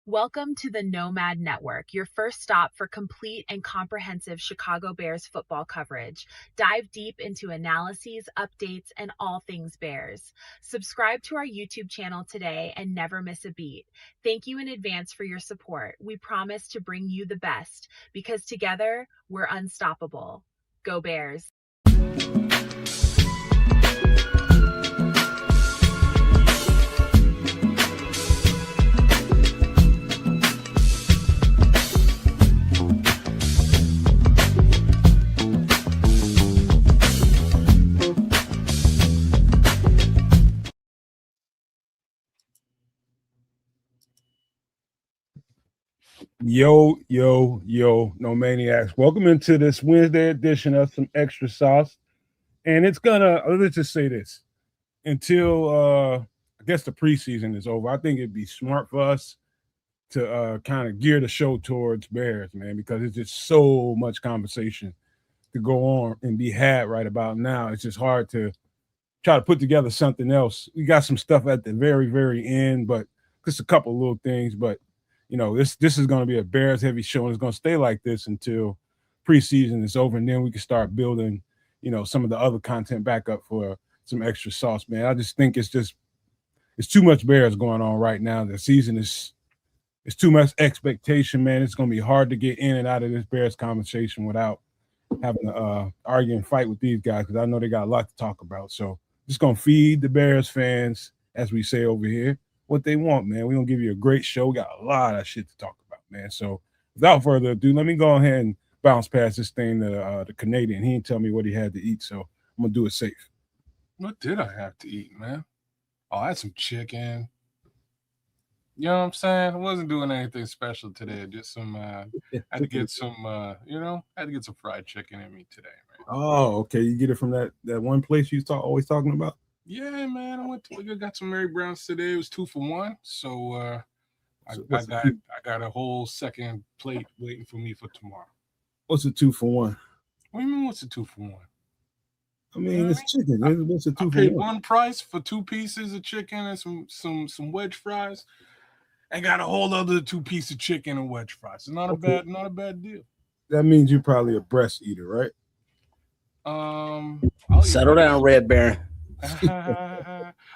Welcome to the Nomad Network, your first stop for complete and comprehensive Chicago Bears football coverage. Dive deep into analyses, updates, and all things Bears. Subscribe to our YouTube channel today and never miss a beat. Thank you in advance for your support. We promise to bring you the best because together we're unstoppable. Go Bears. Yo, no maniacs. Welcome into this Wednesday edition of Some Extra Sauce. And it's gonna, let's just say this, until I guess the preseason is over, I think it'd be smart for us to kind of gear the show towards Bears, man, because it's just so much conversation to go on and be had right about now. It's just hard to try to put together something else. We got some stuff at the very, very end, but just a couple little things, but you know, this is going to be a Bears heavy show, and it's going to stay like this until preseason is over, and then we can start building, you know, some of the other content back up for some extra sauce, man. I just think it's too much Bears going on right now. The season it's too much expectation, man. It's going to be hard to get in and out of this Bears conversation without having to argue and fight with these guys, because I know they got a lot to talk about. So just going to feed the Bears fans, as we say over here, what they want, man. We're going to give you a great show. We got a lot of shit to talk about, man. So without further ado, let me go ahead and bounce past this thing to the Canadian. He didn't tell me what he had to eat, so I'm going to do it safe. What did I have to eat, man? Oh, I had some chicken. You know what I'm saying? I wasn't doing anything special today. Just some, had to get some, had to get some fried chicken in me today, man. Oh, okay. You get it from that one place you always talking about? Yeah, man. I got some Mary Browns today. It was 2 for 1. So, I got a whole second plate waiting for me for tomorrow. What's a 2 for 1? What do you mean, what's a 2 for 1? I mean, it's chicken. What's a 2 for 1? I paid one price for 2 pieces of chicken and some wedge fries, and got a whole other 2 pieces of chicken and wedge fries. It's not a bad deal. That means you're probably a breast eater, right? Settle down, Red Baron.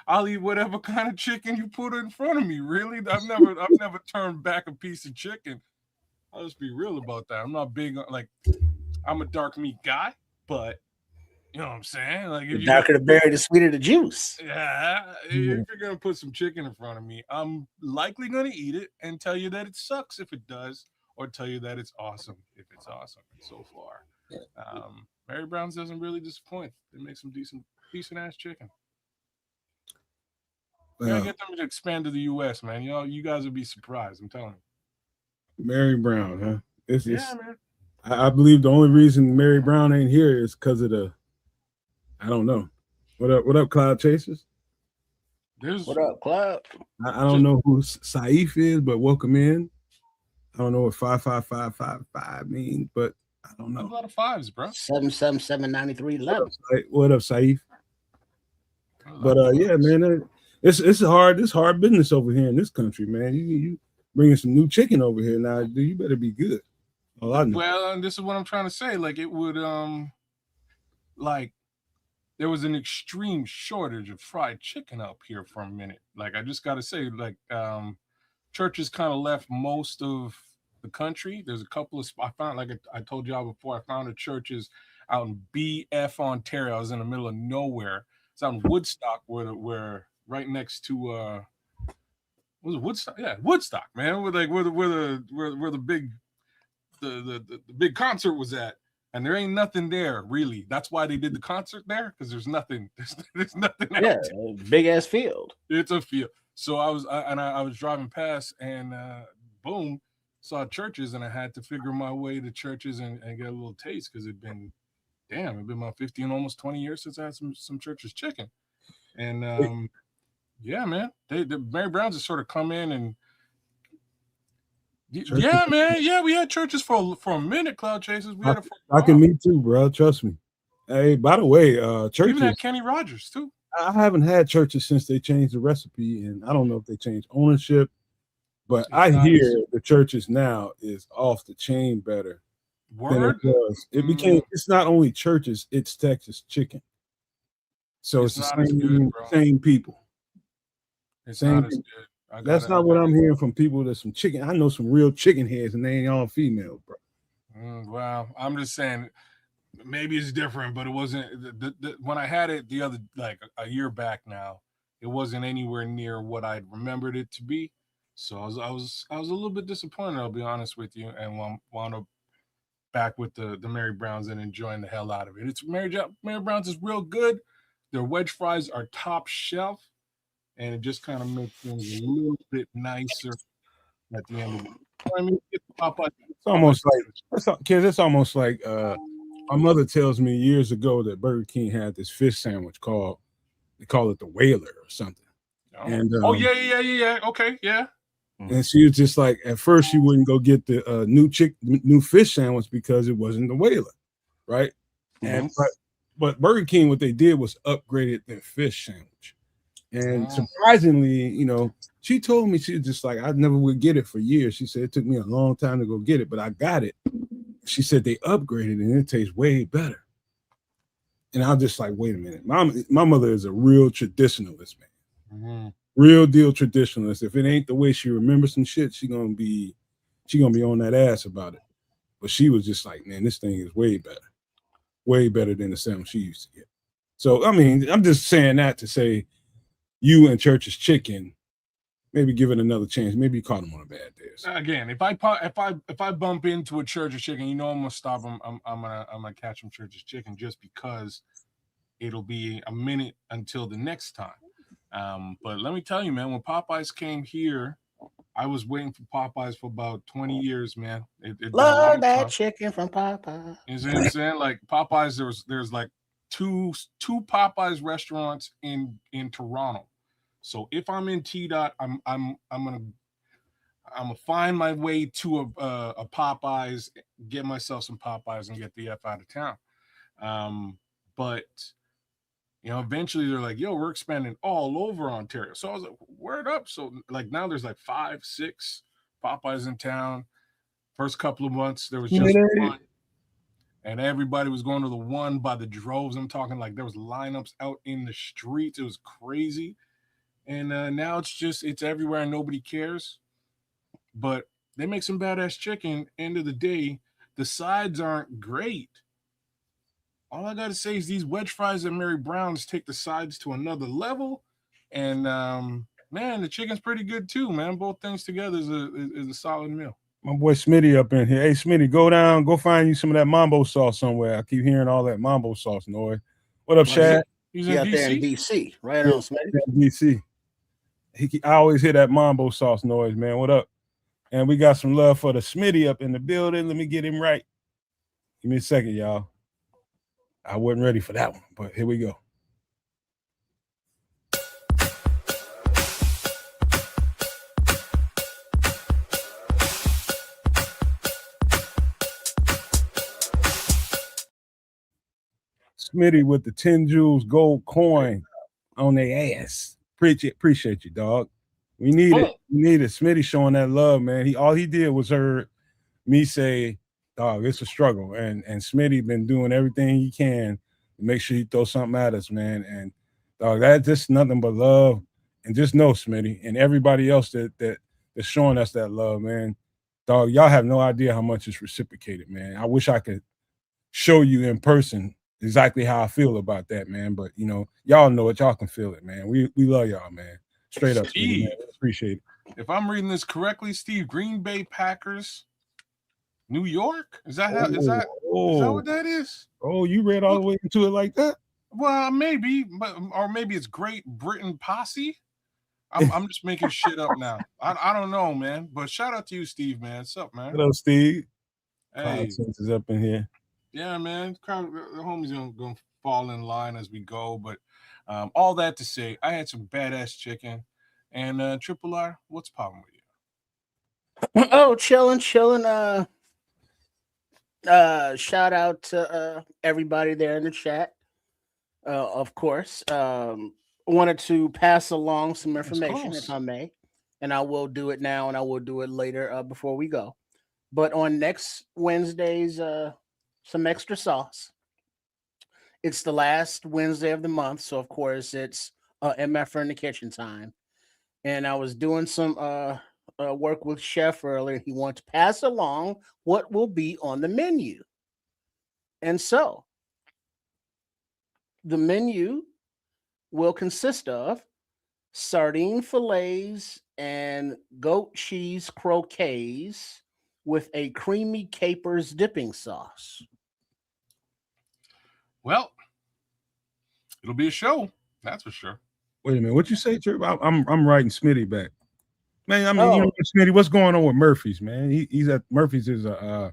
I'll eat whatever kind of chicken you put in front of me. Really, I've never turned back a piece of chicken. I'll just be real about that. I'm not big on, like, I'm a dark meat guy, but you know what I'm saying? Like, the darker the berry, the sweeter the juice. Yeah, if you're gonna put some chicken in front of me, I'm likely gonna eat it and tell you that it sucks if it does, or tell you that it's awesome if it's awesome. And so far, Mary Brown's doesn't really disappoint. They make some decent ass chicken. You gotta get them to expand to the U.S., man. You know, you guys would be surprised. I'm telling you. Mary Brown, huh? Man. I believe the only reason Mary Brown ain't here is because of I don't know. What up, Cloud Chasers? What up, Cloud? I don't know who Saif is, but welcome in. I don't know what 55555 means, but I don't know. There's a lot of fives, bro. 777-9311. What up, Saif? But yeah, man, it's hard business over here in this country, man. You bringing some new chicken over here now, dude. You better be good. Well, and this is what I'm trying to say. Like, it would there was an extreme shortage of fried chicken up here for a minute. Like, I just gotta say, like, churches kind of left most of the country. There's a couple of I found, like I told y'all before, I found a churches out in BF, Ontario. I was in the middle of nowhere. It's out in Woodstock, where right next to was it Woodstock? Yeah, Woodstock, man. Where the big concert was at. And there ain't nothing there, really. That's why they did the concert there, because there's nothing. There's nothing. Yeah, big ass field. It's a field. So I was driving past, and boom, saw churches, and I had to figure my way to churches and get a little taste, because it'd been about 15, almost 20 years since I had some churches chicken. And yeah, man, the Mary Browns just sort of come in and. Churches. Yeah, man. Yeah, we had churches for a minute, Cloud Chasers. We had me too, bro. Trust me. Hey, by the way, churches. Even had Kenny Rogers too. I haven't had churches since they changed the recipe, and I don't know if they changed ownership. But I hear the churches now is off the chain better than it was. It became. It's not only churches; it's Texas Chicken. So it's the same people. It's not as good. That's not what I'm hearing from people. There's some chicken. I know some real chicken heads, and they ain't all female, bro. Wow, I'm just saying, maybe it's different, but it wasn't. When I had it the other, like a year back now, it wasn't anywhere near what I remembered it to be. So I was a little bit disappointed. I'll be honest with you, and wound up back with the Mary Browns and enjoying the hell out of it. It's Mary Browns is real good. Their wedge fries are top shelf, and it just kind of makes things a little bit nicer at the end of it. I mean, it's almost like kids. It's almost like my mother tells me years ago that Burger King had this fish sandwich called they call it the Whaler or something. And yeah. Okay, yeah. And she was just like, at first she wouldn't go get the new fish sandwich because it wasn't the Whaler, right? And but Burger King, what they did was upgraded their fish sandwich. And surprisingly, you know, she told me, she was just like, I never would get it for years. She said it took me a long time to go get it, but I got it. She said they upgraded it and it tastes way better. And I was just like, wait a minute. My mother is a real traditionalist, man. Real deal traditionalist. If it ain't the way she remembers some shit, she gonna be on that ass about it. But she was just like, man, this thing is way better than the sandwich she used to get. So I mean, I'm just saying that to say, you and Church's Chicken, maybe give it another chance. Maybe you caught them on a bad day. Again, if I bump into a Church's Chicken, you know I'm gonna stop them. I'm gonna catch them Church's Chicken just because it'll be a minute until the next time. But let me tell you, man, when Popeyes came here, I was waiting for Popeyes for about 20 years, man. Love that chicken from Popeyes. You see what I'm saying? Like Popeyes, there's like two Popeyes restaurants in Toronto. So if I'm in T-Dot, I'm gonna find my way to a Popeyes, get myself some Popeyes, and get the F out of town. But you know, eventually they're like, yo, we're expanding all over Ontario. So I was like, word up. So like now there's like 5, 6 Popeyes in town. First couple of months, there was just one. And everybody was going to the one by the droves. I'm talking like there was lineups out in the streets. It was crazy. And now it's everywhere and nobody cares. But they make some badass chicken. End of the day, the sides aren't great. All I got to say is these wedge fries at Mary Brown's take the sides to another level. And, man, the chicken's pretty good too, man. Both things together is a solid meal. My boy Smitty up in here. Hey, Smitty, go down. Go find you some of that mambo sauce somewhere. I keep hearing all that mambo sauce noise. What up, Shad? He's out there in D.C. Right on, Smitty. D.C. I always hear that mambo sauce noise, man. What up? And we got some love for the Smitty up in the building. Let me get him right. Give me a second, y'all. I wasn't ready for that one, but here we go. Smitty with the 10 jewels gold coin on their ass. Appreciate you, dog. We need it. We need it. Smitty showing that love, man. All he did was heard me say, dog, it's a struggle. And Smitty been doing everything he can to make sure he throw something at us, man. And dog, that's just nothing but love. And just know, Smitty, and everybody else that's showing us that love, man. Dog, y'all have no idea how much it's reciprocated, man. I wish I could show you in person exactly how I feel about that, man. But you know, y'all know it, y'all can feel it, man. We love y'all, man. Straight up, Steve, man. Appreciate it. If I'm reading this correctly, Steve, Green Bay Packers, New York? Is that what that is? Oh, you read all the way into it like that? Well, maybe, or maybe it's Great Britain Posse. I'm just making shit up now. I don't know, man. But shout out to you, Steve, man. What's up, man? Hello, Steve. Hey, is up in here. Yeah, man. The homies gonna fall in line as we go. But all that to say, I had some badass chicken. And Triple R, what's the problem with you? Oh, chilling. Shout out to everybody there in the chat. Of course. Wanted to pass along some information, if I may. and I will do it now, and I will do it later before we go. But on next Wednesday's some extra sauce. It's the last Wednesday of the month, so of course it's MF in the kitchen time. And I was doing some work with Chef earlier. He wants to pass along what will be on the menu. And so the menu will consist of sardine fillets and goat cheese croquets with a creamy capers dipping sauce. Well, it'll be a show, that's for sure. Wait a minute, what you say, Trip? I'm writing Smitty back, man. I mean, Oh, Smitty, what's going on with Murphy's, man? He's at Murphy's is a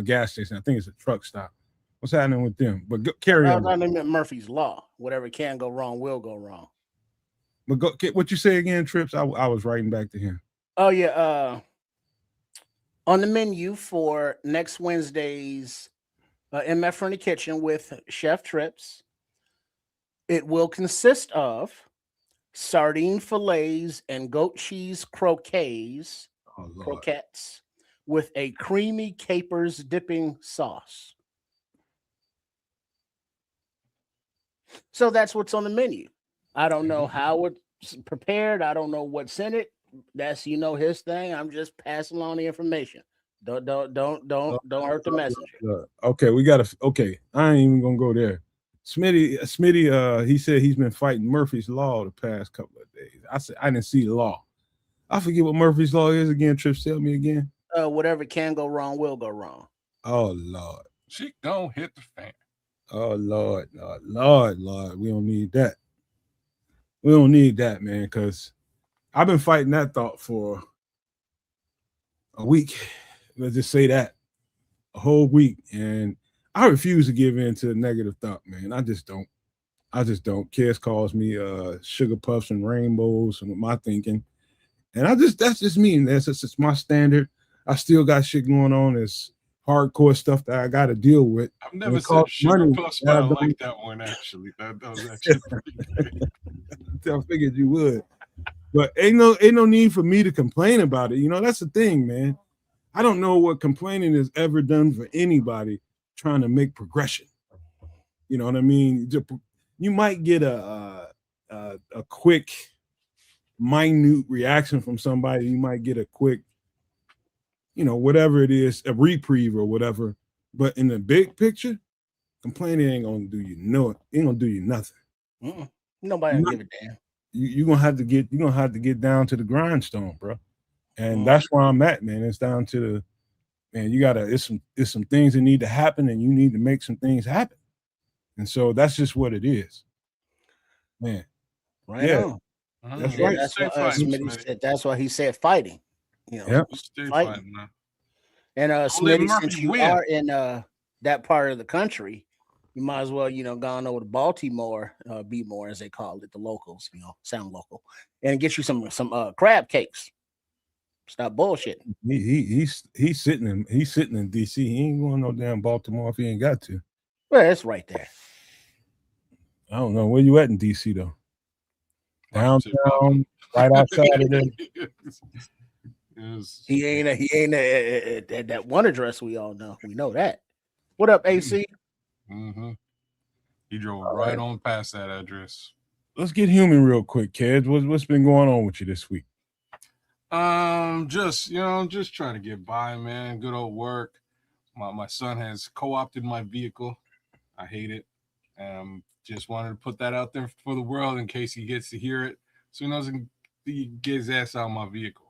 gas station. I think it's a truck stop. What's happening with them? But carry I on. thought they meant Murphy's Law. Whatever can go wrong will go wrong. But what you say again, Trips? I was writing back to him. Oh yeah. On the menu for next Wednesday's MF in the kitchen with Chef Trips, it will consist of sardine fillets and goat cheese croquets, Oh Lord. croquettes with a creamy capers dipping sauce. So that's what's on the menu. I don't know how it's prepared. I don't know what's in it. That's his thing. I'm just passing along the information. Don't hurt the messenger. Okay, we got to. Okay, I ain't even gonna go there. Smitty, he said he's been fighting Murphy's Law the past couple of days. I said I didn't see the law. I forget what Murphy's Law is again. Trips, tell me again. Whatever can go wrong will go wrong. Oh Lord. She gonna hit the fan. Oh Lord. We don't need that. We don't need that, man, because I've been fighting that thought for a week. Let's just say that. A whole week. And I refuse to give in to the negative thought, man. I just don't. Kids calls me sugar puffs and rainbows and my thinking. And that's just me. And that's just my standard. I still got shit going on. It's hardcore stuff that I got to deal with. I've never said sugar puffs, but I like that one actually. That was actually pretty good. I figured you would. But ain't no need for me to complain about it. That's the thing, man. I don't know what complaining has ever done for anybody trying to make progression. You know what I mean? You might get a quick, minute reaction from somebody. You might get a quick, whatever it is, a reprieve or whatever. But in the big picture, complaining ain't gonna do you ain't gonna do you nothing. Nobody give a damn. You're gonna have to get down to the grindstone, bro. And that's where I'm at, man. It's down to the man. It's some things that need to happen, and you need to make some things happen. And so that's just what it is, man. Right yeah. on. That's right. That's why he said fighting. Stay fighting, man. And Smitty, since you are in that part of the country, you might as well, go on over to Baltimore, B-more as they call it, the locals, sound local, and get you some crab cakes. Stop bullshitting. He's sitting in DC. He ain't going no damn Baltimore if he ain't got to. Well, it's right there. I don't know where you at in DC though. Downtown, right outside of there. He ain't at that one address we all know. We know that. What up, AC? Mm-hmm. He drove right on past that address. Let's get human real quick, kids. What's been going on with you this week? Just trying to get by, man. Good old work. My son has co-opted my vehicle. I hate it. Just wanted to put that out there for the world in case he gets to hear it, so he knows he get his ass out of my vehicle.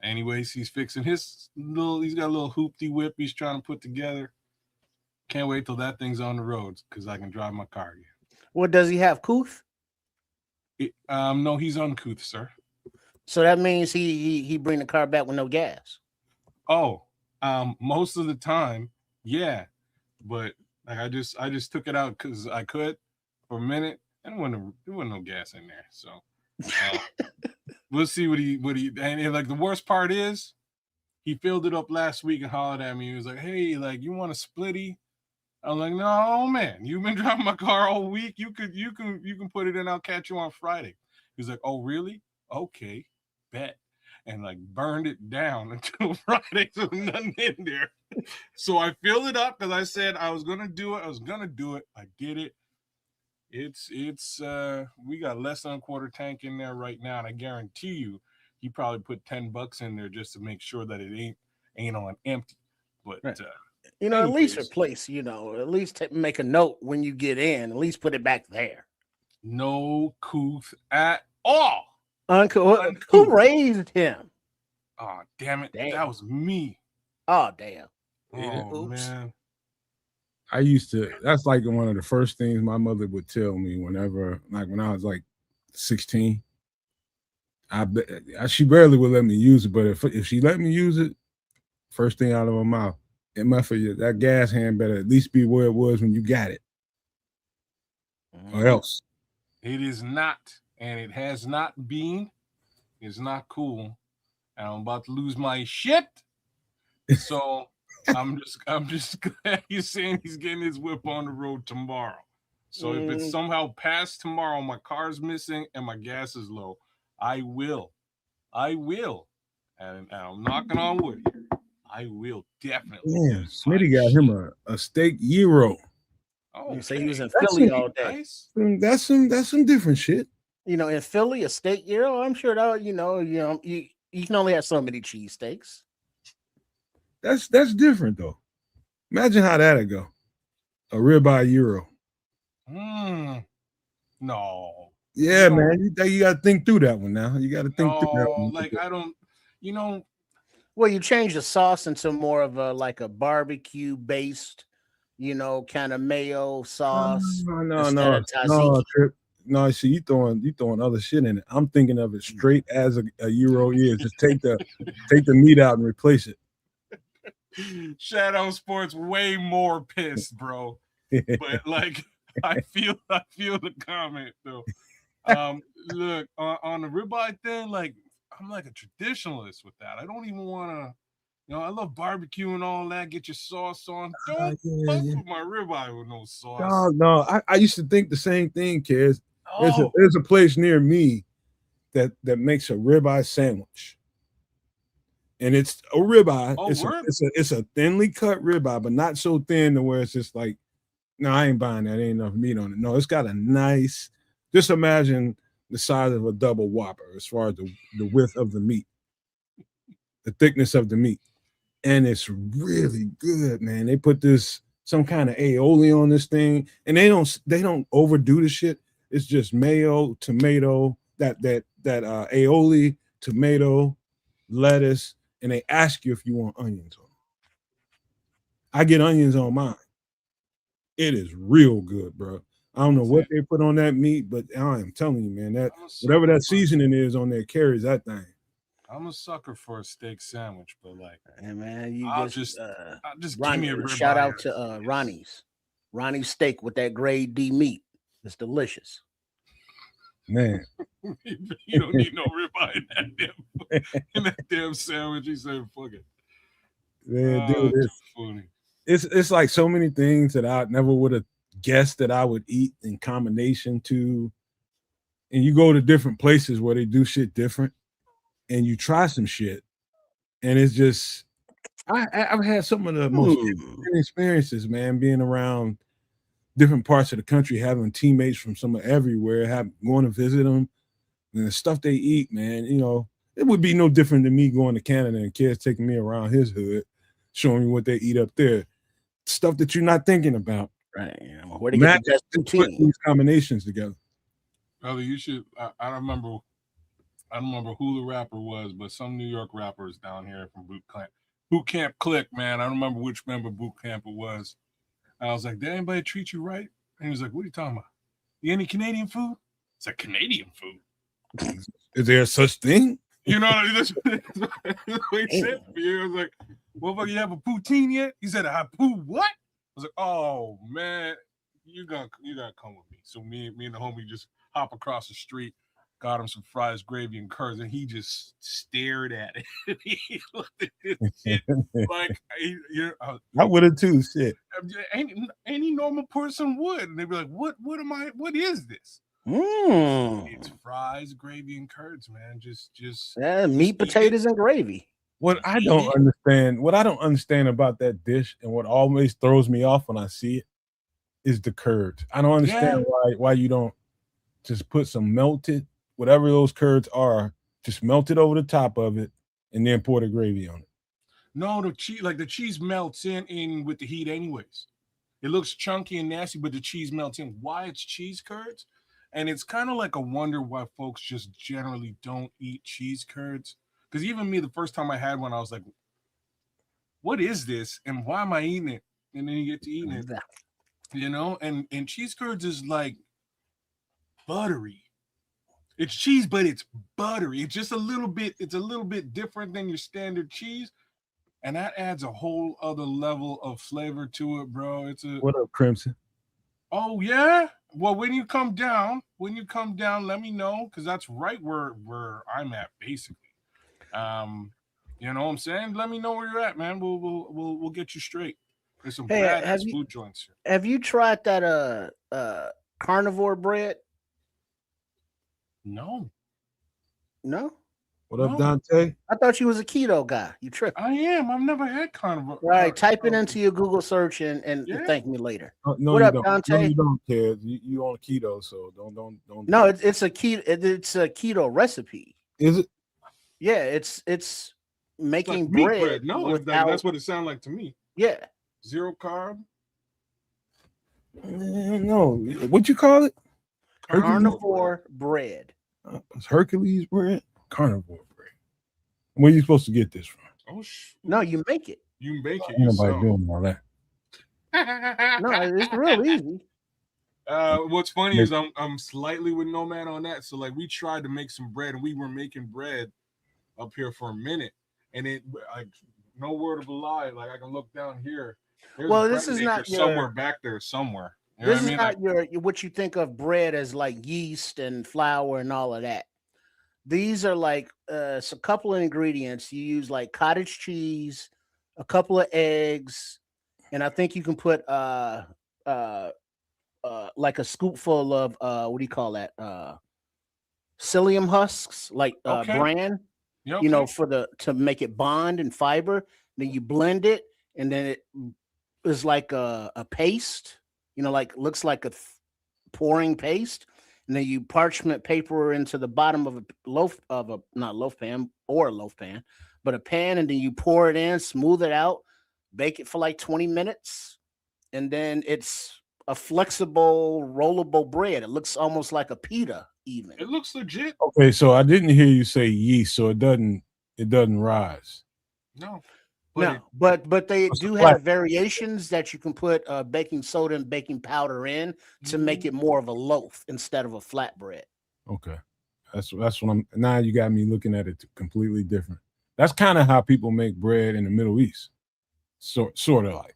Anyways, he's fixing he's got a little hoopty whip he's trying to put together. Can't wait till that thing's on the roads because I can drive my car again. What does he have, couth? No, he's uncouth, sir. So that means he bring the car back with no gas. Oh, most of the time, yeah. But like I just took it out because I could for a minute, and there wasn't no gas in there. So we'll see what he and like the worst part is he filled it up last week and hollered at me. He was like, "Hey, like you want a splitty?" I'm like, "No, man, you've been driving my car all week. You can put it in. I'll catch you on Friday." He's like, "Oh, really? Okay." bet and like burned it down until Friday. So nothing in there. So I filled it up because I said I was gonna do it. I did it. It's we got less than a quarter tank in there right now, and I guarantee you, he probably put $10 in there just to make sure that it ain't on empty. But right. At least anyways, replace. At least make a note when you get in. At least put it back there. no couth at all. Uncle, who raised him? Oh damn it! Damn. That was me. Oh damn. Oh man. I used to. That's like one of the first things my mother would tell me whenever, like when I was like 16. She barely would let me use it, but if she let me use it, first thing out of her mouth, it must for you. That gas hand better at least be where it was when you got it, or else. It is not, and it has not been. It's not cool, and I'm about to lose my shit. So I'm just glad he's saying he's getting his whip on the road tomorrow. So if it's somehow past tomorrow, my car's missing and my gas is low, I will, and I'm knocking on wood here. I will definitely. Yeah, Smitty got him a steak gyro. Oh, you say he was in Philly all day. Nice. That's some different shit. In Philly, a steak gyro. I'm sure that you can only have so many cheesesteaks. That's different though. Imagine how that'd go. A ribeye gyro. No. Yeah, no. Man. You got to think through that one now. You got to think through that one. Like I don't. Well, you change the sauce into more of a barbecue based, kind of mayo sauce. No, Trip. No, see, you throwing other shit in it. I'm thinking of it straight as a gyro is. Just take the meat out and replace it. Shadow Sports way more pissed, bro. But like, I feel the comment though. Look on the ribeye thing, like I'm like a traditionalist with that. I don't even want to. I love barbecue and all that. Get your sauce on. Don't fuck with my ribeye with no sauce. No. I used to think the same thing, kids. There's a place near me that makes a ribeye sandwich, and it's a ribeye. It's a thinly cut ribeye, but not so thin to where it's just like, no, I ain't buying that. Ain't enough meat on it. No, it's got a nice. Just imagine the size of a double Whopper as far as the width of the meat, the thickness of the meat. And it's really good, man. They put some kind of aioli on this thing, and they don't overdo the shit. It's just mayo, tomato, that aioli, tomato, lettuce, and they ask you if you want onions on it. I get onions on mine. It is real good, bro. I don't know what they put on that meat, but I am telling you, man, that whatever that seasoning is on there carries that thing. I'm a sucker for a steak sandwich, but like, hey man, I'll just Ronnie, give me a ribeye. Shout out to Ronnie's steak with that grade D meat. It's delicious. Man, you don't need no ribeye in that damn sandwich. He said, "Fuck it." Man, dude, it's like so many things that I never would have guessed that I would eat in combination to. And you go to different places where they do shit different, and you try some shit, and it's just I've had some of the most experiences, man, being around different parts of the country, having teammates from somewhere everywhere, going to visit them, and the stuff they eat, man. It would be no different than me going to Canada and kids taking me around his hood, showing me what they eat up there, stuff that you're not thinking about. Right? Where to get the best poutine? These combinations together. Brother, you should. I don't remember who the rapper was, but some New York rappers down here from Boot Camp Click, man. I don't remember which member Boot Camp it was. I was like, did anybody treat you right? And he was like, what are you talking about? You any Canadian food? It's like, Canadian food. Is there such thing? That's what he said to me. I was like, motherfucker, you have a poutine yet? He said, I poo what? I was like, oh man, you gotta come with me. So me and the homie just hop across the street, got him some fries, gravy, and curds, and he just stared at it. He looked at this shit like I would have too. Shit, any normal person would, and they'd be like, "What is this?" It's Mm. fries, gravy, and curds, man. Just Yeah, just meat, eat it. potatoes, and gravy. What Just I eat don't it. understand, what I don't understand about that dish, and what always throws me off when I see it, is the curds. I don't understand Yeah. why you don't just put some melted, whatever those curds are, just melt it over the top of it, and then pour the gravy on it. No, the cheese melts in with the heat anyways. It looks chunky and nasty, but the cheese melts in. Why it's cheese curds? And it's kind of like a wonder why folks just generally don't eat cheese curds. Because even me, the first time I had one, I was like, what is this? And why am I eating it? And then you get to eating it, and cheese curds is like buttery. It's cheese, but it's buttery. It's a little bit different than your standard cheese. And that adds a whole other level of flavor to it, bro. What up, Crimson? Oh yeah. Well, when you come down, let me know because that's right where I'm at basically. Um, you know what I'm saying? Let me know where you're at, man. We'll get you straight. There's some Hey, badass food joints here. have you tried that carnivore bread? No, No, What up, no, Dante? I thought you was a keto guy. You tripping? I am. I've never had carnivore. All right, type it into your Google search and Yeah. thank me later. No, What you up, don't. No, Dante? you don't, kid. You on keto, so don't do No, that. it's a keto. It's a keto recipe. Is it? Yeah, it's It's like making meat bread bread. No, like without. that's what it sounded like to me. Yeah, Zero carb, No. What you call it? Hercules. carnivore bread. carnivore bread. It's Hercules bread, carnivore bread. Where you supposed to get this from? Oh sh! No, you make it. You make it Ain't nobody yourself. doing all that. No, it's real easy. What's funny Make- is I'm slightly with Nomad on that. So like we tried to make some bread, and we were making bread up here for a minute, and it like no word of a lie. Like I can look down here. There's Well, bread maker somewhere back there somewhere. You know what this I is mean? Like not your what you think of bread as like yeast and flour and all of that. These are like a couple of ingredients. You use like cottage cheese, a couple of eggs, and I think you can put uh like a scoopful of what do you call that? Psyllium husks, like okay, bran, yeah, okay, for the to make it bond and fiber. Then you blend it, and then it is like a paste, like looks like a pouring paste. And then you parchment paper into the bottom of a loaf of a not loaf pan or a loaf pan, but a pan, and then you pour it in, smooth it out, bake it for like 20 minutes, and then it's a flexible, rollable bread. It looks almost like a pita, even. it looks legit. Okay, so I didn't hear you say yeast, so it doesn't rise. No, but No, it but they What's the do flat? have variations that you can put baking soda and baking powder in to make it more of a loaf instead of a flatbread. Okay, that's what I'm. Now you got me looking at it completely different. That's kind of how people make bread in the Middle East. Sort of like.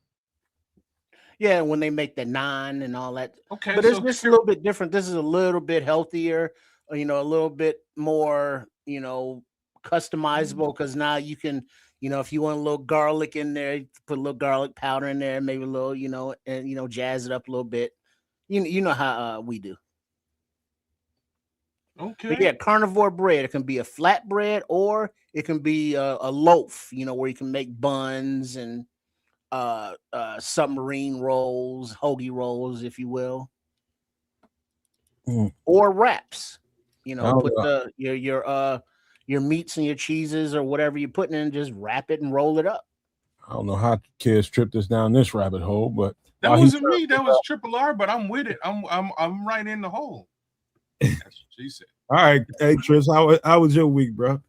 Yeah, when they make the naan and all that. okay. But it's So just a here, little bit different. This is a little bit healthier, a little bit more, customizable because now you can, if you want a little garlic in there, you put a little garlic powder in there, maybe a little, and jazz it up a little bit. You know how we do. But okay, yeah, carnivore bread. It can be a flat bread or it can be a loaf, where you can make buns and submarine rolls, hoagie rolls, if you will, Mm, or wraps. I don't Put know. your meats and your cheeses or whatever you're putting in, just wrap it and roll it up. I don't know how kids tripped us down this rabbit hole, but that while he wasn't me. That was Triple R. But I'm with it. I'm right in the hole. That's what she said. all right, hey Tris, how was your week, bro?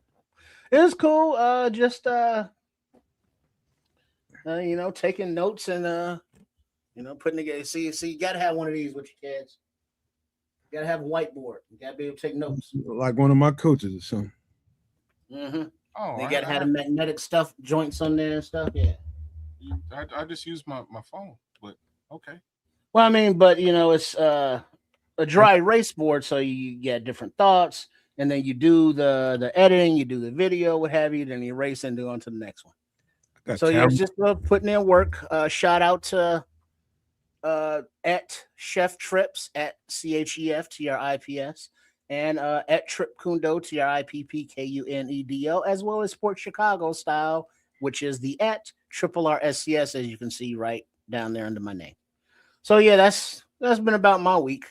It was cool. Just taking notes and putting together. See, you got to have one of these with your kids. You got to have a whiteboard. You got to be able to take notes. Like one of my coaches or something. Mm-hmm. Oh, They got to have the magnetic stuff joints on there and stuff. Yeah. I just use my phone, but okay. Well, I mean, but it's a dry erase board, so you get different thoughts, and then you do the editing, you do the video, what have you, then you erase and do on to the next one. I got So yeah, it's talent. just putting in work. Shout out to at Chef Trips at CHEFTRIPS and at Trip Kundo TRIPPKUNEDO, as well as Sports Chicago Style, which is the at triple RSCS, as you can see right down there under my name. So yeah, that's been about my week.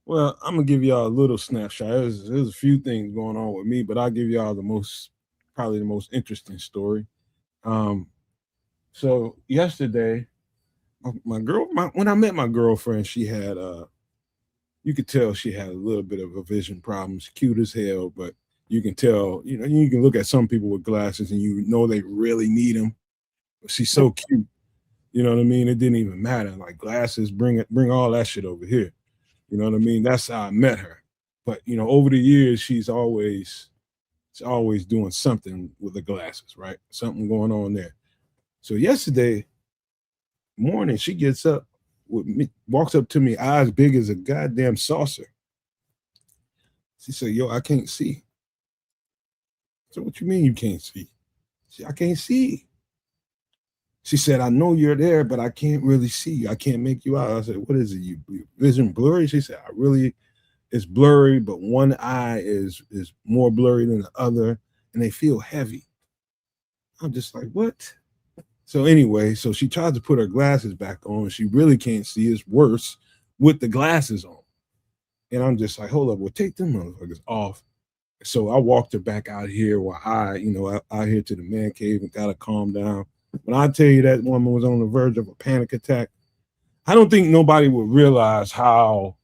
Well, I'm gonna give y'all a little snapshot. There's a few things going on with me, but I'll give y'all probably the most interesting story. Um, so yesterday, when I met my girlfriend, she had you could tell she had a little bit of a vision problem. She's cute as hell, but you can tell, you can look at some people with glasses and you know they really need them. But she's so cute, you know what I mean? It didn't even matter. Like glasses, bring all that shit over here. You know what I mean? That's how I met her. But over the years, she's always doing something with the glasses, right? Something going on there. So yesterday morning, she gets up with me, walks up to me, eyes big as a goddamn saucer. She said, "Yo, I can't see." So what you mean you can't see? She said, "I can't see." She said, "I know you're there, but I can't really see you. I can't make you out." I said, "What is it? Your vision blurry?" She said, it's blurry, but one eye is more blurry than the other, and they feel heavy." I'm just like, what? So anyway, so she tried to put her glasses back on. She really can't see. It's worse with the glasses on. And I'm just like, hold up, well, take them motherfuckers off. So I walked her back out here while out here to the man cave and got her calm down. When I tell you that woman was on the verge of a panic attack, I don't think nobody would realize how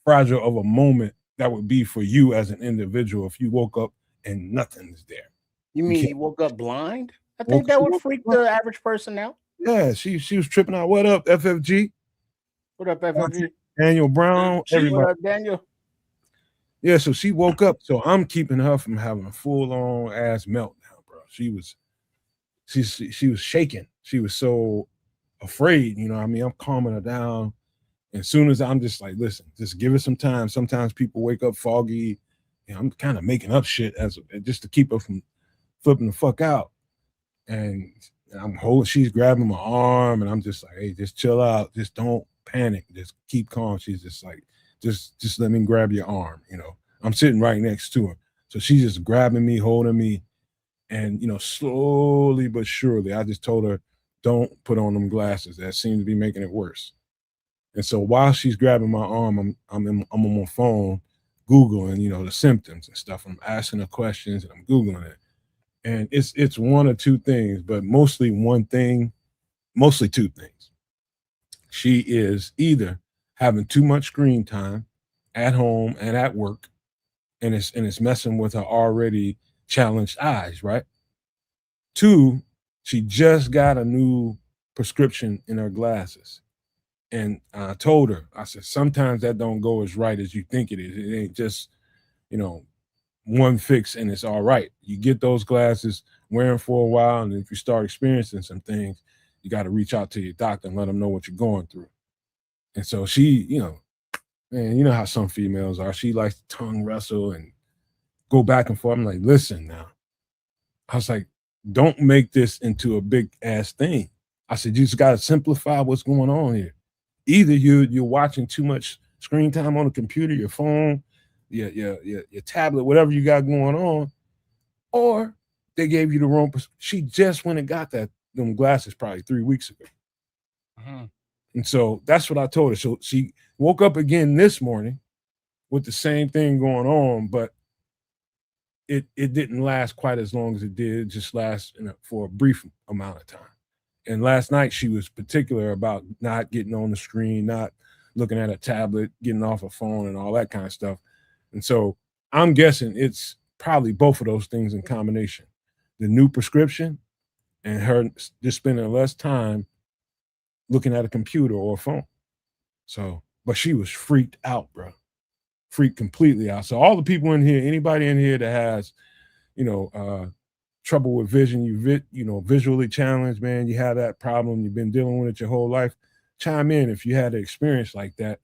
fragile of a moment that would be for you as an individual if you woke up and nothing's there. You mean you woke up blind? I think that would freak the average person out. Yeah, she was tripping out. What up, FFG? What up, FFG? Daniel Brown, everybody. What up, Daniel? Yeah, so she woke up. So I'm keeping her from having a full-on ass meltdown, bro. She was shaking. She was so afraid, I mean, I'm calming her down. And as soon as I'm just like, listen, just give it some time. Sometimes people wake up foggy. I'm kind of making up shit just to keep her from flipping the fuck out. And she's grabbing my arm, and I'm just like, hey, just chill out. Just don't panic. Just keep calm. She's just like, just let me grab your arm. I'm sitting right next to her. So she's just grabbing me, holding me. And, slowly but surely, I just told her, don't put on them glasses. That seems to be making it worse. And so while she's grabbing my arm, I'm on my phone, Googling, the symptoms and stuff. I'm asking her questions and I'm Googling it. And it's one or two things, but mostly two things. She is either having too much screen time at home and at work, and it's messing with her already challenged eyes, right? Two, she just got a new prescription in her glasses. And I told her, I said, sometimes that don't go as right as you think it is. It ain't just, one fix and it's all right. You get those glasses, wear them for a while, and if you start experiencing some things, you got to reach out to your doctor and let them know what you're going through. And so she, man, you know how some females are. She likes to tongue wrestle and go back and forth. I'm like, listen now. I was like, don't make this into a big ass thing. I said, you just got to simplify what's going on here. Either you're watching too much screen time on the computer, your phone, your tablet, whatever you got going on, or they gave you the wrong. She just went and got them glasses probably 3 weeks ago. Mm-hmm. And so that's what I told her. So she woke up again this morning with the same thing going on, but it didn't last quite as long as it did. It just lasted for a brief amount of time. And last night she was particular about not getting on the screen, not looking at a tablet, getting off a phone and all that kind of stuff. And so I'm guessing it's probably both of those things in combination. The new prescription and her just spending less time looking at a computer or a phone. So, but she was freaked out, bro. Freaked completely out. So all the people in here, anybody in here that has, trouble with vision, visually challenged, man, you have that problem, you've been dealing with it your whole life, chime in if you had an experience like that.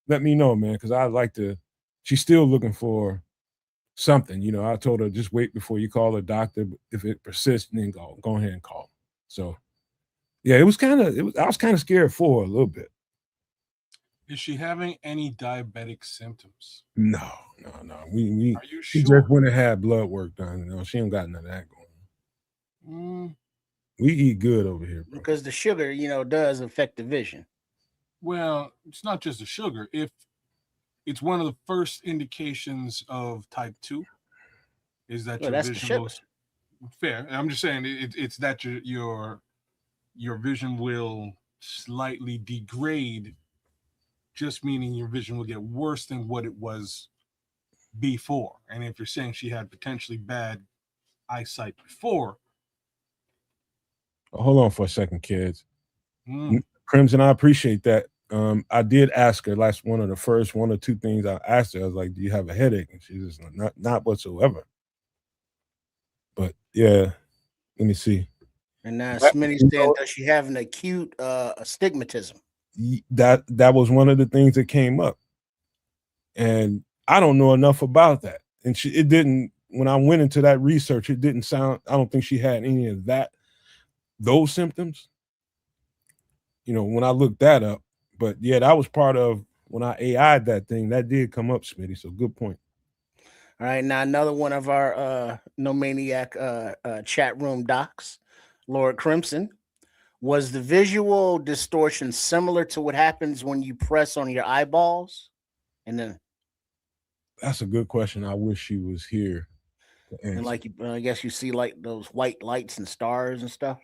Let me know, man, because I'd like to. She's still looking for something. I told her just wait before you call a doctor. If it persists, then go ahead and call. So Yeah, I was kind of scared for her a little bit. Is she having any diabetic symptoms? No. We Are you just sure? went and had blood work done. She ain't got none of that going on. Mm, We eat good over here, bro. Because the sugar, does affect the vision. well, it's not just the sugar. If it's one of the first indications of type 2, is that Well, your that's the vision sugar. will fair. I'm just saying it's that your vision will slightly degrade, just meaning your vision will get worse than what it was before. And if you're saying she had potentially bad eyesight before, Hold on for a second, kids. mm, Crimson, I appreciate that. I did ask her. That's one of the first one or two things I asked her. I was like, "Do you have a headache?" And she's just like, not whatsoever. But yeah, let me see. And now That, Smitty's you saying, know, does she have an acute astigmatism? that was one of the things that came up, and I don't know enough about that. And it didn't. When I went into that research, it didn't sound. I don't think she had any of those symptoms. When I looked that up. But yeah, that was part of when I AI'd that thing. That did come up, Smitty. So good point. All right, now another one of our No Maniac chat room docs, Lord Crimson. Was the visual distortion similar to what happens when you press on your eyeballs? And then, That's a good question. I wish she was here to and answer. like, I guess you see like those white lights and stars and stuff.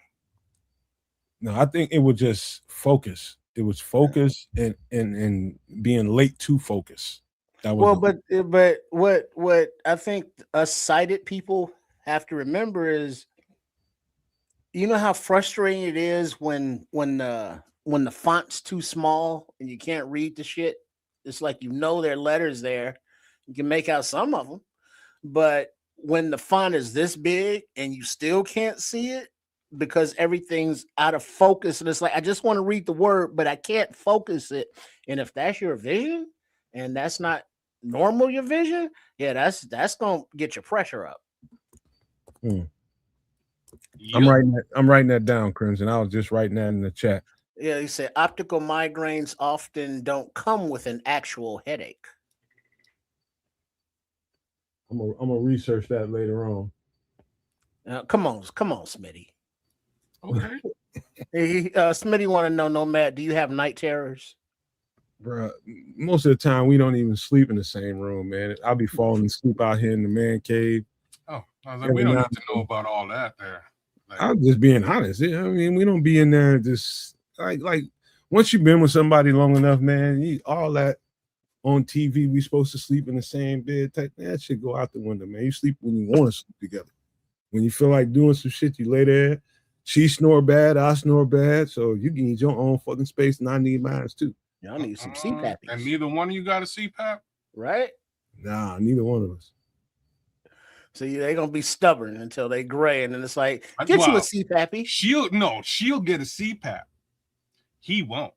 No, I think it was just focus. It was focus and being late to focus. That was Well, the but what I think us sighted people have to remember is, you know how frustrating it is when the font's too small and you can't read the shit. It's like there are letters there, you can make out some of them, but when the font is this big and you still can't see it because everything's out of focus, and it's like I just want to read the word, but I can't focus it. And if that's your vision, and that's not normal your vision, yeah, that's gonna get your pressure up. Hmm. yep. I'm writing that down, Crimson. I was just writing that in the chat. Yeah, you say optical migraines often don't come with an actual headache. I'm gonna research that later on. Come on, Smitty. Okay. Hey, Smitty want to know, Nomad, do you have night terrors? Bruh, most of the time we don't even sleep in the same room, man. I'll be falling asleep out here in the man cave. Oh, I was like, we Every don't now need and to know then. about all that there. Like, I'm just being honest. I mean, we don't be in there just like once you've been with somebody long enough, man, all that on TV, we supposed to sleep in the same bed type. That shit go out the window, man. You sleep when you want to sleep together. When you feel like doing some shit, you lay there. She snore bad, I snore bad. So you need your own fucking space, and I need mine too. Y'all need some and CPAPs, neither one of you got a CPAP? right? Nah, neither one of us. So they're gonna be stubborn until they gray, and then it's like, That's get you a wild. CPAP. She'll get a CPAP. He won't.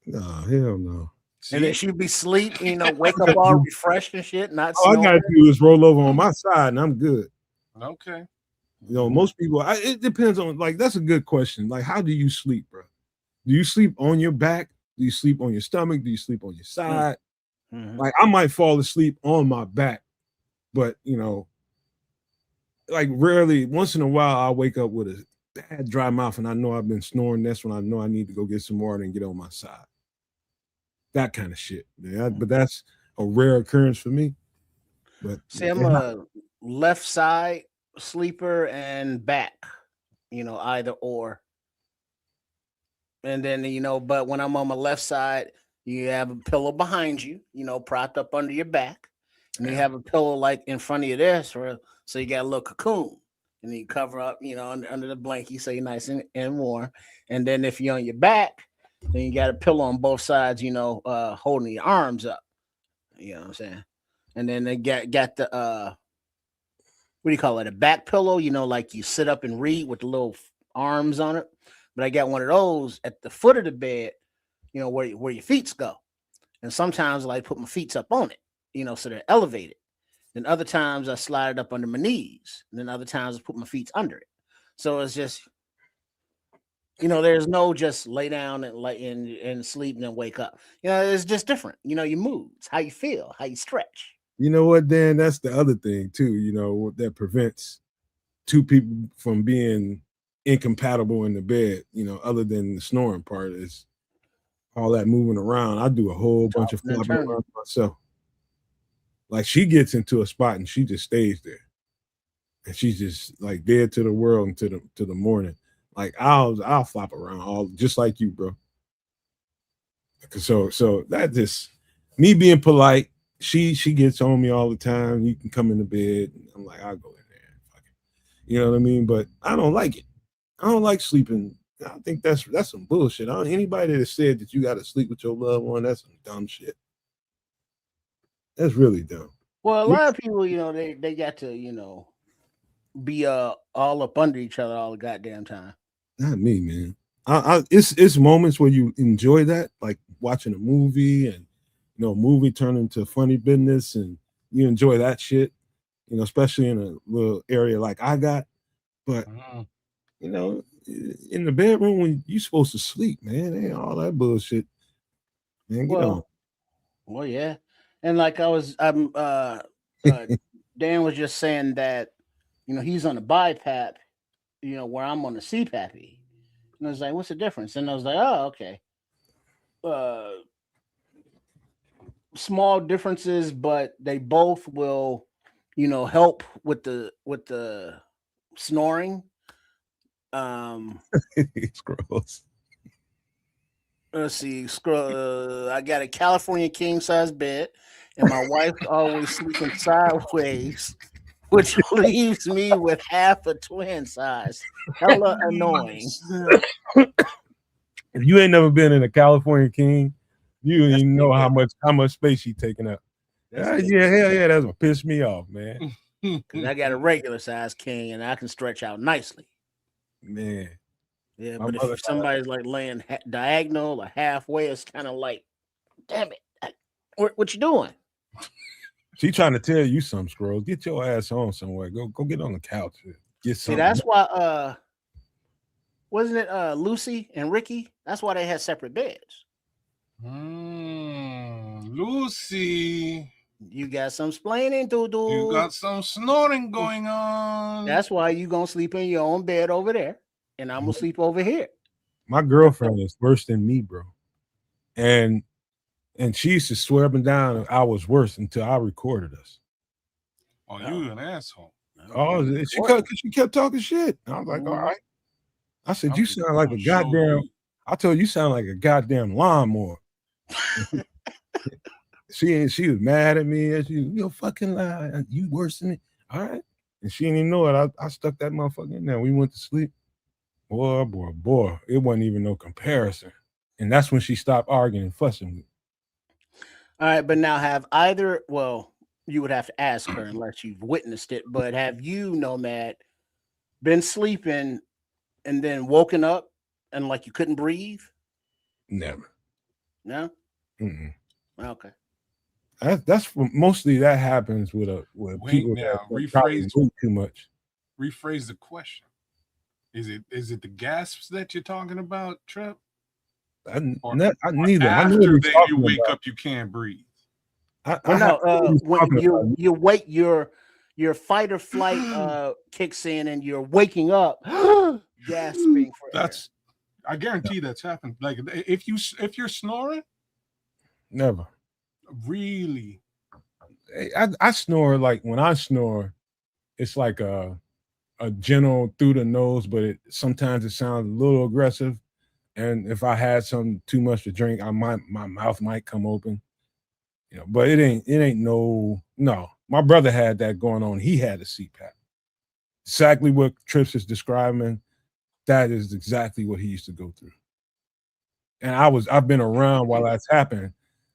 Nah, hell no. And then See? she'd be sleep, wake up all refreshed and shit, not All I snoring. gotta do is roll over on my side, and I'm good. Okay. Most people. It depends on that's a good question. Like, how do you sleep, bro? Do you sleep on your back? Do you sleep on your stomach? Do you sleep on your side? Mm-hmm. Like, I might fall asleep on my back, but like rarely. Once in a while, I'll wake up with a bad dry mouth, and I know I've been snoring. That's when I know I need to go get some water and get on my side. That kind of shit. Yeah, but that's a rare occurrence for me. But See, I'm a left side sleeper and back, either or. And then, but when I'm on my left side, you have a pillow behind you, propped up under your back. And you have a pillow like in front of you there. So you got a little cocoon. And you cover up, under the blanket so you're nice and warm. And then if you're on your back, then you got a pillow on both sides, holding your arms up. You know what I'm saying? And then they got the what do you call it? A back pillow, like you sit up and read with the little arms on it. But I got one of those at the foot of the bed, where your feet go. And sometimes I like put my feet up on it, so they're elevated. Then other times I slide it up under my knees. And then other times I put my feet under it. So it's just There's no just lay down and sleep and then wake up. It's just different. Your moods, how you feel, how you stretch. You know what, Dan? That's the other thing too. That prevents two people from being incompatible in the bed. Other than the snoring part is all that moving around. I do a whole bunch of Tossing and flopping turning. around myself. Like she gets into a spot and she just stays there, and she's just like dead to the world and to the morning. Like I'll flop around all just like you, bro. So that just me being polite. She gets on me all the time. You can come in the bed. I'm like, I'll go in there. Fuck it. You know what I mean? But I don't like it. I don't like sleeping. I think that's some bullshit. Anybody that said that you got to sleep with your loved one, that's some dumb shit. That's really dumb. Well, a lot of people, they got to, be all up under each other all the goddamn time. Not me, man. It's moments where you enjoy that, like watching a movie and a movie turn into funny business, and you enjoy that shit. Especially in a little area like I got. But in the bedroom when you're supposed to sleep, man, ain't all that bullshit. Man, get on. Well, yeah, and like Dan was just saying that, he's on the BiPAP, where I'm on the CPAP. And I was like, what's the difference? And I was like, oh, okay. Small differences, but they both will, help with the snoring. It's gross. Let's see. I got a California king size bed, and my wife always sleeping sideways, which leaves me with half a twin size. Hella annoying. If you ain't never been in a California king, you don't even know how much space she's taking up. Hell yeah, that's what pissed me off, man. Because I got a regular size king, and I can stretch out nicely. Man. Yeah, but if somebody's like laying diagonal or halfway, it's kind of like, damn it, what you doing? She trying to tell you something, Scrolls. Get your ass on somewhere. Go get on the couch. Get something. See, that's why wasn't it Lucy and Ricky? That's why they had separate beds. Lucy. You got some splaining to do. You got some snoring going on. That's why you gonna sleep in your own bed over there, and I'm gonna sleep over here. My girlfriend is worse than me, bro. And she used to swear up and down I was worse until I recorded us. Oh, you an asshole. Oh, she kept talking shit. I was like, all right. I said, you sound like a goddamn. I told you sound like a goddamn lawnmower. She was mad at me. And you fucking lie. You worse than me. All right. And she didn't even know it. I stuck that motherfucker in there. We went to sleep. Boy. It wasn't even no comparison. And that's when she stopped arguing and fussing with me. All right, but now you would have to ask her unless you've witnessed it, but have you, Nomad, been sleeping and then woken up and like you couldn't breathe? Never. No? Mm-mm. Okay. That's mostly that happens with people that rephrase move too much. Rephrase the question. Is it the gasps that you're talking about, Trip? Neither. After that you wake up, you can't breathe. When you wake, your fight or flight kicks in, and you're waking up, gasping for air. I guarantee that's happened. Like if you're snoring, never. Really? I snore like when I snore, it's like a gentle through the nose, but sometimes it sounds a little aggressive. And if I had something too much to drink, my mouth might come open. But it ain't no. My brother had that going on. He had a CPAP. Exactly what Trips is describing. That is exactly what he used to go through. And I've been around while that's happening.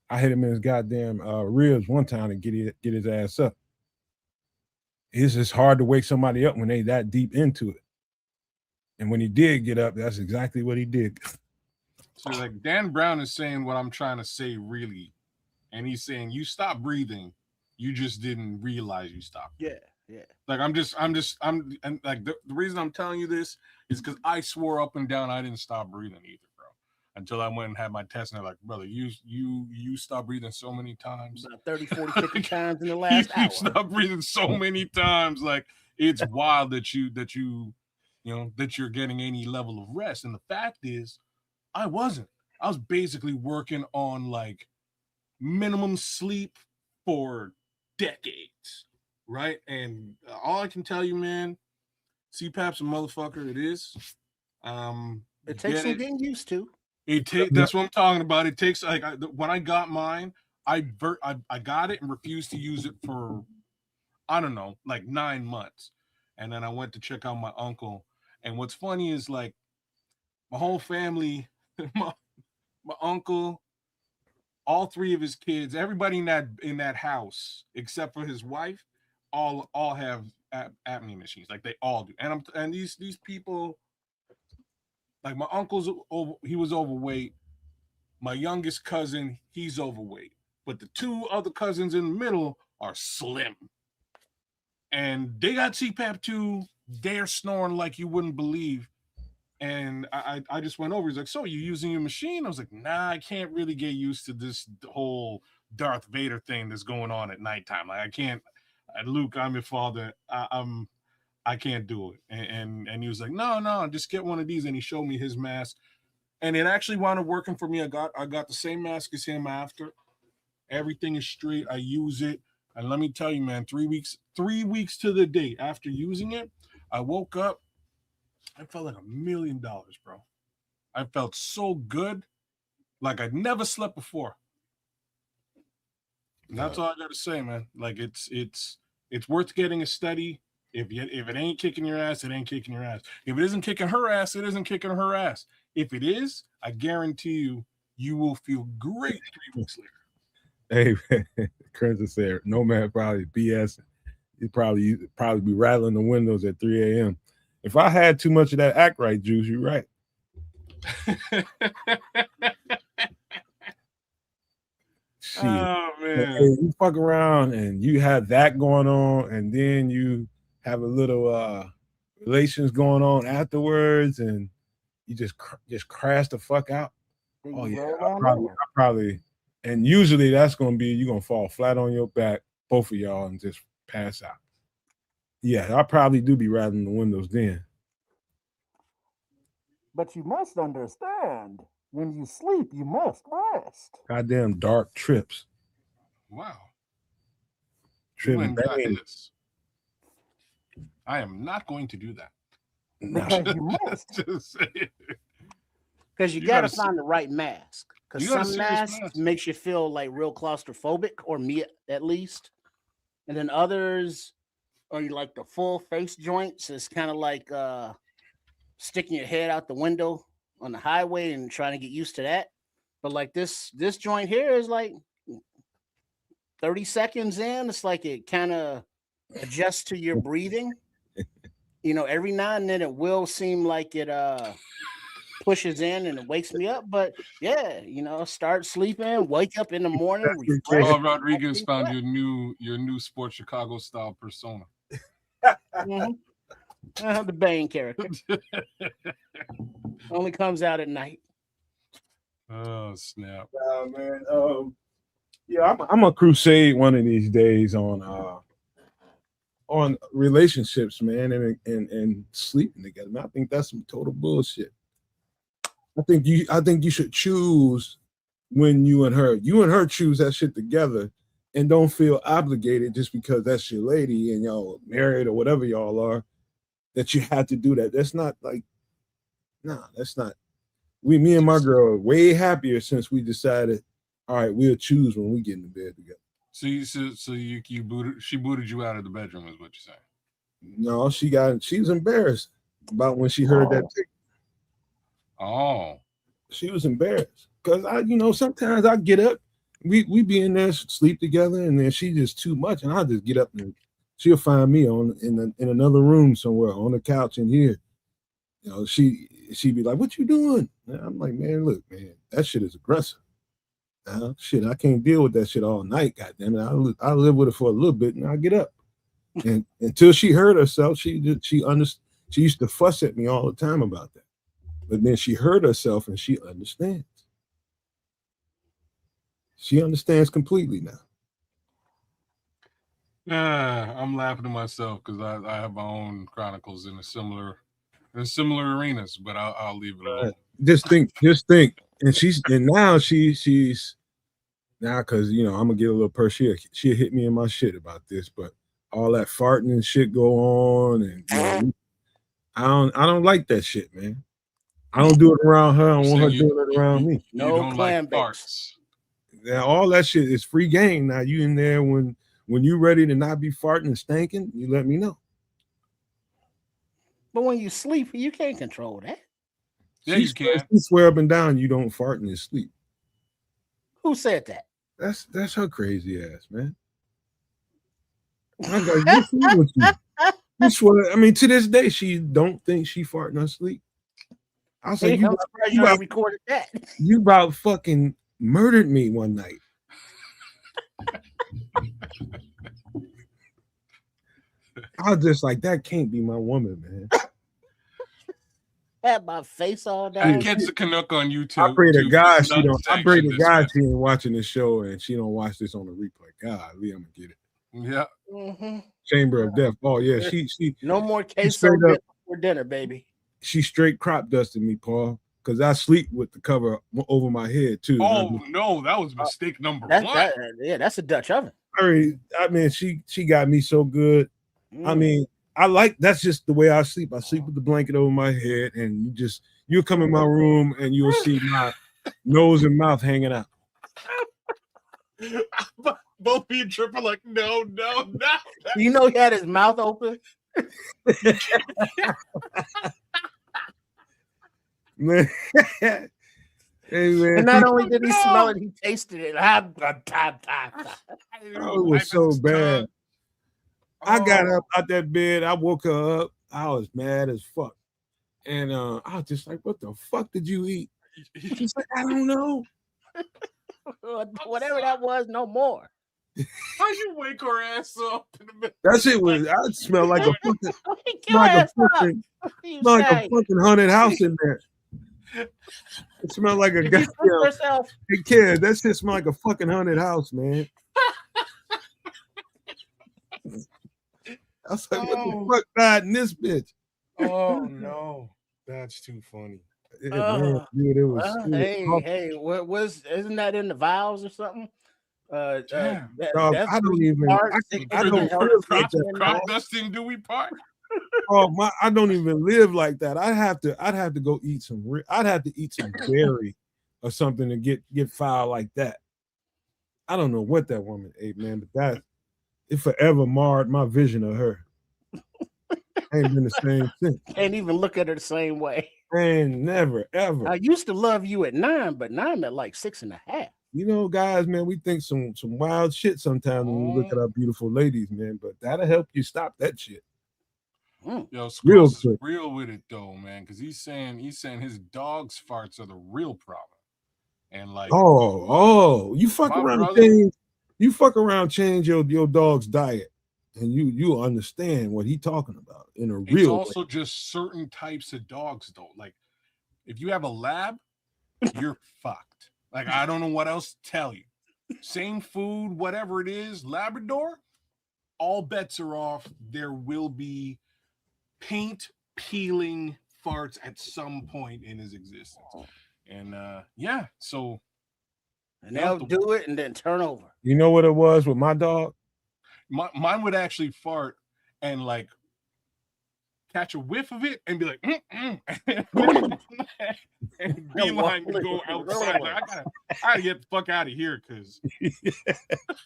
I hit him in his goddamn ribs one time to get his ass up. It's just hard to wake somebody up when they that deep into it. And when he did get up, that's exactly what he did. So like Dan Brown is saying what I'm trying to say, really. And he's saying you stopped breathing. You just didn't realize you stopped. Yeah. Yeah. Like I'm and like the reason I'm telling you this is because I swore up and down I didn't stop breathing either, bro. Until I went and had my test, and they're like, brother, you stopped breathing so many times. About 30, 40, 50 times in the you, last you hour. stopped breathing so many times. Like it's wild that you that you're getting any level of rest. And the fact is, I wasn't. I was basically working on like minimum sleep for decades, right? And all I can tell you, man, CPAP's a motherfucker. It is. You It takes get some it. getting used to. That's what I'm talking about. It takes like when I got mine, I got it and refused to use it for I don't know, like 9 months, and then I went to check out my uncle. And what's funny is like my whole family, my, my uncle, all three of his kids, everybody in that house except for his wife, all have apnea machines. Like they all do. And these people, like my uncle's he was overweight. My youngest cousin, he's overweight. But the two other cousins in the middle are slim. And they got CPAP too. They're snoring like you wouldn't believe. And I just went over. He's like, so you using your machine? I was like, nah, I can't really get used to this whole Darth Vader thing that's going on at nighttime. Like I can't. Luke, I'm your father. I can't do it. And he was like, no, just get one of these. And he showed me his mask, and it actually wound up working for me. I got the same mask as him after. Everything is straight. I use it, and let me tell you, man, 3 weeks to the day after using it, I woke up. I felt like $1 million, bro. I felt so good, like I'd never slept before. And that's all I gotta say, man. Like it's worth getting a study. If it ain't kicking your ass, it ain't kicking your ass. If it isn't kicking her ass, it isn't kicking her ass. If it is, I guarantee you will feel great 3 weeks later. Hey, Crimson said, no man probably BS. He'd probably be rattling the windows at 3 a.m. If I had too much of that act right juice, you're right. Shit. Oh man, hey, you fuck around and you have that going on, and then you have a little relations going on afterwards, and you just crash the fuck out. Oh yeah, I probably, and usually that's gonna be you're gonna fall flat on your back, both of y'all, and just pass out. Yeah, I probably do be rattling the windows then. But you must understand, when you sleep, you must rest. Goddamn dark trips. wow. Tripping. This. I am not going to do that. Because you must. Just say it. Because you got to find the right mask. Because some masks makes you feel like real claustrophobic, or me at least. And then others are like the full face joints. It's kind of like sticking your head out the window on the highway and trying to get used to that. But like this joint here is like 30 seconds in. It's like it kind of adjusts to your breathing. You know, every now and then it will seem like it pushes in and it wakes me up. But yeah, you know, start sleeping, wake up in the morning. Paul Rodriguez found your new Sports Chicago style persona. Mm-hmm. The Bane character. Only comes out at night. Oh snap! Man. Yeah, I'm a crusade one of these days on relationships, man, and sleeping together. Man, I think that's some total bullshit. I think you should choose when you and her choose that shit together, and don't feel obligated just because that's your lady and y'all married or whatever y'all are, that you have to do that. That's not like, nah, that's not. Me and my girl are way happier since we decided, all right, we'll choose when we get in the bed together. So she booted you out of the bedroom, is what you're saying? No, she was embarrassed about when she heard that tape. Oh, she was embarrassed because sometimes I get up, we be in there sleep together, and then she just too much, and I just get up and she'll find me in another room somewhere on the couch in here. You know, she'd be like, "What you doing?" And I'm like, "Man, look, man, that shit is aggressive. Shit, I can't deal with that shit all night. Goddamn it, I live with it for a little bit, and I get up." And until she hurt herself, she used to fuss at me all the time about that. But then she hurt herself and she understands. She understands completely now. I'm laughing to myself because I have my own chronicles in similar arenas, but I'll leave it alone. Just think. And now she's now, because I'm gonna get a little personal. She'll hit me in my shit about this, but all that farting and shit go on, and I don't like that shit, man. I don't do it around her. I don't want her doing it around me. You don't like farts. Yeah, all that shit is free game. Now you in there when you ready to not be farting and stinking, you let me know. But when you sleep, you can't control that. Yeah, you can. She swear up and down you don't fart in your sleep. Who said that? That's her crazy ass, man. I got what's wrong with you? You swear, I mean, to this day, she don't think she fart in her sleep. I was like, I'm surprised you recorded that. You about fucking murdered me one night. I was just like, that can't be my woman, man. Had my face all I down. catch the Canuck on YouTube. I pray to God she don't. I pray to God she ain't watching this show and she don't watch this on the replay. Golly, I'm gonna get it. Yeah. Mm-hmm. Chamber of Death. Oh yeah, she. No more queso before dinner, baby. She straight crop dusted me, Paul, because I sleep with the cover over my head too. Oh no, that was mistake number one. That's a Dutch oven. I mean, she got me so good. I mean, that's just the way I sleep. I sleep with the blanket over my head, and you'll come in my room and you'll see my nose and mouth hanging out. Both me and Trip are like, no. You know he had his mouth open. Man. Hey, man. And not only did he smell it, he tasted it. It was so bad. I got up out that bed. I woke her up. I was mad as fuck. And I was just like, what the fuck did you eat? She's like, I don't know. Whatever that was, no more. How you wake her ass up in the middle? That shit was, I smell like a fucking haunted house in there. It smelled like a goddamn. Hey kid, that shit smell like a fucking haunted house, man. I was like, what the fuck died in this bitch? Oh no, that's too funny. It was. Hey, what was? Isn't that in the vows or something? Dog, I don't even. I don't crop dusting. Do we part? Oh my! I don't even live like that. I'd have to go eat some. I'd have to eat some berry or something to get foul like that. I don't know what that woman ate, man, but it forever marred my vision of her. Ain't been the same since. Can't even look at her the same way. And never ever. I used to love you at 9, but now I'm at like 6.5. You know, guys, man, we think some wild shit sometimes when we look at our beautiful ladies, man. But that'll help you stop that shit. Yo, Squirrel's real with it though, man, because he's saying his dog's farts are the real problem, and like, you fuck around, change your dog's diet, and you understand what he's talking about in a real. It's also just certain types of dogs though. Like, if you have a lab, you're fucked. Like, I don't know what else to tell you. Same food, whatever it is, Labrador, all bets are off. There will be paint peeling farts at some point in his existence, and so and they'll do it and then turn over. You know what it was with my dog? Mine would actually fart and like catch a whiff of it and be like, and beeline to go outside. Like, I gotta get the fuck out of here because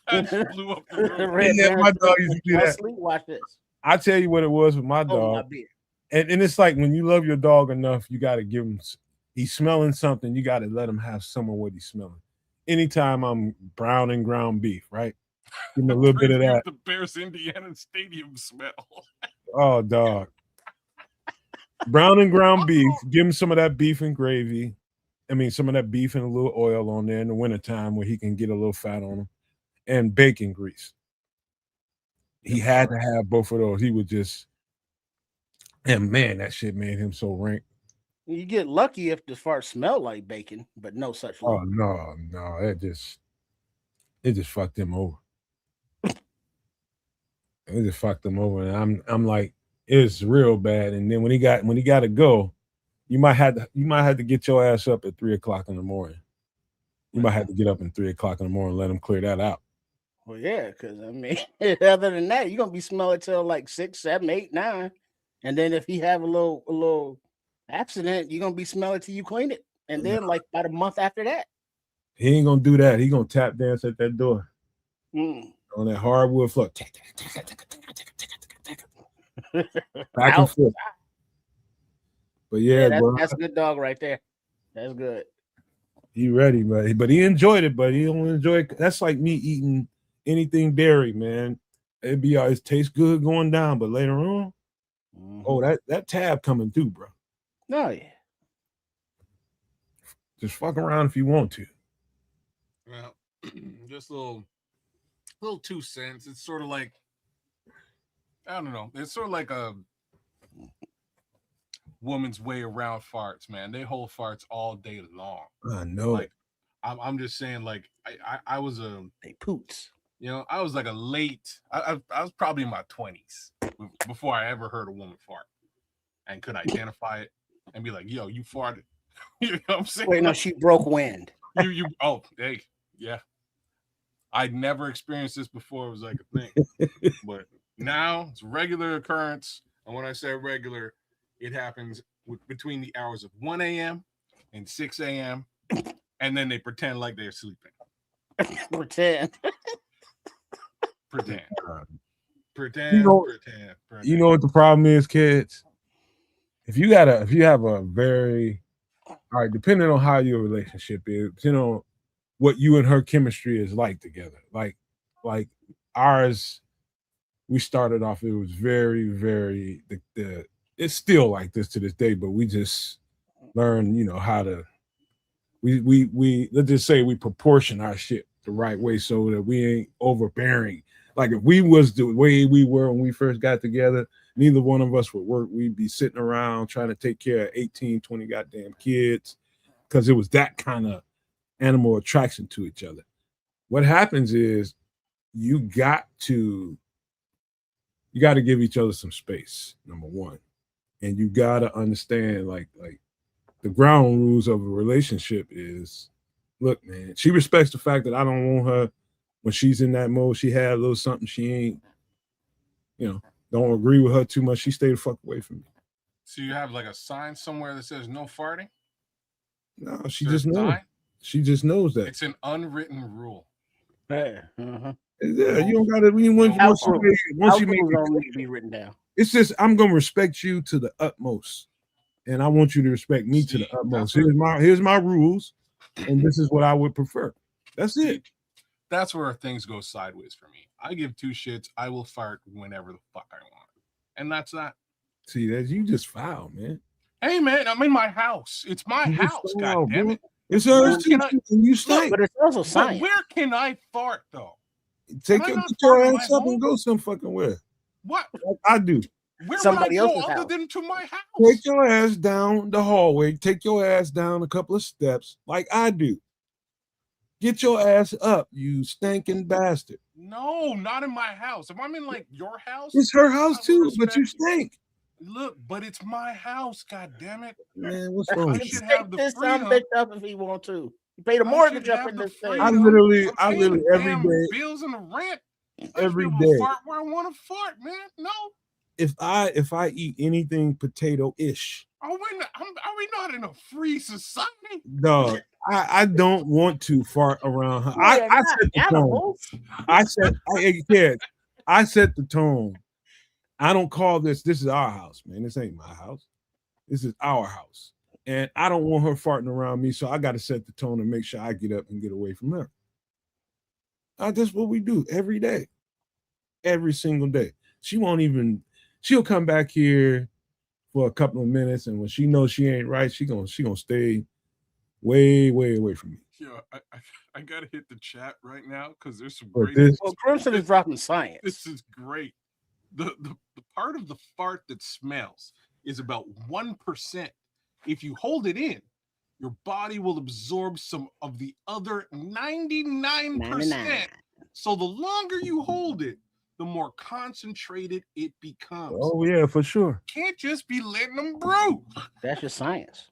I just blew up the room. My dog used to do that. Watch this. I tell you what it was with my dog. And it's like when you love your dog enough, you got to give him, he's smelling something, you got to let him have some of what he's smelling. Anytime I'm brown and ground beef, right? Give him a little bit of that. The Bears Indiana Stadium smell. Oh, dog. Brown and ground beef, give him some of that beef and gravy. I mean, some of that beef and a little oil on there in the wintertime where he can get a little fat on him. And bacon grease. He had to have both of those. He would just, and man, that shit made him so rank. You get lucky if the fart smell like bacon, but no such luck. Oh no, it just fucked him over. It just fucked him over, and I'm like, it's real bad. And then when he got to go, you might have to get your ass up at 3:00 in the morning. You might have to get up at 3:00 in the morning and let him clear that out. Well, yeah, because I mean, other than that, you're gonna be smelling till like 6, 7, 8, 9, and then if he have a little accident, you're gonna be smelling till you clean it, and then like about a month after that, He ain't gonna do that. He gonna tap dance at that door on that hardwood floor. Back and forth. But yeah, that's a good dog right there. That's good. He ready, but he enjoyed it, but he don't enjoy it. That's like me eating anything dairy, man. It tastes good going down, but later on, oh, that tab coming through, bro. Oh yeah. Just fuck around if you want to. Well, just a little 2 cents. It's sort of like, I don't know. It's sort of like a woman's way around farts, man. They hold farts all day long. I know. Like, I'm just saying, like, I was they poots. You know, I was like a late. I was probably in my 20s before I ever heard a woman fart and could identify it and be like, "Yo, you farted." You know what I'm saying? Wait, no, she broke wind. Oh, hey, yeah. I'd never experienced this before. It was like a thing, but now it's a regular occurrence. And when I say regular, it happens between the hours of 1 a.m. and 6 a.m. And then they pretend like they're sleeping. Pretend. You know what the problem is, kids? If you have a very, all right, depending on how your relationship is, depending on what you and her chemistry is like together. Like ours, we started off, it was very, very it's still like this to this day, but we just learned, how to we let's just say we proportion our shit the right way so that we ain't overbearing. Like if we was the way we were when we first got together, neither one of us would work. We'd be sitting around trying to take care of 18, 20 goddamn kids because it was that kind of animal attraction to each other. What happens is you got to give each other some space, number one. And you got to understand like the ground rules of a relationship is, look, man, she respects the fact that I don't want her when she's in that mode. She had a little something she ain't, don't agree with her too much. She stay the fuck away from me. So you have like a sign somewhere that says no farting? No, she just knows. She just knows that. It's an unwritten rule. Yeah, yeah, you don't gotta. Once you make it, don't need to be written down. It's just I'm gonna respect you to the utmost, and I want you to respect me to the utmost. Here's my rules, and this is what I would prefer. That's it. That's where things go sideways for me. I give 2 shits. I will fart whenever the fuck I want, and that's that. See, that you just foul, man. Hey, man, I'm in my house. It's my house. God damn it. It's hers too. You stink. But it's also science. Where can I fart though? Get your ass up and go some fucking where. What? Like I do. Where somebody would I go other than to my house? Take your ass down the hallway. Take your ass down a couple of steps like I do. Get your ass up, you stinking bastard. No, not in my house. If I'm in like your house, it's her house too, but you stink. Look, but it's my house. God damn it, man! What's wrong? He should have the freedom up if he want to. You pay the mortgage up in this thing. I literally every day bills and the rent. Every day. Fart where I want to fart, man. No. If I eat anything potato-ish, are we not in a free society? No, I don't want to fart around her. I set the tone. I set the tone. I don't call this is our house, man. This ain't my house. This is our house. And I don't want her farting around me, so I got to set the tone and make sure I get up and get away from her. That's what we do every day. Every single day. She'll come back here for a couple of minutes, and when she knows she ain't right, she gonna stay way, way away from me. Yeah, I gotta hit the chat right now because there's some But great. this, Well, Crimson is dropping science. This is great. The part of the fart that smells is about 1%. If you hold it in, your body will absorb some of the other 99%. 99. So the longer you hold it, the more concentrated it becomes. oh yeah, for sure, Can't just be letting them brew. That's your science.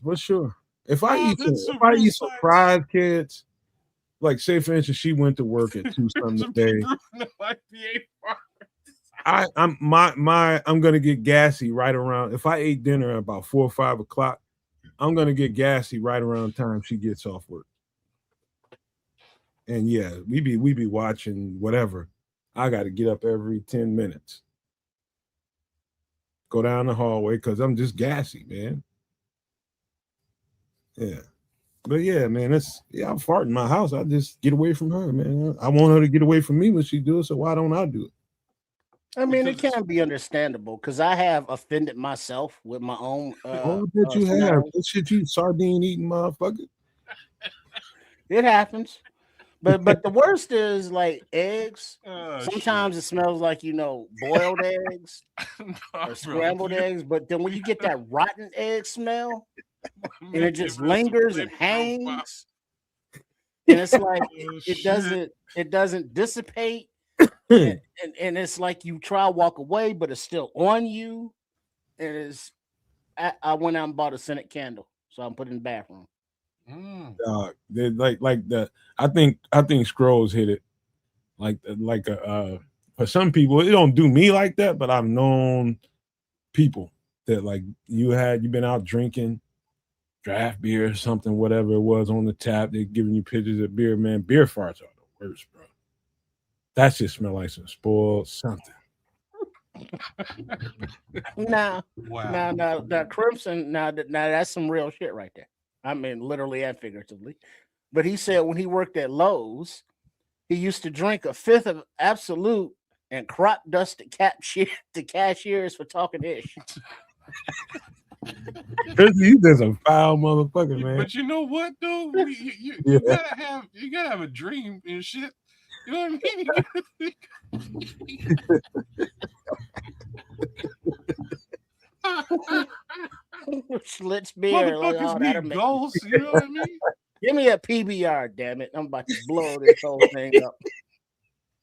for sure. If I Oh, eat some, that's if some I real eat some science. fried kids, like say for instance, she went to work at 2 something Some today. people in the IPA fart. I'm gonna get gassy right around if I ate dinner at about 4 or 5 o'clock. I'm gonna get gassy right around the time she gets off work. And yeah, we be watching whatever. I got to get up every 10 minutes, go down the hallway because I'm just gassy, man. Yeah. But yeah, man, I'm farting in my house. I just get away from her, man. I want her to get away from me when she do it, so why don't I do it? I mean, it Because can be understandable because I have offended myself with my own Oh, that you have. smell. That shit you sardine eating motherfucker. It happens. But the worst is like eggs. oh Sometimes it smells like boiled eggs shit. or Nah, bro, scrambled eggs. But then when you get that rotten egg smell and it make just it rest in lingers and flavor profile. hangs, and it's like Oh, it shit. doesn't dissipate, Hmm. and it's like you try to walk away, but it's still on you. And it's I went out and bought a scented candle, so I'm putting in the bathroom. They're like the I think Scrolls hit it like for some people it don't do me like that, but I've known people that like you've been out drinking draft beer or something, whatever it was on the tap. They're giving you pictures of beer, man. Beer farts are the worst, bro. That shit smell like some spoiled something. Now, Wow. now, Crimson. Now that's some real shit right there. I mean, literally and figuratively. But he said when he worked at Lowe's, he used to drink a fifth of Absolute and crop dust the cashiers for talking ish. He's just a foul motherfucker, man. But you know what though? You Yeah. gotta have a dream and shit. You know what I mean? You gotta think. Schlitz beer. Like, Motherfuckers that'll need make goals, you know what I mean? Give me a PBR, damn it. I'm about to blow this whole thing up.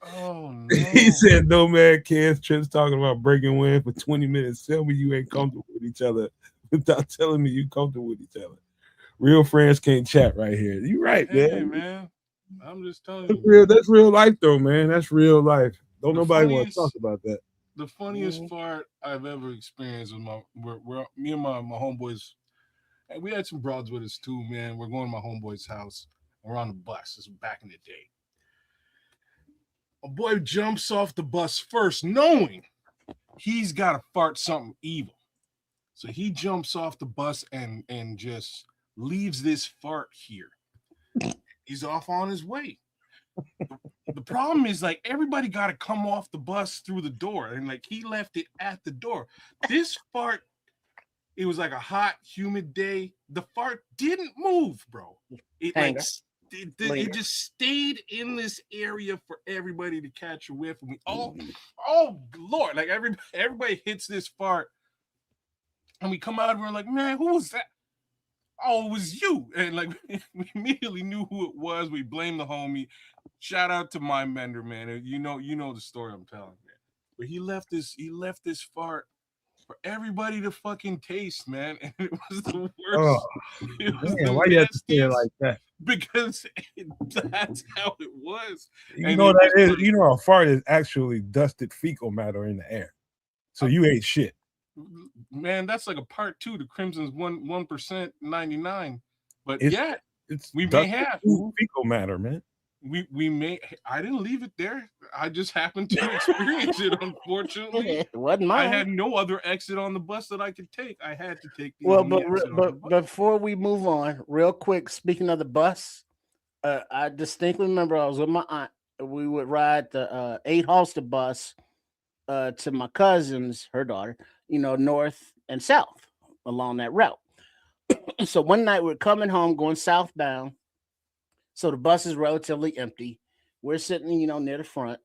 Oh no. He said no man cares. Trent's talking about breaking wind for 20 minutes. Tell me you ain't comfortable with each other without telling me you comfortable with each other. Real friends can't chat right here. You right, Hey man. man. I'm just telling That's you. real. That's real life, though, man. That's real life. Don't The nobody want to talk funniest about that. the funniest part I've ever experienced was we're me and my homeboys. And we had some broads with us too, man. We're going to my homeboy's house. We're on the bus. This was back in the day. A boy jumps off the bus first, knowing he's got to fart something evil. So he jumps off the bus and just leaves this fart here. He's off on his way. The problem is like everybody got to come off the bus through the door, and like he left it at the door. This fart, it was like a hot, humid day. The fart didn't move, bro. It like Hanger. it just stayed in this area for everybody to catch a whiff. And we oh Lord, like everybody hits this fart, and we come out and we're like, man, who was that? Oh, it was you. And like we immediately knew who it was. We blamed the homie. Shout out to my mender, man. You know the story I'm telling, man. But he left this fart for everybody to fucking taste, man. And it was the worst. Oh, It was man, the why you have to say it nastiest like that? because that's how it was. You And know it what that was is? like, You know, a fart is actually dusted fecal matter in the air. So you ate shit. man, that's like a part 2 to Crimson's 1% 99. But It's yeah, it's we may dusted have. fecal matter, man. We may. I didn't leave it there. I just happened to experience it. Unfortunately, It wasn't I mine. had no other exit on the bus that I could take. I had to take the Well, only exit on the but bus. before we move on, real quick, speaking of the bus, I distinctly remember I was with my aunt. We would ride the 8 Halster bus to my cousin's, her daughter, north and south along that route. So one night we're coming home, going southbound, So the bus is relatively empty. We're sitting, near the front,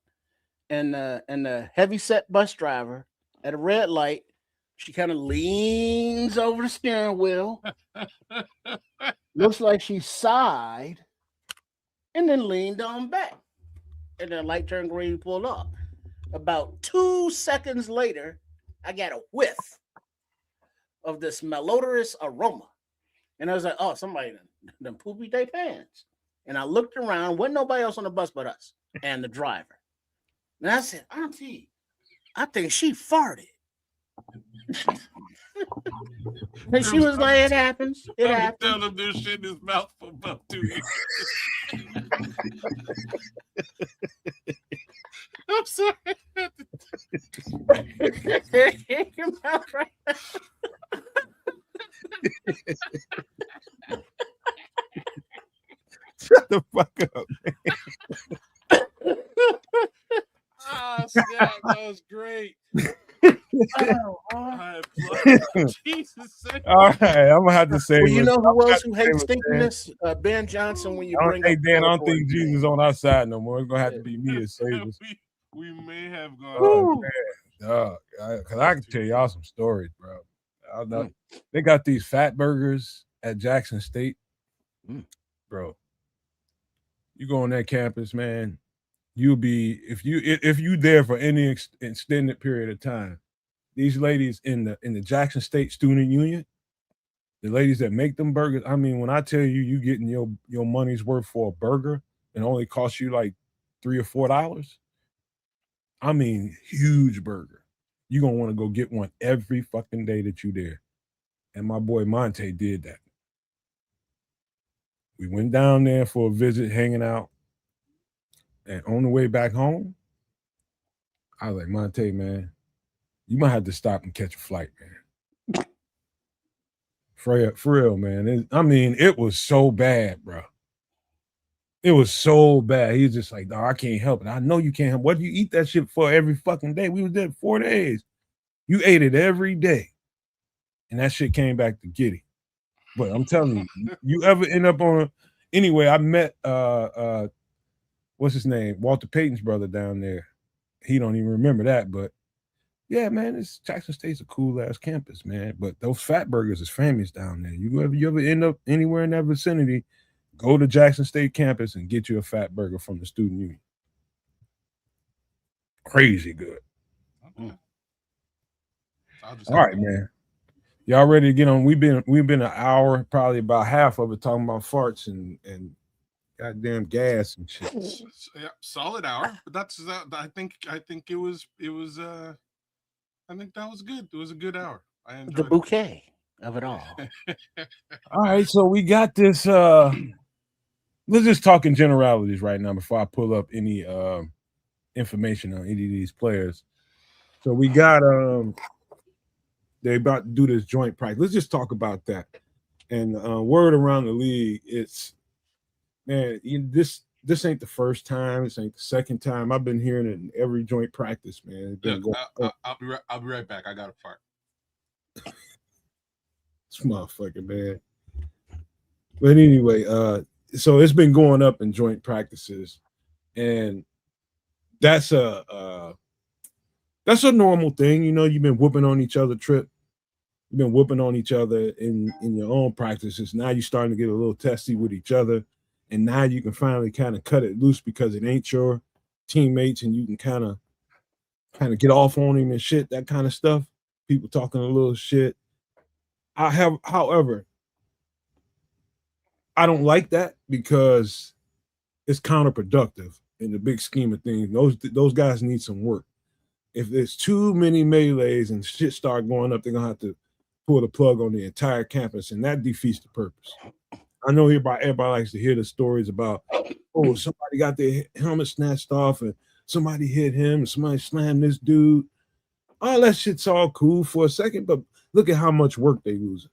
and the heavy set bus driver at a red light, she kind of leans over the steering wheel, looks like she sighed, and then leaned on back. And the light turned green, pulled off. About 2 seconds later, I got a whiff of this malodorous aroma. And I was like, oh, somebody done poopy their pants. And I looked around, wasn't nobody else on the bus but us and the driver. And I said, Auntie, I think she farted. And she was like, it happens. It I've happens. been telling him this shit in his mouth for about 2 years. I'm sorry. Your mouth right now. Shut the fuck up. Ah, snap, that was great. Jesus. All right, I'm gonna have to say. Well, you know who else who hates stinkiness? Ben Johnson. When you bring hey up Dan, I don't think Jesus on our side no more. It's gonna have to be me to save us. We may have gone. Oh, man. Because I can tell y'all some stories, bro. I know. They got these fat burgers at Jackson State, bro. You go on that campus, man. You'll be if you there for any extended period of time. These ladies in the Jackson State Student Union, the ladies that make them burgers. I mean, when I tell you, you getting your money's worth for a burger and only costs you like $3 or $4. I mean, huge burger. You're gonna want to go get one every fucking day that you there. And my boy Monte did that. We went down there for a visit, hanging out. And on the way back home, I was like, Monte, man, you might have to stop and catch a flight, man. For real, man. It was so bad, bro. It was so bad. He was just like, no, I can't help it. I know you can't help it. What do you eat that shit for every fucking day? We was there 4 days. You ate it every day. And that shit came back to get it. But I'm telling you, you ever end up on anyway, I met what's his name? Walter Payton's brother down there. He don't even remember that, but yeah, man, it's Jackson State's a cool ass campus, man. But those fat burgers is famous down there. You ever end up anywhere in that vicinity, go to Jackson State campus and get you a fat burger from the student union. Crazy good. All right, man. Y'all ready to get on? We've been an hour, probably about half of it talking about farts and goddamn gas and shit. Yeah, solid hour. But that's I think it was I think that was good. It was a good hour. I enjoyed the bouquet of it all. All right, so we got this. Let's just talk in generalities right now before I pull up any information on any of these players. So we got they about to do this joint practice. Let's just talk about that. And word around the league, it's man, this ain't the first time. This ain't the second time. I've been hearing it in every joint practice, man. I'll be right back. I got a fart. This motherfucker, man. But anyway, so it's been going up in joint practices, and that's a normal thing. You know, you've been whooping on each other, Trip. You've been whooping on each other in your own practices. Now you're starting to get a little testy with each other. And now you can finally kind of cut it loose because it ain't your teammates, and you can kind of get off on him and shit, that kind of stuff. People talking a little shit. However, I don't like that because it's counterproductive in the big scheme of things. Those guys need some work. If there's too many melees and shit start going up, they're gonna have to pull the plug on the entire campus, and that defeats the purpose. I know everybody likes to hear the stories about, oh, somebody got their helmet snatched off and somebody hit him and somebody slammed this dude. All that shit's all cool for a second, but look at how much work they losing.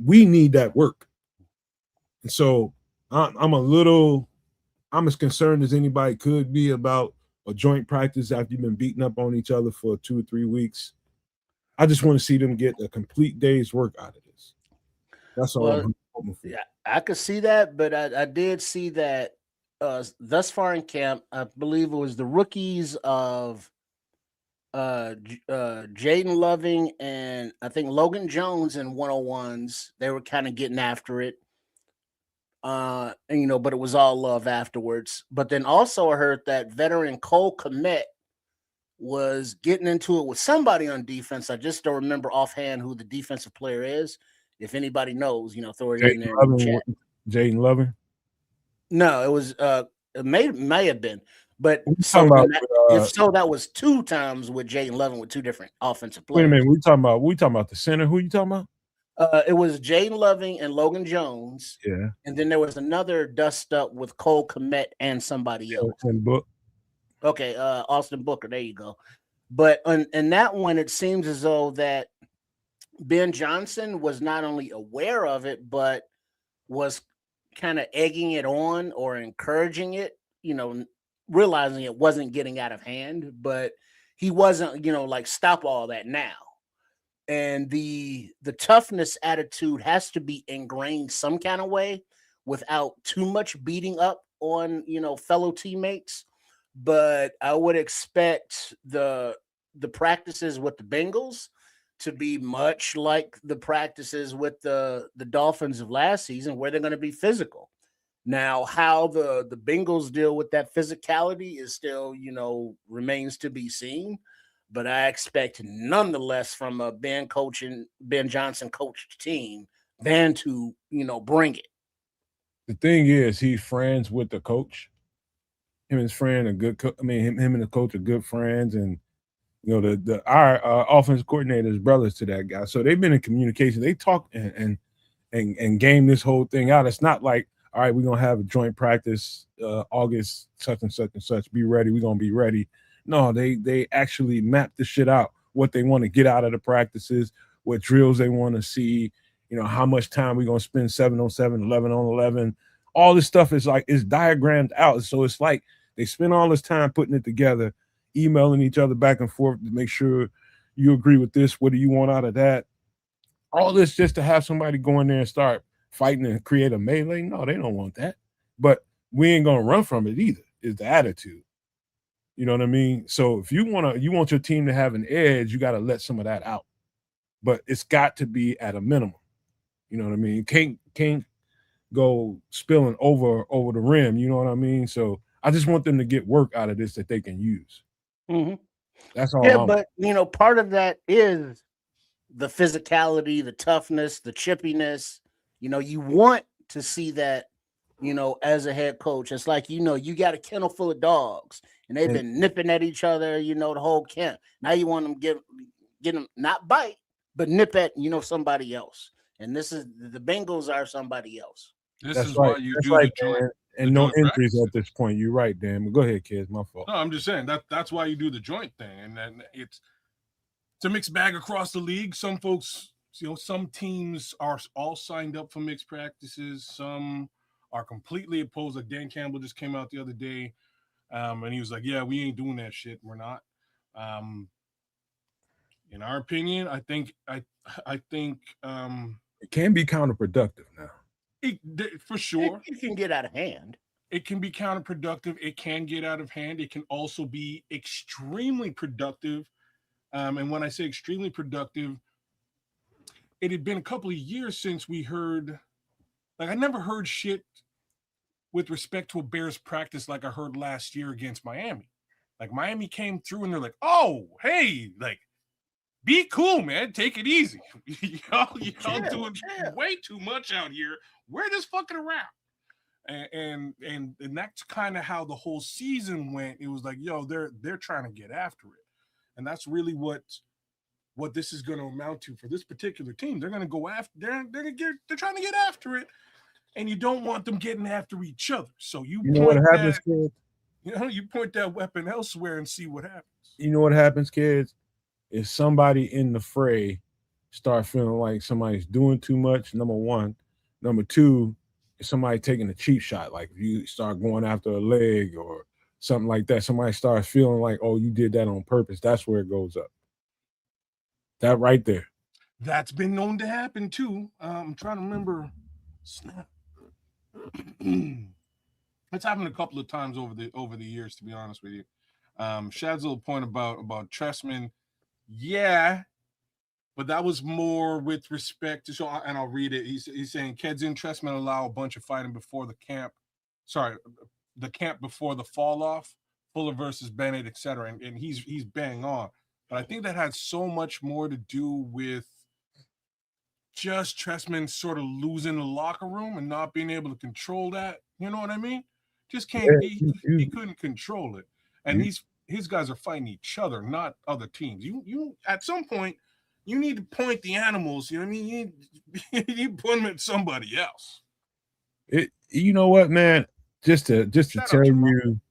We need that work. And so I'm as concerned as anybody could be about a joint practice after you've been beating up on each other for 2 or 3 weeks. I just want to see them get a complete day's work out of this. That's all. hoping for. Yeah, I could see that, but I did see that thus far in camp, I believe it was the rookies of Jaden Loving and I think Logan Jones in 101s. They were kind of getting after it. And, but it was all love afterwards. But then also I heard that veteran Cole Kmet was getting into it with somebody on defense. I just don't remember offhand who the defensive player is. If anybody knows, throw it in there in the chat. Jaden Loving? No, it was it may have been. But so about, if so, that was 2 times with Jaden Loving with 2 different offensive players. Wait a minute, we talking about the center. Who you talking about? It was Jaden Loving and Logan Jones. Yeah. And then there was another dust up with Cole Kmet and somebody else. Okay, Austin Booker. There you go. But in that one, it seems as though that Ben Johnson was not only aware of it, but was kind of egging it on or encouraging it, realizing it wasn't getting out of hand, but he wasn't, like, stop all that now. And the toughness attitude has to be ingrained some kind of way without too much beating up on, fellow teammates. But I would expect the practices with the Bengals to be much like the practices with the Dolphins of last season, where they're going to be physical. Now, how the Bengals deal with that physicality is still, remains to be seen. But I expect nonetheless from a Ben Johnson coached team, then to, bring it. The thing is, he's friends with the coach. Him and his friend are good. Him and the coach are good friends, and our offensive coordinator is brothers to that guy. So they've been in communication. They talk and game this whole thing out. It's not like, all right, we're gonna have a joint practice August such and such and such. Be ready. We're gonna be ready. No, they actually map the shit out. What they want to get out of the practices, what drills they want to see. How much time we're gonna spend 7 on 7, 11 on 11. All this stuff is diagrammed out. So it's like they spend all this time putting it together, emailing each other back and forth to make sure you agree with this. What do you want out of that? All this just to have somebody go in there and start fighting and create a melee. No, they don't want that. But we ain't gonna run from it either. Is the attitude. You know what I mean? So if you want your team to have an edge, you got to let some of that out. But it's got to be at a minimum. You know what I mean? You can't go spilling over the rim. You know what I mean? So I just want them to get work out of this that they can use. Mm-hmm. That's all. Yeah, but part of that is the physicality, the toughness, the chippiness. You want to see that. As a head coach, it's like you got a kennel full of dogs, and they've been nipping at each other. The whole camp. Now you want them get them not bite, but nip at somebody else. And this is the Bengals are somebody else. This is why you do the joint. And no injuries at this point. You're right, Dan. Go ahead, kids. My fault. No, I'm just saying that's why you do the joint thing, and then it's a mixed bag across the league. Some folks, some teams are all signed up for mixed practices. Some are completely opposed. Like Dan Campbell just came out the other day, and he was like, "Yeah, we ain't doing that shit. We're not." In our opinion, I think it can be counterproductive now. For sure, it can get out of hand. It can be counterproductive. It can get out of hand. It can also be extremely productive. And when I say extremely productive, it had been a couple of years since we heard, like, I never heard shit with respect to a Bears practice like I heard last year against Miami. Like, Miami came through and they're like, oh, hey, like, be cool, man. Take it easy. y'all doing way too much out here. We're just fucking around. And that's kind of how the whole season went. It was like, yo, they're trying to get after it. And that's really what this is going to amount to for this particular team. They're going to go after, they're trying to get after it. And you don't want them getting after each other. So you know what happens, kids? You point that weapon elsewhere and see what happens. You know what happens, kids? If somebody in the fray start feeling like somebody's doing too much, number one. Number two, if somebody taking a cheap shot, like if you start going after a leg or something like that, somebody starts feeling like, oh, you did that on purpose. That's where it goes up. That right there. That's been known to happen too. I'm trying to remember. Snap. It's happened a couple of times over the years, to be honest with you. Shad's little point about Tressman, yeah, but that was more with respect to. So, and I'll read it. He's saying Keds in Tressman allow a bunch of fighting before the camp. Sorry, the camp before the fall off. Fuller versus Bennett, etc. And he's bang on. But I think that had so much more to do with just Tressman sort of losing the locker room and not being able to control that. You know what I mean? Just can't. He couldn't control it, and his guys are fighting each other, not other teams. You at some point you need to point the animals. You know what I mean? You put them at somebody else. You know what, man? Just to tell you,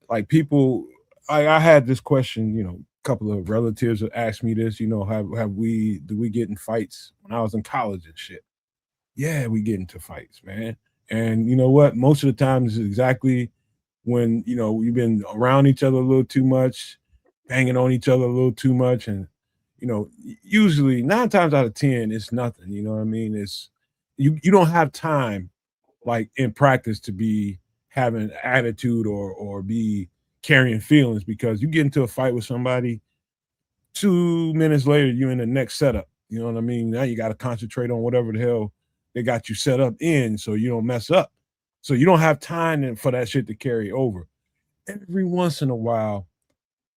like people, I had this question. You know, a couple of relatives have asked me this. You know, do we get in fights when I was in college and shit? Yeah, we get into fights, man. And you know what? Most of the time is exactly when we've been around each other a little too much, banging on each other a little too much, and usually 9 times out of 10, it's nothing. You know what I mean? It's you don't have time like in practice to be having attitude or be carrying feelings because you get into a fight with somebody 2 minutes later, you're in the next setup. You know what I mean? Now you got to concentrate on whatever the hell they got you set up in so you don't mess up. So you don't have time for that shit to carry over. Every once in a while,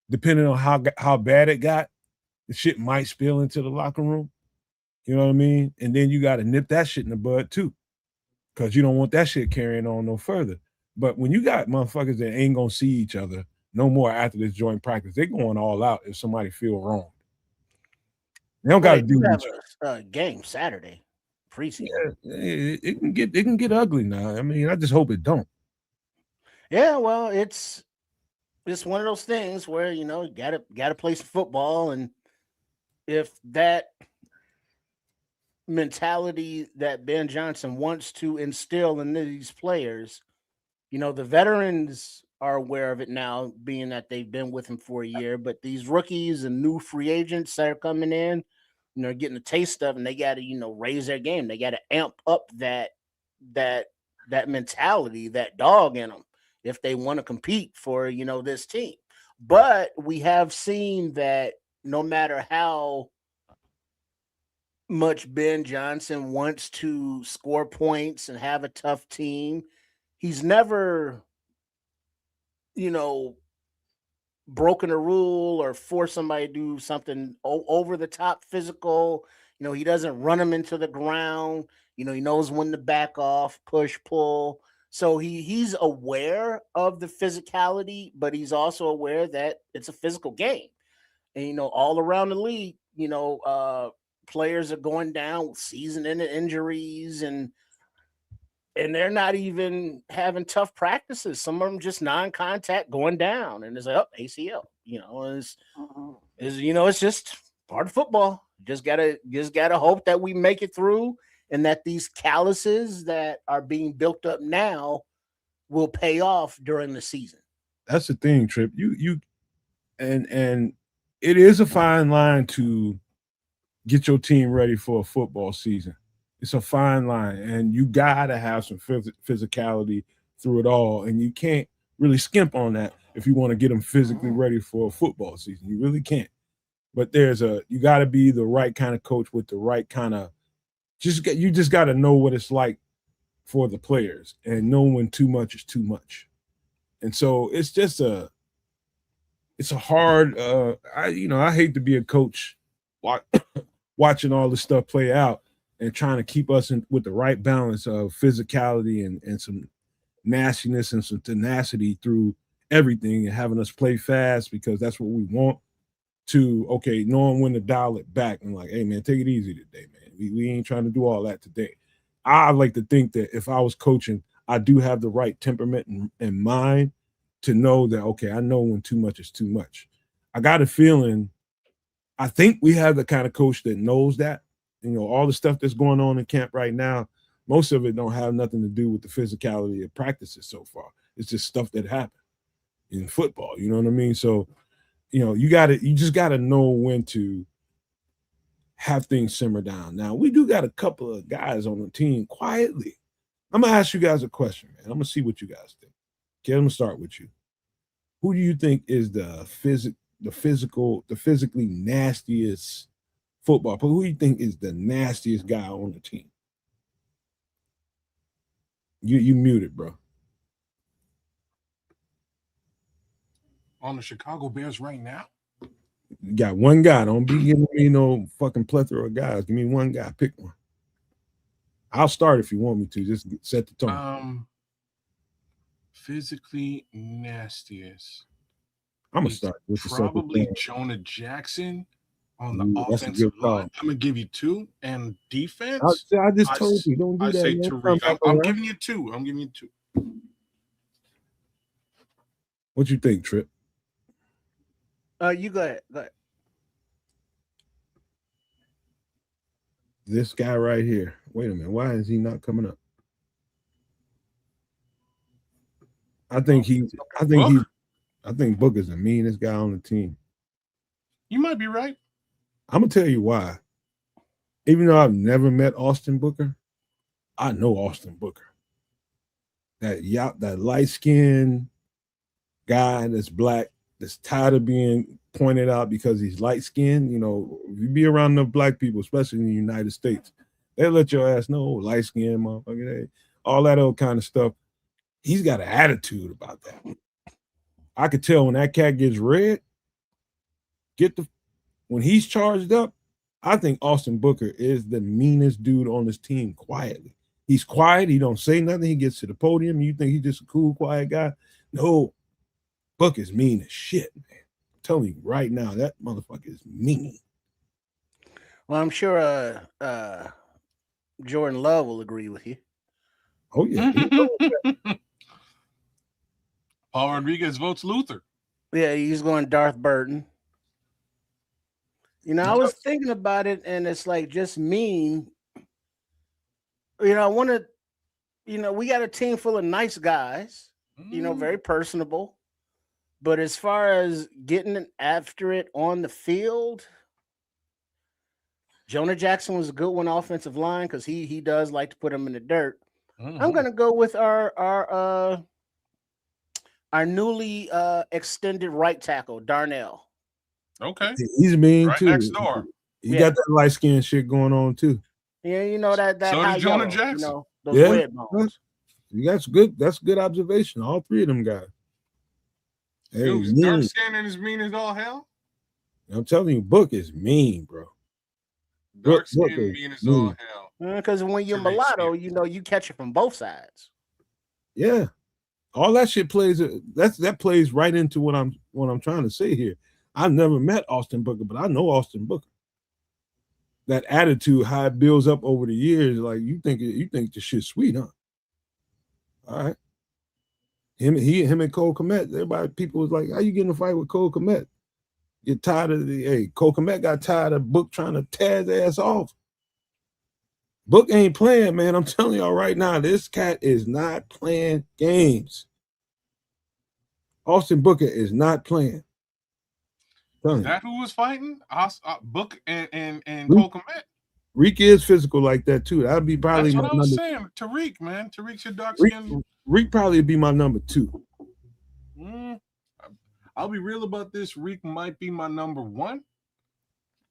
depending on how bad it got, the shit might spill into the locker room. You know what I mean? And then you got to nip that shit in the bud too, because you don't want that shit carrying on no further. But when you got motherfuckers that ain't gonna see each other no more after this joint practice, they're going all out if somebody feel wrong. They don't got to do a game Saturday preseason. Yeah, it can get ugly now. I mean, I just hope it don't. Yeah, well, it's one of those things where you gotta play some football, and if that mentality that Ben Johnson wants to instill in these players, the veterans are aware of it now, being that they've been with him for a year. But these rookies and new free agents that are coming in, getting a taste of, and they got to, raise their game. They got to amp up that mentality, that dog in them, if they want to compete for, this team. But we have seen that no matter how much Ben Johnson wants to score points and have a tough team, he's never, broken a rule or forced somebody to do something over the top physical. He doesn't run them into the ground. He knows when to back off, push, pull. So he's aware of the physicality, but he's also aware that it's a physical game. And all around the league, players are going down with season-ending injuries, and they're not even having tough practices. Some of them just non-contact going down, and it's like, oh, ACL. It's just part of football. Just gotta hope that we make it through, and that these calluses that are being built up now will pay off during the season. That's the thing, Trip. You and it is a fine line to get your team ready for a football season. It's a fine line, and you gotta have some physicality through it all, and you can't really skimp on that if you want to get them physically ready for a football season. You really can't. But you got to be the right kind of coach with the right kind of you just got to know what it's like for the players and know when too much is too much. And so it's a hard. I hate to be a coach watching all this stuff play out and trying to keep us with the right balance of physicality and some nastiness and some tenacity through everything, and having us play fast because that's what we want, to knowing when to dial it back and like, hey man, take it easy today, man. We ain't trying to do all that today. I like to think that if I was coaching, I do have the right temperament and mind to know that, I know when too much is too much. I got a feeling, I think we have the kind of coach that knows that. All the stuff that's going on in camp right now, most of it don't have nothing to do with the physicality of practices so far. It's just stuff that happened in football. You know what I mean? So, you just got to know when to have things simmer down. Now, we do got a couple of guys on the team quietly. I'm going to ask you guys a question, man. I'm going to see what you guys think. Okay, I'm going to start with you. Who do you think is the physically nastiest football player? Who do you think is the nastiest guy on the team? You muted, bro. On the Chicago Bears right now? You got one guy. Don't be giving me no fucking plethora of guys. Give me one guy. Pick one. I'll start if you want me to. Just set the tone. Physically nastiest. I'm gonna start with probably Jonah Jackson on the that's offensive line. I'm gonna give you two. And defense. I just told you don't do I that. say Tariq. I'm giving you two. I'm giving you two. What you think, Trip? You go ahead. Go ahead. This guy right here. Wait a minute. Why is he not coming up? I think Book is the meanest guy on the team. You might be right. I'm gonna tell you why. Even though I've never met Austin Booker, I know Austin Booker. That light-skinned guy that's black, that's tired of being pointed out because he's light-skinned. You know, if you be around the black people, especially in the United States, they let your ass know light-skinned motherfucker, all that old kind of stuff. He's got an attitude about that. I could tell when that cat gets red, when he's charged up, I think Austin Booker is the meanest dude on this team quietly. He's quiet. He don't say nothing. He gets to the podium. You think he's just a cool, quiet guy? No. Book is mean as shit, man. I'm telling you right now, that motherfucker is mean. Well, I'm sure Jordan Love will agree with you. Oh, yeah. Paul Rodriguez votes Luther. Yeah, he's going Darth Burton. You know, I was thinking about it, and it's like just mean. You know, I want to, we got a team full of nice guys, very personable. But as far as getting after it on the field, Jonah Jackson was a good one offensive line because he does like to put him in the dirt. Mm-hmm. I'm going to go with our newly extended right tackle, Darnell. Okay. He's mean right too. Next door. He got that light skin shit going on too. Yeah, you know that so high did Jonah yellow, Jackson. Those red bones. That's good. That's good observation. All three of them guys. Hey, dude, dark skin and as mean as all hell. I'm telling you, Book is mean, bro. Dark skin mean as all hell. Because when you're mulatto, you catch it from both sides. Yeah. All that shit plays. That plays right into what I'm trying to say here. I've never met Austin Booker, but I know Austin Booker. That attitude, how it builds up over the years, like you think the shit's sweet, huh? All right. Him and Cole Kmet, people was like, how you getting in a fight with Cole Kmet? You're tired of Cole Kmet got tired of Book trying to tear his ass off. Book ain't playing, man. I'm telling y'all right now, this cat is not playing games. Austin Booker is not playing. Is that who was fighting? Book and Cole Kmet? Reek is physical like that too. That'd be probably. That's what I was saying. Tariq, man. Tariq's your dark skin. Reek probably be my number 2. I'll be real about this. Reek might be my number 1.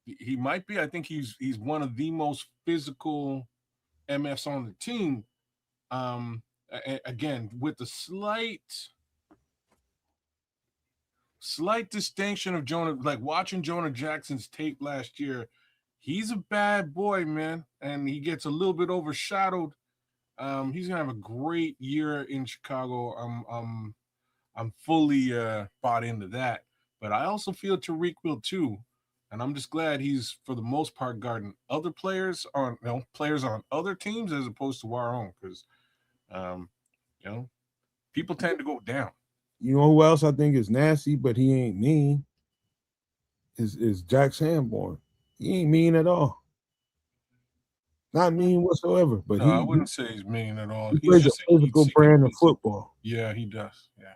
He might be. I think he's one of the most physical MFs on the team. Again, with the slight distinction of Jonah, like watching Jonah Jackson's tape last year, he's a bad boy, man, and he gets a little bit overshadowed. He's gonna have a great year in Chicago. I'm fully bought into that, but I also feel Tariq will too, and I'm just glad he's for the most part guarding other players on other teams as opposed to our own, because people tend to go down. You know who else I think is nasty, but he ain't mean? Is Jack Sanborn. He ain't mean at all. Not mean whatsoever. But no, I wouldn't say he's mean at all. He plays just a physical brand of football. Yeah, he does. Yeah.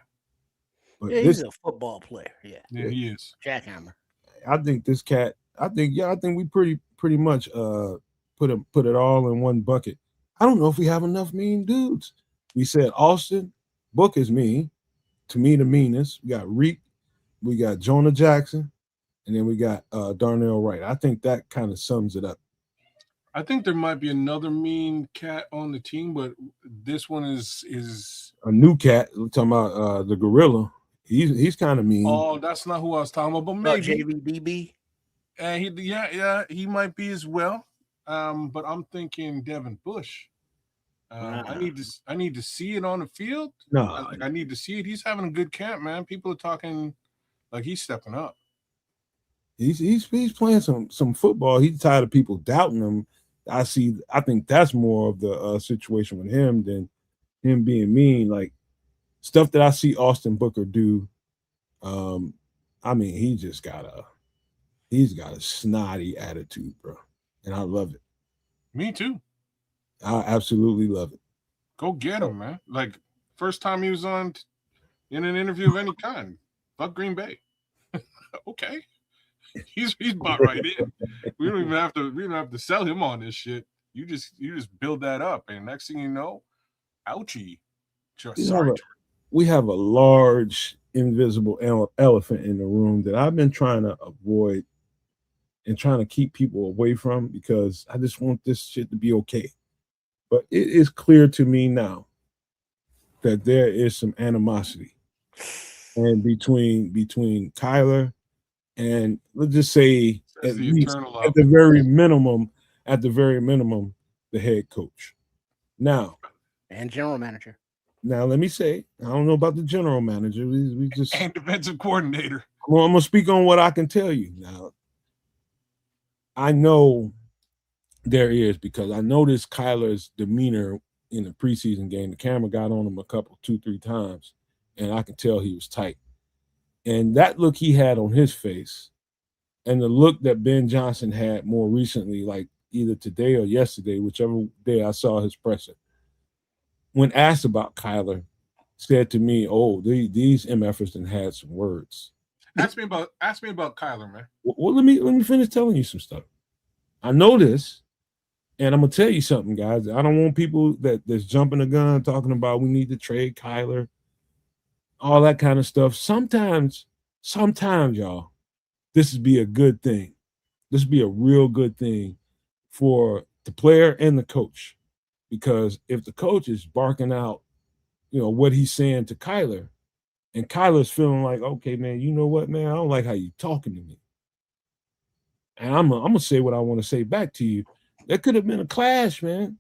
But he's a football player. Yeah. Yeah, he is. Jackhammer. I think this cat. I think we pretty pretty much put it all in one bucket. I don't know if we have enough mean dudes. We said Austin, Book is mean. To me, the meanest. We got Reek, we got Jonah Jackson, and then we got Darnell Wright. I think that kind of sums it up. I think there might be another mean cat on the team, but this one is A new cat. We're talking about the gorilla. He's kind of mean. Oh, that's not who I was talking about, but Oh, maybe. JVDB. He might be as well. But I'm thinking Devin Bush. I need to see it on the field. No, I need to see it. He's having a good camp, man. People are talking like he's stepping up. he's playing some football. He's tired of people doubting him. I think that's more of the situation with him than him being mean. Like stuff that I see Austin Booker do. I mean, he's got a snotty attitude, bro, and I love it. Me too. I absolutely love it. Go get him, man. Like first time he was on in an interview of any kind. Fuck Green Bay. Okay. He's bought right in. We don't have to sell him on this shit. You just build that up, and next thing you know, ouchie. We have a large invisible elephant in the room that I've been trying to avoid and trying to keep people away from because I just want this shit to be okay. But it is clear to me now that there is some animosity and between Kyler and let's just say at the very minimum, the head coach. Now and general manager. Now let me say, I don't know about the general manager. We just and defensive coordinator. Well, I'm gonna speak on what I can tell you. Now, I know there is because I noticed Kyler's demeanor in the preseason game. The camera got on him a couple, 2-3 times, and I can tell he was tight. And that look he had on his face, and the look that Ben Johnson had more recently, like either today or yesterday, whichever day I saw his presser, when asked about Kyler, said to me, "Oh, these MFers done had some words." Ask me about Kyler, man. Well, let me finish telling you some stuff. I know this, and I'm gonna tell you something, guys. I don't want people that's jumping the gun talking about we need to trade Kyler, all that kind of stuff. Sometimes, y'all, this would be a good thing. This would be a real good thing for the player and the coach. Because if the coach is barking out, what he's saying to Kyler, and Kyler's feeling like, okay, man, you know what, man, I don't like how you talking to me. And I'm gonna say what I want to say back to you. There could have been a clash, man.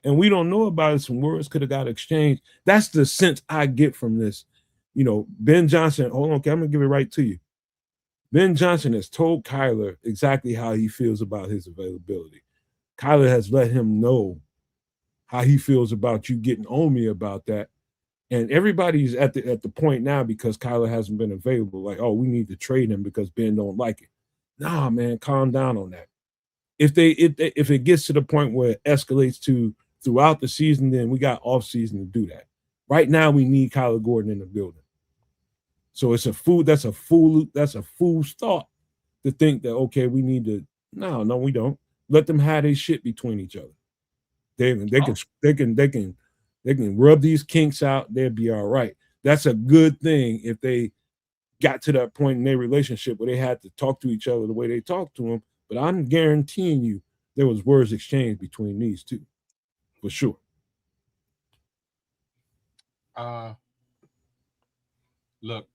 And we don't know about it. Some words could have got exchanged. That's the sense I get from this. Ben Johnson, hold on, okay, I'm gonna give it right to you. Ben Johnson has told Kyler exactly how he feels about his availability. Kyler has let him know how he feels about you getting on me about that. And everybody's at the point now because Kyler hasn't been available, like, oh, we need to trade him because Ben don't like it. Nah, man, calm down on that. If it gets to the point where it escalates to throughout the season, then we got off season to do that. Right now, we need Kyler Gordon in the building. So that's a fool's thought to think that, okay, we need to. No, we don't. Let them have their shit between each other. They can rub these kinks out. They'll be all right. That's a good thing if they got to that point in their relationship where they had to talk to each other the way they talked to them. But I'm guaranteeing you there was words exchanged between these two, for sure. Look,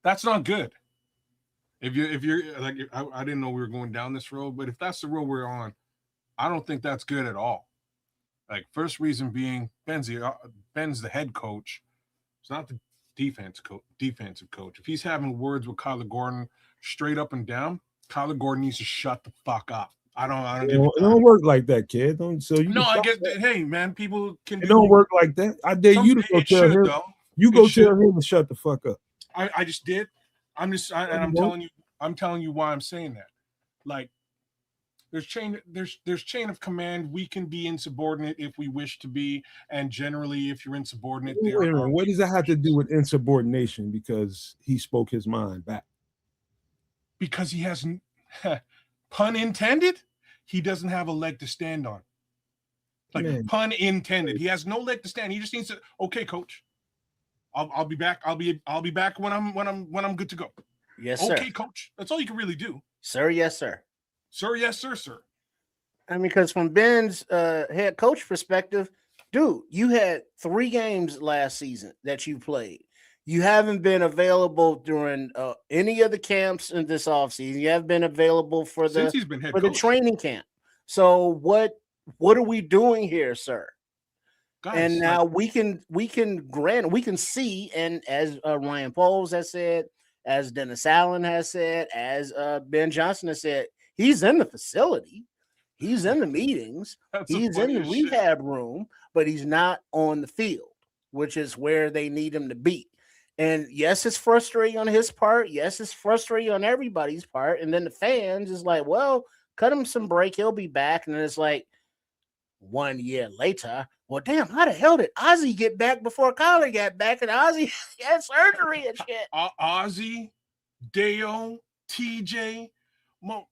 that's not good. If you're like, I didn't know we were going down this road, but if that's the road we're on, I don't think that's good at all. Like, first reason being, Ben's the head coach. It's not the defensive coach. If he's having words with Kyler Gordon straight up and down, Kyler Gordon needs to shut the fuck up. I don't give it don't work like that, kid. I guess hey man, people can. It don't work like that. I dare you to go tell him. You go tell him to shut the fuck up. I just did. I'm telling you why I'm saying that. Like, there's chain of command. We can be insubordinate if we wish to be, and generally, if you're insubordinate, what does that have to do with insubordination? Because he spoke his mind back. Because he hasn't. pun intended, he doesn't have a leg to stand on. Like, Man. pun intended. He has no leg to stand. He just needs to, okay, coach. I'll be back. I'll be back when I'm good to go. Yes, sir. Okay, coach. That's all you can really do. Sir, yes, sir. Sir, yes, sir, sir. I mean, because from Ben's head coach perspective, dude, you had 3 games last season that you played. You haven't been available during any of the camps in this offseason. You haven't been available for Since he's been head the coach. training camp. So what are we doing here, sir? Guys, and now we can see, and as Ryan Poles has said, as Dennis Allen has said, as Ben Johnson has said, he's in the facility. He's in the meetings. He's in the rehab room, but he's not on the field, which is where they need him to be. And yes, it's frustrating on his part. Yes, it's frustrating on everybody's part. And then the fans is like, well, cut him some break. He'll be back. And then it's like 1 year later, well, damn, how the hell did Ozzy get back before Kyler got back? And Ozzy had surgery and shit. Ozzy, Deo, TJ,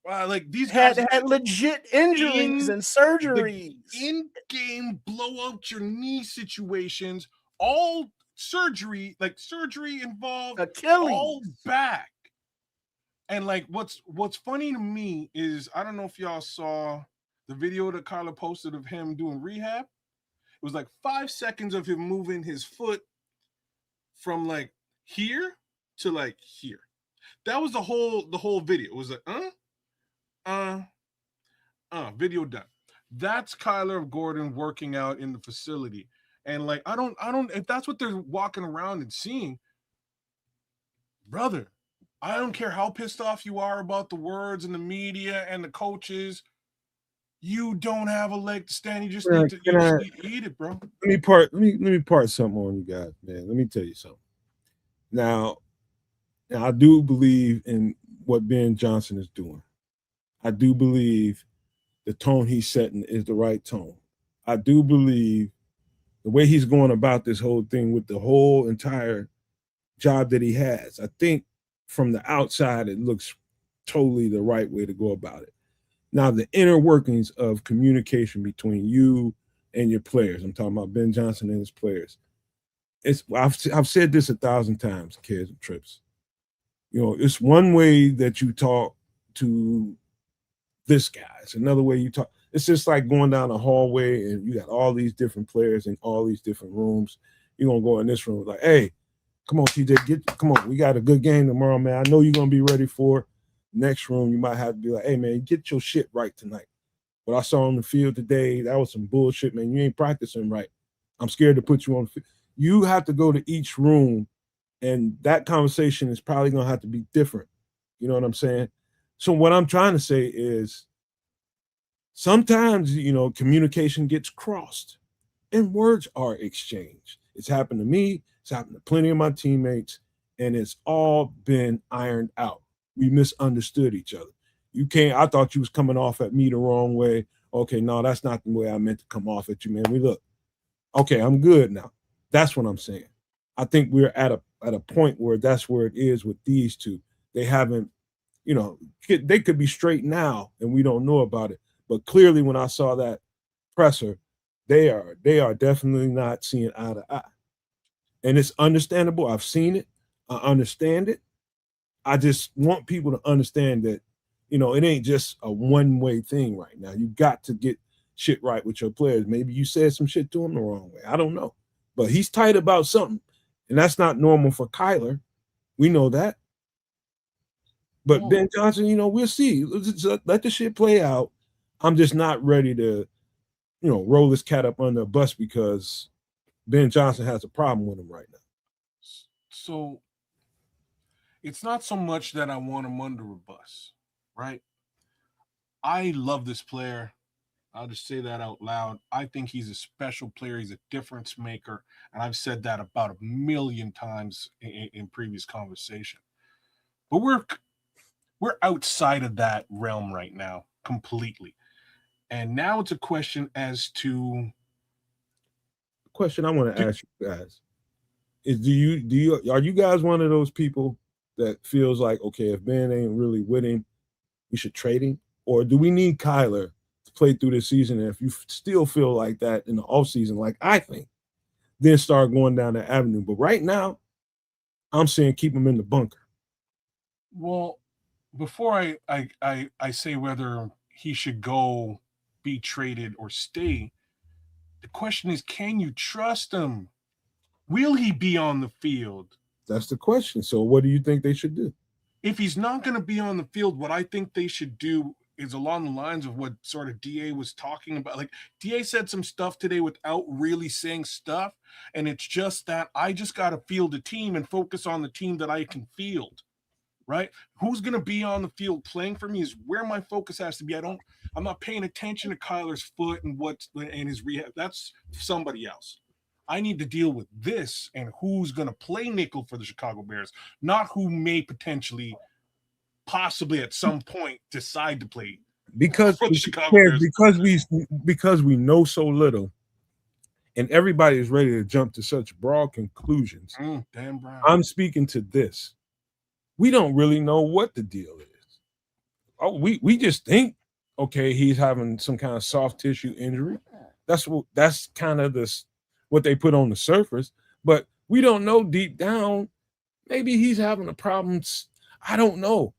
like these guys had legit injuries and surgeries. In-game blow out your knee situations, all surgery involved, Achilles, all back. And like what's funny to me is, I don't know if y'all saw the video that Kyler posted of him doing rehab. It was like 5 seconds of him moving his foot from like here to like here. That was the whole video. It was like, video done. That's Kyler Gordon working out in the facility. And like, I don't, if that's what they're walking around and seeing, brother, I don't care how pissed off you are about the words and the media and the coaches. You don't have a leg to stand. You just need to eat it, bro. Let me part something on you guys, man. Let me tell you something. Now I do believe in what Ben Johnson is doing. I do believe the tone he's setting is the right tone. I do believe the way he's going about this whole thing with the whole entire job that he has. I think from the outside, it looks totally the right way to go about it. Now, the inner workings of communication between you and your players, I'm talking about Ben Johnson and his players. I've said this 1,000 times, kids and trips. You know, it's one way that you talk to this guy. It's another way you talk. It's just like going down a hallway and you got all these different players in all these different rooms. You're going to go in this room like, hey, come on, TJ, come on. We got a good game tomorrow, man. I know you're going to be ready for it. Next room, you might have to be like, hey, man, get your shit right tonight. What I saw on the field today, that was some bullshit, man. You ain't practicing right. I'm scared to put you on the field. You have to go to each room, and that conversation is probably going to have to be different. You know what I'm saying? So what I'm trying to say is sometimes, you know, communication gets crossed and words are exchanged. It's happened to me. It's happened to plenty of my teammates, and it's all been ironed out. We misunderstood each other. I thought you was coming off at me the wrong way. Okay, no, that's not the way I meant to come off at you, man. Okay, I'm good now. That's what I'm saying. I think we're at a point where that's where it is with these two. They haven't, you know, they could be straight now and we don't know about it. But clearly when I saw that presser, they are definitely not seeing eye to eye. And it's understandable. I've seen it. I understand it. I just want people to understand that, you know, it ain't just a one-way thing right now. You got to get shit right with your players. Maybe you said some shit to him the wrong way. I don't know. But he's tight about something. And that's not normal for Kyler. We know that. But Ben Johnson, you know, we'll see. Let the shit play out. I'm just not ready to, you know, roll this cat up under a bus because Ben Johnson has a problem with him right now. So it's not so much that I want him under a bus, right? I love this player. I'll just say that out loud. I think he's a special player. He's a difference maker. And I've said that about 1 million times in previous conversation. But we're outside of that realm right now completely. And now it's a question as to... The question I want to ask you guys is, are you guys one of those people that feels like, okay, if Ben ain't really with him, we should trade him? Or do we need Kyler to play through the season? And if you still feel like that in the offseason, like I think, then start going down that avenue. But right now, I'm saying keep him in the bunker. Well, before I say whether he should go, be traded, or stay, the question is, can you trust him? Will he be on the field? That's the question. So what do you think they should do? If he's not going to be on the field, what I think they should do is along the lines of what sort of DA was talking about. Like DA said some stuff today without really saying stuff. And it's just that I just got to field a team and focus on the team that I can field, right? Who's going to be on the field playing for me is where my focus has to be. I'm not paying attention to Kyler's foot and his rehab. That's somebody else. I need to deal with this and who's going to play nickel for the Chicago Bears, not who may potentially, possibly at some point, decide to play Because for the Chicago Bears. because we know so little, and everybody is ready to jump to such broad conclusions. Dan Brown. I'm speaking to this. We don't really know what the deal is. Oh, we just think, okay, he's having some kind of soft tissue injury. That's kind of what they put on the surface, but we don't know deep down. Maybe he's having a problem. I don't know.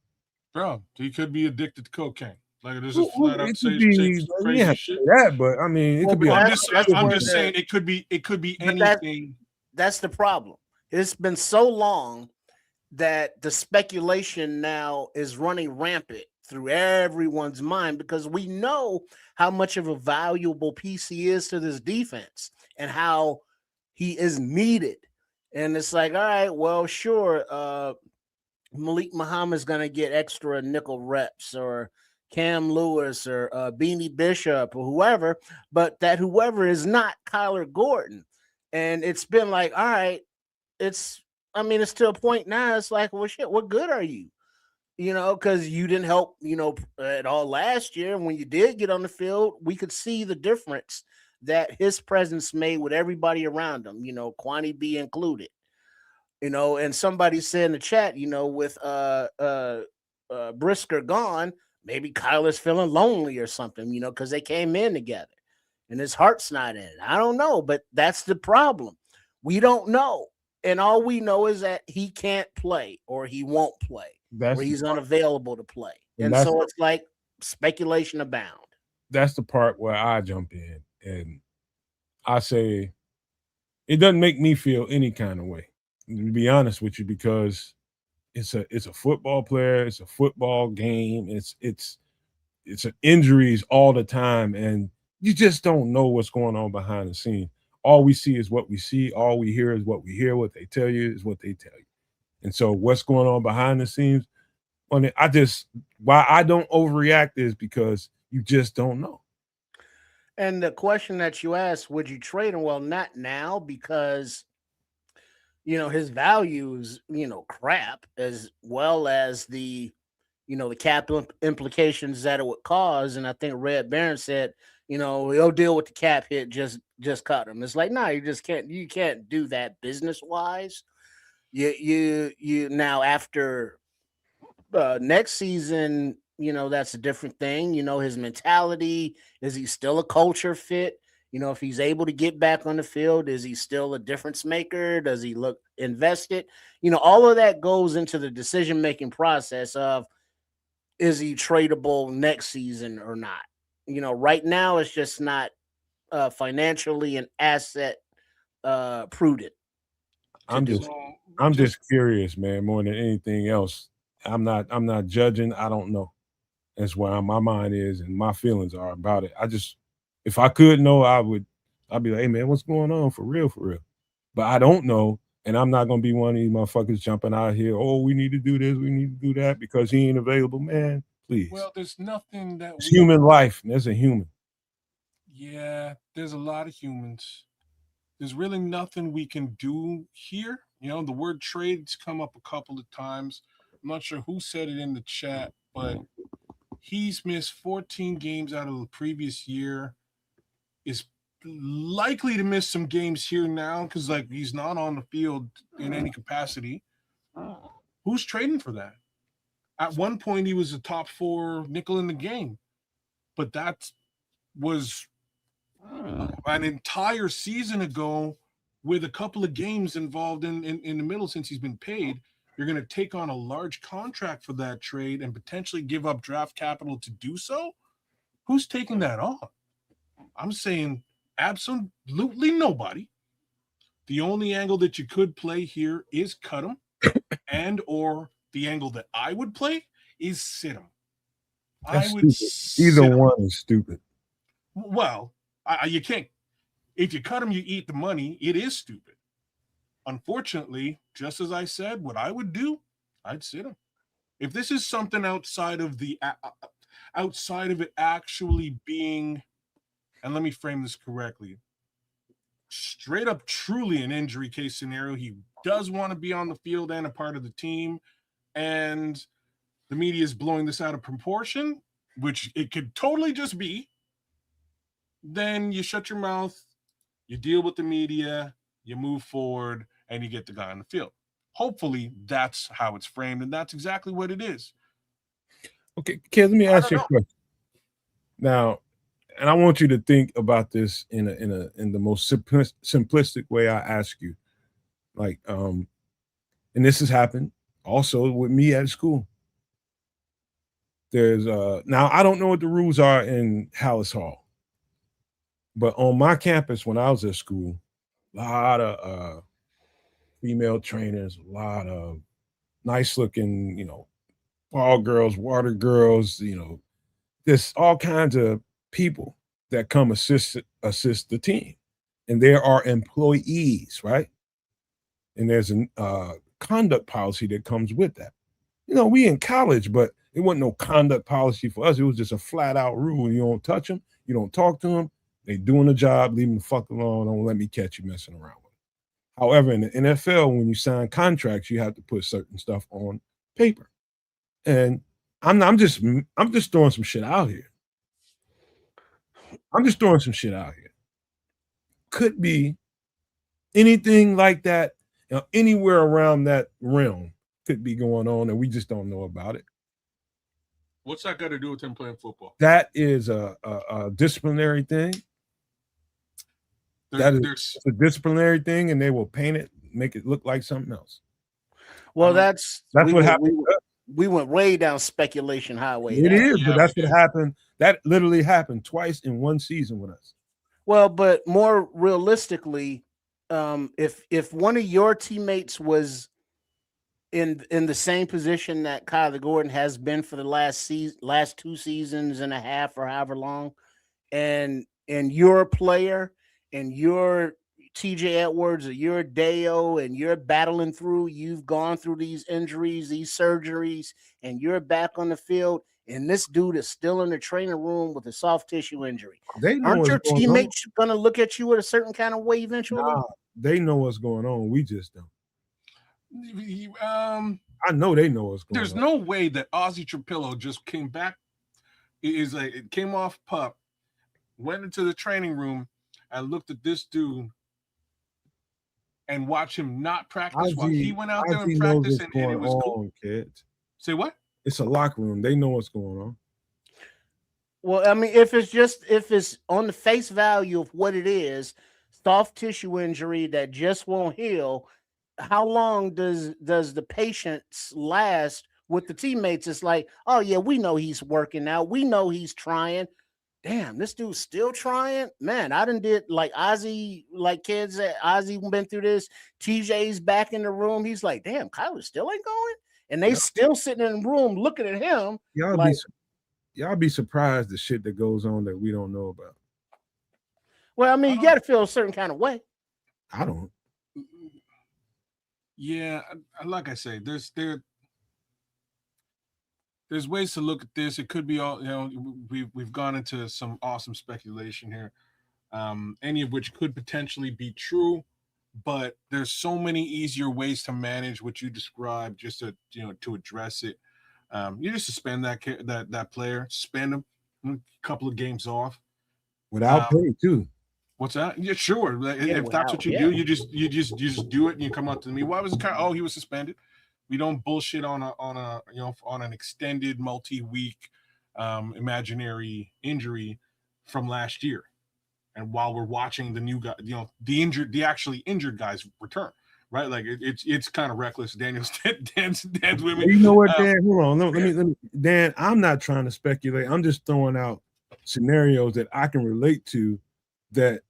Bro, he could be addicted to cocaine. Like there's a flat out say crazy shit. That, but I mean, it could be. I'm just saying it could be anything. That's the problem. It's been so long that the speculation now is running rampant through everyone's mind because we know how much of a valuable piece he is to this defense and how he is needed. And it's like, all right, well, sure, Malik Muhammad's going to get extra nickel reps, or Cam Lewis, or Beanie Bishop, or whoever, but that whoever is not Kyler Gordon. And it's been like, all right, it's to a point now. It's like, well, shit, what good are you? Because you didn't help, at all last year. When you did get on the field, we could see the difference that his presence made with everybody around him, Kwani B included. And somebody said in the chat, with Brisker gone, maybe Kyler's feeling lonely or something, because they came in together and his heart's not in it. I don't know, but that's the problem. We don't know. And all we know is that he can't play or he won't play or he's unavailable to play. And so it's like speculation abound. That's the part where I jump in and I say it doesn't make me feel any kind of way, to be honest with you, because it's a football player, it's a football game, it's injuries all the time, and you just don't know what's going on behind the scenes. All we see is what we see. All we hear is what we hear. What they tell you is what they tell you. And so what's going on behind the scenes, why I don't overreact is because you just don't know. And the question that you asked, would you trade him? Well, not now, because his value is, crap, as well as the cap implications that it would cause. And I think Red Baron said, he'll deal with the cap hit, just cut him. It's like, no, you can't do that business wise. You now after next season, that's a different thing. His mentality, is he still a culture fit? If he's able to get back on the field, is he still a difference maker? Does he look invested? All of that goes into the decision-making process of, is he tradable next season or not? Right now it's just not financially and asset prudent. I'm just curious, man, more than anything else. I'm not judging. I don't know. That's where my mind is and my feelings are about it. If I could know, I'd be like, hey man, what's going on for real? But I don't know, and I'm not gonna be one of these motherfuckers jumping out here. Oh, we need to do this, we need to do that because he ain't available, man. Please. Well, there's nothing that it's human life. There's a human. Yeah, there's a lot of humans. There's really nothing we can do here. The word trade's come up a couple of times. I'm not sure who said it in the chat, but he's missed 14 games out of the previous year. Is likely to miss some games here now because he's not on the field in any capacity. Who's trading for that? At one point, he was a top 4 nickel in the game, but that was an entire season ago with a couple of games involved in the middle since he's been paid. You're going to take on a large contract for that trade and potentially give up draft capital to do so? Who's taking that on? I'm saying absolutely nobody. The only angle that you could play here is cut him, and or the angle that I would play is sit him. That's I would stupid. Either sit him. one is stupid. Well, you can't. If you cut him, you eat the money. It is stupid. Unfortunately, just as I said, what I would do, I'd sit him. If this is something outside of it actually being, and let me frame this correctly, straight up truly an injury case scenario, he does want to be on the field and a part of the team, and the media is blowing this out of proportion, which it could totally just be, then you shut your mouth, you deal with the media, you move forward, and you get the guy on the field. Hopefully that's how it's framed, and that's exactly what it is. Okay, kid, let me ask you a question. Now, and I want you to think about this in the most simplistic way I ask you. Like, and this has happened also with me at school. There's now I don't know what the rules are in Hallis Hall, but on my campus when I was at school, a lot of female trainers, a lot of nice looking, ball girls, water girls, there's all kinds of people that come assist the team, and there are employees, right? And there's a conduct policy that comes with that. We in college, but it wasn't no conduct policy for us. It was just a flat out rule. You don't touch them, you don't talk to them. They doing the job, leave them the fuck alone. Don't let me catch you messing around with them. However, in the NFL, when you sign contracts, you have to put certain stuff on paper. And I'm just throwing some shit out here. Could be anything like that, anywhere around that realm could be going on, and we just don't know about it. What's that got to do with him playing football? That is a disciplinary thing. It's a disciplinary thing, and they will paint it, make it look like something else. Well, that's what happened. We went way down speculation highway. It is, but that's what happened. That literally happened twice in one season with us. Well, but more realistically, if one of your teammates was in the same position that Kyler Gordon has been for the last 2 seasons and a half or however long, and you're a player and you're TJ Edwards or you're Deo and you're battling through, you've gone through these injuries, these surgeries, and you're back on the field, and this dude is still in the training room with a soft tissue injury. Aren't your teammates going to look at you with a certain kind of way eventually? Nah, they know what's going on. We just don't. I know they know what's going on. There's no way that Ozzie Trapillo just came back. It came off pup, went into the training room, and looked at this dude and watched him not practice while he went out there and practiced, and it was cool. Kids. Say what? It's a locker room. They know what's going on. Well, I mean, if it's on the face value of what it is, soft tissue injury that just won't heal, how long does the patience last with the teammates? It's like, oh yeah, we know he's working out, we know he's trying. Damn, this dude's still trying. Man, I done did like Ozzie, like kids that Ozzie been through this. TJ's back in the room. He's like, damn, Kyler still ain't going, and they still sitting in the room looking at him. Y'all be surprised the shit that goes on that we don't know about. Well, I mean, you got to feel a certain kind of way. I don't. Yeah, like I say, there's ways to look at this. It could be all, we've gone into some awesome speculation here, any of which could potentially be true, but there's so many easier ways to manage what you described, just to address it. You just suspend that player, suspend him, a couple of games off without pay too. What's that? Yeah, sure. If that's what you do, you just do it, and you come up to me. Why was it? Oh, he was suspended. We don't bullshit on an extended multi-week imaginary injury from last year. And while we're watching the new guy, the actually injured guys return, right? Like it's kind of reckless. Dan's with me. You know what, Dan? Hold on. Let me. Dan, I'm not trying to speculate. I'm just throwing out scenarios that I can relate to. That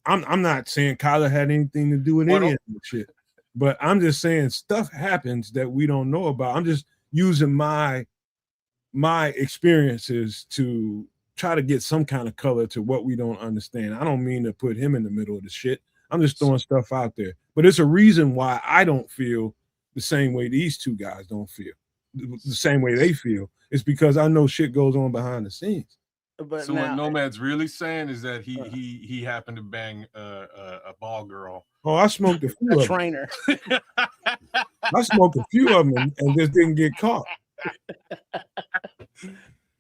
I'm not saying Kyler had anything to do with any of that shit, but I'm just saying stuff happens that we don't know about. I'm just using my experiences to try to get some kind of color to what we don't understand. I don't mean to put him in the middle of the shit. I'm just throwing stuff out there. But it's a reason why I don't feel the same way these two guys don't feel. The same way they feel. It's because I know shit goes on behind the scenes. But so now, what Nomad's really saying is that he happened to bang a ball girl. Oh, I smoked a few of trainer. them. I smoked a few of them and just didn't get caught.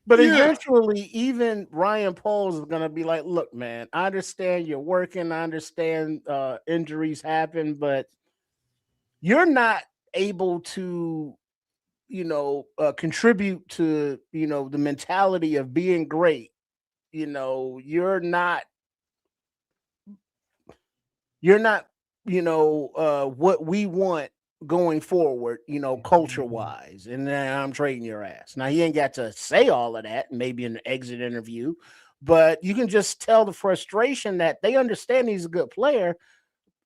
But eventually, even Ryan Poles is going to be like, look, man, I understand you're working. I understand injuries happen, but you're not able to, contribute to, the mentality of being great. You're not, what we want going forward, culture wise, and then I'm trading your ass. Now he ain't got to say all of that, maybe in the exit interview, but you can just tell the frustration that they understand he's a good player,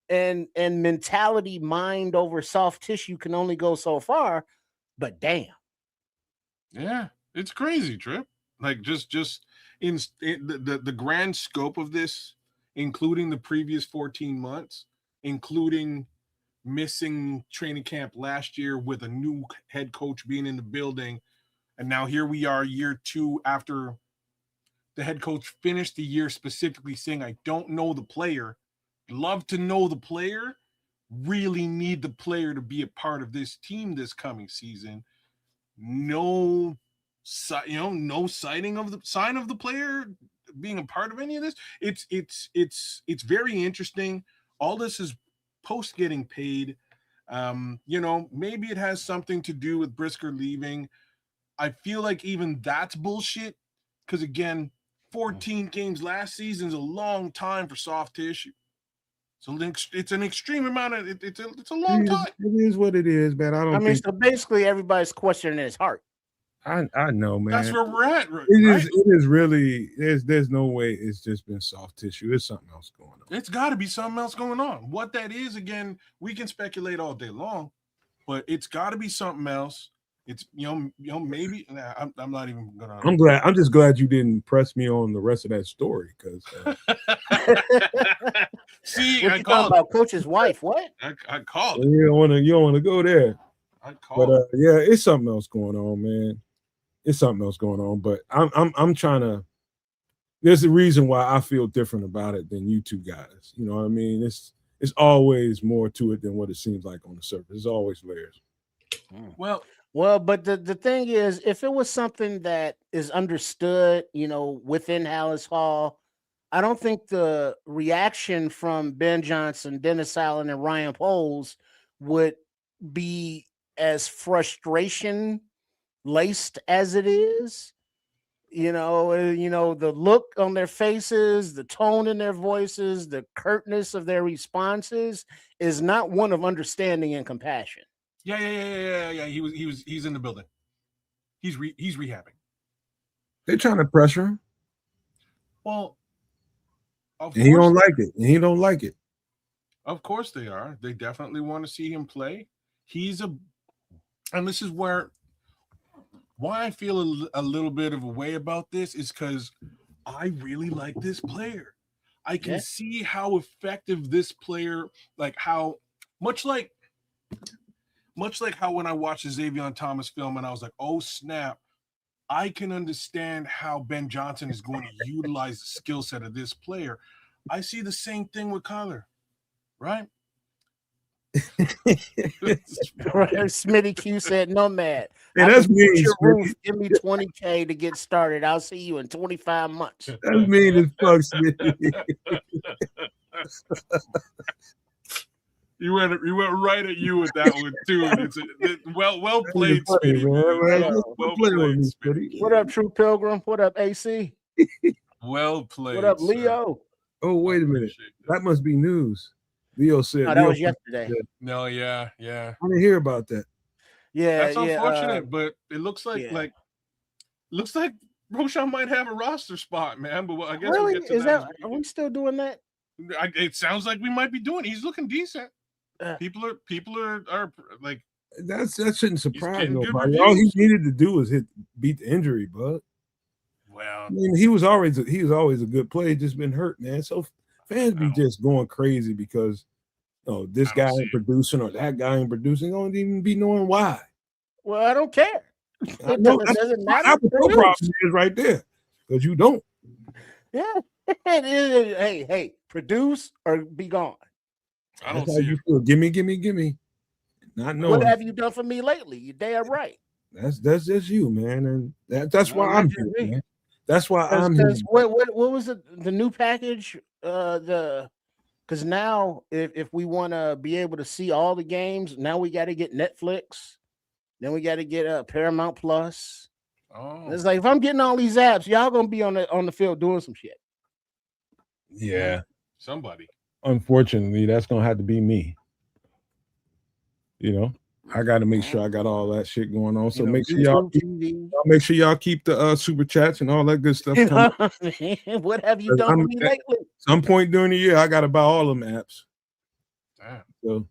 and mentality, mind over soft tissue can only go so far. But damn, yeah, it's crazy, Trip. Like just in the grand scope of this, including the previous 14 months, including missing training camp last year with a new head coach being in the building. And now here we are year 2 after the head coach finished the year specifically saying, I don't know the player. Love to know the player. Really need the player to be a part of this team this coming season. No sighting of the sign of the player being a part of any of this. It's very interesting. All this is post getting paid. Maybe it has something to do with Brisker leaving. I feel like even that's bullshit because again, 14 games last season is a long time for soft tissue. So it's an extreme amount of it's a long time. It is what it is, man. I mean, so basically everybody's questioning his heart. I know, man. That's where we're at, right? It is really there's no way it's just been soft tissue. There's something else going on. It's got to be something else going on. What that is, again, we can speculate all day long, but it's got to be something else. It's maybe I'm not even gonna. I'm just glad you didn't press me on the rest of that story because. See, what I you called talking about Coach's wife. What? I called. You don't want to go there. I called. But yeah, it's something else going on, man. It's something else going on. But I'm trying to. There's a reason why I feel different about it than you two guys. You know what I mean? It's always more to it than what it seems like on the surface. There's always layers. Well, but the thing is, if it was something that is understood, within Hallis Hall, I don't think the reaction from Ben Johnson, Dennis Allen, and Ryan Poles would be as frustration laced as it is. The look on their faces, the tone in their voices, the curtness of their responses is not one of understanding and compassion. Yeah. He's in the building. He's rehabbing. They're trying to pressure him. Well, and he don't like it. And he don't like it. Of course they are. They definitely want to see him play. And this is why I feel a little bit of a way about this is because I really like this player. I can see how effective this player, like how much like how when I watched the Xavier Thomas film and I was like, oh snap, I can understand how Ben Johnson is going to utilize the skill set of this player. I see the same thing with Kyler, right? Smitty Q said, "No, man. Hey, that's mean. Give me $20K to get started. I'll see you in 25 months." That's mean as fuck, Smitty. You went right at you with that one too. And it's well played, funny, Smitty, man. man. Well Play with played, me, Smitty. Smitty. What up, True Pilgrim? What up, AC? Well played. What up, sir. Leo? Oh, wait a minute. Appreciate that. That must be news. Leo said. No, that Leo was yesterday. said, No, yeah. I didn't hear about that. Yeah, That's unfortunate, but it looks like yeah. looks like Roshan might have a roster spot, man. But I guess Really? we'll get to Is that. that? Are we still doing that? It sounds like we might be doing it. He's looking decent. Uh, People are like, That shouldn't surprise getting good nobody. All he reviews. needed to do was beat the injury, bud. well, I mean, he was always a good player. Just been hurt, man. So fans be just going crazy because this I don't guy see ain't it. producing or that guy ain't producing. Don't even be knowing why. well, I don't care. I It know doesn't matter. that's what your problem is right there because you don't. Yeah. Hey, produce or be gone. I don't That's how see you it. feel. Gimme. Not knowing. What have you done for me lately? You're damn right. That's just you, man, and that's why No, I'm not here, just me. man. That's why I'm here. Because what was the new package? Because now if we want to be able to see all the games, now we got to get Netflix, then we got to get Paramount Plus. Oh, It's like if I'm getting all these apps, y'all gonna be on the field doing some shit. Yeah. somebody. Unfortunately, that's gonna have to be me. I got to make sure I got all that shit going on. So make sure y'all keep the super chats and all that good stuff coming. What have you done for me lately? Some point during the year, I got to buy all them apps. Damn. So,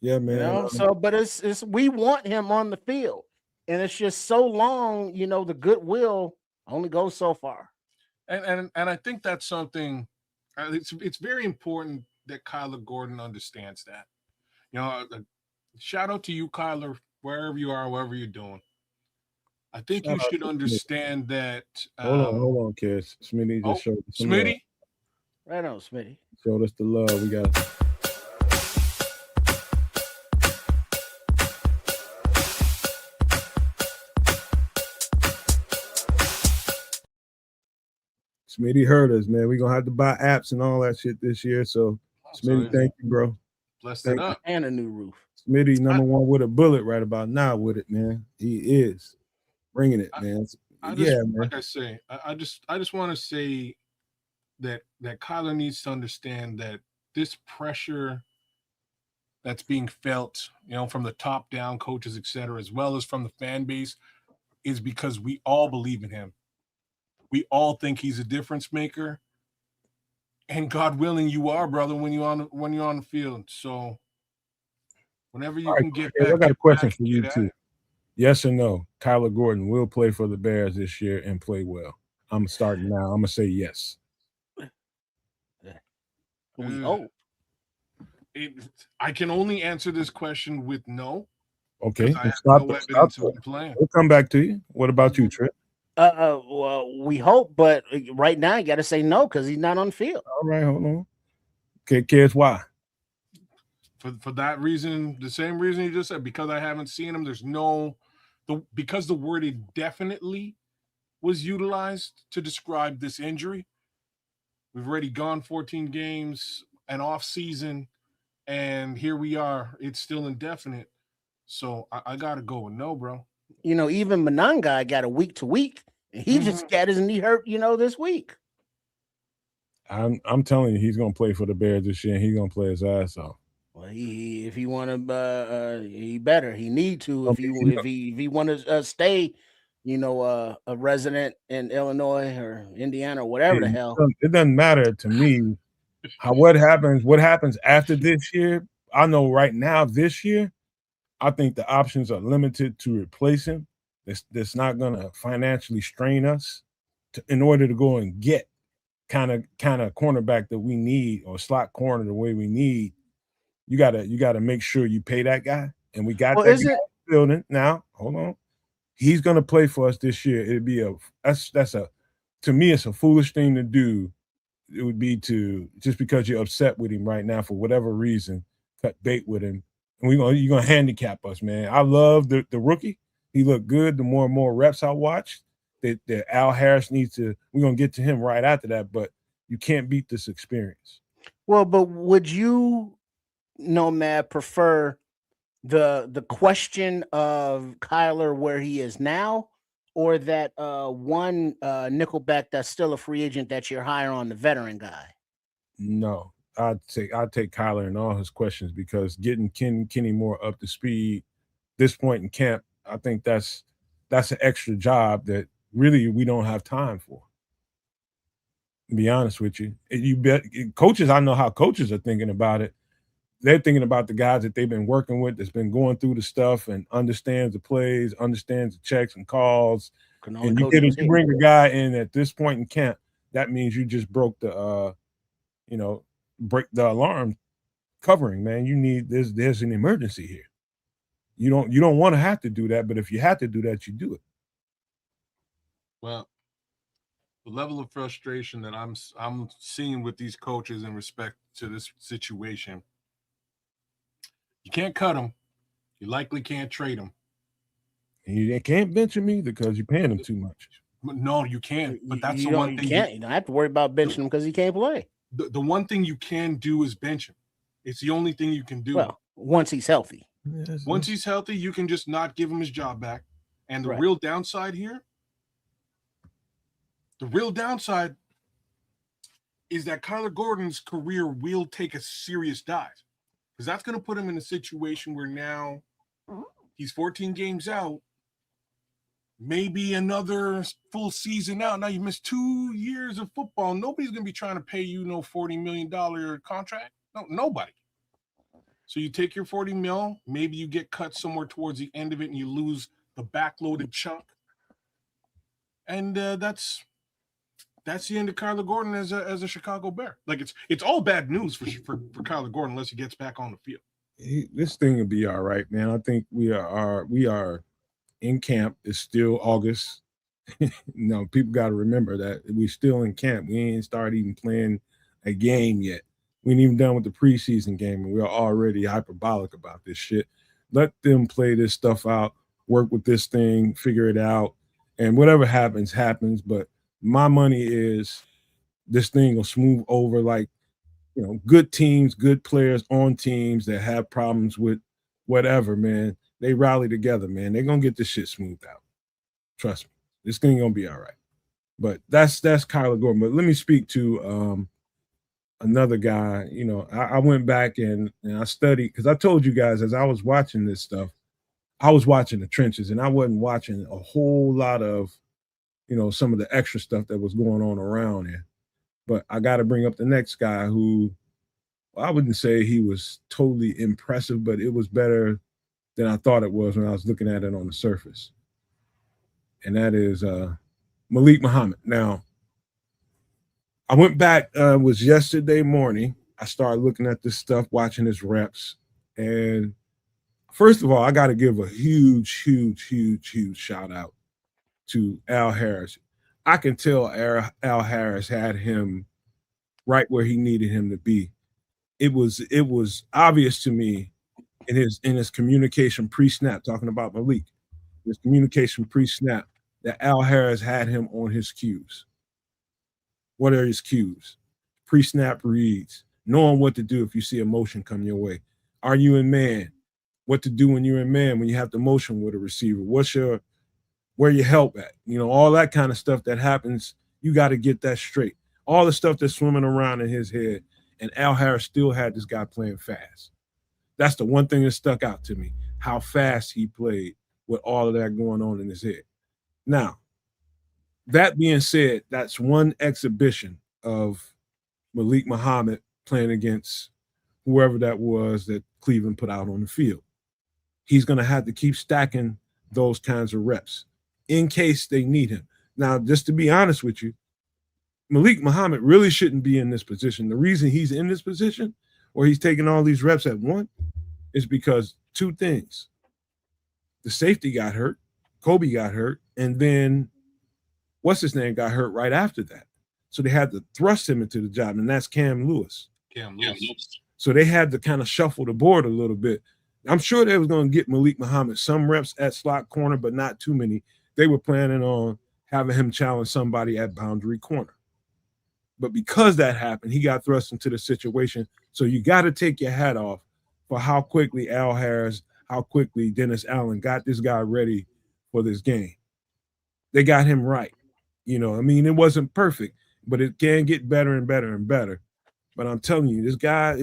yeah, man. But it's we want him on the field, and it's just so long. The goodwill only goes so far. And I think that's something. It's very important that Kyler Gordon understands that. Shout out to you, Kyler, wherever you are, whatever you're doing. I think you should understand that. Hold on, kids. Smitty just showed us some Smitty. love. Right on, Smitty. Showed us the love. We got. Smitty heard us, man. We're gonna have to buy apps and all that shit this year. So, Smitty, thank you, bro. Bless it up. And a new roof. Smitty, number one with a bullet right about now with it, man. He is bringing it, man. Man. Like I say, I just want to say that Kyler needs to understand that this pressure that's being felt, from the top down, coaches, etc., as well as from the fan base, is because we all believe in him. We all think he's a difference maker, and God willing, you are, brother, when you're on the field. So whenever you can get back, I got a question for you too. Yes or no? Kyler Gordon will play for the Bears this year and play well. I'm starting now. I'm gonna say yes. We hope. I can only answer this question with no. Okay, We'll come back to you. What about you, Trip? Well, we hope, but right now you got to say no because he's not on the field. All right, hold on. Okay, kids, why? For that reason, the same reason you just said, because I haven't seen him. There's because the word indefinitely was utilized to describe this injury. We've already gone 14 games, an off season, and here we are. It's still indefinite. So I gotta go with no, bro. Even Monangai got a week to week, and he just got his knee hurt, this week. I'm telling you, he's gonna play for the Bears this year, and he's gonna play his ass off. Well, if he want to, he better. He need to if he want to stay, a resident in Illinois or Indiana or whatever the hell. It doesn't matter to me. What happens after this year? I know right now, this year, I think the options are limited to replace him. That's not gonna financially strain us in order to go and get kind of cornerback that we need or slot corner the way we need. You gotta make sure you pay that guy, and we got that guy in the building now. Hold on, he's gonna play for us this year. It'd be to me, it's a foolish thing to do. It would be to just because you're upset with him right now for whatever reason, cut bait with him, and you're gonna handicap us, man. I love the rookie. He looked good. The more and more reps I watched, that Al Harris needs to. We're gonna get to him right after that, but you can't beat this experience. Well, but would you Nomad, prefer the question of Kyler where he is now, or that one nickelback that's still a free agent that you're higher on, the veteran guy? No, I'd take Kyler in all his questions because getting Kenny Moore up to speed this point in camp, I think that's an extra job that really we don't have time for. To be honest with you, you bet coaches. I know how coaches are thinking about it. They're thinking about the guys that they've been working with, that's been going through the stuff and understands the plays, understands the checks and calls. Can only And you coach who's you here. bring a guy in at this point in camp, that means you just broke the break the alarm covering, man. You need there's an emergency here. You don't want to have to do that, but if you have to do that, you do it. Well, the level of frustration that I'm seeing with these coaches in respect to this situation, you can't cut them. You likely can't trade them. And you can't bench him either because you're paying him too much. No, you can't. But that's you the one thing. You don't have to worry about benching him because he can't play. The one thing you can do is bench him. It's the only thing you can do. Well, once he's healthy. Once he's healthy, you can just not give him his job back. And the real downside here, is that Kyler Gordon's career will take a serious dive. Because that's going to put him in a situation where now he's 14 games out, maybe another full season out. Now you missed 2 years of football. Nobody's going to be trying to pay you no $40 million contract. No, nobody. So you take your 40 mil, maybe you get cut somewhere towards the end of it and you lose the backloaded chunk. And that's the end of Kyler Gordon as a Chicago Bear. Like it's all bad news for Kyler Gordon unless he gets back on the field. This thing will be all right, man. I think we are in camp. It's still August. People got to remember that we're still in camp. We ain't started even playing a game yet. We ain't even done with the preseason game, and we're already hyperbolic about this shit. Let them play this stuff out, work with this thing, figure it out, and whatever happens, happens. But my money is this thing will smooth over like, good teams, good players on teams that have problems with whatever, man. They rally together, man. They're going to get this shit smoothed out. Trust me. This thing going to be all right. But that's Kyler Gordon. But let me speak to another guy. I went back and I studied because I told you guys as I was watching this stuff, I was watching the trenches and I wasn't watching a whole lot of, some of the extra stuff that was going on around there. But I got to bring up the next guy who I wouldn't say he was totally impressive, but it was better than I thought it was when I was looking at it on the surface. And that is Malik Muhammad. Now, I went back, it was yesterday morning. I started looking at this stuff, watching his reps. And first of all, I got to give a huge shout out to Al Harris. I can tell Al Harris had him right where he needed him to be. It was obvious to me in his communication pre-snap, talking about Malik, his communication pre-snap, that Al Harris had him on his cues. What are his cues? Pre-snap reads, knowing what to do if you see a motion come your way. Are you in man? What to do when you're in man, when you have to motion with a receiver? Where your help at? All that kind of stuff that happens, you got to get that straight. All the stuff that's swimming around in his head, and Al Harris still had this guy playing fast. That's the one thing that stuck out to me, how fast he played with all of that going on in his head. Now, that being said, that's one exhibition of Malik Muhammad playing against whoever that was that Cleveland put out on the field. He's going to have to keep stacking those kinds of reps in case they need him. Now, just to be honest with you, Malik Muhammad really shouldn't be in this position. The reason he's in this position or he's taking all these reps at once is because two things. The safety got hurt, Kobe got hurt, and then what's his name got hurt right after that. So they had to thrust him into the job, and that's Cam Lewis. So they had to kind of shuffle the board a little bit. I'm sure they was going to get Malik Muhammad some reps at slot corner, but not too many. They were planning on having him challenge somebody at boundary corner. But because that happened, he got thrust into the situation. So you got to take your hat off for how quickly Al Harris, how quickly Dennis Allen got this guy ready for this game. They got him right. I mean, it wasn't perfect, but it can get better and better and better. But I'm telling you, this guy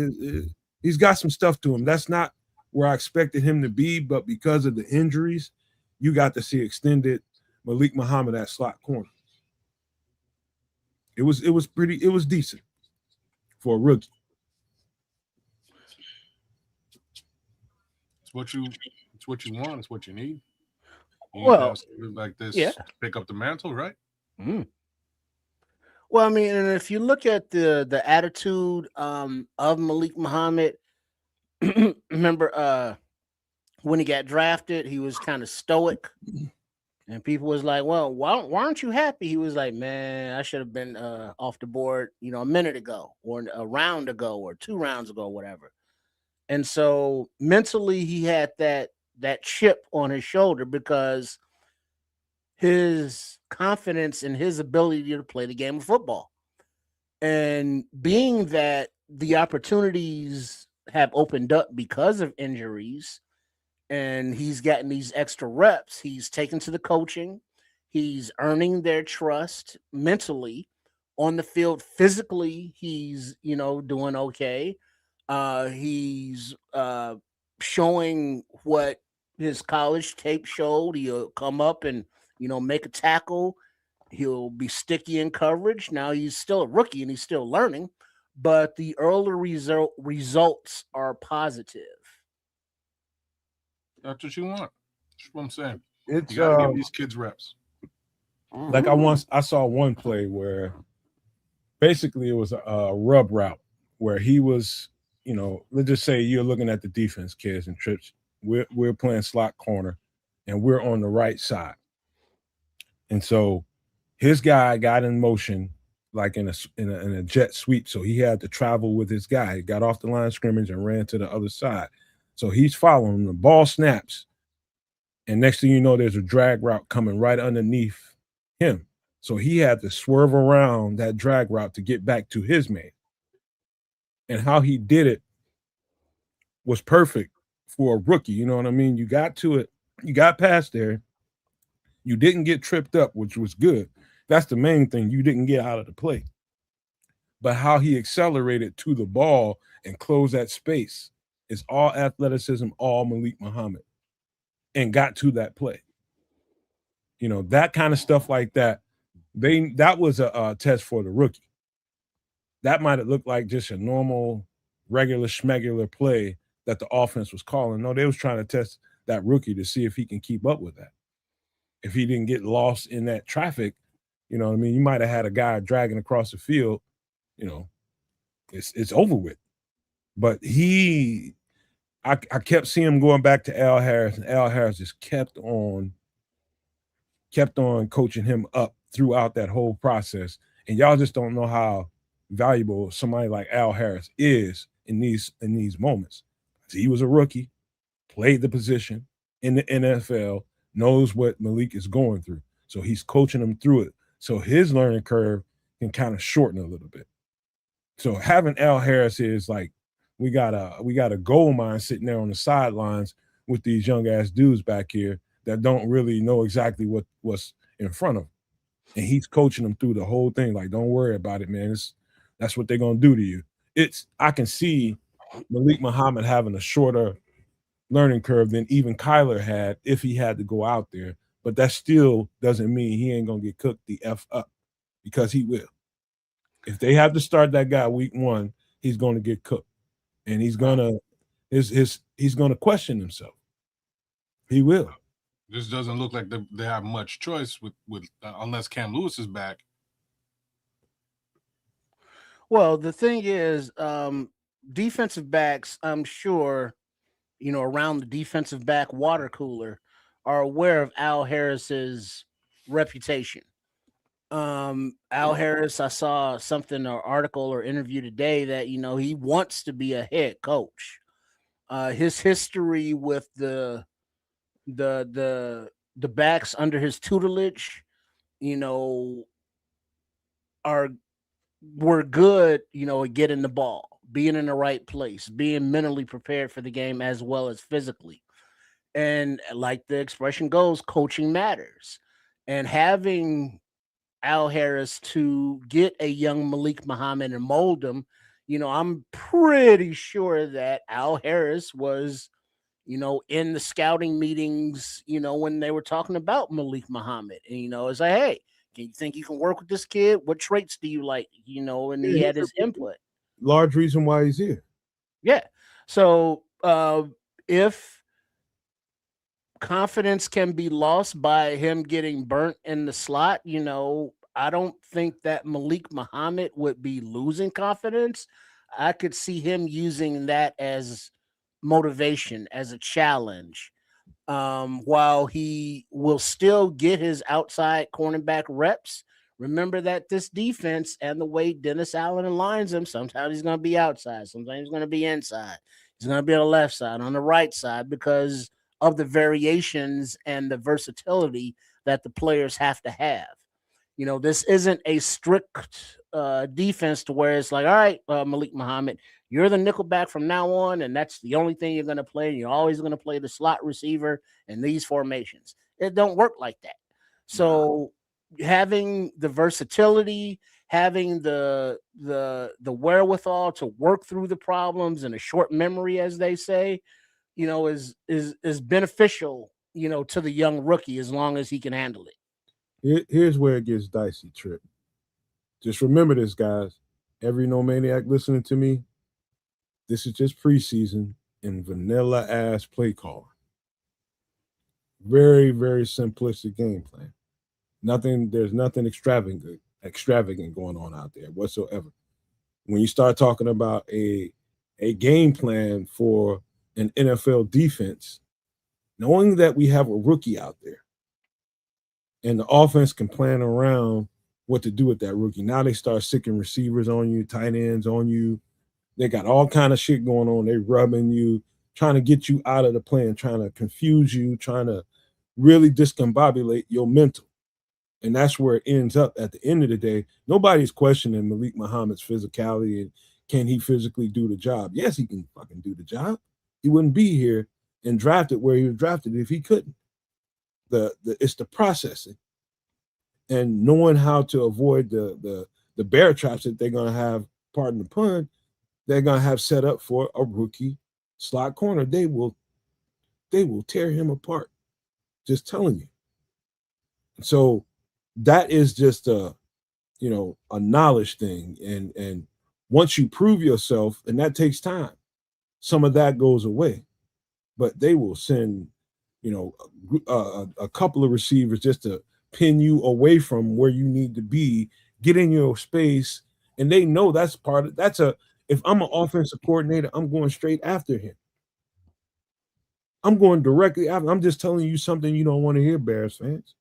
he's got some stuff to him. That's not where I expected him to be, but because of the injuries, you got to see extended Malik Muhammad at slot corner. It was decent for a rookie. It's what you want. It's what you need. You need to Well, have something like this yeah. pick up the mantle, right? Mm. Well, I mean, and if you look at the attitude of Malik Muhammad, remember when he got drafted, he was kind of stoic, and people was like, "Well, why aren't you happy?" He was like, "Man, I should have been off the board, a minute ago, or a round ago, or 2 rounds ago, whatever." And so mentally, he had that chip on his shoulder because his confidence in his ability to play the game of football. And being that the opportunities have opened up because of injuries and he's gotten these extra reps, he's taken to the coaching, he's earning their trust mentally. On the field, physically, he's, doing okay. He's showing what his college tape showed. He'll come up and, make a tackle. He'll be sticky in coverage. Now he's still a rookie and he's still learning, but the early results are positive. That's what you want. That's what I'm saying. It's You got to give these kids reps. like I saw one play where basically it was a rub route where he was, let's just say you're looking at the defense, kids and trips. We're playing slot corner, and we're on the right side, and so his guy got in motion like in a jet sweep, so he had to travel with his guy. He got off the line of scrimmage and ran to the other side. So he's following the ball snaps, and next thing you know, there's a drag route coming right underneath him. So he had to swerve around that drag route to get back to his man. And how he did it was perfect for a rookie. You know what I mean? You got to it, you got past there, you didn't get tripped up, which was good. That's the main thing. You didn't get out of the play. But how he accelerated to the ball and closed that space is all athleticism, all Malik Muhammad, and got to that play. That kind of stuff like that. That was a test for the rookie. That might have looked like just a normal, regular schmegular play that the offense was calling. No, they was trying to test that rookie to see if he can keep up with that. If he didn't get lost in that traffic, you know what I mean? You might have had a guy dragging across the field, it's over with. But I kept seeing him going back to Al Harris, and Al Harris just kept on coaching him up throughout that whole process. And y'all just don't know how valuable somebody like Al Harris is in these moments. So he was a rookie, played the position in the NFL, knows what Malik is going through. So he's coaching him through it. So his learning curve can kind of shorten a little bit. So having Al Harris is like we got a gold mine sitting there on the sidelines with these young ass dudes back here that don't really know exactly what's in front of them. And he's coaching them through the whole thing. Like, don't worry about it, man. That's what they're gonna do to you. I can see Malik Muhammad having a shorter learning curve than even Kyler had if he had to go out there. But that still doesn't mean he ain't gonna get cooked the F up, because he will. If they have to start that guy week 1, he's gonna get cooked. And he's gonna he's gonna question himself. He will. This doesn't look like they have much choice with unless Cam Lewis is back. Well, the thing is, defensive backs, I'm sure, around the defensive back water cooler are aware of Al Harris's reputation. Al Harris, I saw something or article or interview today that, he wants to be a head coach. His history with the backs under his tutelage, are were good, at getting the ball. being in the right place, being mentally prepared for the game as well as physically. And like the expression goes, coaching matters. And having Al Harris to get a young Malik Muhammad and mold him, I'm pretty sure that Al Harris was, in the scouting meetings, when they were talking about Malik Muhammad. And, it's like, hey, can you think you can work with this kid? What traits do you like? And he Yeah, had he's his a input. large reason why he's here. Yeah. So if confidence can be lost by him getting burnt in the slot, I don't think that Malik Muhammad would be losing confidence. I could see him using that as motivation, as a challenge, while he will still get his outside cornerback reps. Remember that this defense and the way Dennis Allen aligns him, sometimes he's going to be outside, sometimes he's going to be inside. He's going to be on the left side, on the right side, because of the variations and the versatility that the players have to have. This isn't a strict defense to where it's like, all right, Malik Muhammad, you're the nickelback from now on, and that's the only thing you're going to play. And you're always going to play the slot receiver in these formations. It don't work like that. So having the versatility, having the wherewithal to work through the problems and a short memory, as they say, is beneficial, to the young rookie as long as he can handle it. Here's where it gets dicey, Trip. Just remember this, guys. Every no maniac listening to me, this is just preseason and vanilla ass play calling. Very, very simplistic game plan. There's nothing extravagant going on out there whatsoever. When you start talking about a game plan for an NFL defense, knowing that we have a rookie out there and the offense can plan around what to do with that rookie. Now they start sicking receivers on you, tight ends on you. They got all kind of shit going on. They rubbing you, trying to get you out of the plan, trying to confuse you, trying to really discombobulate your mental. And that's where it ends up at the end of the day. Nobody's questioning Malik Muhammad's physicality and can he physically do the job. Yes, he can fucking do the job. He wouldn't be here and drafted where he was drafted if he couldn't. It's the processing and knowing how to avoid the bear traps that they're gonna have, pardon the pun, they're gonna have set up for a rookie slot corner. They will tear him apart. Just telling you. So that is just a knowledge thing. And once you prove yourself, and that takes time, some of that goes away. But they will send, a couple of receivers just to pin you away from where you need to be, get in your space, and they know that's if I'm an offensive coordinator, I'm going straight after him. I'm going directly after. I'm just telling you something you don't want to hear, Bears fans.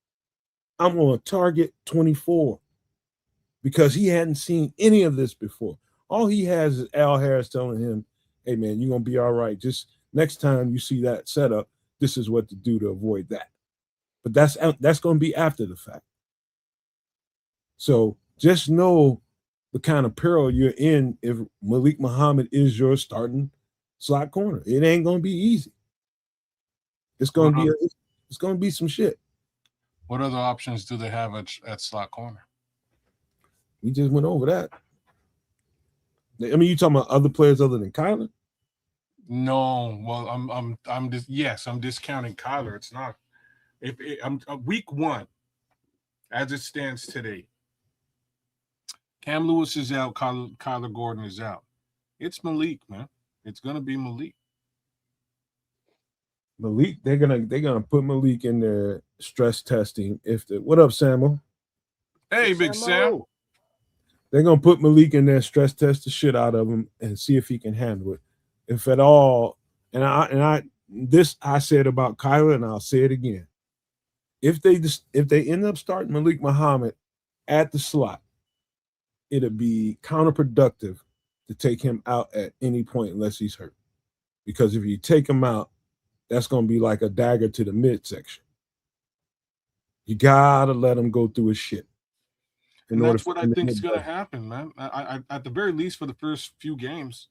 I'm on target 24 because he hadn't seen any of this before. All he has is Al Harris telling him, hey, man, you're going to be all right. Just next time you see that setup, this is what to do to avoid that. But that's going to be after the fact. So just know the kind of peril you're in if Malik Muhammad is your starting slot corner. It ain't going to be easy. It's going to be some shit. What other options do they have at slot corner? We just went over that. I mean, you talking about other players other than Kyler? No, well, I'm discounting Kyler. It's not. I'm week one, as it stands today. Cam Lewis is out. Kyler Gordon is out. It's Malik, man. It's gonna be Malik. Malik, they're gonna put Malik in their stress testing. What up, Samuel? Hey, Big Sam. They're gonna put Malik in there, stress test the shit out of him, and see if he can handle it. If at all, I said about Kyler, and I'll say it again. If they end up starting Malik Muhammad at the slot, it'll be counterproductive to take him out at any point unless he's hurt. Because if you take him out, that's going to be like a dagger to the midsection. You gotta let him go through his shit. And that's what I think is going to happen, man. I at the very least for the first few games,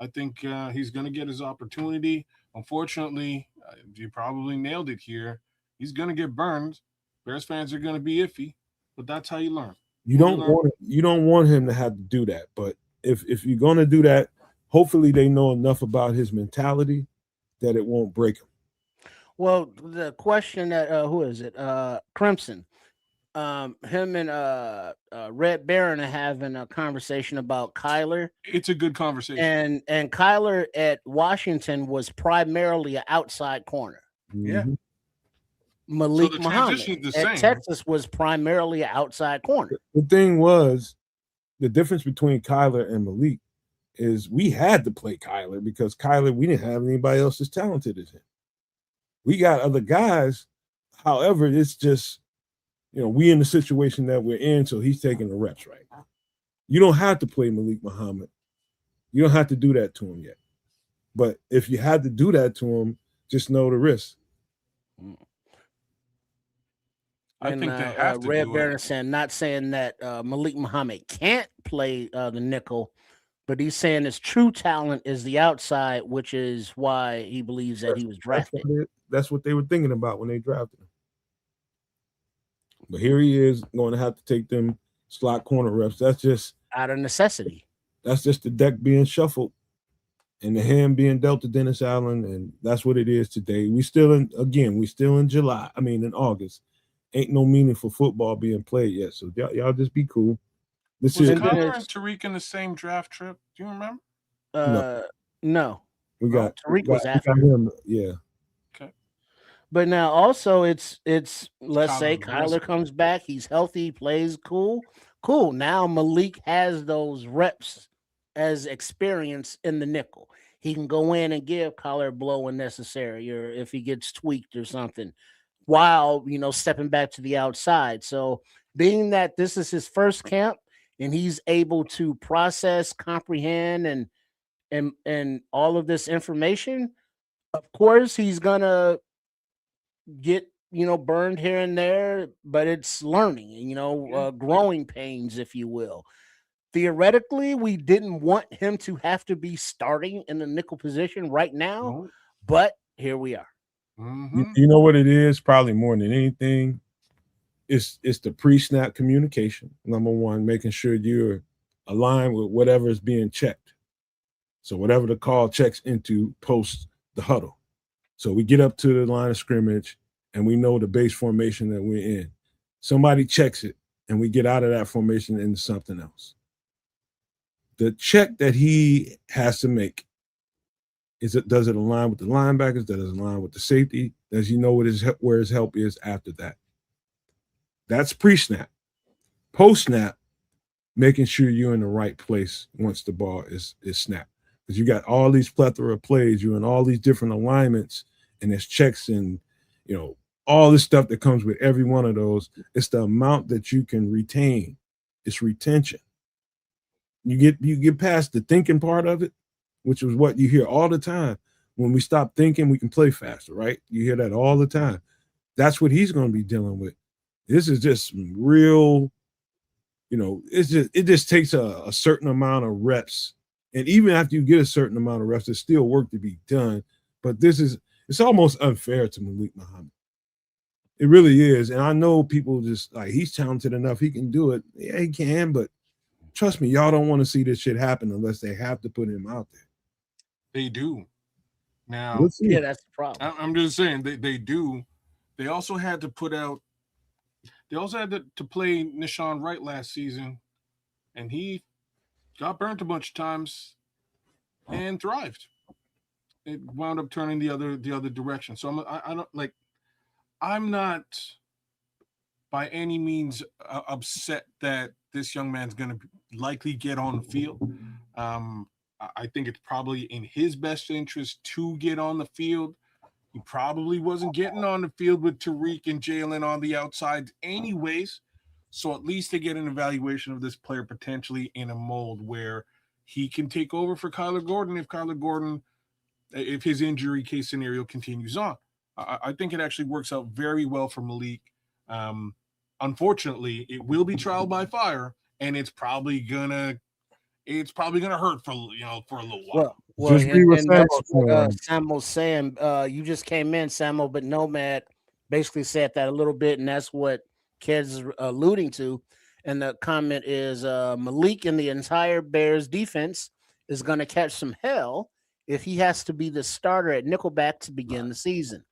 I think he's going to get his opportunity. Unfortunately, you probably nailed it here. He's going to get burned. Bears fans are going to be iffy, but that's how you learn. You don't want him to have to do that. But if you're going to do that, hopefully they know enough about his mentality that it won't break him. Well, the question that who is it? Crimson. Him and Red Baron are having a conversation about Kyler. It's a good conversation. And Kyler at Washington was primarily an outside corner. Yeah. Mhm. Malik the Muhammad transition's the at same. Texas was primarily an outside corner. The thing was, the difference between Kyler and Malik is we had to play Kyler because Kyler, we didn't have anybody else as talented as him. We got other guys. However, it's just, we in the situation that we're in, so he's taking the reps, right? You don't have to play Malik Muhammad. You don't have to do that to him yet. But if you had to do that to him, just know the risk. I think they have to Red do Baron it. is saying, not saying that Malik Muhammad can't play the nickel, but he's saying his true talent is the outside, which is why he believes that he was drafted. That's what they were thinking about when they drafted him. But here he is going to have to take them slot corner reps. That's just out of necessity. That's just the deck being shuffled and the hand being dealt to Dennis Allen, and that's what it is today. We still in July. In August. Ain't no meaningful football being played yet. So y'all just be cool. Was Kyler and Tariq in the same draft trip? Do you remember? No. We got Tariq was after him. Yeah. Okay. But now also it's let's say Kyler comes back, he's healthy, plays cool. Now Malik has those reps as experience in the nickel. He can go in and give Kyler a blow when necessary, or if he gets tweaked or something, while stepping back to the outside. So being that this is his first camp and he's able to process, comprehend, and all of this information, of course he's gonna get burned here and there, but it's learning, growing pains, if you will. Theoretically, we didn't want him to have to be starting in the nickel position right now, but here we are. Mm-hmm. You know what it is? Probably more than anything, it's the pre-snap communication. Number one, making sure you're aligned with whatever is being checked. So whatever the call checks into post the huddle. So we get up to the line of scrimmage and we know the base formation that we're in. Somebody checks it and we get out of that formation into something else. The check that he has to make does it align with the linebackers? Does it align with the safety? Does he know where his help is after that? That's pre-snap. Post-snap, making sure you're in the right place once the ball is snapped. Because you got all these plethora of plays, you're in all these different alignments, and there's checks and all this stuff that comes with every one of those. It's the amount that you can retain. It's retention. You get past the thinking part of it, which is what you hear all the time. When we stop thinking, we can play faster, right? You hear that all the time. That's what he's going to be dealing with. This is just real, it just takes a certain amount of reps. And even after you get a certain amount of reps, there's still work to be done. But it's almost unfair to Malik Muhammad. It really is. And I know people just he's talented enough, he can do it. Yeah, he can, but trust me, y'all don't want to see this shit happen unless they have to put him out there. They do. Now, yeah, that's the problem. I'm just saying they do. They also had to put out. They also had to play Nishan Wright last season, and he got burnt a bunch of times and thrived. It wound up turning the other direction. So I'm not by any means upset that this young man's going to likely get on the field. I think it's probably in his best interest to get on the field. He probably wasn't getting on the field with Tariq and Jalen on the outside anyways. So at least they get an evaluation of this player potentially in a mold where he can take over for Kyler Gordon if his injury case scenario continues on. I think it actually works out very well for Malik. Unfortunately, it will be trial by fire, and it's probably gonna hurt for a little while. Well, Just read what and that's Samuel's what saying. Samuel's saying. You just came in, Samuel, but Nomad basically said that a little bit, and that's what Ked's is alluding to. And the comment is Malik and the entire Bears defense is going to catch some hell if he has to be the starter at nickelback to begin the season.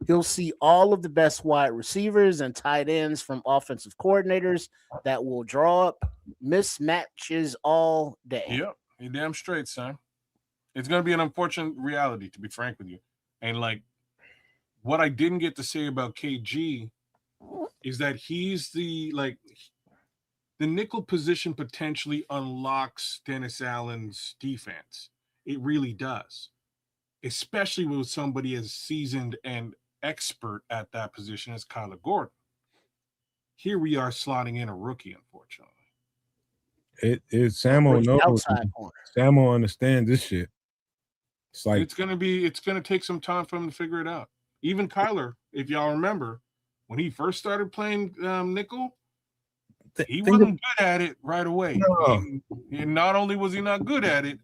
He'll see all of the best wide receivers and tight ends from offensive coordinators that will draw up mismatches all day. Yep, you're damn straight, son. It's gonna be an unfortunate reality, to be frank with you. And like, what I didn't get to say about KG is that he's the nickel position potentially unlocks Dennis Allen's defense. It really does, especially with somebody as seasoned and expert at that position as Kyler Gordon. Here we are slotting in a rookie, unfortunately. Samuel Rookie knows. outside corner. Samuel understands this shit. It's like It's gonna take some time for him to figure it out. Even Kyler, if y'all remember, when he first started playing nickel, he wasn't good at it right away. No. And not only was he not good at it,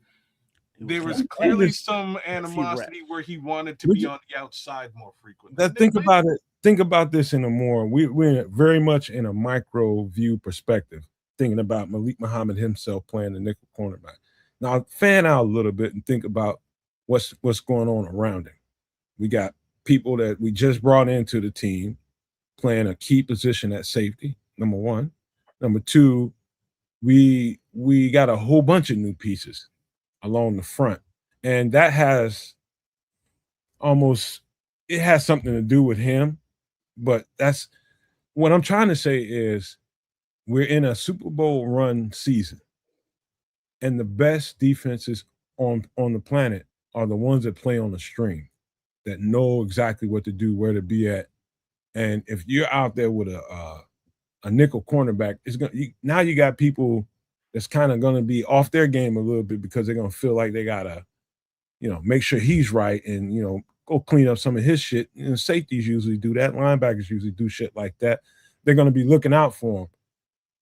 there was like clearly this- some animosity where he wanted to be on the outside more frequently. think about it. Think about this in a more. We're very much in a micro view perspective, thinking about Malik Muhammad himself playing the nickel cornerback. Now fan out a little bit and think about what's going on around him. We got people that we just brought into the team playing a key position at safety. Number one. Number two, we got a whole bunch of new pieces along the front, and that has something to do with him. But that's what I'm trying to say is we're in a Super Bowl run season, and the best defenses on the planet are the ones that play on the string, that know exactly what to do, where to be at. And if you're out there with a nickel cornerback, now you got people that's kind of going to be off their game a little bit because they're going to feel like they gotta, make sure he's right and go clean up some of his shit. Safeties usually do that. Linebackers usually do shit like that. They're going to be looking out for him,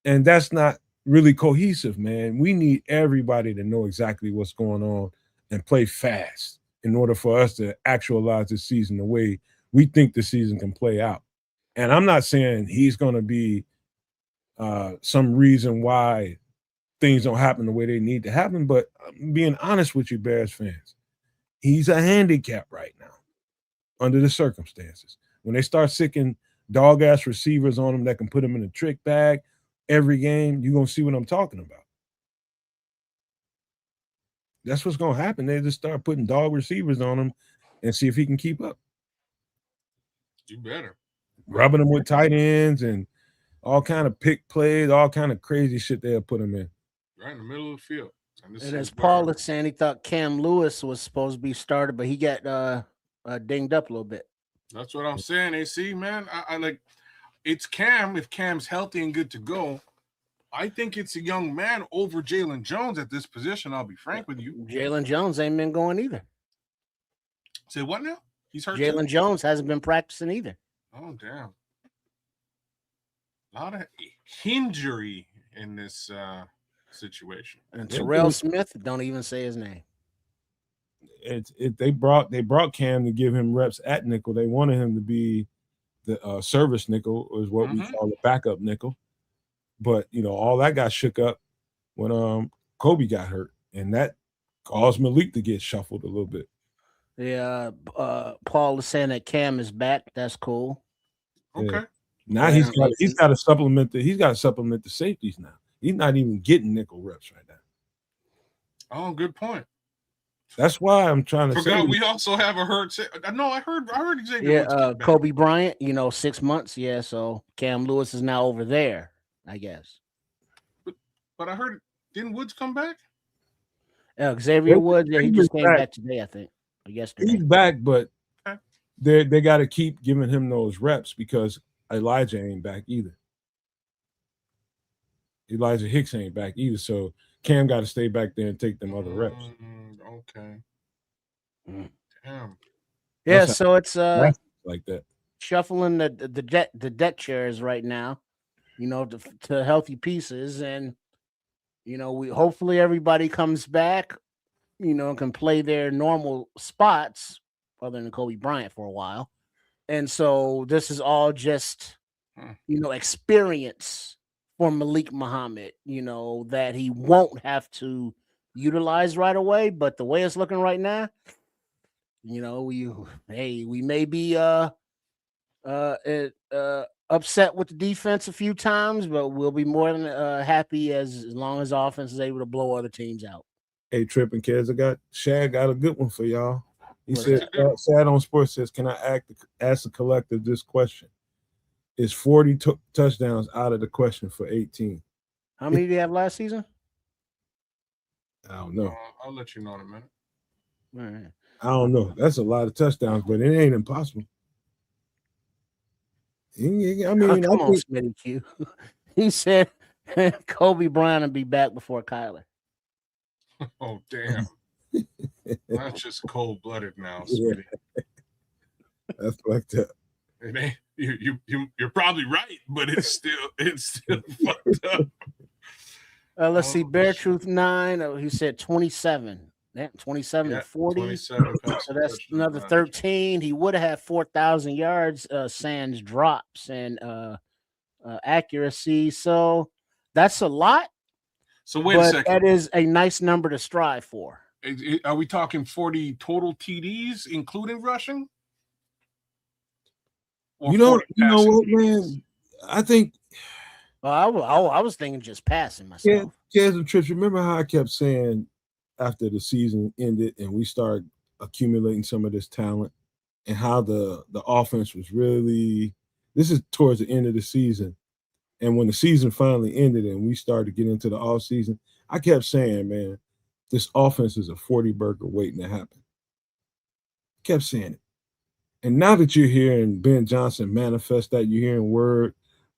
and that's not really cohesive, man. We need everybody to know exactly what's going on and play fast in order for us to actualize the season the way we think the season can play out. And I'm not saying he's going to be some reason why things don't happen the way they need to happen, but I'm being honest with you, Bears fans, he's a handicap right now under the circumstances. When they start sicking dog-ass receivers on him that can put him in a trick bag every game, you're going to see what I'm talking about. That's what's going to happen. They just start putting dog receivers on him and see if he can keep up. You better. Rubbing him with tight ends and all kind of pick plays, all kind of crazy shit they'll put him in. Right in the middle of the field. And as Paul is saying, he thought Cam Lewis was supposed to be started, but he got dinged up a little bit. That's what I'm saying, AC, man. I like it's Cam. If Cam's healthy and good to go, I think it's a young man over Jalen Jones at this position. I'll be frank with you. Jalen Jones ain't been going either. Say what now? He's hurt. Jalen Jones hasn't been practicing either. Oh, damn. A lot of injury in this situation. And Terrell Smith, don't even say his name. They brought Cam to give him reps at nickel. They wanted him to be the service nickel, is what we call the backup nickel. But all that got shook up when Kobe got hurt, and that caused Malik to get shuffled a little bit. Yeah, Paul is saying that Cam is back. That's cool. Okay. Yeah. Now he's got to supplement the safeties now. He's not even getting nickel reps right now. Oh, good point. That's why I'm trying to say we also have a hurt. No, I heard Xavier. Yeah, Kobe Bryant, 6 months. Yeah, so Cam Lewis is now over there, I guess. But I heard, didn't Woods come back? Xavier Woods, he just came back today, I think, or yesterday. He's back, but they got to keep giving him those reps because Elijah ain't back either. Elijah Hicks ain't back either, so Cam got to stay back there and take them other reps. Okay. Damn. Yeah, so it's like that. Shuffling the deck chairs right now, to healthy pieces, and we hopefully everybody comes back can play their normal spots, other than Kobe Bryant for a while. And so this is all just, Hmm. experience for Malik Muhammad, that he won't have to utilize right away. But the way it's looking right now, we may be upset with the defense a few times, but we'll be more than happy as long as the offense is able to blow other teams out. Hey, Tripping Kids, Shad got a good one for y'all. He What's said, that? Sad on Sports says, can I ask the collective this question? Is 40 touchdowns out of the question for 18? How many did he have last season? I don't know. I'll let you know in a minute. All right. I don't know. That's a lot of touchdowns, but it ain't impossible. I mean, Come I on, think, Smitty Q. He said Kobe Bryant will be back before Kyler. Oh, damn. That's just cold blooded now, Yeah. Smitty. That's like that. It ain't, you're probably right, but it's still fucked up. Let's see. Oh, Bear shit. Truth 9. He said 27. Yeah, 27 Yeah, and 40. 27 So passing that's touchdowns another last 13. He would have had 4,000 yards, sans drops and accuracy. So that's a lot, So wait a but second. that is a nice number to strive for. Are we talking 40 total TDs, including rushing? Or You know 40 passing what, TDs? man? I think Well, I was thinking just passing myself. Kids and Trips, remember how I kept saying after the season ended and we started accumulating some of this talent and how the offense was really, this is towards the end of the season. And when the season finally ended and we started to get into the off season, I kept saying, man, this offense is a 40 burger waiting to happen. Kept saying it. And now that you're hearing Ben Johnson manifest that, you're hearing word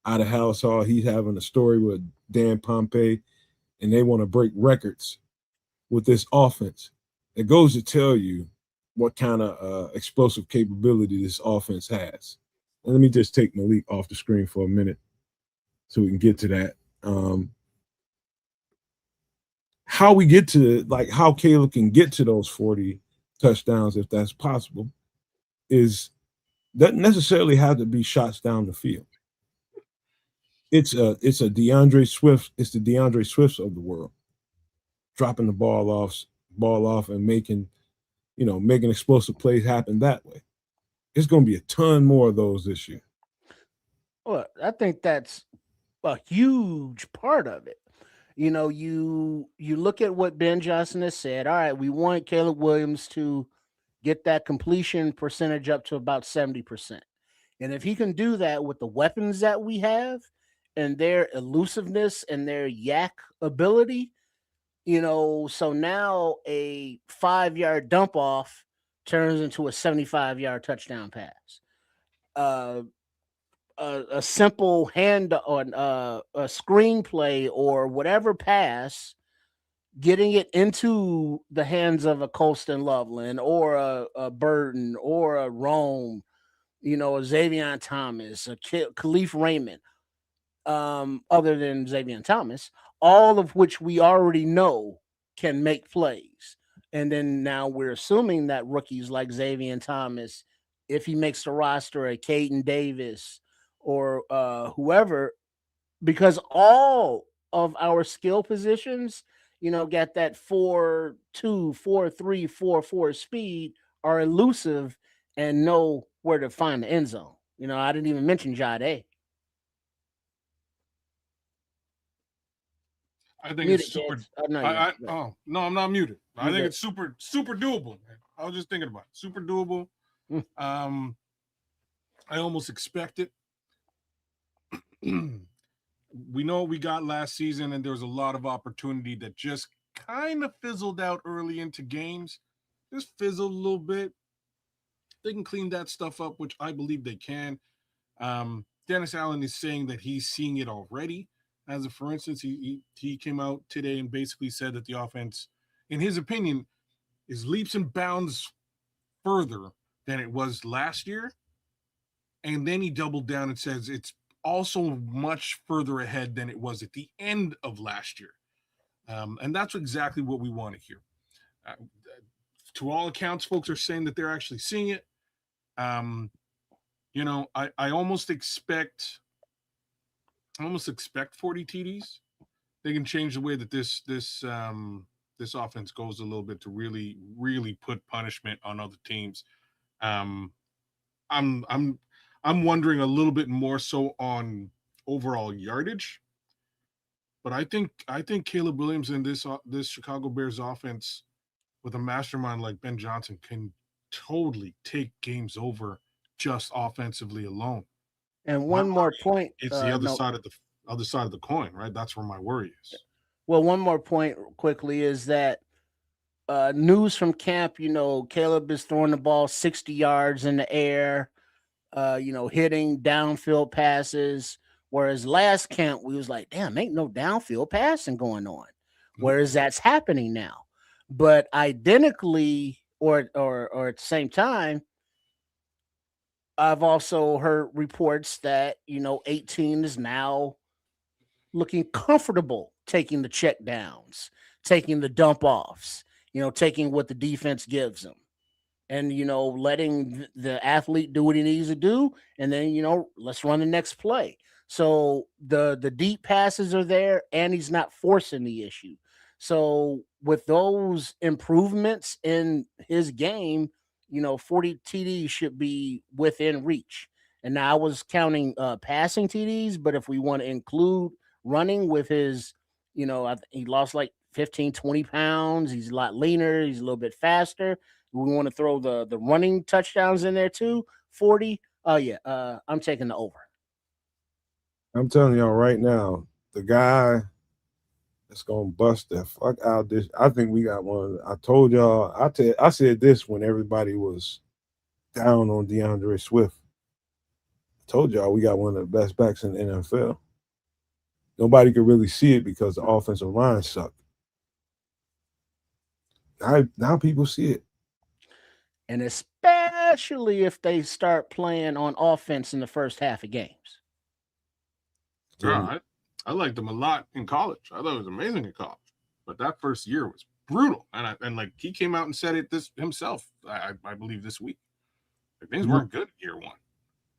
out of House Hall, he's having a story with Dan Pompey, and they want to break records with this offense. It goes to tell you what kind of explosive capability this offense has. And let me just take Malik off the screen for a minute so we can get to that. How we get to, like, how Caleb can get to those 40 touchdowns, if that's possible, doesn't necessarily have to be shots down the field. It's a DeAndre Swift. It's the DeAndre Swifts of the world, dropping the ball off, and making explosive plays happen that way. There's going to be a ton more of those this year. Well, I think that's a huge part of it. You look at what Ben Johnson has said. All right, we want Caleb Williams to get that completion percentage up to about 70%. And if he can do that with the weapons that we have and their elusiveness and their yak ability, so now a 5-yard dump off turns into a 75-yard touchdown pass. A simple hand on a screenplay or whatever pass, getting it into the hands of a Colston Loveland or a Burton or a Rome, a Xavier Thomas, a Khalif Raymond, other than Xavier Thomas, all of which we already know can make plays. And then now we're assuming that rookies like Xavier Thomas, if he makes the roster, a Caden Davis or whoever, because all of our skill positions, got that 4-2, 4-3, 4-4 speed, are elusive and know where to find the end zone. I didn't even mention Jade. I think Muted, it's super. kids. Oh, no, No, I'm not muted. I think good. it's super doable. Man. I was just thinking about it. Super doable. I almost expect it. We know what we got last season, and there was a lot of opportunity that just kind of fizzled out early into games. Just fizzled a little bit. They can clean that stuff up, which I believe they can. Dennis Allen is saying that he's seeing it already. As of, for instance, he came out today and basically said that the offense, in his opinion, is leaps and bounds further than it was last year. And then he doubled down and says it's also much further ahead than it was at the end of last year. And that's exactly what we want to hear. To all accounts, folks are saying that they're actually seeing it. I almost expect 40 TDs. They can change the way that this offense goes a little bit to really, really put punishment on other teams. Um, I'm wondering a little bit more so on overall yardage, but I think Caleb Williams and this Chicago Bears offense with a mastermind like Ben Johnson can totally take games over just offensively alone. And My one more worry, point. it's the No, other side of the coin, right? That's where my worry is. well, one more point quickly is that news from camp. Caleb is throwing the ball 60 yards in the air. Hitting downfield passes. Whereas last camp we was like, damn, ain't no downfield passing going on. Whereas that's happening now. But identically, or at the same time, I've also heard reports that 18 is now looking comfortable taking the check downs, taking the dump offs, taking what the defense gives them, and letting the athlete do what he needs to do, and then let's run the next play. So the deep passes are there, and he's not forcing the issue. So with those improvements in his game, 40 TDs should be within reach. And now I was counting passing TDs, but if we want to include running with his, he lost like 15, 20 pounds. He's a lot leaner. He's a little bit faster. We want to throw the running touchdowns in there too. 40. Oh yeah. I'm taking the over. I'm telling y'all right now, the guy that's gonna bust the fuck out this. I think we got one. I told y'all. I said this when everybody was down on DeAndre Swift. I told y'all we got one of the best backs in the NFL. Nobody could really see it because the offensive line sucked. Now people see it. And especially if they start playing on offense in the first half of games. Yeah, I liked him a lot in college. I thought it was amazing in college, but that first year was brutal. And like he came out and said it this himself. I believe this week. Like, things weren't good year one.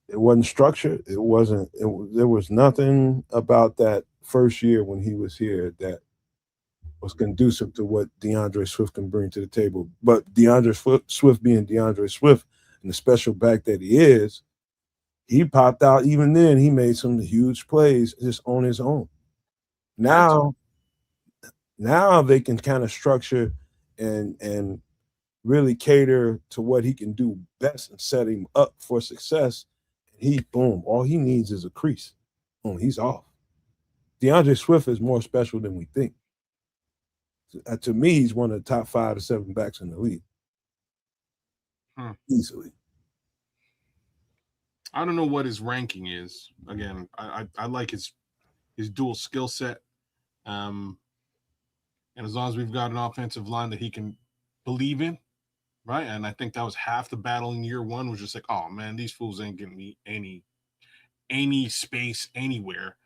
It wasn't structured. It wasn't. There was nothing about that first year when he was here that was conducive to what DeAndre Swift can bring to the table. But DeAndre Swift being DeAndre Swift and the special back that he is, he popped out. Even then, he made some huge plays just on his own. Now they can kind of structure and really cater to what he can do best and set him up for success. He boom, all he needs is a crease. Boom, he's off. DeAndre Swift is more special than we think. To me, he's one of the top 5 to 7 backs in the league. Easily. I don't know what his ranking is. Again, I like his dual skill set. And as long as we've got an offensive line that he can believe in, right? And I think that was half the battle in year one, was just like, oh man, these fools ain't getting me any space anywhere.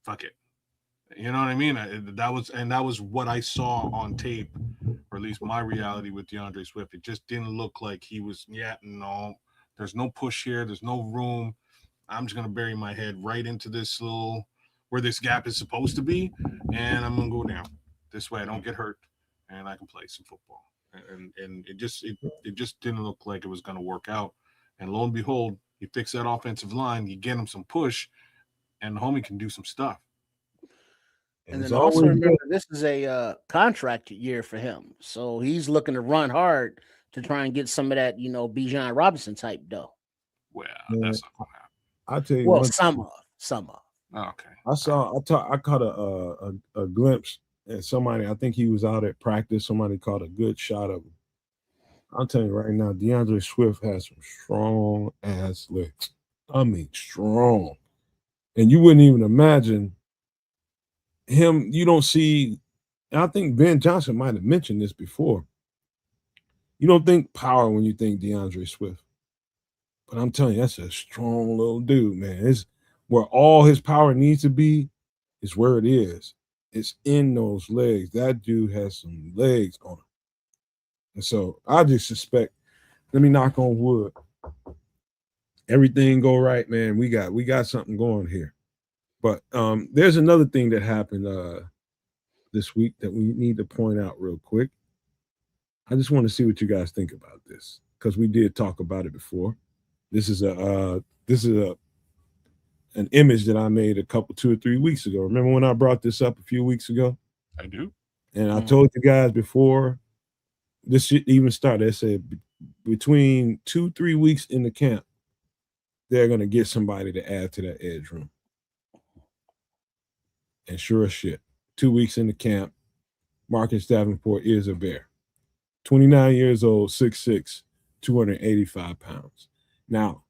Fuck it. You know what I mean? That was what I saw on tape, or at least my reality with DeAndre Swift. It just didn't look like he was, no, there's no push here. There's no room. I'm just going to bury my head right into this little, where this gap is supposed to be, and I'm going to go down. This way I don't get hurt, and I can play some football. And it just didn't look like it was going to work out. And lo and behold, you fix that offensive line, you get him some push, and the homie can do some stuff. And then also remember, this is a contract year for him, so he's looking to run hard to try and get some of that, Bijan Robinson type dough. Well, that's not gonna happen. I'll tell you. Well, some of. Okay. I caught a glimpse at somebody. I think he was out at practice. Somebody caught a good shot of him. I'll tell you right now, DeAndre Swift has some strong ass legs. I mean, strong, and you wouldn't even imagine him. You don't see. And I think Ben Johnson might have mentioned this before. You don't think power when you think DeAndre Swift, but I'm telling you, that's a strong little dude, man. It's where all his power needs to be, is where it is. It's in those legs. That dude has some legs on him. And so I just suspect, let me knock on wood. Everything go right, man. We got something going here. But there's another thing that happened this week that we need to point out real quick. I just want to see what you guys think about this because we did talk about it before. This is a an image that I made 2 or 3 weeks ago. Remember when I brought this up a few weeks ago? I do. And I told you guys before this shit even started. I said between 2-3 weeks in the camp, they're gonna get somebody to add to that edge room. And sure as shit, 2 weeks in the camp, Marcus Davenport is a bear. 29 years old, 6'6", 285 pounds. Now,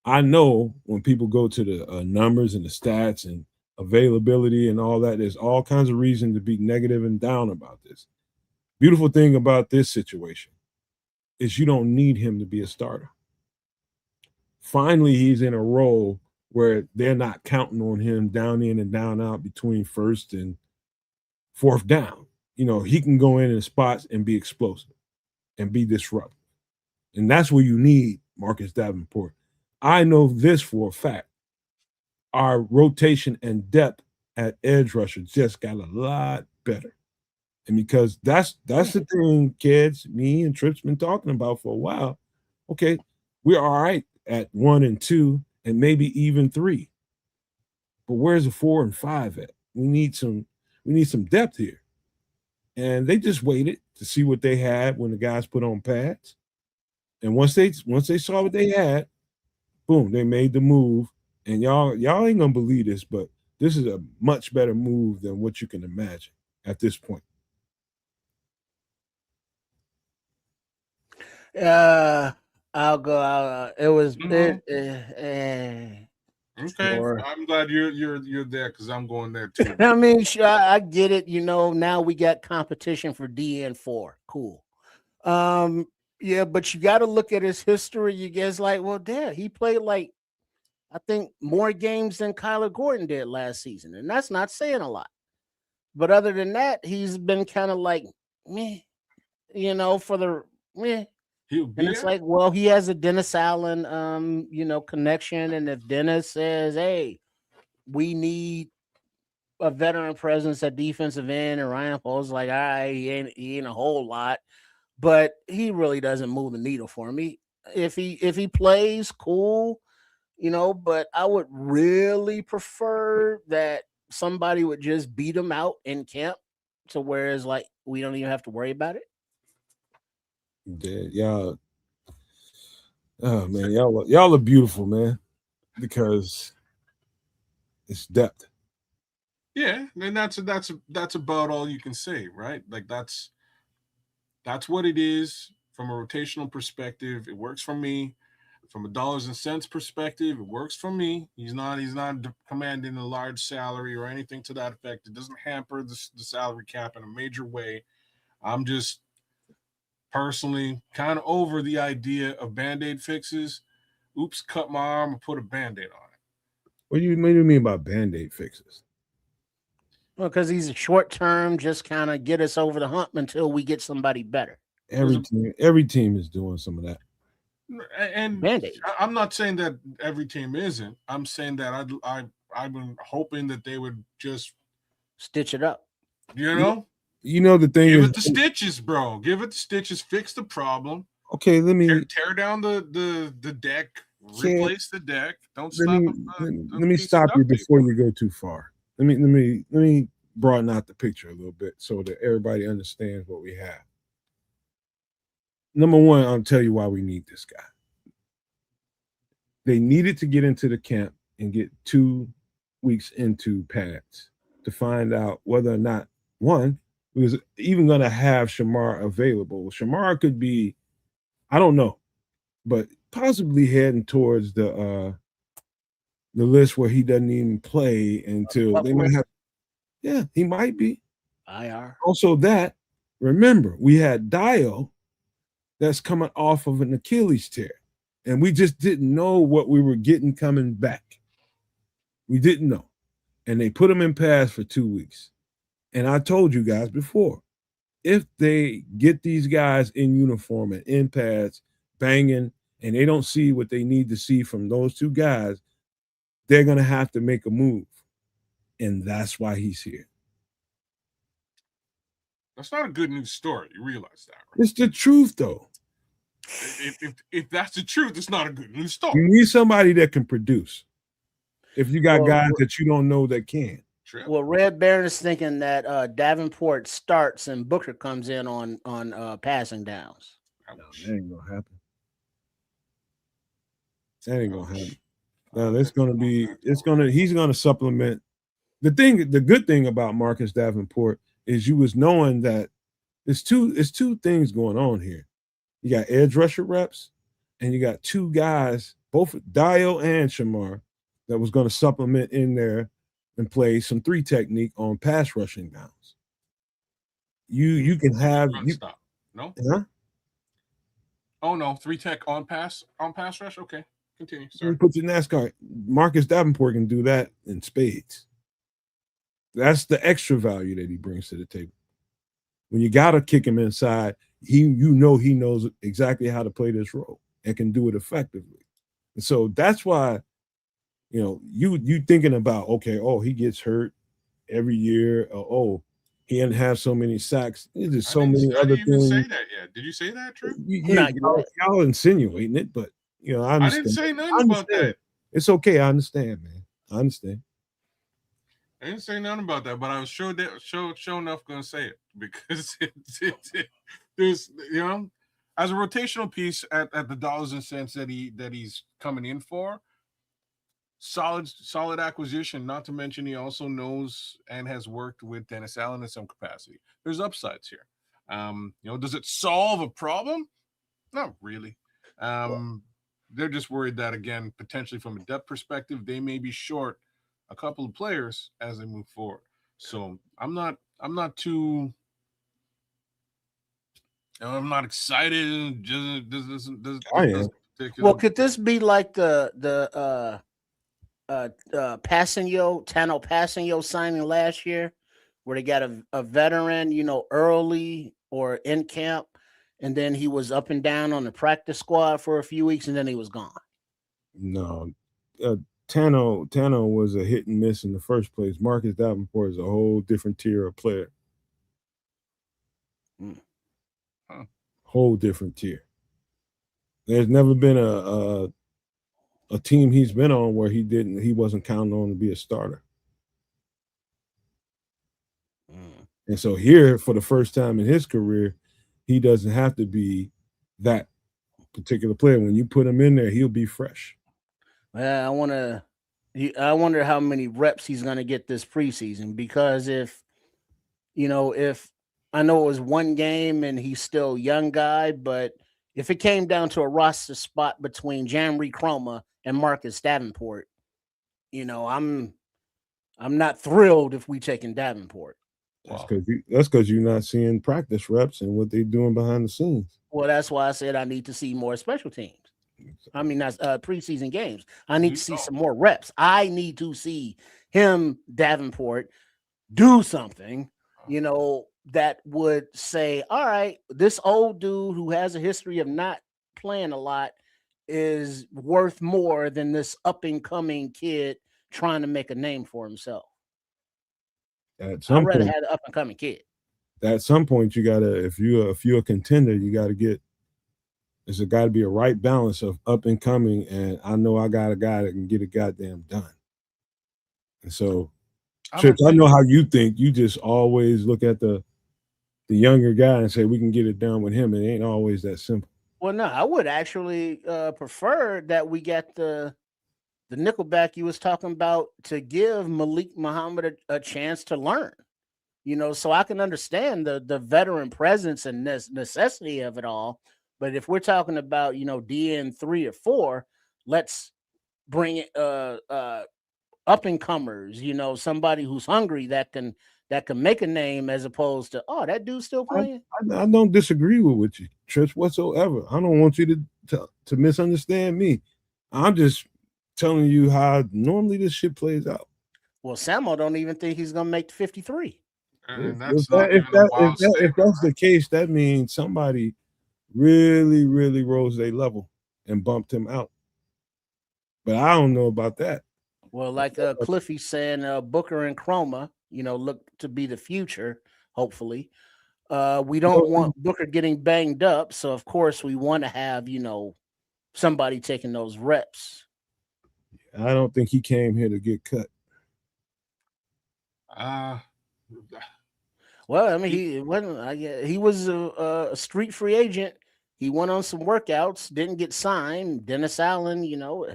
I know when people go to the numbers and the stats and availability and all that, there's all kinds of reason to be negative and down about this. Beautiful thing about this situation is you don't need him to be a starter. Finally, he's in a role where they're not counting on him down in and down out between first and fourth down. You know, he can go in spots and be explosive and be disruptive. And that's where you need Marcus Davenport. I know this for a fact. Our rotation and depth at edge rusher just got a lot better. And because that's the thing, kids, me and Tripp's been talking about for a while. Okay, we're all right at 1 and 2 and maybe even 3. But where's the 4 and 5 at? We need some depth here. And they just waited to see what they had when the guys put on pads. And once they saw what they had, boom, they made the move. And y'all ain't gonna believe this, but this is a much better move than what you can imagine at this point. I'll go. It was Okay, sure. I'm glad you're there because I'm going there too. I mean, sure, I get it. You know, now we got competition for DN4. Cool. Yeah, but you got to look at his history. You guys like, well, damn, he played like I think more games than Kyler Gordon did last season, and that's not saying a lot. But other than that, he's been kind of like me, you know, for the meh. And it's like, well, he has a Dennis Allen, connection. And if Dennis says, hey, we need a veteran presence at defensive end, and Ryan Poles like, all right, he ain't a whole lot, but he really doesn't move the needle for me. If he plays, cool, but I would really prefer that somebody would just beat him out in camp to whereas like we don't even have to worry about it. Y'all, oh man, y'all are beautiful, man, because it's depth. Yeah, and that's about all you can say, right? Like that's what it is from a rotational perspective. It works for me. From a dollars and cents perspective, it works for me. He's not commanding a large salary or anything to that effect. It doesn't hamper the salary cap in a major way. I'm just personally kind of over the idea of Band-Aid fixes. Oops, cut my arm and put a Band-Aid on it. What do you mean by Band-Aid fixes? Well, because he's a short term, just kind of get us over the hump until we get somebody better. Every team is doing some of that. And Band-Aid. I'm not saying that every team isn't. I'm saying that I've been hoping that they would just stitch it up. You know? You know the thing Give is, it the stitches, bro. Give it the stitches. Fix the problem. Okay, let me tear down the deck. Replace the deck. Don't stop. Let me stop you before you go too far. Let me broaden out the picture a little bit so that everybody understands what we have. Number one, I'll tell you why we need this guy. They needed to get into the camp and get 2 weeks into pads to find out whether or not one was even going to have Shamar available. Shamar could be, I don't know, but possibly heading towards the list where he doesn't even play until they might have. Yeah, he might be. IR. Also, remember, we had Dio that's coming off of an Achilles tear, and we just didn't know what we were getting coming back. We didn't know, and they put him in pads for 2 weeks. And I told you guys before, if they get these guys in uniform and in pads, banging, and they don't see what they need to see from those two guys, they're going to have to make a move. And that's why he's here. That's not a good news story. You realize that, right? It's the truth, though. If that's the truth, it's not a good news You story. need somebody that can produce. If you got Well, guys that you don't know that can. Trip. Well, Red Baron is thinking that Davenport starts and Booker comes in on passing downs. No, that ain't gonna happen. That ain't gonna happen. No, it's gonna be. He's gonna supplement. The good thing about Marcus Davenport is you was knowing that it's two things going on here. You got edge rusher reps, and you got two guys, both Dio and Shamar, that was going to supplement in there and play some 3 technique on pass rushing downs. You can have Stop. No. Huh? Oh no, 3 tech on pass rush. Okay, continue. Sorry. Put your NASCAR. Marcus Davenport can do that in spades. That's the extra value that he brings to the table. When you gotta kick him inside, he knows exactly how to play this role and can do it effectively. And so that's why, you thinking about, okay, he gets hurt every year. He didn't have so many sacks. There's just so many other things. I didn't say that yet. Did you say that, Trip? Y'all insinuating it, but I understand. I didn't say nothing about that. It's okay. I understand, man. I understand. I didn't say nothing about that, but I was sure enough going to say it because there's as a rotational piece at the dollars and cents that he's coming in for. Solid acquisition. Not to mention he also knows and has worked with Dennis Allen in some capacity. There's upsides here. Does it solve a problem? Not really. They're just worried that, again, potentially from a depth perspective, they may be short a couple of players as they move forward. So I'm not excited. Well, could this be like the Tano Passanio signing last year, where they got a veteran, early or in camp, and then he was up and down on the practice squad for a few weeks, and then he was gone? No, Tano was a hit and miss in the first place. Marcus Davenport is a whole different tier of player. Whole different tier. There's never been a team he's been on where he wasn't counted on to be a starter. And so here, for the first time in his career, he doesn't have to be that particular player. When you put him in there, he'll be fresh. I wonder how many reps he's going to get this preseason, because if I know it was one game and he's still a young guy, but if it came down to a roster spot between Jamry Chroma and Marcus Davenport, I'm not thrilled if we taking Davenport. That's because you're not seeing practice reps and what they're doing behind the scenes. Well, that's why I said I need to see more special teams. I mean, that's preseason games. I need to see some more reps. I need to see him, Davenport, do something, that would say, all right, this old dude who has a history of not playing a lot is worth more than this up and coming kid trying to make a name for himself. I'd rather have the up and coming kid. At some point, you gotta, if you're a contender, you gotta there's got to be a right balance of up and coming, and I know I got a guy that can get it goddamn done. And so, Trips, I know how you think. You just always look at the younger guy and say we can get it done with him. It ain't always that simple. Well, no, I would actually prefer that we get the nickelback you was talking about to give Malik Muhammad a chance to learn. So I can understand the veteran presence and necessity of it all. But if we're talking about, DN 3 or 4, let's bring it up and comers, somebody who's hungry that can make a name, as opposed to, that dude's still playing. I don't disagree with you, Trish, whatsoever. I don't want you to misunderstand me. I'm just telling you how normally this shit plays out. Well, Samo don't even think he's gonna make the 53. And that's not even a wild if statement, that's the right? case, that means somebody really, really rose their level and bumped him out. But I don't know about that. Well, like Cliffy saying, Booker and Chroma, look to be the future. Hopefully, we don't want Booker getting banged up, so of course we want to have somebody taking those reps. I don't think he came here to get cut. Uh, Well, I mean, he wasn't. He was a street free agent. He went on some workouts, didn't get signed. Dennis Allen,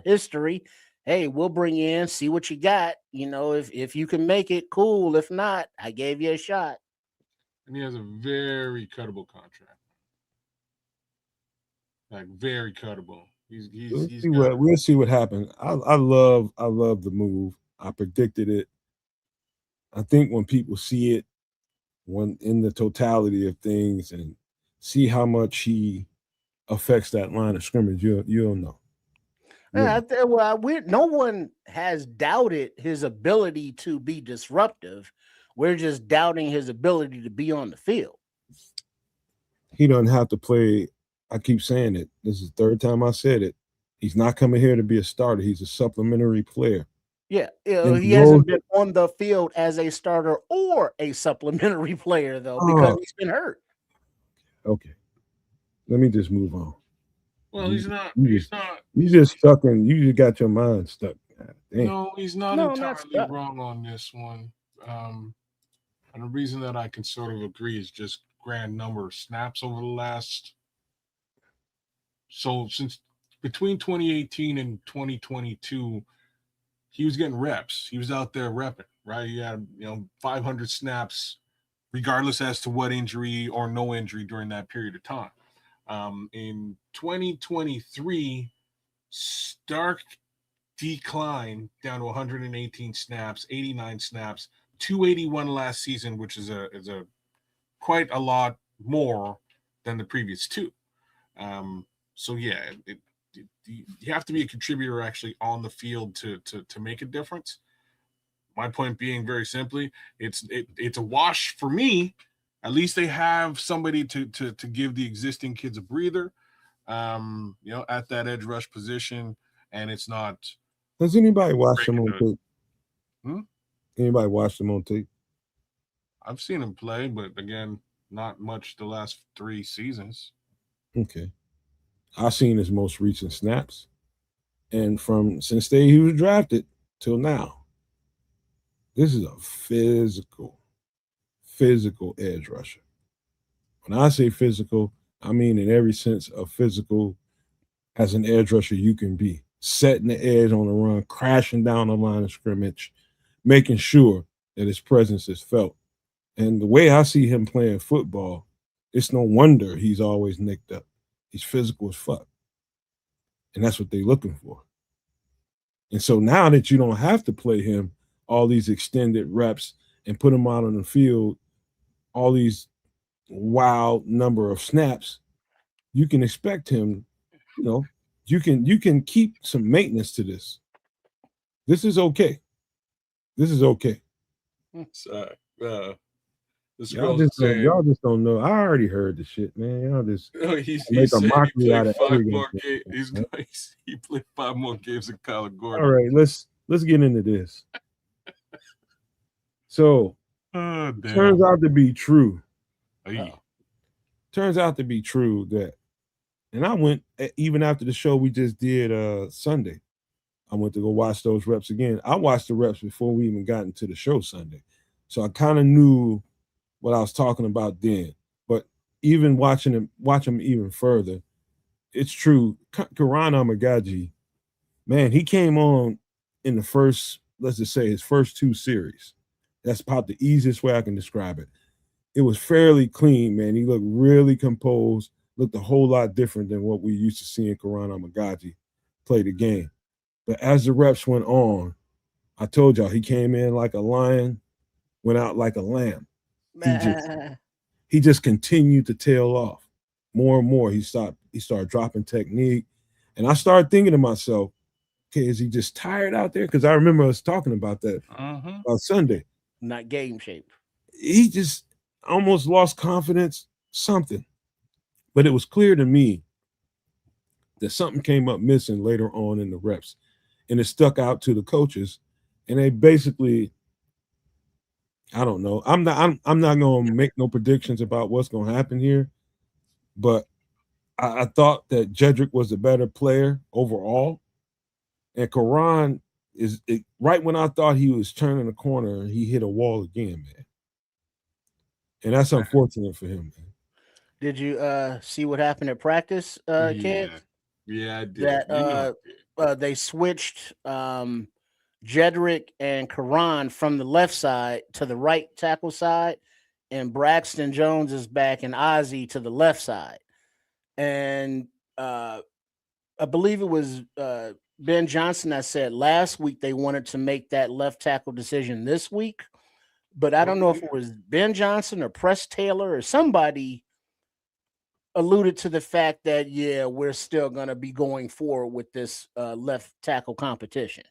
history. Hey, we'll bring you in, see what you got. If you can make it, cool. If not, I gave you a shot. and he has a very cuttable contract, like very cuttable. He's got. We'll see what happens. I love the move. I predicted it. I think when people see it, when in the totality of things, and see how much he affects that line of scrimmage, you'll know. Yeah, no one has doubted his ability to be disruptive. We're just doubting his ability to be on the field. He doesn't have to play. I keep saying it. This is the third time I said it. He's not coming here to be a starter. He's a supplementary player. Yeah, he hasn't been on the field as a starter or a supplementary player though, because he's been hurt. Okay, let me just move on. Well, he's not. You just stuck in. You just got your mind stuck. No, he's not No, entirely wrong on this one. And the reason that I can sort of agree is just grand number of snaps over the last. So since between 2018 and 2022, he was getting reps. He was out there repping, right? He had 500 snaps, regardless as to what injury or no injury during that period of time. In 2023, stark decline down to 118 snaps, 89 snaps, 281 last season, which is a quite a lot more than the previous two. So yeah, you have to be a contributor actually on the field to make a difference. My point being, very simply, it's a wash for me. At least they have somebody to give the existing kids a breather, at that edge rush position, and it's not. Has anybody watched him on tape? Hmm? Anybody watched him on tape? I've seen him play, but again, not much the last 3 seasons. Okay. I've seen his most recent snaps. And from since he was drafted till now, this is a physical edge rusher. When I say physical, I mean in every sense of physical as an edge rusher you can be. Setting the edge on the run, crashing down the line of scrimmage, making sure that his presence is felt. And the way I see him playing football, it's no wonder he's always nicked up. He's physical as fuck. And that's what they're looking for. And so now that you don't have to play him all these extended reps and put him out on the field, all these wild number of snaps, you can expect him, you can keep some maintenance to this. This is okay. This is okay. So, y'all just don't know. I already heard the shit, man. Y'all just he make a said mockery out he of played 5 everything. more games. He played 5 more games in Kyler Gordon. All right, let's get into this. So, turns out to be true. Turns out to be true that, and I went even after the show we just did Sunday. I went to go watch those reps again. I watched the reps before we even got into the show Sunday, so I kind of knew what I was talking about then. But even watching him even further, it's true. Karan Amagaji, man, he came on in the first, let's just say his first 2 series. That's about the easiest way I can describe it. It was fairly clean, man. He looked really composed, looked a whole lot different than what we used to seeing Karan Amagaji play the game. But as the reps went on, I told y'all he came in like a lion, went out like a lamb. He just continued to tail off more and more. He started dropping technique. And I started thinking to myself, okay, is he just tired out there? Because I remember us talking about that on Sunday. Not game shape. he just almost lost confidence, something. But it was clear to me that something came up missing later on in the reps, and it stuck out to the coaches, and they basically, I don't know. I'm not going to make no predictions about what's going to happen here, but I thought that Jedrick was a better player overall, and Karan right when I thought he was turning the corner, he hit a wall again, man, and that's unfortunate for him, man. Did you see what happened at practice, Yeah, kids? yeah, I did. That they switched Jedrick and Karan from the left side to the right tackle side, and Braxton Jones is back and Ozzie to the left side. And I believe it was Ben Johnson that said last week they wanted to make that left tackle decision this week, but I don't know if it was Ben Johnson or Press Taylor or somebody alluded to the fact that yeah, we're still going to be going forward with this left tackle competition.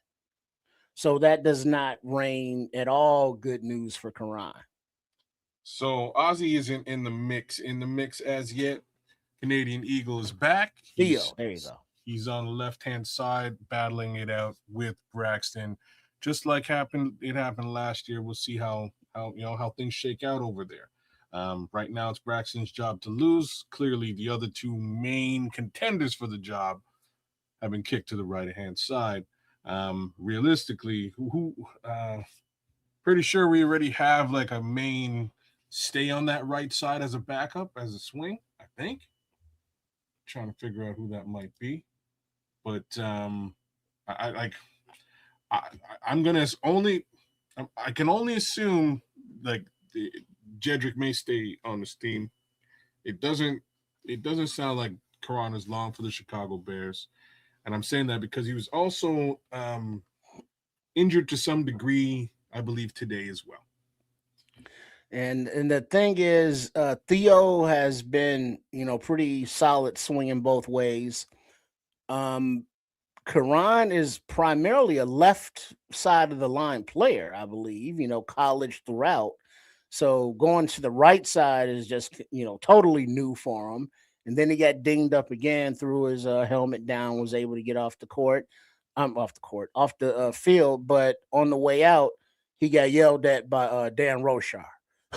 So that does not reign at all good news for Karan. So Ozzy isn't in the mix. In the mix as yet. Canadian Eagle is back. Theo, there you go. He's on the left-hand side, battling it out with Braxton, just like it happened last year. We'll see how things shake out over there. Right now, it's Braxton's job to lose. Clearly, the other two main contenders for the job have been kicked to the right-hand side. Realistically, pretty sure we already have like a main stay on that right side as a backup, as a swing, I think. Trying to figure out who that might be. But I I'm gonna only I can only assume like Jedrick may stay on the team. It doesn't sound like Karan is long for the Chicago Bears, and I'm saying that because he was also injured to some degree, I believe, today as well. And the thing is, Theo has been pretty solid swinging both ways. Karan is primarily a left side of the line player, I believe, college throughout. So going to the right side is just, totally new for him. And then he got dinged up again, threw his helmet down, was able to get off the court. Off the field. But on the way out, he got yelled at by Dan Roshar.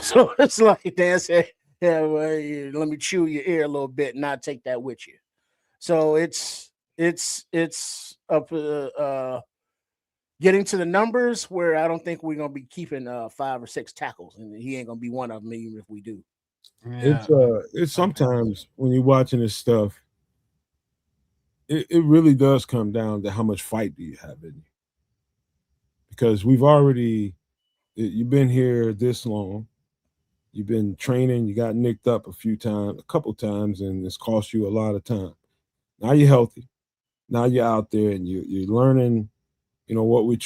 So it's like Dan said, yeah, well, let me chew your ear a little bit and not take that with you. So it's up getting to the numbers where I don't think we're gonna be keeping 5 or 6 tackles, and he ain't gonna be one of them even if we do. Yeah. It's sometimes when you're watching this stuff, it really does come down to how much fight do you have in you. Because you've been here this long, you've been training, you got nicked up a couple times, and it's cost you a lot of time. Now you're healthy. Now you're out there and you're learning, what we're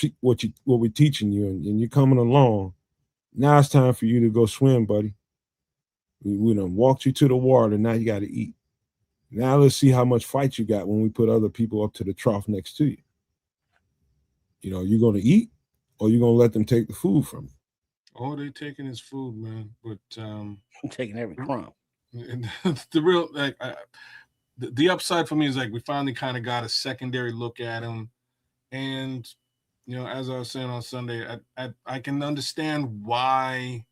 teaching you, and you're coming along. Now it's time for you to go swim, buddy. We done walked you to the water. Now you got to eat. Now let's see how much fight you got when we put other people up to the trough next to you. You're going to eat, or you're going to let them take the food from you. Oh, they taking his food, man. But I'm taking every crumb. The real the upside for me is like we finally kind of got a secondary look at him, and as I was saying on Sunday, I can understand why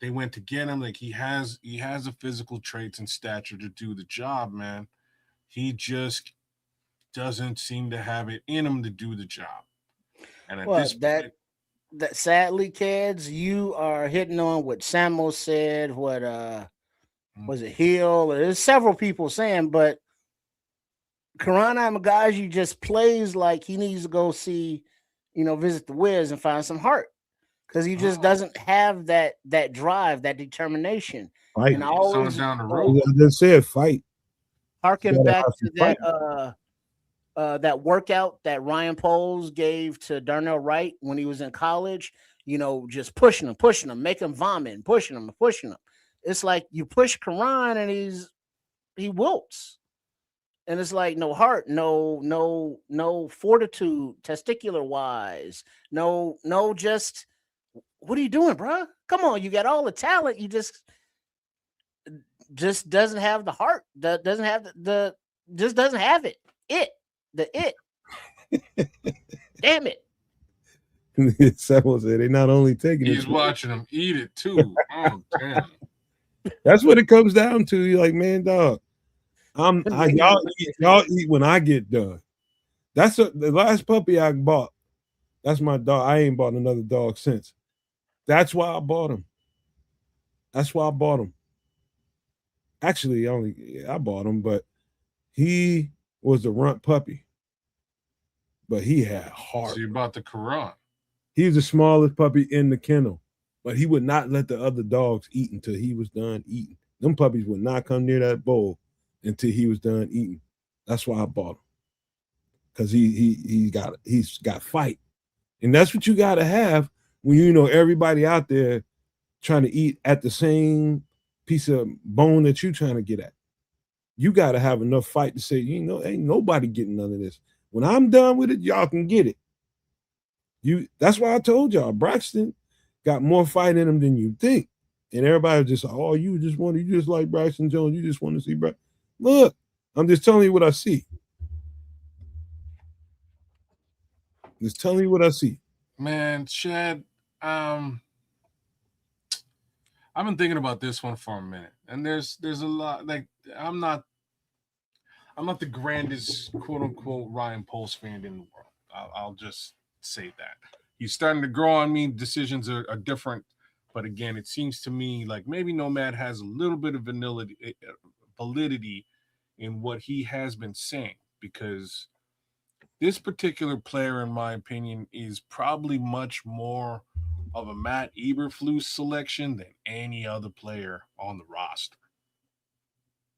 they went to get him. Like he has the physical traits and stature to do the job, man. He just doesn't seem to have it in him to do the job. And at this point, that sadly, kids, you are hitting on what Samo said, what was it Hill? There's several people saying, but Karan Amagaji just plays like he needs to go see, visit the Wiz and find some heart. Because he just doesn't have that drive, that determination. Fight. And I always down the road. I just said fight. Harken back to that that workout that Ryan Poles gave to Darnell Wright when he was in college, just pushing him, make him vomit, pushing him. It's like you push Karan and he wilts. And it's like no heart, no fortitude, testicular wise, no just what are you doing, bro? Come on, you got all the talent. You just doesn't have the heart. Doesn't have the just doesn't have it. It. Damn it. Someone said they're not only taking it. He's watching him eat it too. Oh damn! That's what it comes down to. You're like, man, dog. Y'all eat when I get done. That's the last puppy I bought. That's my dog. I ain't bought another dog since. That's why I bought him. That's why I bought him. Actually, I bought him, but he was the runt puppy. But he had heart. So you bought the Quran. He was the smallest puppy in the kennel, but he would not let the other dogs eat until he was done eating. Them puppies would not come near that bowl until he was done eating. That's why I bought him, because he's got fight, and that's what you got to have when you know everybody out there trying to eat at the same piece of bone that you're trying to get at. You got to have enough fight to say, ain't nobody getting none of this. When I'm done with it, y'all can get it. That's why I told y'all Braxton got more fight in him than you think. And everybody just, oh, you just like Braxton Jones. You just want to see Braxton. Look, I'm just telling you what I see. Just telling you what I see. Man, Chad, I've been thinking about this one for a minute. And there's a lot, like I'm not the grandest quote unquote Ryan Poles fan in the world. I'll just say that. He's starting to grow on me. Decisions are different. But again, it seems to me like maybe Nomad has a little bit of validity in what he has been saying, because this particular player, in my opinion, is probably much more of a Matt Eberflus selection than any other player on the roster.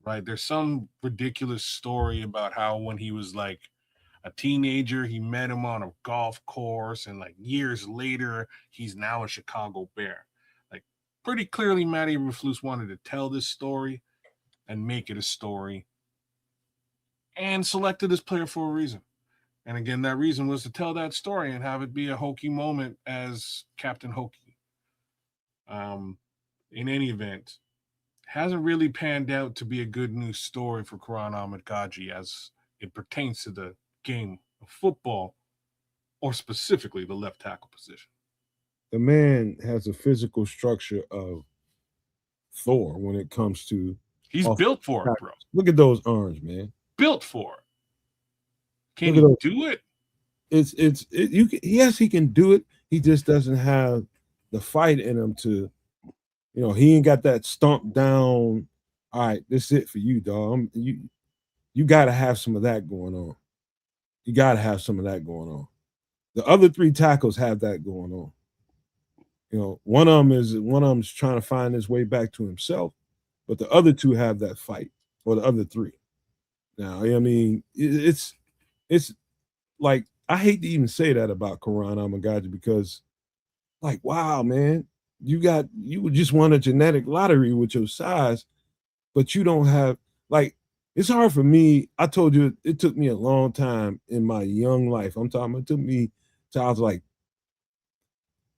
Right? There's some ridiculous story about how when he was like a teenager, he met him on a golf course, and like years later, he's now a Chicago Bear. Like, pretty clearly, Matt Eberflus wanted to tell this story and make it a story, and selected this player for a reason. And again, that reason was to tell that story and have it be a Hokie moment as Captain Hokie. In any event, hasn't really panned out to be a good news story for Quran Ahmed Gaji as it pertains to the game of football, or specifically the left tackle position. The man has a physical structure of Thor when it comes to. He's built for it, bro. Look at those arms, man. Built for it. Can he do it? Yes, he can do it. He just doesn't have the fight in him to, he ain't got that stomp down. All right, this is it for you, dog. You got to have some of that going on. You got to have some of that going on. The other three tackles have that going on. One of them is trying to find his way back to himself, but the other two have that fight, or the other three. Now, I mean, it's like, I hate to even say that about Quran Ahmed, because, like, wow, man, you just won a genetic lottery with your size, but you don't have, like, it's hard for me. I told you it took me a long time in my young life. I'm talking, it took me till I was like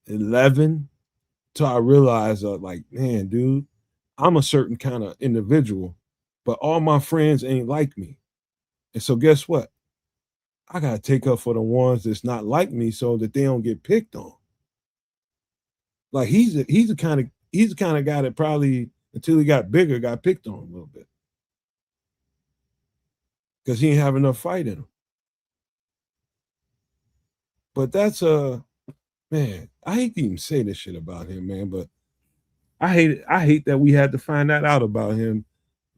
11 till I realized, like, man, dude, I'm a certain kind of individual, but all my friends ain't like me. And so guess what? I gotta take up for the ones that's not like me so that they don't get picked on. Like, he's the kind of guy that probably, until he got bigger, got picked on a little bit, because he didn't have enough fight in him. But that's man, I hate to even say this shit about him, man, but I hate that we had to find that out about him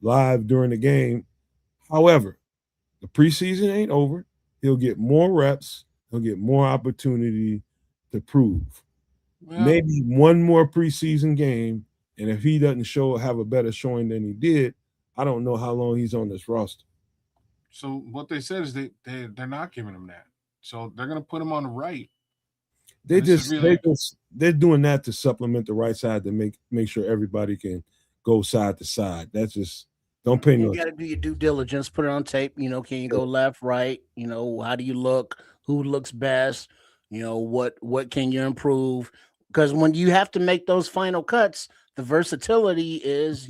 live during the game. However, the preseason ain't over. He'll get more reps. He'll get more opportunity to prove. Well, maybe one more preseason game, and if he doesn't have a better showing than he did, I don't know how long he's on this roster. So what they said is they're not giving him that. So they're going to put him on the right. They're doing that to supplement the right side to make sure everybody can go side to side. That's just, don't pay no. You got to do your due diligence. Put it on tape. Can you go left, right? How do you look? Who looks best? What can you improve? Because when you have to make those final cuts, the versatility is,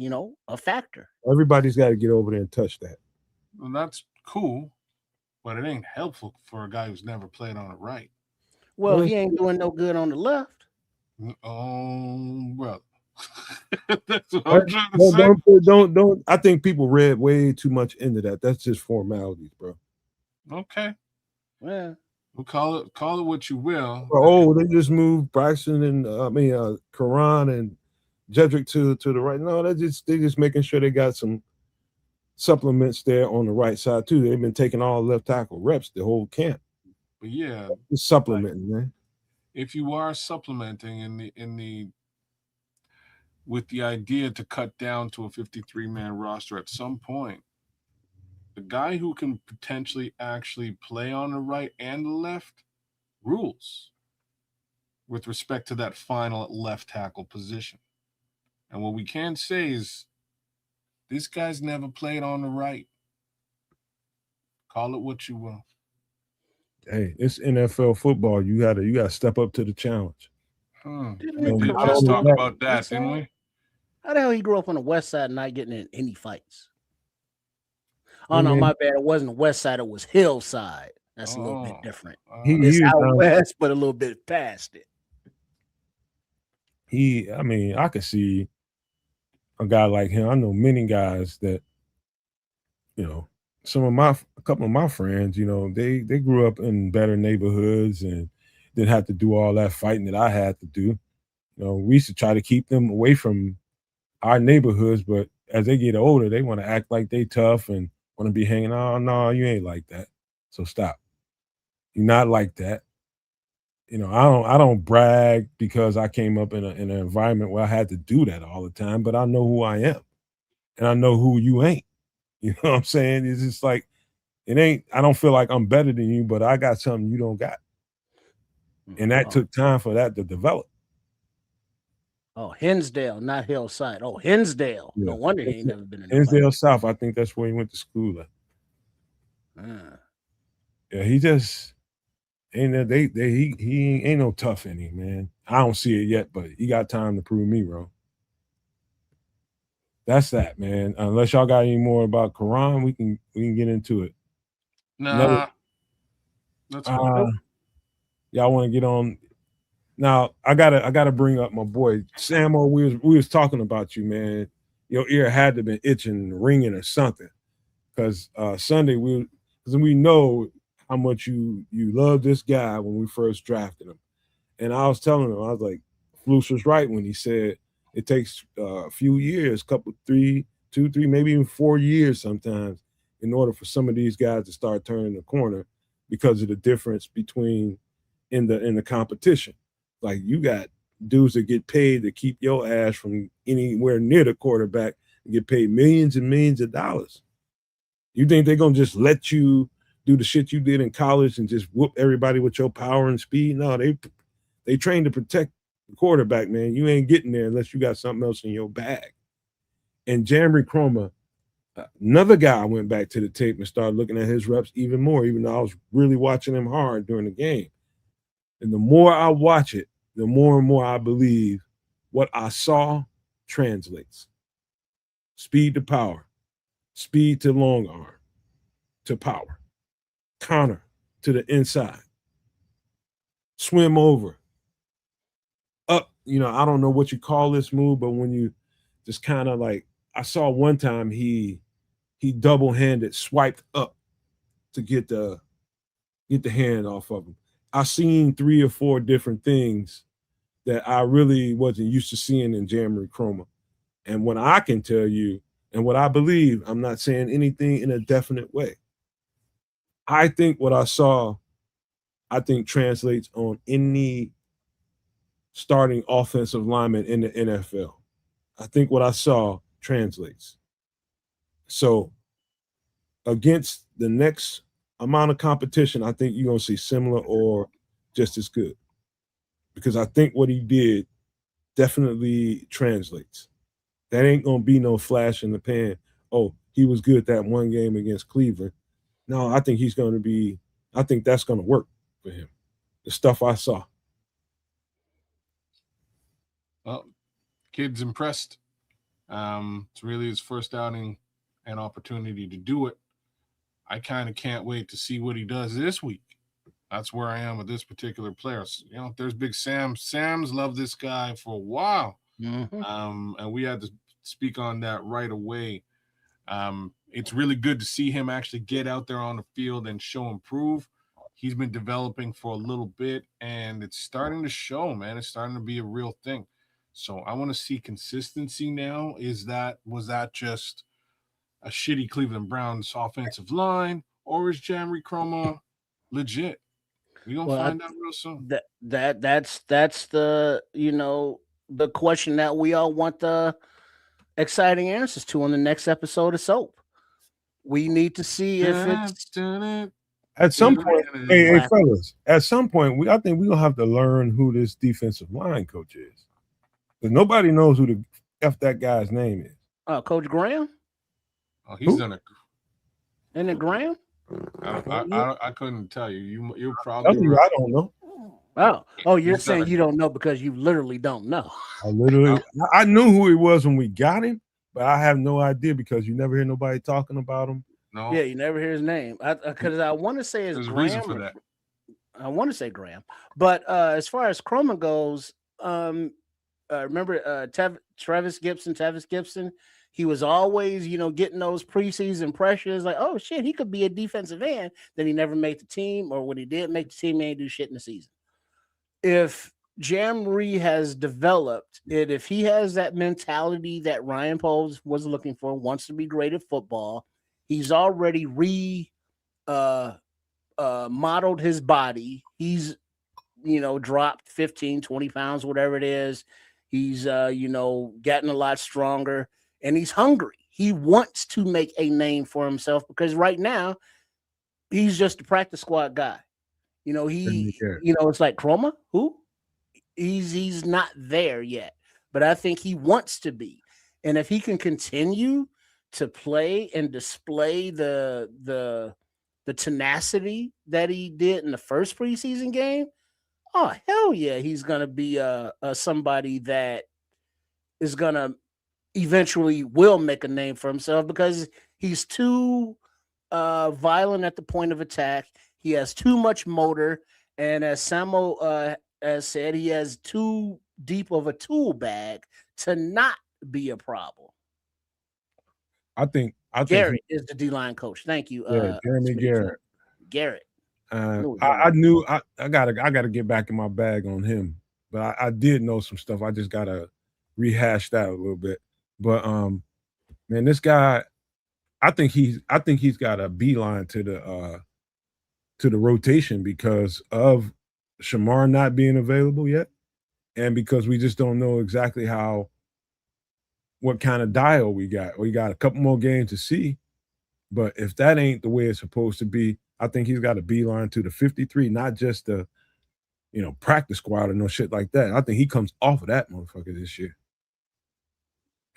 a factor. Everybody's got to get over there and touch that. Well, that's cool, but it ain't helpful for a guy who's never played on the right. Well, he ain't doing no good on the left. Well, that's what I'm trying to say. Don't. I think people read way too much into that. That's just formalities, bro. Okay, Yeah. we'll call it what you will. Oh, they just moved Braxton and Karan and Jedrick to the right. No, they're just making sure they got some supplements there on the right side too. They've been taking all left tackle reps the whole camp. But yeah, just supplementing, man. If you are supplementing with the idea to cut down to a 53-man roster at some point, the guy who can potentially actually play on the right and the left rules with respect to that final left tackle position. And what we can say is this guy's never played on the right. Call it what you will. Hey, it's NFL football. You gotta step up to the challenge. We did just talk about that, didn't we? How the hell he grew up on the west side and not getting in any fights? Oh, no, my bad. It wasn't west side. It was hillside. That's a little bit different. It's out west, but a little bit past it. I could see a guy like him. I know many guys that, a couple of my friends, they grew up in better neighborhoods and didn't have to do all that fighting that I had to do. We used to try to keep them away from our neighborhoods, but as they get older, they want to act like they tough and want to be hanging out. No, you ain't like that. So stop. You're not like that. I don't brag because I came up in an environment where I had to do that all the time, but I know who I am and I know who you ain't. You know what I'm saying? It's just like, I don't feel like I'm better than you, but I got something you don't got. And that took time for that to develop. Oh, Hinsdale, not Hillside. Oh, Hinsdale. Yeah. No wonder he ain't never been in Hinsdale South. I think that's where he went to school at. Yeah, he just ain't he ain't no tough in him, man. I don't see it yet, but he got time to prove me wrong. That's that, man. Unless y'all got any more about Quran, we can get into it. Nah. That's cool. Y'all want to get on. Now I gotta bring up my boy Samo. We was talking about you, man. Your ear had to been itching, ringing, or something. Because Sunday because we know how much you love this guy when we first drafted him, and I was telling him, I was like, Flus was right when he said it takes a few years, two, three, maybe even 4 years sometimes, in order for some of these guys to start turning the corner because of the difference between in the competition. Like you got dudes that get paid to keep your ass from anywhere near the quarterback and get paid millions and millions of dollars. You think they're gonna just let you do the shit you did in college and just whoop everybody with your power and speed? No, they train to protect the quarterback, man. You ain't getting there unless you got something else in your bag. And Jamry Chroma, another guy, I went back to the tape and started looking at his reps even more, even though I was really watching him hard during the game. And the more I watch it, the more and more I believe what I saw translates. Speed to power, speed to long arm, to power, counter to the inside, swim over, up. I don't know what you call this move, but when you just kind of like, I saw one time he double-handed swiped up to get the hand off of him. I seen 3 or 4 different things that I really wasn't used to seeing in Jamry Chroma. And what I can tell you and what I believe, I'm not saying anything in a definite way. I think what I saw, translates on any starting offensive lineman in the NFL. I think what I saw translates. So against the next amount of competition, I think you're going to see similar or just as good. Because I think what he did definitely translates. That ain't going to be no flash in the pan. Oh, he was good that one game against Cleveland. No, I think I think that's going to work for him. The stuff I saw. Kid's impressed. It's really his first outing and opportunity to do it. I kind of can't wait to see what he does this week. That's where I am with this particular player. So, there's Big Sam. Sam's loved this guy for a while. Mm-hmm. And we had to speak on that right away. It's really good to see him actually get out there on the field and show improve. He's been developing for a little bit, and it's starting to show, man. It's starting to be a real thing. So I want to see consistency now. Was that just a shitty Cleveland Browns offensive line, or is Jamry Chroma legit? We're gonna find out real soon. That's the the question that we all want the exciting answers to on the next episode of Soap. We need to see if it's at some point. Hey, Classic. fellas, at some point, I think we're gonna have to learn who this defensive line coach is, because nobody knows who the f that guy's name is. Coach Graham. Oh, he's done it. Isn't it Graham? I couldn't tell you. You're probably right. I don't know. Oh, you're saying you don't know because you literally don't know. I knew who he was when we got him, but I have no idea because you never hear nobody talking about him. No. Yeah, you never hear his name. Because I want to say it's There's a Graham. reason for that. I want to say Graham, but as far as Chroma goes, remember Tavis Gibson? He was always, getting those preseason pressures like, oh shit, he could be a defensive end. Then he never made the team, or when he did make the team, he ain't do shit in the season. If Jamry has developed it, if he has that mentality that Ryan Poles was looking for, wants to be great at football, he's already modeled his body. He's, dropped 15, 20 pounds, whatever it is. He's, gotten a lot stronger, and he's hungry. He wants to make a name for himself because right now he's just a practice squad guy. It's like Chroma, who? He's not there yet, but I think he wants to be. And if he can continue to play and display the tenacity that he did in the first preseason game, oh hell yeah, he's gonna be somebody that is gonna eventually will make a name for himself because he's too violent at the point of attack. He has too much motor, and as Samo has said, he has too deep of a tool bag to not be a problem. I think Garrett is the D-line coach. Thank you. Jeremy Garrett. Garrett. I knew I gotta get back in my bag on him, but I did know some stuff. I just gotta rehash that a little bit. But man, this guy, I think he's got a beeline to the rotation because of Shamar not being available yet, and because we just don't know exactly what kind of dial we got. We got a couple more games to see, but if that ain't the way it's supposed to be, I think he's got a beeline to the 53, not just the practice squad or no shit like that. I think he comes off of that motherfucker this year.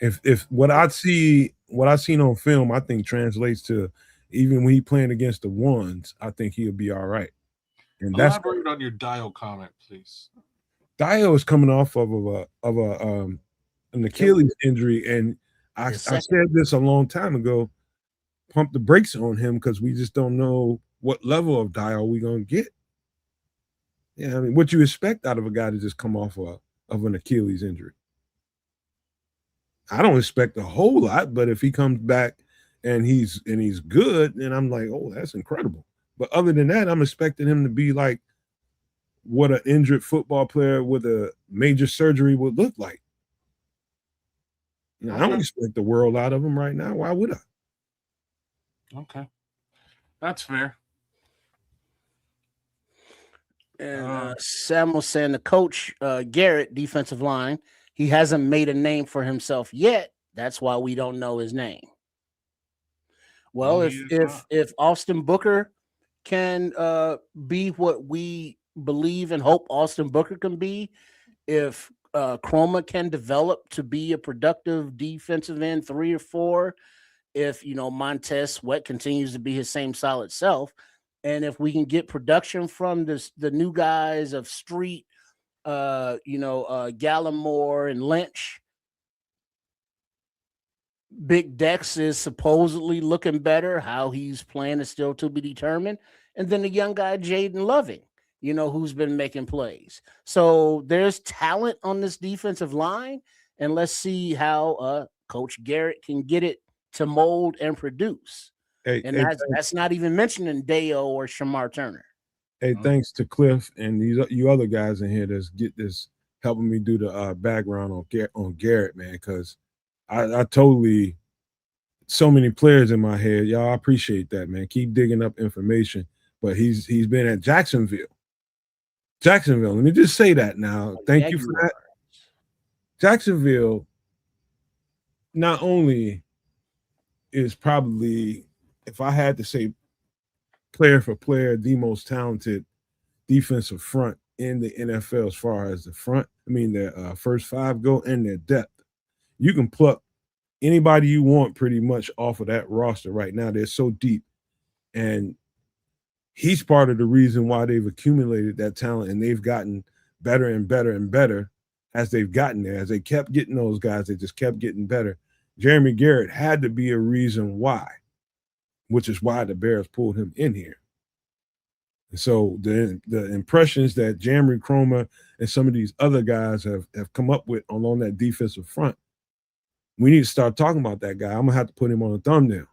If what I've seen on film, I think translates to even when he playing against the ones, I think he'll be all right. And elaborate on your Dio comment, please. Dio is coming off of an Achilles injury, and I said this a long time ago. Pump the brakes on him because we just don't know what level of Dio we gonna get. Yeah, I mean, what you expect out of a guy to just come off of an Achilles injury? I don't expect a whole lot, but if he comes back and he's good, then I'm like, oh, that's incredible. But other than that, I'm expecting him to be like what an injured football player with a major surgery would look like. I don't expect the world out of him right now. Why would I? Okay, that's fair. And Sam was saying the coach, Garrett, defensive line, he hasn't made a name for himself yet. That's why we don't know his name. Well, if Austin Booker can be what we believe and hope Austin Booker can be, if Chroma can develop to be a productive defensive end 3 or 4, if Montez Sweat continues to be his same solid self, and if we can get production from the new guys of Street, Gallimore and Lynch, Big Dex is supposedly looking better. How he's playing is still to be determined. And then the young guy, Jaden Loving, who's been making plays. So there's talent on this defensive line. And let's see how Coach Garrett can get it to mold and produce. Hey, And hey, that's not even mentioning Deo or Shamar Turner. hey, thanks to Cliff and you other guys in here that's helping me do the background on Garrett, man, because I totally so many players in my head. Y'all, I appreciate that, man. Keep digging up information. But he's been at Jacksonville. Jacksonville. Let me just say that now. Thank you for that. Jacksonville not only is probably, if I had to say player for player, the most talented defensive front in the NFL as far as the front. I mean, their first five go and their depth. You can pluck anybody you want pretty much off of that roster right now. They're so deep. And he's part of the reason why they've accumulated that talent and they've gotten better and better and better as they've gotten there. As they kept getting those guys, they just kept getting better. Jeremy Garrett had to be a reason why, which is why the Bears pulled him in here. And so the impressions that Jeremy Cromer and some of these other guys have come up with along that defensive front, we need to start talking about that guy. I'm going to have to put him on a thumbnail.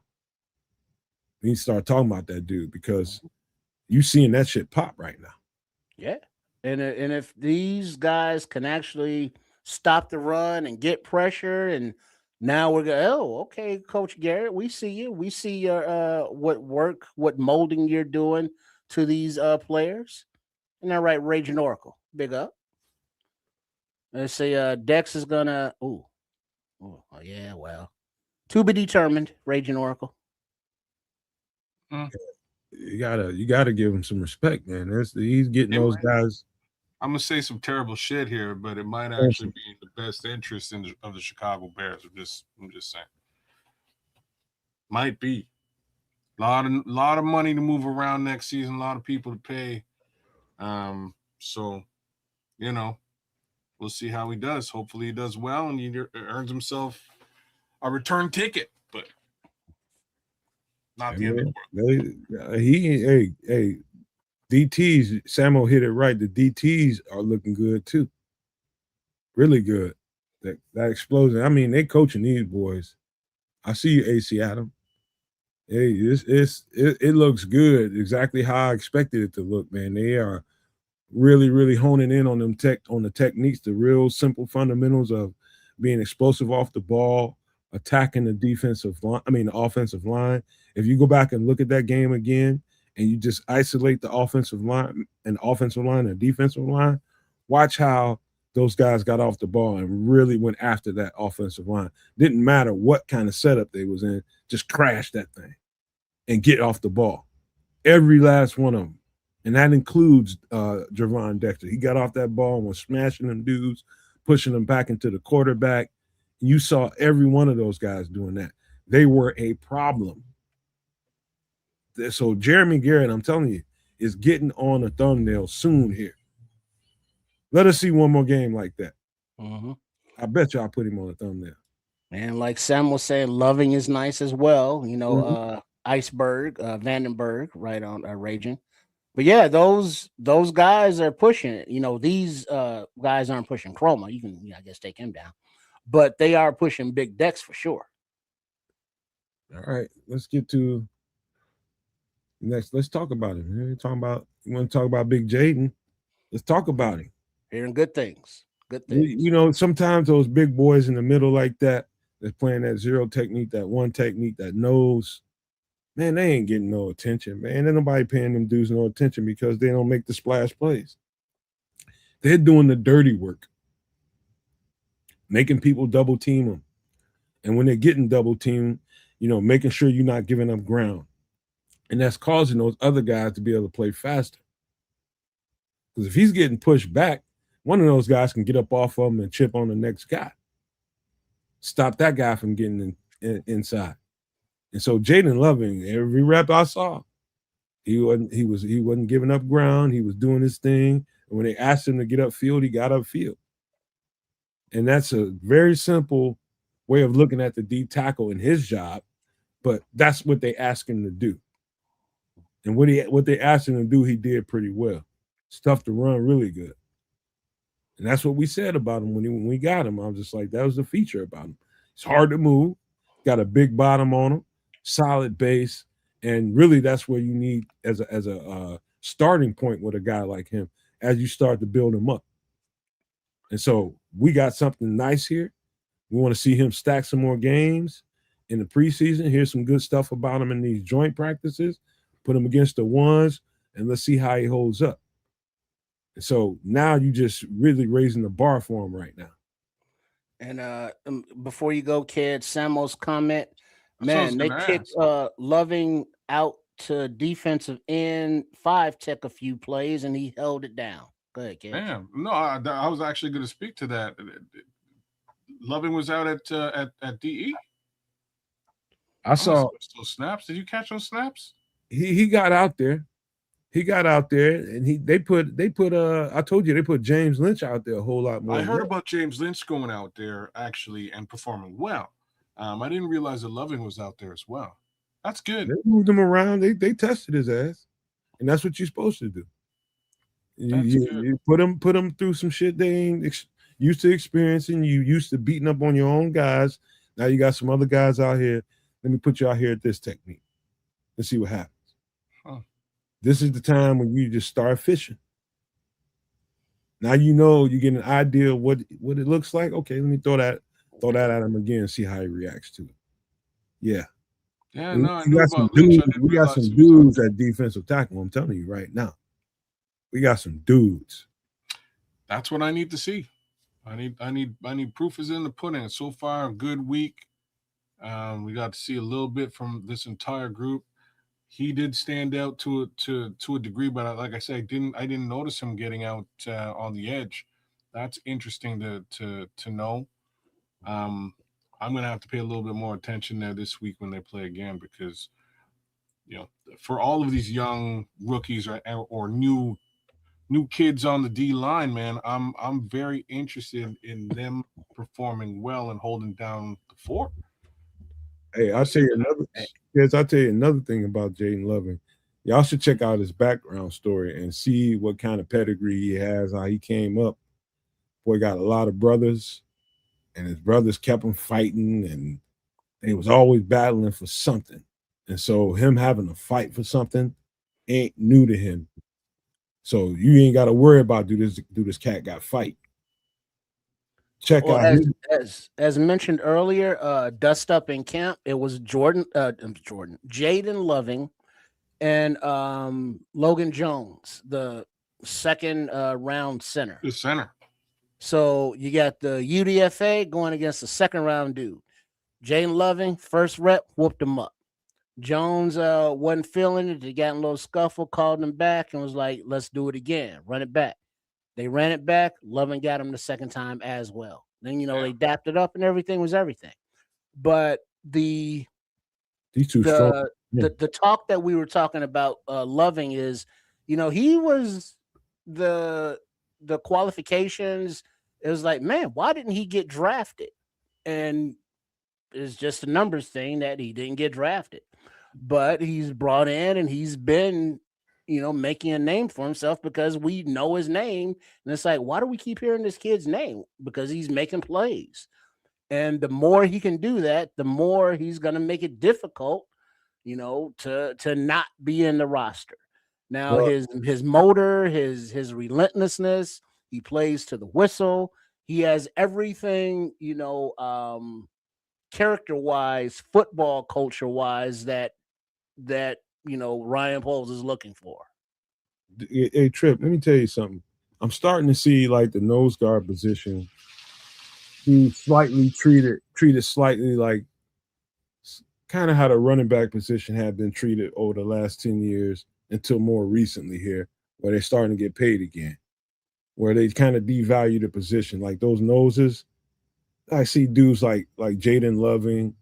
We need to start talking about that dude because you seeing that shit pop right now. Yeah. And if these guys can actually stop the run and get pressure, and now we're going, oh, okay, Coach Garrett, we see you. We see your what molding you're doing to these players. Isn't that right, Raging Oracle? Big up. Let's say Dex is gonna. Oh, yeah. Well, to be determined, Raging Oracle. You gotta give him some respect, man. He's getting those guys. I'm gonna say some terrible shit here, but it might actually be in the best interest of the Chicago Bears. I'm just saying, might be lot of money to move around next season, a lot of people to pay. So we'll see how he does. Hopefully, he does well and he earns himself a return ticket, but not the end of the world. Hey, DTs, Samuel hit it right. The DTs are looking good too. Really good. That explosion. I mean, they coaching these boys. I see you, AC Adam. Hey, it looks good. Exactly how I expected it to look, man. They are really, really honing in on the techniques, the real simple fundamentals of being explosive off the ball, attacking the offensive line. If you go back and look at that game again, and you just isolate the offensive line and defensive line, watch how those guys got off the ball and really went after that offensive line. Didn't matter what kind of setup they was in, just crash that thing and get off the ball. Every last one of them. And that includes Javon Dexter. He got off that ball and was smashing them dudes, pushing them back into the quarterback. You saw every one of those guys doing that. They were a problem. So Jeremy Garrett, I'm telling you, is getting on a thumbnail soon here. Let us see one more game like that. Mm-hmm. I bet you I'll put him on a thumbnail. And like Sam was saying, Loving is nice as well. Iceberg, Vandenberg, right on Raging. But yeah, those guys are pushing it. These guys aren't pushing Chroma. You can, I guess, take him down. But they are pushing Big Dex for sure. All right, let's get to next. Let's talk about him. You want to talk about Big Jaden? Let's talk about him. Hearing good things. Good things. Sometimes those big boys in the middle like that, that's playing that zero technique, that one technique, that nose, man, they ain't getting no attention, man. Ain't nobody paying them dudes no attention because they don't make the splash plays. They're doing the dirty work, making people double team them. And when they're getting double teamed, making sure you're not giving up ground. And that's causing those other guys to be able to play faster. Because if he's getting pushed back, one of those guys can get up off of him and chip on the next guy. Stop that guy from getting inside. And so Jaden Loving, every rep I saw, he wasn't giving up ground. He was doing his thing. And when they asked him to get upfield, he got upfield. And that's a very simple way of looking at the D tackle in his job, but that's what they asked him to do. And what they asked him to do, he did pretty well. Stuff to run really good. And that's what we said about him when we got him. I was just like, that was the feature about him. It's hard to move, got a big bottom on him, solid base, and really that's where you need as a starting point with a guy like him as you start to build him up. And so we got something nice here. We want to see him stack some more games in the preseason. Here's some good stuff about him in these joint practices. Put him against the ones, and let's see how he holds up. And so now you just really raising the bar for him right now. And before you go, kid, Samo's comment, That's what I was man, they gonna kicked ask. Loving out to defensive end 5 tech a few plays, and he held it down. Go ahead, kid. Damn. No, I was actually going to speak to that. Loving was out at DE. I saw those snaps. Did you catch those snaps? he got out there. He got out there, and they put I told you they put James Lynch out there a whole lot more. I heard about James Lynch going out there actually and performing well. I didn't realize that Loving was out there as well. That's good. They moved him around. They tested his ass, and that's what you're supposed to do. You put him through some shit they ain't used to experiencing. You used to beating up on your own guys. Now you got some other guys out here. Let me put you out here at this technique. Let's see what happens. Huh. This is the time when you just start fishing. Now you get an idea of what it looks like. Okay, let me throw that at him again and see how he reacts to it. Yeah. Yeah, And no, I knew about Lynch. we got some dudes at defensive tackle. I'm telling you right now. We got some dudes. That's what I need to see. I need proof is in the pudding. So far, a good week. We got to see a little bit from this entire group. He did stand out to a degree, but like I said, I didn't notice him getting out on the edge. That's interesting to know. I'm gonna have to pay a little bit more attention there this week when they play again, because for all of these young rookies or new kids on the D line, man, I'm very interested in them performing well and holding down the fort. Hey, I'll tell you another thing about Jaden Loving. Y'all should check out his background story and see what kind of pedigree he has, how he came up. Boy got a lot of brothers, and his brothers kept him fighting, and they was always battling for something. And so him having to fight for something ain't new to him. So you ain't got to worry about do this cat got fight. Check out as mentioned earlier, dust up in camp. It was Jaden Loving, and Logan Jones, the second round center. The center. So you got the UDFA going against the second round dude. Jaden Loving, first rep, whooped him up. Jones wasn't feeling it. They got in a little scuffle, called him back, and was like, let's do it again. Run it back. They ran it back. Loving got him the second time as well. Then, they dapped it up and everything was everything. But these two strong. The talk that we were talking about Loving is, he was the qualifications. It was like, man, why didn't he get drafted? And it's just a numbers thing that he didn't get drafted. But he's brought in and he's been, making a name for himself because we know his name. And it's like, why do we keep hearing this kid's name? Because he's making plays. And the more he can do that, the more he's going to make it difficult, to not be in the roster. Now, his motor, his relentlessness, he plays to the whistle. He has everything, character-wise, football culture-wise that Ryan Poles is looking for. Hey, Trip, let me tell you something. I'm starting to see like the nose guard position. He's slightly treated slightly like kind of how the running back position had been treated over the last 10 years until more recently here, where they're starting to get paid again, where they kind of devalue the position. Like those noses, I see dudes like Jaden Loving,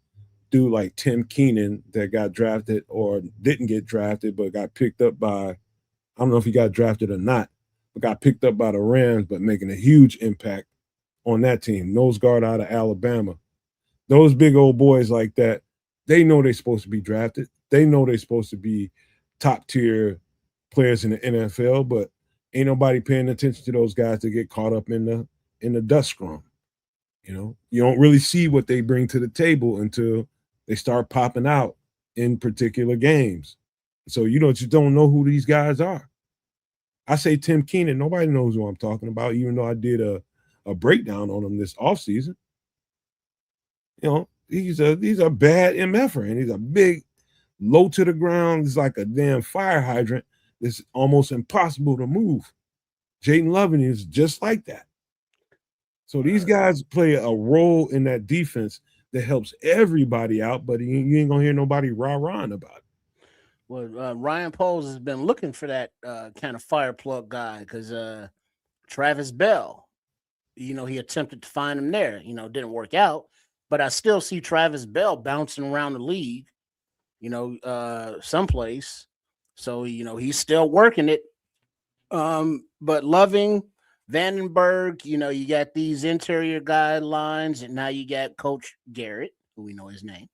dude like Tim Keenan that got drafted or didn't get drafted but got picked up by, I don't know if he got drafted or not, but got picked up by the Rams, but making a huge impact on that team. Nose guard out of Alabama. Those big old boys like that, they know they're supposed to be drafted. They know they're supposed to be top tier players in the NFL, but ain't nobody paying attention to those guys that get caught up in the dust scrum. You don't really see what they bring to the table until they start popping out in particular games. So you just don't know who these guys are. I say Tim Keenan, nobody knows who I'm talking about, even though I did a breakdown on him this offseason. He's a bad MFer, and he's a big, low to the ground. He's like a damn fire hydrant. It's almost impossible to move. Jaden Loving is just like that. So these guys play a role in that defense that helps everybody out, but you ain't gonna hear nobody rah-rahing about it. Well, Ryan Poles has been looking for that kind of fire plug guy because Travis Bell, he attempted to find him there. Didn't work out, but I still see Travis Bell bouncing around the league, someplace. So, he's still working it. But Loving, Vandenberg, you got these interior guidelines, and now you got Coach Garrett, who we know his name.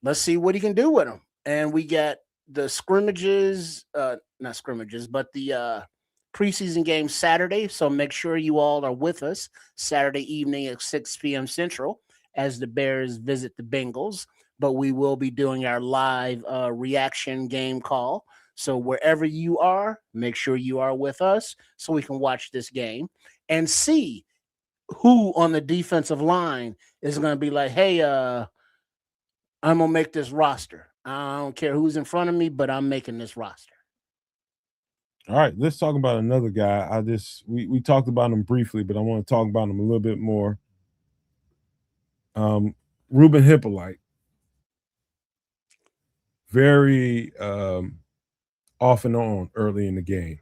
Let's see what he can do with him. And we got the scrimmages, not scrimmages, but the preseason game Saturday. So make sure you all are with us Saturday evening at 6 p.m. Central as the Bears visit the Bengals. But we will be doing our live reaction game call. So wherever you are, make sure you are with us so we can watch this game and see who on the defensive line is going to be like, hey, I'm going to make this roster. I don't care who's in front of me, but I'm making this roster. All right, let's talk about another guy. We talked about him briefly, but I want to talk about him a little bit more. Ruben Hippolyte. Very off and on early in the game,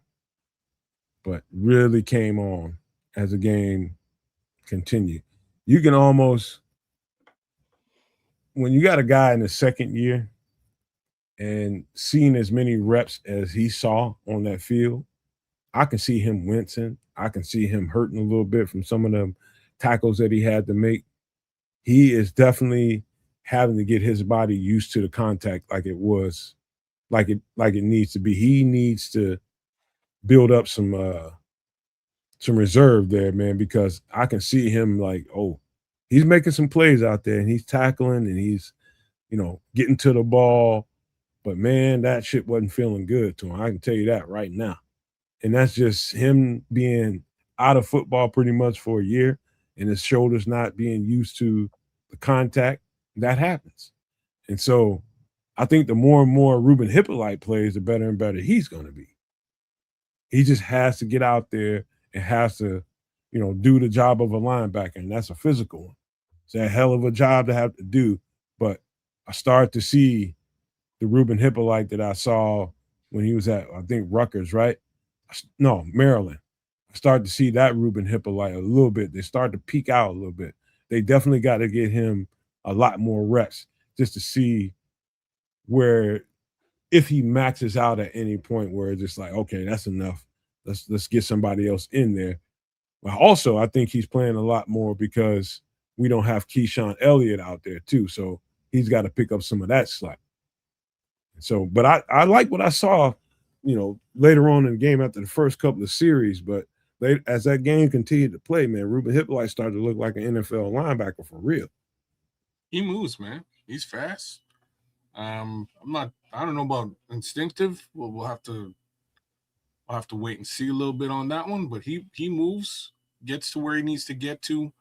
but really came on as the game continued. You can almost, when you got a guy in the second year and seeing as many reps as he saw on that field, I can see him wincing. I can see him hurting a little bit from some of the tackles that he had to make. He is definitely having to get his body used to the contact like it was, like it needs to be. He needs to build up some reserve there, man, because I can see him like, oh, he's making some plays out there and he's tackling and he's, getting to the ball. But man, that shit wasn't feeling good to him. I can tell you that right now. And that's just him being out of football pretty much for a year and his shoulders not being used to the contact. That happens. And so I think the more and more Ruben Hippolyte plays, the better and better he's going to be. He just has to get out there and has to, do the job of a linebacker, and that's a physical one. It's a hell of a job to have to do, but I start to see the Ruben Hippolyte that I saw when he was at, I think, Rutgers, right? No, Maryland. I started to see that Ruben Hippolyte a little bit. They started to peak out a little bit. They definitely got to get him a lot more reps just to see where, if he maxes out at any point where it's just like, okay, that's enough. Let's get somebody else in there. But also, I think he's playing a lot more because we don't have Keyshawn Elliott out there too. So he's got to pick up some of that slack. So, but I like what I saw, later on in the game after the first couple of series. But as that game continued to play, man, Ruben Hippolyte started to look like an NFL linebacker for real. He moves, man. He's fast. I don't know about instinctive. We'll have to wait and see a little bit on that one. But he moves, gets to where he needs to get to.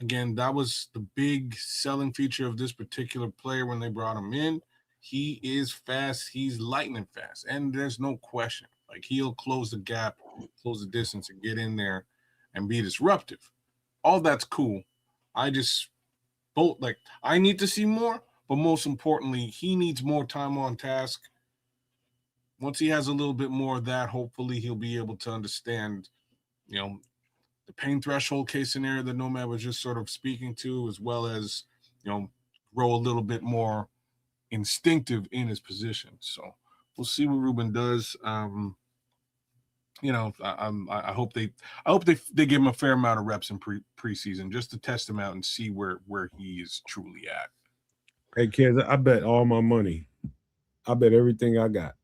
Again, that was the big selling feature of this particular player when they brought him in. He is fast. He's lightning fast. And there's no question. Like, he'll close the gap, close the distance, and get in there and be disruptive. All that's cool. I need to see more, but most importantly, he needs more time on task. Once he has a little bit more of that, hopefully he'll be able to understand, the pain threshold case scenario that Nomad was just sort of speaking to, as well as, grow a little bit more instinctive in his position. So we'll see what Ruben does. I hope they give him a fair amount of reps in preseason just to test him out and see where he is truly at. Hey kids, I bet all my money. I bet everything I got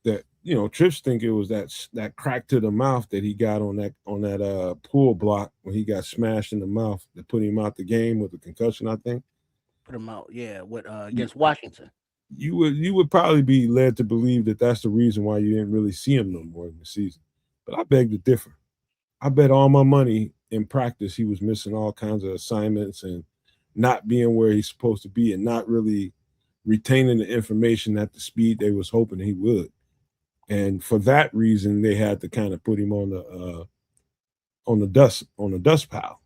that Trips think it was that crack to the mouth that he got on that pull block when he got smashed in the mouth that put him out the game with a concussion. I think Put him out, yeah, with against Washington. You would probably be led to believe that that's the reason why you didn't really see him no more in the season. But I beg to differ. I bet all my money in practice he was missing all kinds of assignments and not being where he's supposed to be and not really retaining the information at the speed they was hoping he would. And for that reason, they had to kind of put him on the dust pile.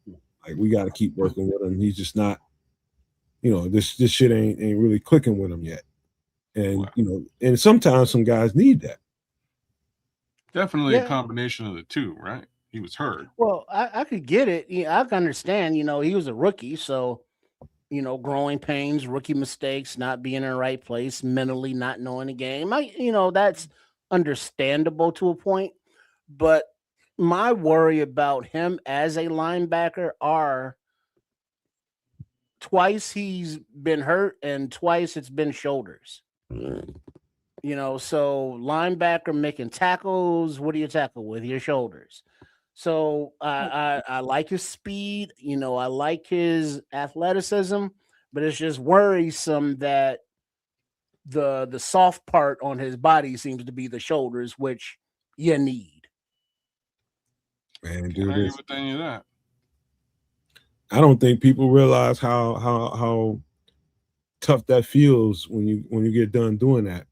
Like we got to keep working with him. He's just not, this shit ain't really clicking with him yet. And and sometimes some guys need that. Definitely a combination of the two, right? He was hurt. Well, I could get it. I can understand. He was a rookie, so growing pains, rookie mistakes, not being in the right place, mentally not knowing the game. That's understandable to a point. But my worry about him as a linebacker are twice he's been hurt and twice it's been shoulders. So linebacker making tackles, what do you tackle with? Your shoulders. So I like his speed, I like his athleticism, but it's just worrisome that the soft part on his body seems to be the shoulders, which you need. Man, Can't argue with any of that. I don't think people realize how tough that feels when you get done doing that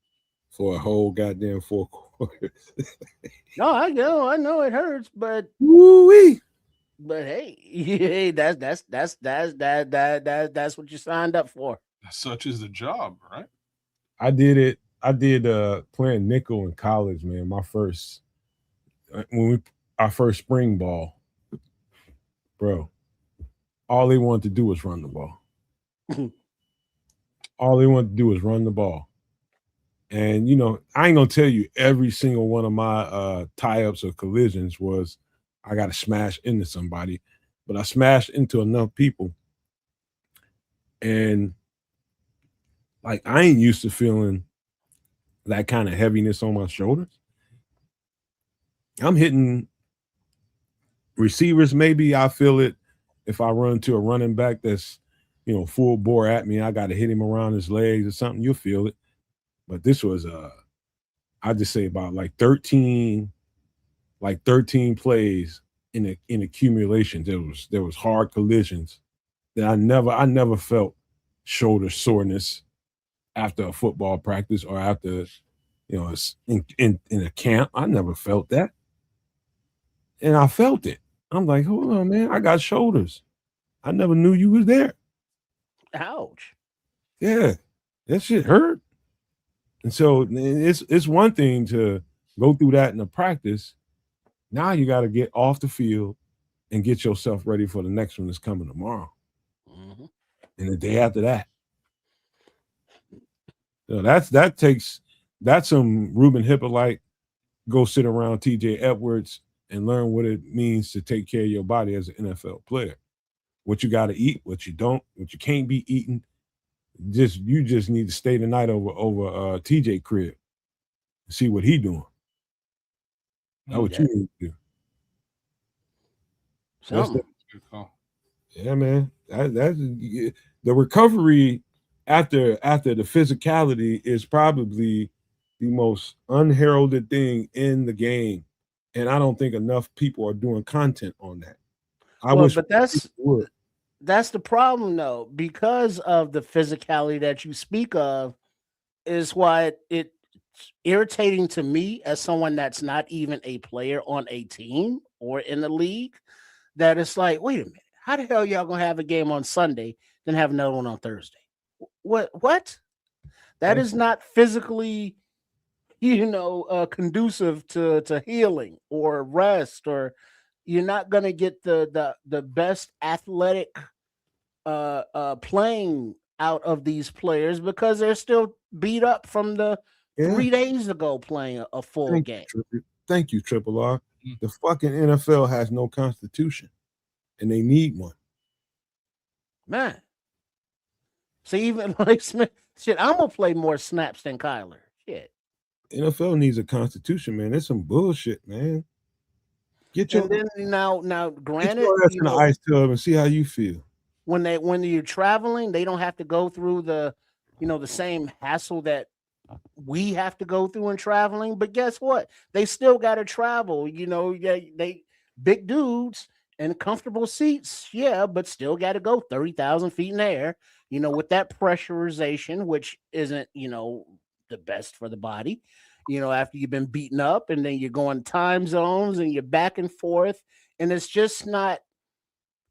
for a whole goddamn 4 quarters. No, I know it hurts, but woo-wee. But hey, that's what you signed up for. Such is the job, right? I did playing nickel in college, man. My first our first spring ball, bro. All they wanted to do was run the ball. All they wanted to do was run the ball. And I ain't gonna tell you every single one of my tie-ups or collisions was I got to smash into somebody, but I smashed into enough people, and like I ain't used to feeling that kind of heaviness on my shoulders. I'm hitting receivers. Maybe I feel it if I run to a running back that's full bore at me. I got to hit him around his legs or something. You'll feel it. But this was I just say about like 13 plays in accumulation. There was hard collisions that I never felt shoulder soreness after a football practice or after in a camp. I never felt that, and I felt it. I'm like, hold on, man, I got shoulders. I never knew you was there. Ouch. Yeah, that shit hurt. And so it's one thing to go through that in a practice. Now you got to get off the field and get yourself ready for the next one that's coming tomorrow. Mm-hmm. And the day after that. That's some Ruben Hippolyte, go sit around TJ Edwards and learn what it means to take care of your body as an NFL player. What you got to eat, what you don't, what you can't be eating. You just need to stay the night over TJ crib and see what he doing. That's what you need to do. That's good call. Yeah, man. That's the recovery after the physicality is probably the most unheralded thing in the game, and I don't think enough people are doing content on that. But that's the problem, though, because of the physicality that you speak of, is why it's irritating to me as someone that's not even a player on a team or in the league. That it's like, wait a minute, how the hell y'all gonna have a game on Sunday, then have another one on Thursday? What? That is not physically, conducive to healing or rest, or you're not gonna get the best athletic playing out of these players because they're still beat up from the 3 days ago playing a full game. Thank you, Triple R. Mm. The fucking NFL has no constitution, and they need one. Man. So even like Smith, shit, I'm gonna play more snaps than Kyler. Shit. NFL needs a constitution, man. That's some bullshit, man. Get your And then now, get granted, your ass in the ice tub and see how you feel. when you're traveling, they don't have to go through the same hassle that we have to go through in traveling. But guess what? They still got to travel. Yeah, they big dudes and comfortable seats, yeah, but still got to go 30,000 feet in the air. With that pressurization, which isn't the best for the body. After you've been beaten up, and then you're going time zones and you're back and forth, and it's just not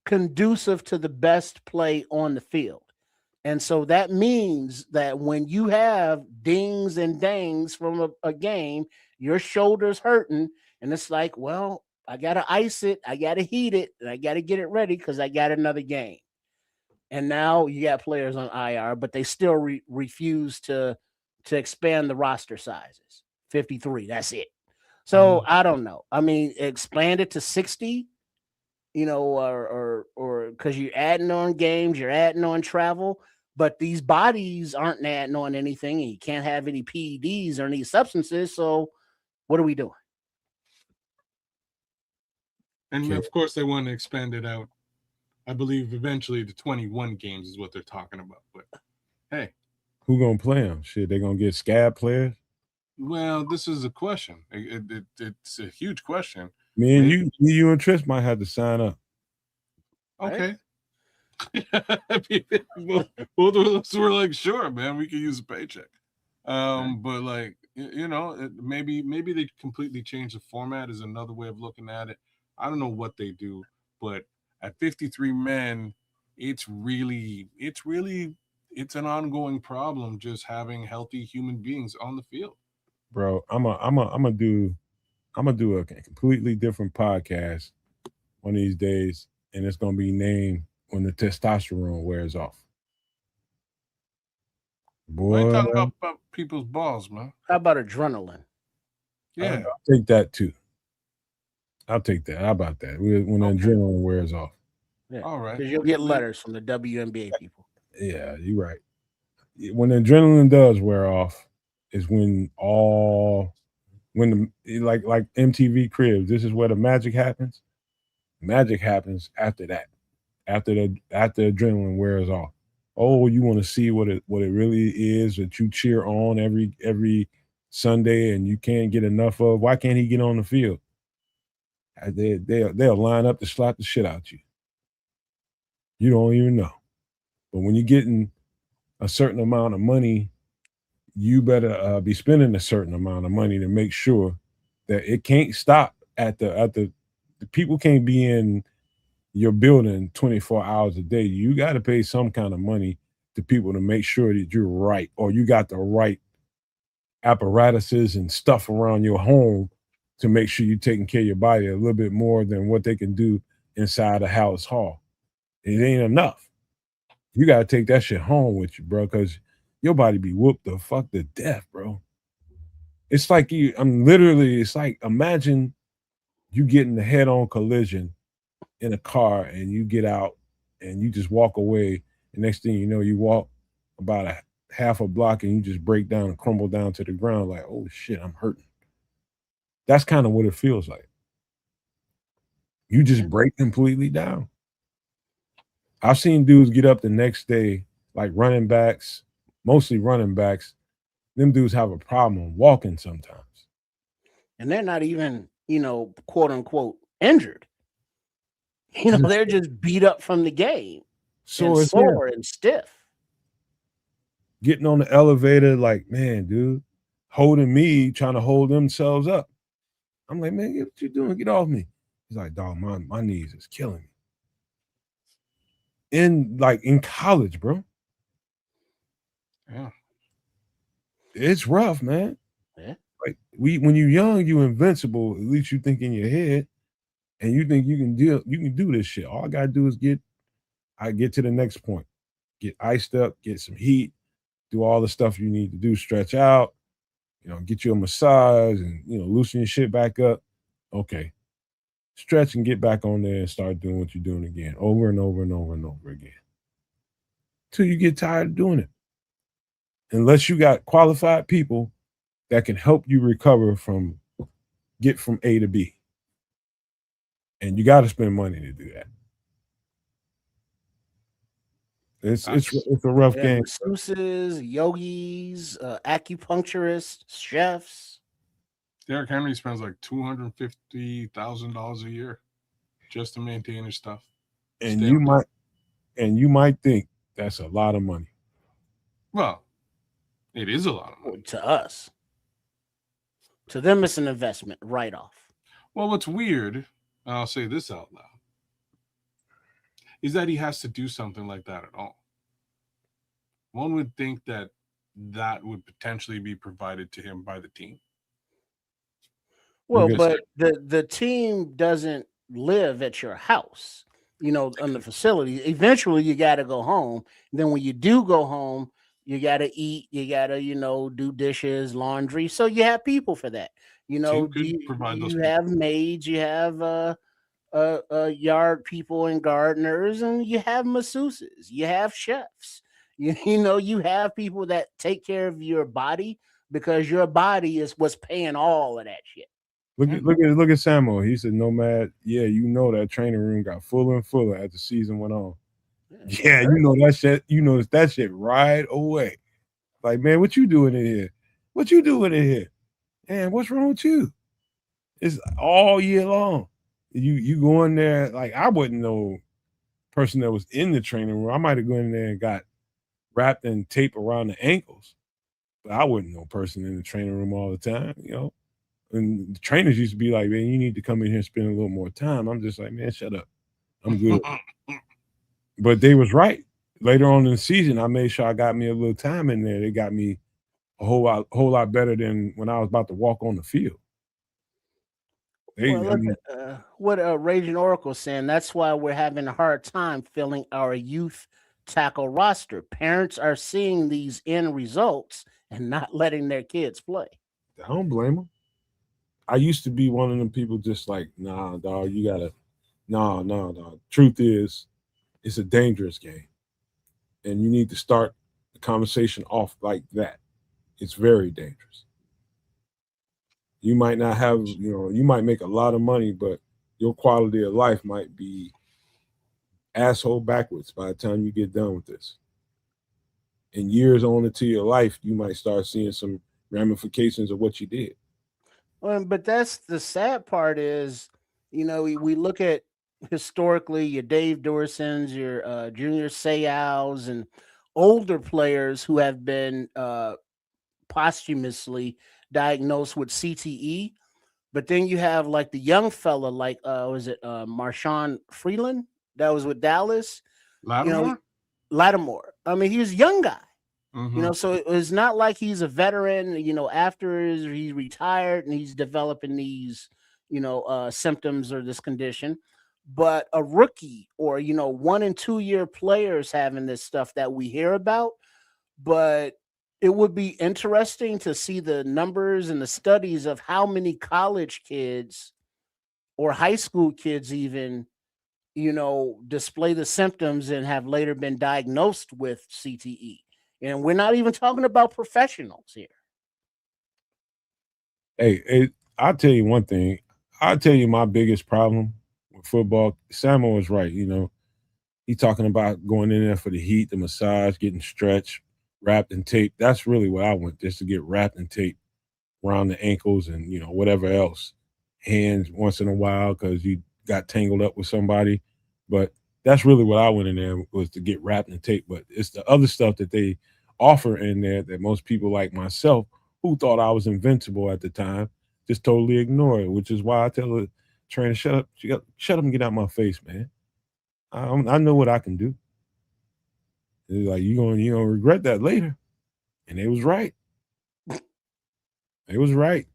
conducive to the best play on the field. And so that means that when you have dings and dangs from a game, your shoulder's hurting. And it's like, well, I got to ice it. I got to heat it. And I got to get it ready because I got another game. And now you got players on IR, but they still refuse to expand the roster sizes. 53, that's it. So I don't know. I mean, expand it to 60, or because you're adding on games, you're adding on travel, but these bodies aren't adding on anything, and you can't have any PEDs or any substances. So what are we doing? And of course, they want to expand it out. I believe eventually to 21 games is what they're talking about. But hey, who gonna play them? Shit, they gonna get scab players. Well, this is a question. It's a huge question. Me and you and Trish might have to sign up. Okay. Both of us were like, sure, man, we could use a paycheck. But like, maybe they completely change the format is another way of looking at it. I don't know what they do, but at 53 men, it's an ongoing problem just having healthy human beings on the field. Bro, I'm gonna do a completely different podcast one of these days, and it's gonna be named When the Testosterone Wears Off. Boy, I ain't talking about people's balls, man. How about adrenaline? Yeah, I'll take that too. I'll take that. How about that? When the adrenaline wears off. Yeah. All right. Because you'll get letters from the WNBA people. Yeah, you're right. When the adrenaline does wear off, is when like MTV Cribs. This is where the magic happens. Magic happens after that. After adrenaline wears off. Oh, you want to see what it really is that you cheer on every Sunday and you can't get enough of. Why can't he get on the field? They'll line up to slap the shit out you. You don't even know. But when you're getting a certain amount of money, you better be spending a certain amount of money to make sure that it can't stop at the people can't be in your building 24 hours a day. You got to pay some kind of money to people to make sure that you're right, or you got the right apparatuses and stuff around your home to make sure you're taking care of your body a little bit more than what they can do inside a house hall. It ain't enough. You got to take that shit home with you, bro, because your body be whooped the fuck to death, bro. It's like it's like, imagine you getting a head-on collision in a car and you get out and you just walk away. The next thing you know, you walk about a half a block and you just break down and crumble down to the ground like, oh shit, I'm hurting. That's kind of what it feels like. You just break completely down. I've seen dudes get up the next day, like running backs, mostly running backs. Them dudes have a problem walking sometimes. And they're not even, quote unquote, injured. They're just beat up from the game. Sore and stiff. Getting on the elevator, like, man, dude, holding me, trying to hold themselves up. I'm like, man, what you doing? Get off me. He's like, dog, my knees is killing me. In college, bro. Yeah. It's rough, man. Yeah. Like when you're young, you're invincible. At least you think in your head, and you think you can do this shit. All I gotta do is get to the next point. Get iced up, get some heat, do all the stuff you need to do, stretch out, get you a massage and loosen your shit back up. Okay, stretch and get back on there and start doing what you're doing again, over and over and over and over again, till you get tired of doing it. Unless you got qualified people that can help you recover get from A to B, and you got to spend money to do that. It's a rough Yeah, game. masseuses, yogis, acupuncturists, chefs. Derrick Henry spends like $250,000 a year just to maintain his stuff. And Stay you on might top. think that's a lot of money. Well, it is a lot of money. To us. To them, it's an investment right off. Well, what's weird, and I'll say this out loud, is that he has to do something like that at all. One would think that would potentially be provided to him by the team. Well, Look at but the team doesn't live at your house, on the facility. Eventually, you got to go home. Then when you do go home, you got to eat. You got to, do dishes, laundry. So you have people for that. Team Do could provide those you people. have maids? You have yard people and gardeners, and you have masseuses. You have chefs. You have people that take care of your body because your body is what's paying all of that shit. look at Samuel. He said, "Nomad, yeah, that training room got fuller and fuller as the season went on. Yeah, that shit. You noticed that shit right away. Like, man, what you doing in here? What you doing in here? Man, what's wrong with you? It's all year long. You go in there like I wasn't no person that was in the training room. I might have gone in there and got wrapped in tape around the ankles, but I wasn't no person in the training room all the time. And the trainers used to be like, man, you need to come in here and spend a little more time. I'm just like, man, shut up. I'm good. But they was right. Later on in the season, I made sure I got me a little time in there. They got me a whole lot better than when I was about to walk on the field. Well, look at what Raging Oracle saying. That's why we're having a hard time filling our youth tackle roster. Parents are seeing these end results and not letting their kids play. I don't blame them. I used to be one of them people just like, nah, dog, you gotta, nah, nah, nah. Truth is, it's a dangerous game. And you need to start the conversation off like that. It's very dangerous. You might not have, you might make a lot of money, but your quality of life might be asshole backwards by the time you get done with this. And years on into your life, you might start seeing some ramifications of what you did. Well, but that's the sad part is, we look at historically your Dave Dorsons, your Junior Seaus, and older players who have been posthumously diagnosed with CTE. But then you have like the young fella, like was it Marshawn Freeland that was with Dallas? Lattimore? Lattimore. I mean, he was a young guy. Mm-hmm. So it's not like he's a veteran, after he's retired and he's developing these, symptoms or this condition. But a rookie or, 1 and 2 year players having this stuff that we hear about. But it would be interesting to see the numbers and the studies of how many college kids or high school kids even, display the symptoms and have later been diagnosed with CTE. And we're not even talking about professionals here. Hey, I'll tell you one thing. I'll tell you my biggest problem with football. Samuel was right. He talking about going in there for the heat, the massage, getting stretched, wrapped in tape. That's really what I went, just to get wrapped in tape around the ankles and whatever else. Hands once in a while because you got tangled up with somebody. But that's really what I went in there was to get wrapped in tape. But it's the other stuff that they offer in there that most people like myself who thought I was invincible at the time just totally ignore it, which is why I tell the trainer, shut up, shut up and get out my face, man. I know what I can do. It's like you gonna regret that later, and it was right. It was right.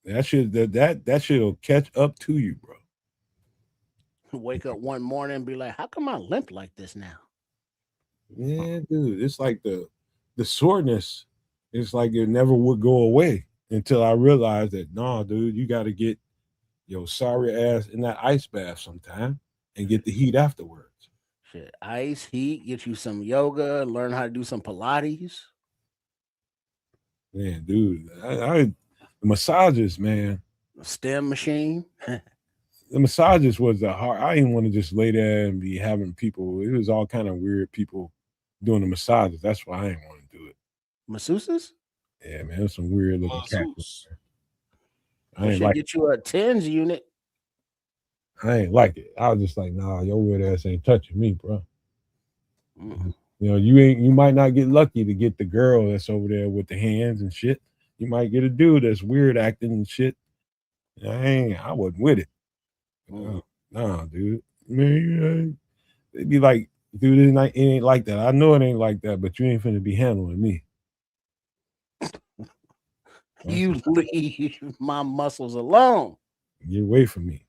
That shit'll catch up to you, bro. Wake up one morning and be like, how come I limp like this now? Yeah, dude. It's like the soreness. It's like it never would go away until I realized that, no, dude, you got to get your sorry ass in that ice bath sometime and get the heat afterwards. Shit, ice, heat, get you some yoga, learn how to do some Pilates. Man, dude, the massages, man. A stem machine. The massages was the hard. I didn't want to just lay there and be having people. It was all kind of weird people doing the massages. That's why I didn't want to do it. Masseuses? Yeah, man, there's some weird looking cats. Masseuse. I They ain't should like. get you a TENS unit. I ain't like it. I was just like, nah, your weird ass ain't touching me, bro. Mm. You know, you might not get lucky to get the girl that's over there with the hands and shit. You might get a dude that's weird acting and shit. I wasn't with it. Nah, dude. Man, it'd be like, dude, it ain't like that. I know it ain't like that, but you ain't finna be handling me. You leave my muscles alone. Get away from me.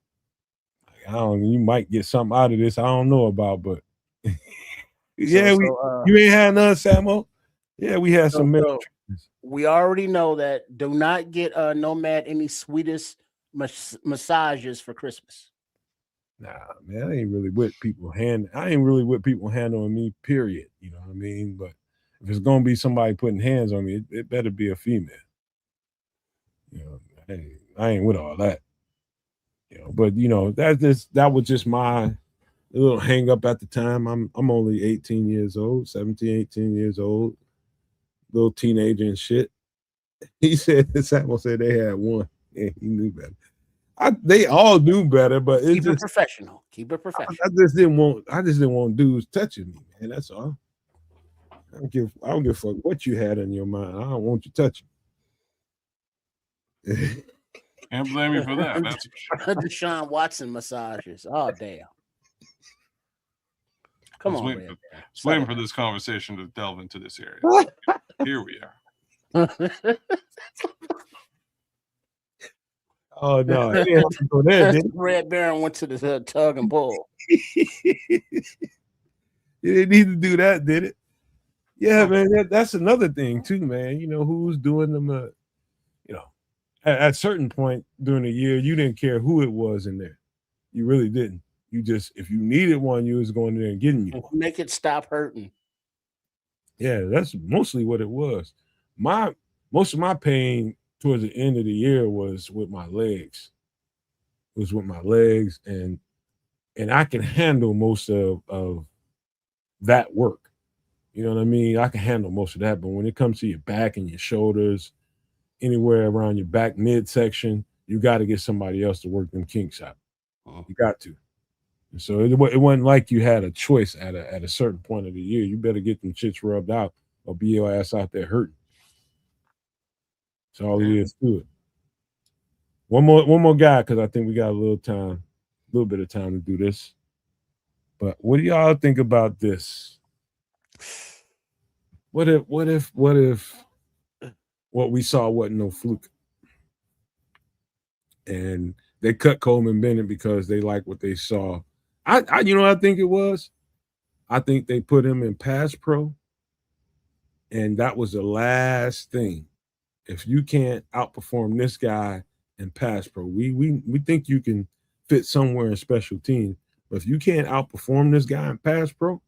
Like, I don't. You might get something out of this. I don't know about, but yeah, you ain't had none, Samo. Yeah, we had some. We already know that. Do not get Nomad any sweetest massages for Christmas. Nah, man, I ain't really with people handling me. Period. You know what I mean? But if it's gonna be somebody putting hands on me, it better be a female. You know, I ain't with all that. You know, but you know, that was just my little hang up at the time. I'm only 18 years old, 17, 18 years old, little teenager and shit. He said Samuel said they had one. Yeah, he knew better. They all knew better, but Keep it professional. Keep it professional. I just didn't want dudes touching me, man. That's all. I don't give a fuck what you had in your mind. I don't want you touching. Can't blame you for that. That's for sure. Deshaun Watson massages. Oh damn. Come on, man. Waiting for this conversation to delve into this area. Here we are. Oh no! Red Baron went to the tug and pull. You didn't need to do that, did it? Yeah, man. That's another thing too, man. You know who's doing them? You know, at certain point during the year, you didn't care who it was in there. You really didn't. You just, if you needed one, you was going there and getting you one. Make it stop hurting. Yeah, that's mostly what it was. Most of my pain towards the end of the year was with my legs. It was with my legs, and I can handle most of that work. You know what I mean? I can handle most of that, but when it comes to your back and your shoulders, anywhere around your back midsection, you got to get somebody else to work them kinks out. You got to. And so it wasn't like you had a choice at a certain point of the year. You better get them shits rubbed out or be your ass out there hurting. That's all it is to it. One more guy, because I think we got a little bit of time to do this. But what do y'all think about this? What if what we saw wasn't no fluke? And they cut Coleman Bennett because they like what they saw. I you know what I think it was? I think they put him in pass pro, and that was the last thing. If you can't outperform this guy in pass pro, we think you can fit somewhere in special teams, but if you can't outperform this guy in pass pro,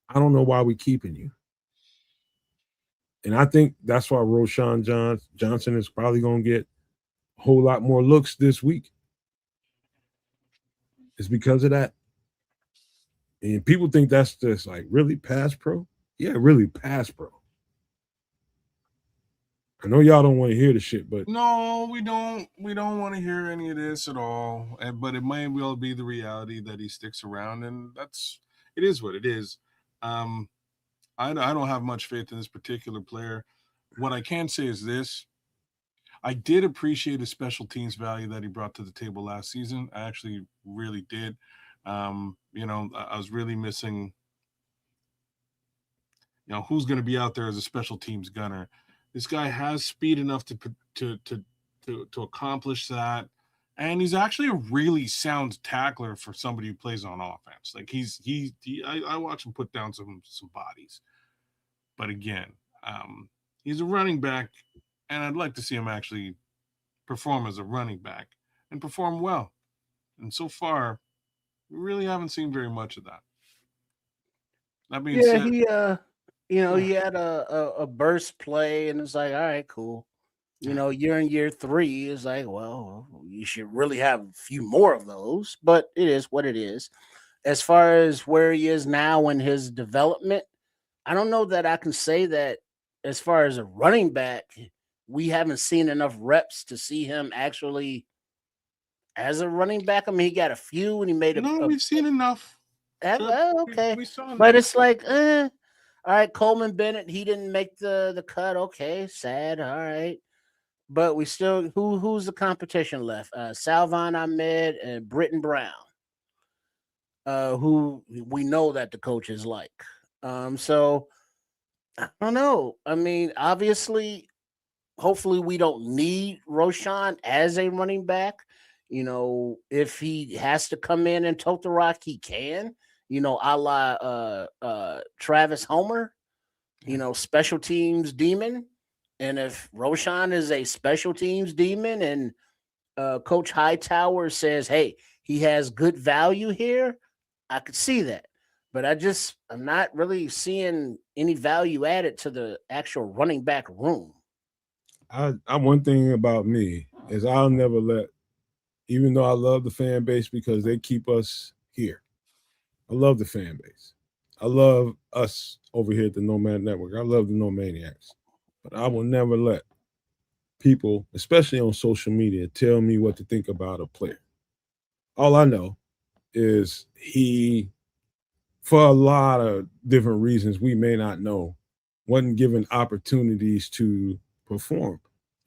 I don't know why we're keeping you. And I think that's why Roshan Johnson is probably going to get a whole lot more looks this week. It's because of that. And people think that's just like, really pass pro? Yeah, really pass pro. I know y'all don't want to hear the shit, but no, we don't want to hear any of this at all. But it may well be the reality that he sticks around, and it is what it is. I don't have much faith in this particular player. What I can say is this: I did appreciate his special teams value that he brought to the table last season. I actually really did. You know, I was really missing. You know, who's going to be out there as a special teams gunner? This guy has speed enough to accomplish that, and he's actually a really sound tackler for somebody who plays on offense. Like I watch him put down some bodies, but again, he's a running back. and I'd like to see him actually perform as a running back and perform well. And so far, we really haven't seen very much of that. That being Yeah, said, he yeah, he had a burst play, and it's like, all right, cool. Year in year three is like, well, you should really have a few more of those, but it is what it is. As far as where he is now in his development, I don't know that I can say that as far as a running back, we haven't seen enough reps to see him actually as a running back. I mean, he got a few and he made no, a we've seen enough. Trip, okay. we saw But enough. it's like, all right, Coleman Bennett, he didn't make the cut. Okay, sad. All right. But we still who's the competition left? Salvon Ahmed and Britton Brown, who we know that the coaches like. So I don't know. I mean, obviously, hopefully we don't need Roshan as a running back. If he has to come in and tote the rock, he can. A la Travis Homer, special teams demon. And if Roshan is a special teams demon and Coach Hightower says, hey, he has good value here, I could see that. But I'm not really seeing any value added to the actual running back room. I one thing about me is I'll never let, even though I love the fan base because they keep us here. I love the fan base. I love us over here at the Nomad Network. I love the No Maniacs. But I will never let people, especially on social media, tell me what to think about a player. All I know is he, for a lot of different reasons we may not know, wasn't given opportunities to perform.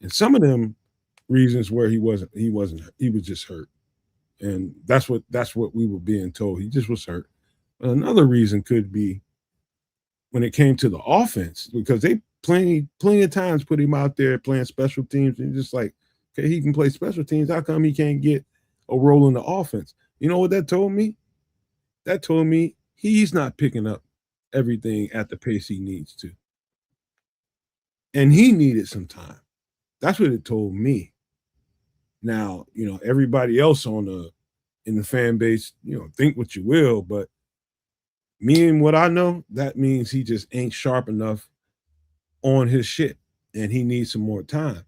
And some of them reasons where he was just hurt. And that's what we were being told. He just was hurt. But another reason could be when it came to the offense, because they plenty of times put him out there playing special teams, and just like, okay, he can play special teams. How come he can't get a role in the offense? You know what that told me? That told me he's not picking up everything at the pace he needs to. And he needed some time. That's what it told me. Now, everybody else in the fan base, think what you will, but me and what I know, that means he just ain't sharp enough on his shit and he needs some more time.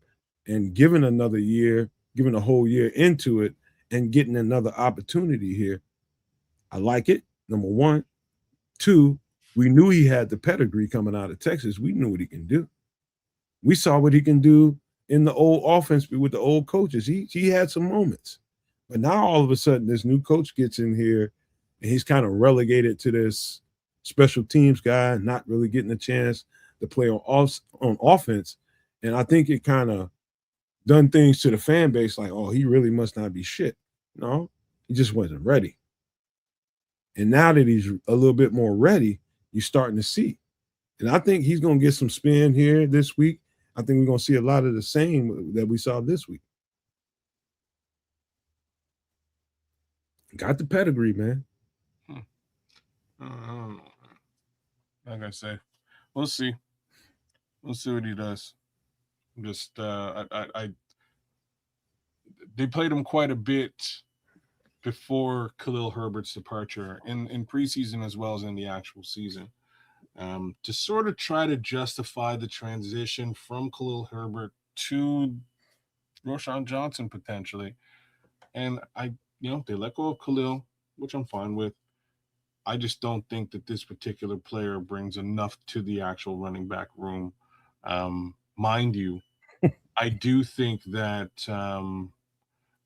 And given another year, given a whole year into it and getting another opportunity here, I like it. Number one. Two, we knew he had the pedigree coming out of Texas. We knew what he can do. We saw what he can do in the old offense with the old coaches. He had some moments. But now all of a sudden this new coach gets in here and he's kind of relegated to this special teams guy, not really getting a chance to play on offense. And I think it kind of done things to the fan base like, oh, he really must not be shit. No, he just wasn't ready. And now that he's a little bit more ready, you're starting to see. And I think he's going to get some spin here this week. I think we're going to see a lot of the same that we saw this week. Got the pedigree, man. I don't know. Like I say, we'll see. We'll see what he does. Just they played him quite a bit before Khalil Herbert's departure in preseason as well as in the actual season, to sort of try to justify the transition from Khalil Herbert to Roshan Johnson potentially. And they let go of Khalil, which I'm fine with. I just don't think that this particular player brings enough to the actual running back room. Mind you, I do think that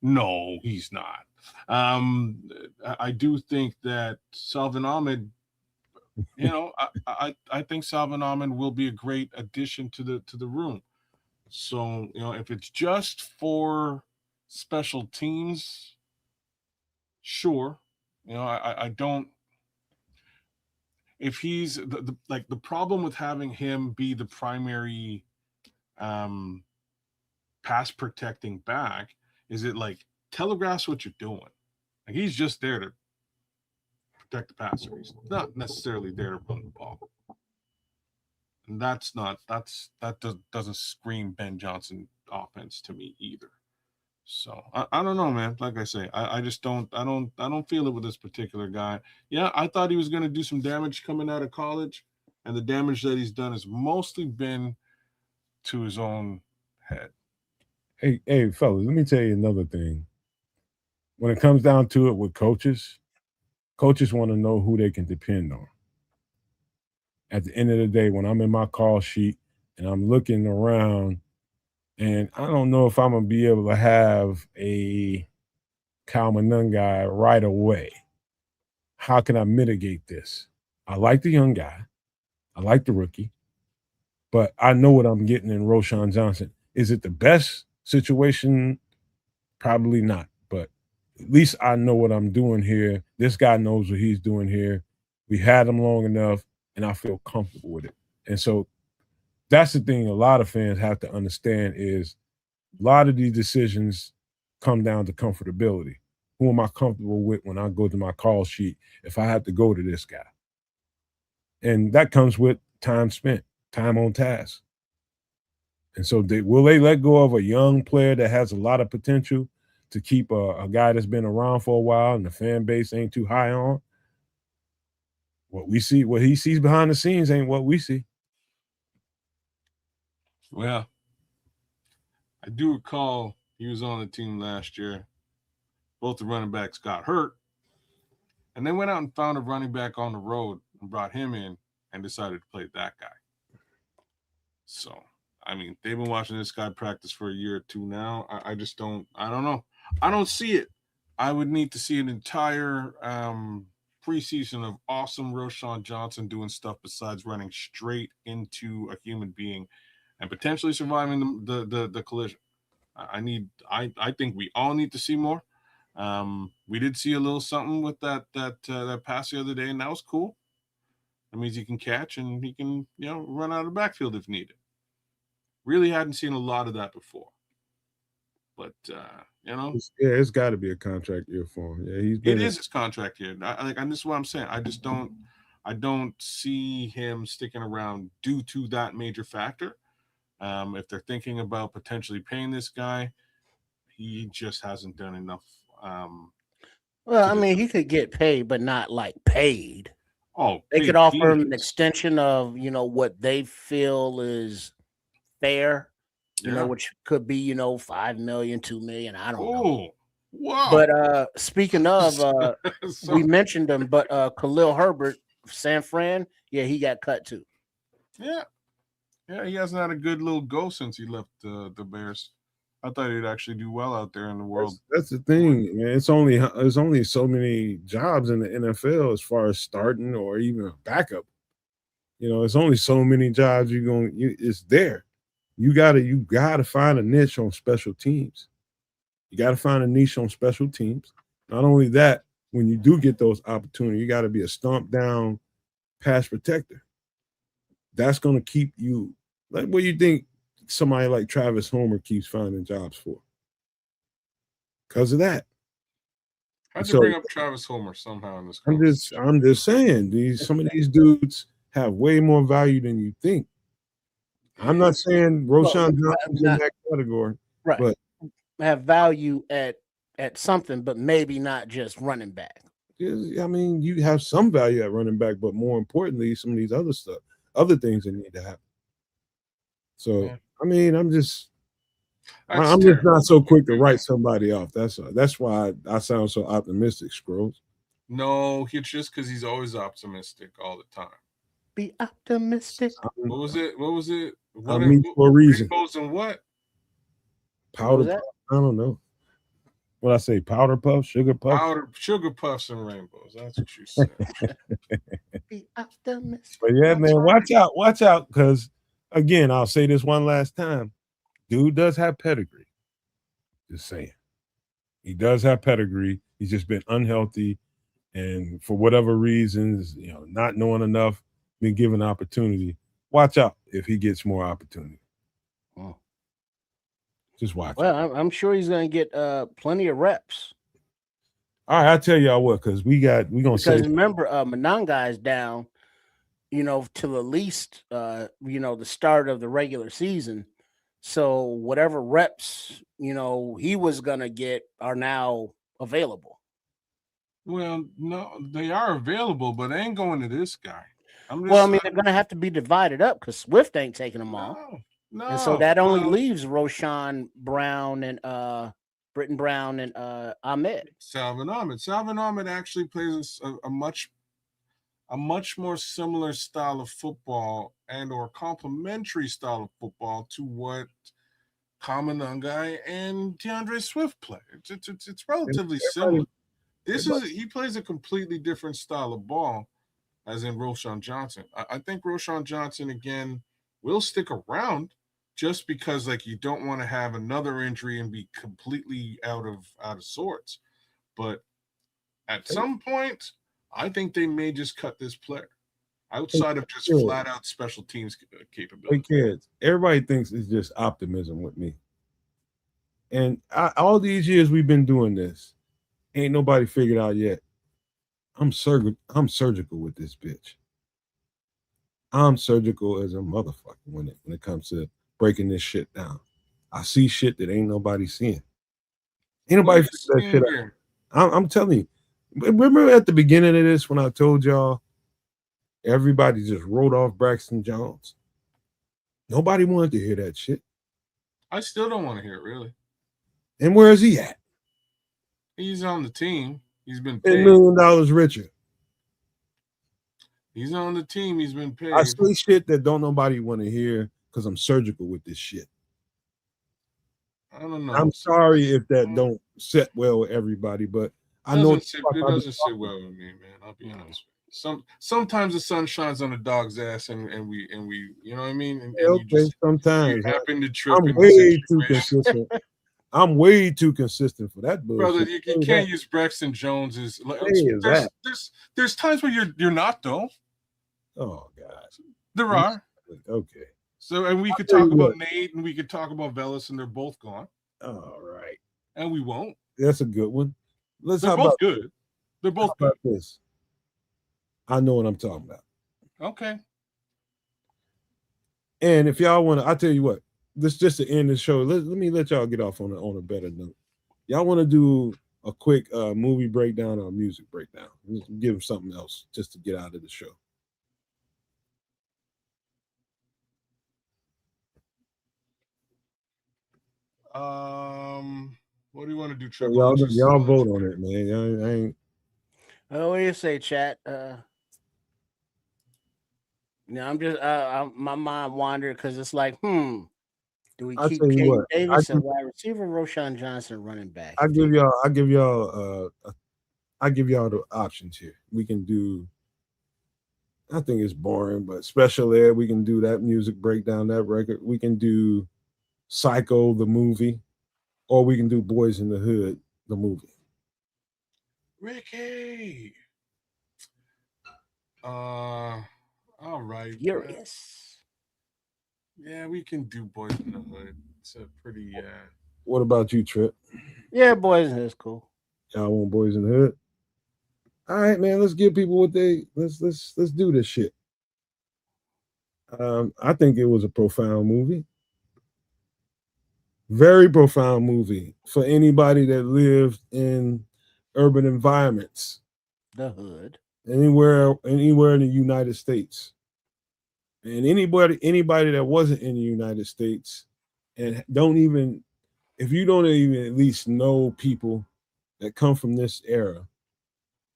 no, he's not. I do think that Salvin Ahmed, I think Salvin Ahmed will be a great addition to the room. So if it's just for special teams, sure. I don't. If he's the problem with having him be the primary um pass protecting back is it like telegraphs what you're doing. Like he's just there to protect the passer. He's not necessarily there to run the ball. And doesn't scream Ben Johnson offense to me either. So I don't know, man. Like I say, I just don't feel it with this particular guy. Yeah, I thought he was going to do some damage coming out of college, and the damage that he's done has mostly been to his own head. Hey, fellas, let me tell you another thing. When it comes down to it with coaches want to know who they can depend on. At the end of the day, when I'm in my call sheet and I'm looking around, and I don't know if I'm gonna be able to have a Kalmanung guy right away. How can I mitigate this? I like the young guy. I like the rookie, but I know what I'm getting in Roshan Johnson. Is it the best situation? Probably not, but at least I know what I'm doing here. This guy knows what he's doing here. We had him long enough, and I feel comfortable with it. And so that's the thing a lot of fans have to understand is a lot of these decisions come down to comfortability. Who am I comfortable with when I go to my call sheet if I have to go to this guy? And that comes with time spent, time on task. And so will they let go of a young player that has a lot of potential to keep a guy that's been around for a while and the fan base ain't too high on? What we see, what he sees behind the scenes ain't what we see. Well, I do recall he was on the team last year. Both the running backs got hurt. And they went out and found a running back on the road and brought him in and decided to play that guy. So, I mean, they've been watching this guy practice for a year or two now. I don't know. I don't see it. I would need to see an entire preseason of awesome Roshan Johnson doing stuff besides running straight into a human being and potentially surviving the collision. I think we all need to see more. We did see a little something with that pass the other day, and that was cool. That means he can catch and he can run out of the backfield if needed. Really hadn't seen a lot of that before, but it's got to be a contract year for him. Yeah, it is his contract year. And this is what I'm saying. I don't see him sticking around due to that major factor. If they're thinking about potentially paying this guy, he just hasn't done enough. Well, I mean, he could get paid, but not like paid. Oh, they could offer him an extension of what they feel is fair, which could be 5 million, 2 million. I don't know. Wow. But speaking of, we mentioned him, but Khalil Herbert, San Fran, yeah, he got cut too. Yeah, he hasn't had a good little go since he left the Bears. I thought he'd actually do well out there in the world. That's the thing, man. It's only so many jobs in the NFL as far as starting or even a backup. It's only so many jobs it's there. You gotta find a niche on special teams. You gotta find a niche on special teams. Not only that, when you do get those opportunities, you gotta be a stomp down pass protector. That's gonna keep you. Like, what do you think somebody like Travis Homer keeps finding jobs for? Because of that. How'd you bring up Travis Homer somehow in this conversation? I'm just saying some of these dudes have way more value than you think. I'm not saying Roshan Johnson's in that category, right? But have value at something, but maybe not just running back. I mean, you have some value at running back, but more importantly, some of these other things that need to happen. So, yeah. I mean, I'm just not so quick to write somebody off. That's why I sound so optimistic, Scrolls. No, it's just because he's always optimistic all the time. Be optimistic. What was it? I mean, for a reason. Rainbows and what? Powder. I don't know. What I say? Powder puff, sugar puff. Sugar puffs and rainbows. That's what you said. Be optimistic. But yeah, man, watch out, because again, I'll say this one last time. Dude does have pedigree. Just saying. He does have pedigree. He's just been unhealthy, and for whatever reasons, not knowing enough, been given opportunity. Watch out if he gets more opportunity. Oh. Just watch. Well, I'm sure he's going to get plenty of reps. All right, I'll tell y'all what, because we're gonna say. Because remember, Mananga is down. till at least the start of the regular season. So whatever reps, he was gonna get are now available. Well, no, they are available, but they ain't going to this guy. I'm Well, I just mean, they're gonna have to be divided up because Swift ain't taking them all. no, And so no. that only Well, leaves Roshan Brown and Britton Brown and Ahmed. Salvin Ahmed. Salvin Ahmed actually plays a much more similar style of football and or complementary style of football to what Kamanungai and DeAndre Swift play. It's relatively similar. He plays a completely different style of ball, as in Roshan Johnson. I think Roshan Johnson again will stick around just because like you don't want to have another injury and be completely out of sorts. But at some point, I think they may just cut this player outside of just flat out special teams Hey capability. kids, everybody thinks it's just optimism with me. And all these years we've been doing this, ain't nobody figured out yet. I'm surgical with this bitch. I'm surgical as a motherfucker when it comes to breaking this shit down. I see shit that ain't nobody seeing. Ain't What are nobody you figured that shit seeing out. here? I'm telling you. Remember at the beginning of this when I told y'all everybody just wrote off Braxton Jones? Nobody wanted to hear that shit. I still don't want to hear it really. And where is he at? He's on the team. He's been $10 paid. million richer. He's on the team. He's been paid. I say shit that don't nobody want to hear because I'm surgical with this shit. I don't know. I'm sorry if that don't sit well with everybody, but I know it doesn't sit well with me, man. I'll be honest. Sometimes the sun shines on a dog's ass, and we you know what I mean, and you just sometimes happen to trip I'm in the way too situation. consistent. I'm way too consistent for that bullshit. Brother, you can't use Braxton Jones as like, that? there's times where you're not though. Oh God, there are. Okay. So and we I'll could tell talk you about what. Nate and we could talk about Velas and they're both gone. All right. And we won't. That's a good one. They're both good. They're both how about this? I know what I'm talking about. Okay. And if y'all want to, I tell you what, this just to end the show. Let me let y'all get off on a better note. Y'all want to do a quick movie breakdown or a music breakdown? Give them something else just to get out of the show. What do you want to do, Trevor? Y'all vote on it, man. I ain't. What do you say, chat? I'm just my mind wandered because it's like, do we keep Caden Davis and wide receiver, Roshan Johnson running back? I give y'all the options here. We can do. I think it's boring, but special ed. We can do that music breakdown, that record. We can do Psycho the movie, or we can do Boys in the Hood the movie. Ricky. All right. Furious. Yeah, we can do Boys in the Hood. It's a pretty. What about you, Trip? Yeah, Boys in the Hood is cool. Y'all want Boys in the Hood? All right, man. Let's give people what they let's do this shit. I think it was a profound movie. Very profound movie for anybody that lived in urban environments. The hood. Anywhere in the United States. And anybody that wasn't in the United States and if you don't even at least know people that come from this era,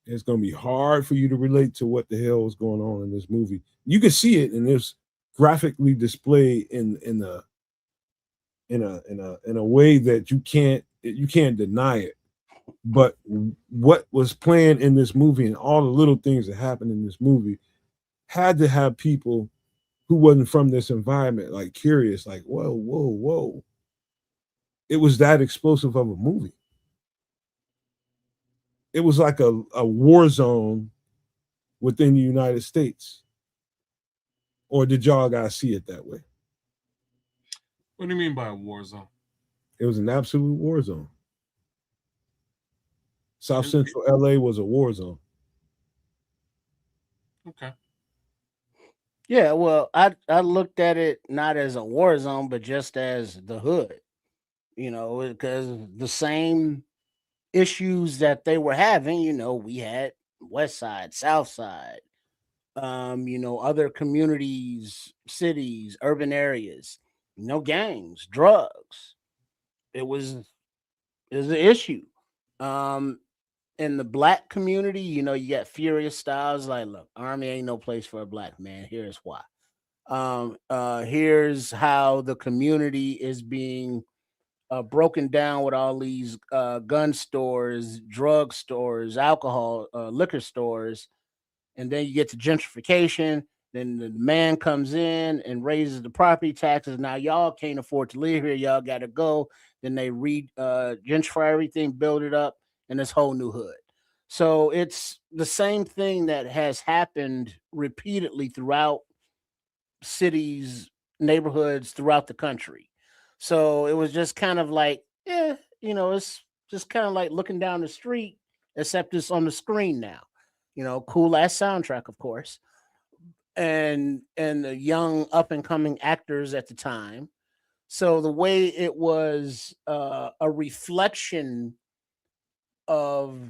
it's going to be hard for you to relate to what the hell is going on in this movie. You can see it, and it's graphically displayed in a way that you can't deny it. But what was planned in this movie and all the little things that happened in this movie had to have people who wasn't from this environment like curious, like whoa. It was that explosive of a movie. It was like a war zone within the United States. Or did y'all guys see it that way? What do you mean by a war zone? It was an absolute war zone. South Central LA was a war zone. Okay. Yeah, well, I looked at it not as a war zone, but just as the hood. Because the same issues that they were having, we had West Side, South Side, other communities, cities, urban areas, gangs, drugs. It was it was an issue. Um, in the black community, you got furious styles like, look, army ain't no place for a black man. Here's why. Here's how the community is being broken down with all these gun stores, drug stores, alcohol, liquor stores, and then you get to gentrification. Then the man comes in and raises the property taxes. Now y'all can't afford to live here. Y'all got to go. Then they gentrify everything, build it up, and this whole new hood. So it's the same thing that has happened repeatedly throughout cities, neighborhoods throughout the country. So it was just kind of like, yeah, it's just kind of like looking down the street, except it's on the screen now. Cool ass soundtrack, of course, and the young up and coming actors at the time. So the way it was a reflection of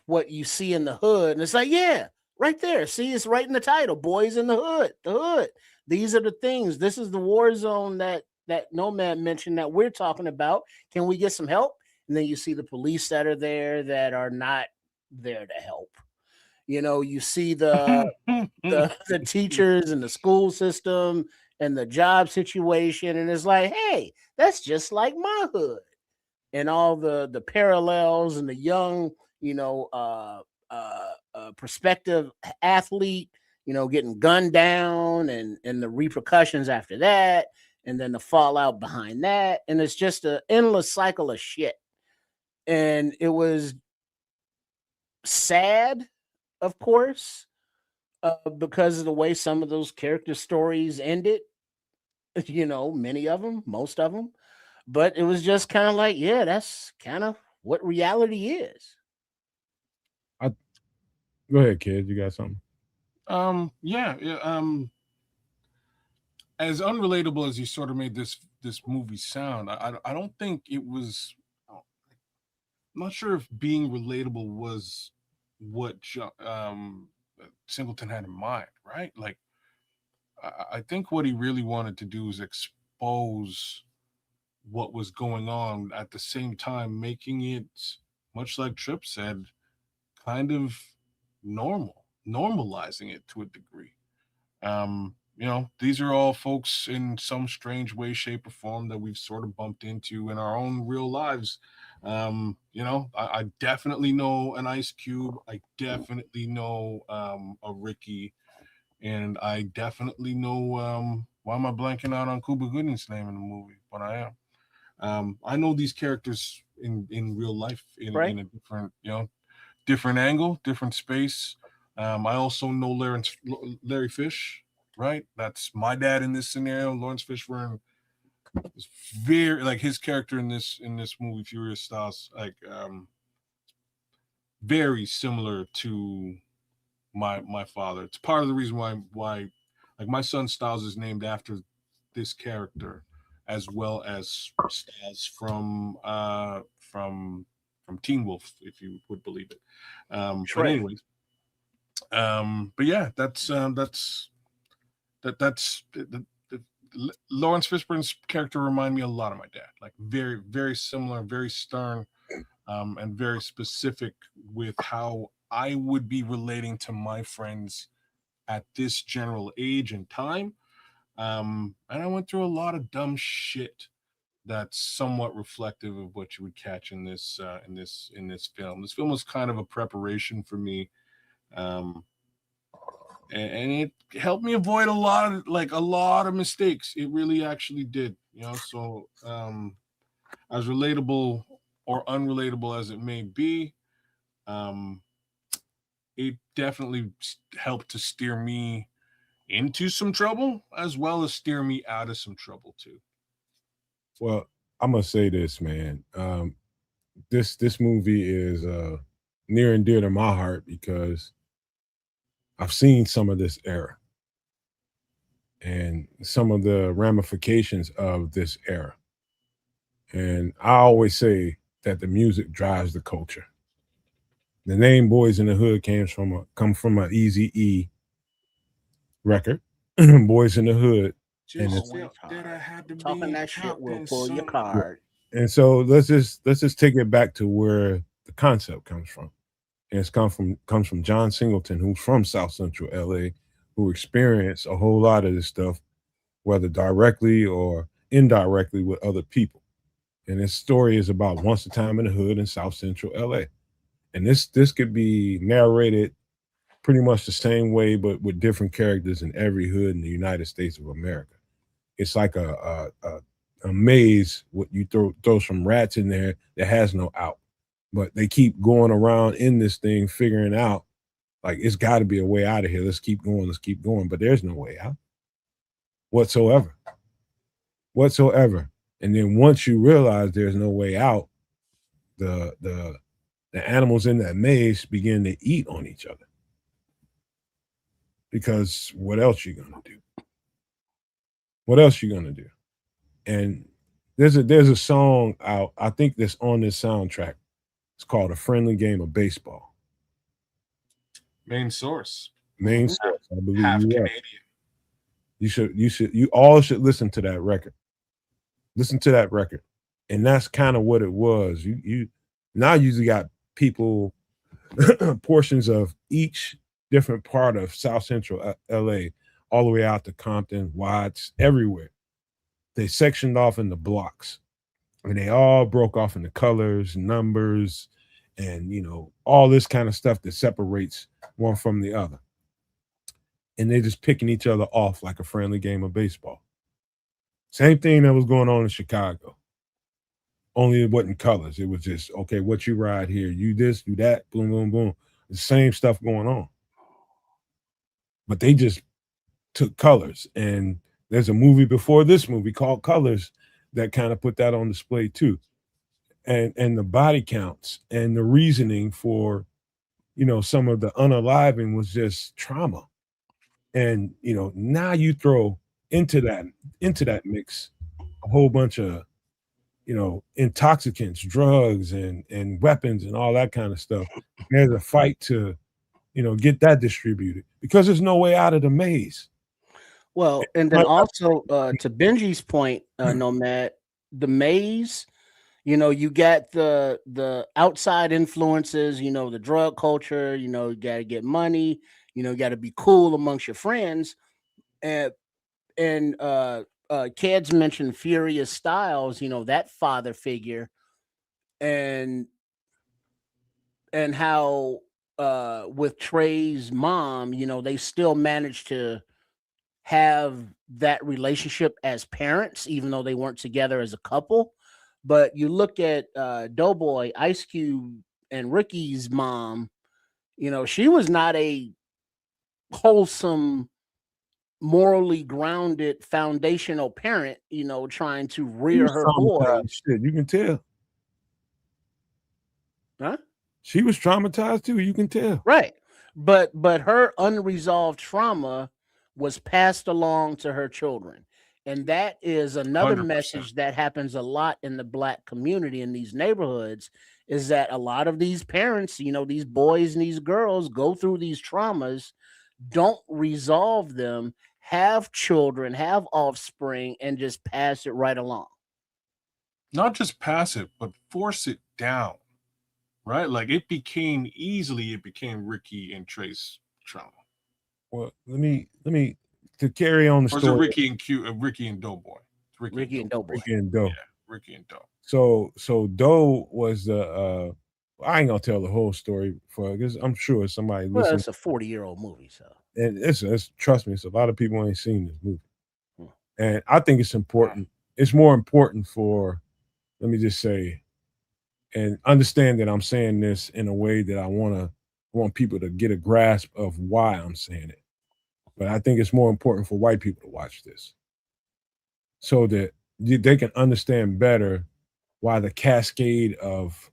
what you see in the hood, and it's like, yeah, right there. See, it's right in the title, Boys in the Hood. The hood. These are the things. This is the war zone that Nomad mentioned that we're talking about. Can we get some help? And then you see the police that are there that are not there to help. You see the teachers and the school system and the job situation, and it's like, hey, that's just like my hood, and all the parallels, and the young, prospective athlete, getting gunned down, and the repercussions after that, and then the fallout behind that, and it's just an endless cycle of shit. And it was sad, of course, because of the way some of those character stories ended. Many of them, most of them, but it was just kind of like, yeah, that's kind of what reality is. I Go ahead, kid. You got something? Yeah, yeah. As unrelatable as you sort of made this movie sound, I don't think it was. I'm not sure if being relatable was what Singleton had in mind, right? Like, I think what he really wanted to do is expose what was going on at the same time, making it, much like Trip said, kind of normalizing it to a degree. These are all folks in some strange way, shape, or form that we've sort of bumped into in our own real lives. I definitely know an Ice Cube. I definitely know a Ricky, and I definitely know. Why am I blanking out on Cuba Gooding's name in the movie? But I am. I know these characters in real life Right. in a different angle, different space. I also know Larry Fish, right? That's my dad in this scenario. Lawrence Fishburne is very like his character in this movie, Furious Styles, like very similar to my father. It's part of the reason why like my son Styles is named after this character, as well as Styles from Teen Wolf, if you would believe it. But Right. anyways, but yeah, that's Lawrence Fishburne's character remind me a lot of my dad. Like very very similar, very stern, and very specific with how I would be relating to my friends at this general age and time. And I went through a lot of dumb shit that's somewhat reflective of what you would catch in this film. This film was kind of a preparation for me, um, and it helped me avoid a lot of mistakes. It really actually did, So as relatable or unrelatable as it may be, um, it definitely helped to steer me into some trouble as well as steer me out of some trouble too. Well, I'm gonna say this, man. This movie is near and dear to my heart because I've seen some of this era. and some of the ramifications of this era. And I always say that the music drives the culture. The name "Boys in the Hood" come from a Easy E record, "Boys in the Hood," and Just it's, Always felt that I hard. had to Talking be that shit will Compton, pull your son. card. and so let's just take it back to where the concept comes from. And it's comes from John Singleton, who's from South Central LA, who experienced a whole lot of this stuff, whether directly or indirectly with other people. And this story is about once a time in the hood in South Central LA. And this could be narrated pretty much the same way, but with different characters in every hood in the United States of America. It's like a maze. What you throw some rats in there that has no out, but they keep going around in this thing, figuring out like it's got to be a way out of here. Let's keep going. Let's keep going. But there's no way out whatsoever, whatsoever. And then once you realize there's no way out, the animals in that maze begin to eat on each other. Because what else you gonna do? What else you gonna do? And there's a song out, I think that's on this soundtrack. It's called "A Friendly Game of Baseball." Main source. Main Mhm. source, I believe Half you are. Canadian. You all should listen to that record. Listen to that record. And that's kind of what it was. You now you got people portions of each different part of South Central LA, all the way out to Compton, Watts, everywhere. They sectioned off into blocks, and they all broke off into colors, numbers, and all this kind of stuff that separates one from the other. And they're just picking each other off like a friendly game of baseball. Same thing that was going on in Chicago. Only it wasn't colors. It was just, okay, what you ride here, you this, you that, boom, boom, boom. The same stuff going on. But they just took colors. And there's a movie before this movie called Colors that kind of put that on display too. And the body counts and the reasoning for some of the unaliving was just trauma. And now you throw into that mix a whole bunch of intoxicants, drugs, and weapons and all that kind of stuff. There's a fight to get that distributed because there's no way out of the maze. Well, and then also to Benji's point, Nomad, the maze, you got the outside influences, the drug culture, you got to get money, you got to be cool amongst your friends, and kids mentioned Furious Styles, that father figure, and how with Trey's mom, they still managed to have that relationship as parents, even though they weren't together as a couple. But you look at Doughboy, Ice Cube, and Ricky's mom, she was not a wholesome, morally grounded, foundational parent, trying to She rear was her traumatized. boys. Shit, you can tell. Huh? She was traumatized too. You can tell. Right. But her unresolved trauma was passed along to her children. And that is another 100%. message that happens a lot in the black community in these neighborhoods, is that a lot of these parents, these boys and these girls go through these traumas, don't resolve them, have children, have offspring, and just pass it right along. Not just pass it, but force it down. Right? Like it became Ricky and Trace trauma. Well, let me to carry on the Or is it story. Ricky and Doughboy? It's Ricky and Doughboy. Ricky and Doe. Yeah, Ricky and Doe. So Doe was the I ain't gonna tell the whole story for because I'm sure somebody Well, listening, it's a 40-year-old movie, so. and it's trust me, it's a lot of people ain't seen this movie. Hmm. And I think it's important. It's more important for, let me just say, and understand that I'm saying this in a way that I want people to get a grasp of why I'm saying it. But I think it's more important for white people to watch this so that they can understand better why the cascade of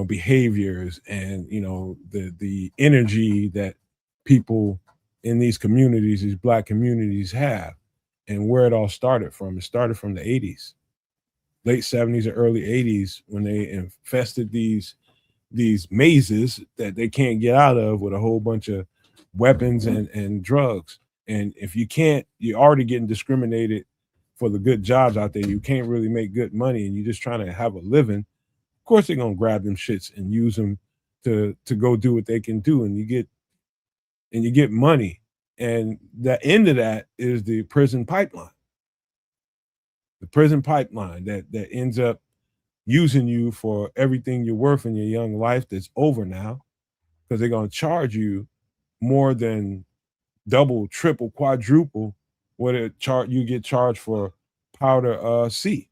behaviors and the energy that people in these communities, these black communities have, and where it all started from. It started from the 80s, late 70s or early 80s, when they infested these mazes that they can't get out of with a whole bunch of weapons and drugs. And if you can't, you're already getting discriminated for the good jobs out there. You can't really make good money and you're just trying to have a living. Of course they're gonna grab them shits and use them to go do what they can do. And you get money. And the end of that is the prison pipeline. The prison pipeline that ends up using you for everything you're worth in your young life that's over now, because they're going to charge you more than double, triple, quadruple what you get charged for powder C,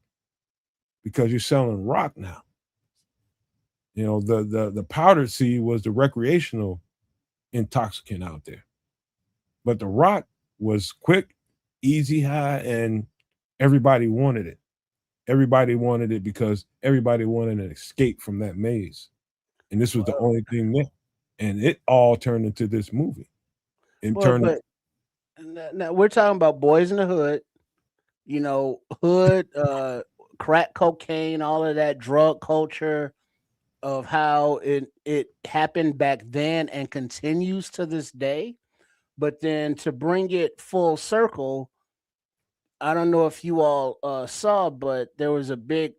because you're selling rock now. You know, the powdered C was the recreational intoxicant out there, but the rock was quick, easy high, and everybody wanted it. Everybody wanted it because everybody wanted an escape from that maze. And this was the only thing there. And it all turned into this movie. It Well, turned but now we're talking about Boys in the Hood, crack cocaine, all of that drug culture of how it happened back then and continues to this day. But then to bring it full circle, I don't know if you all saw, but there was a big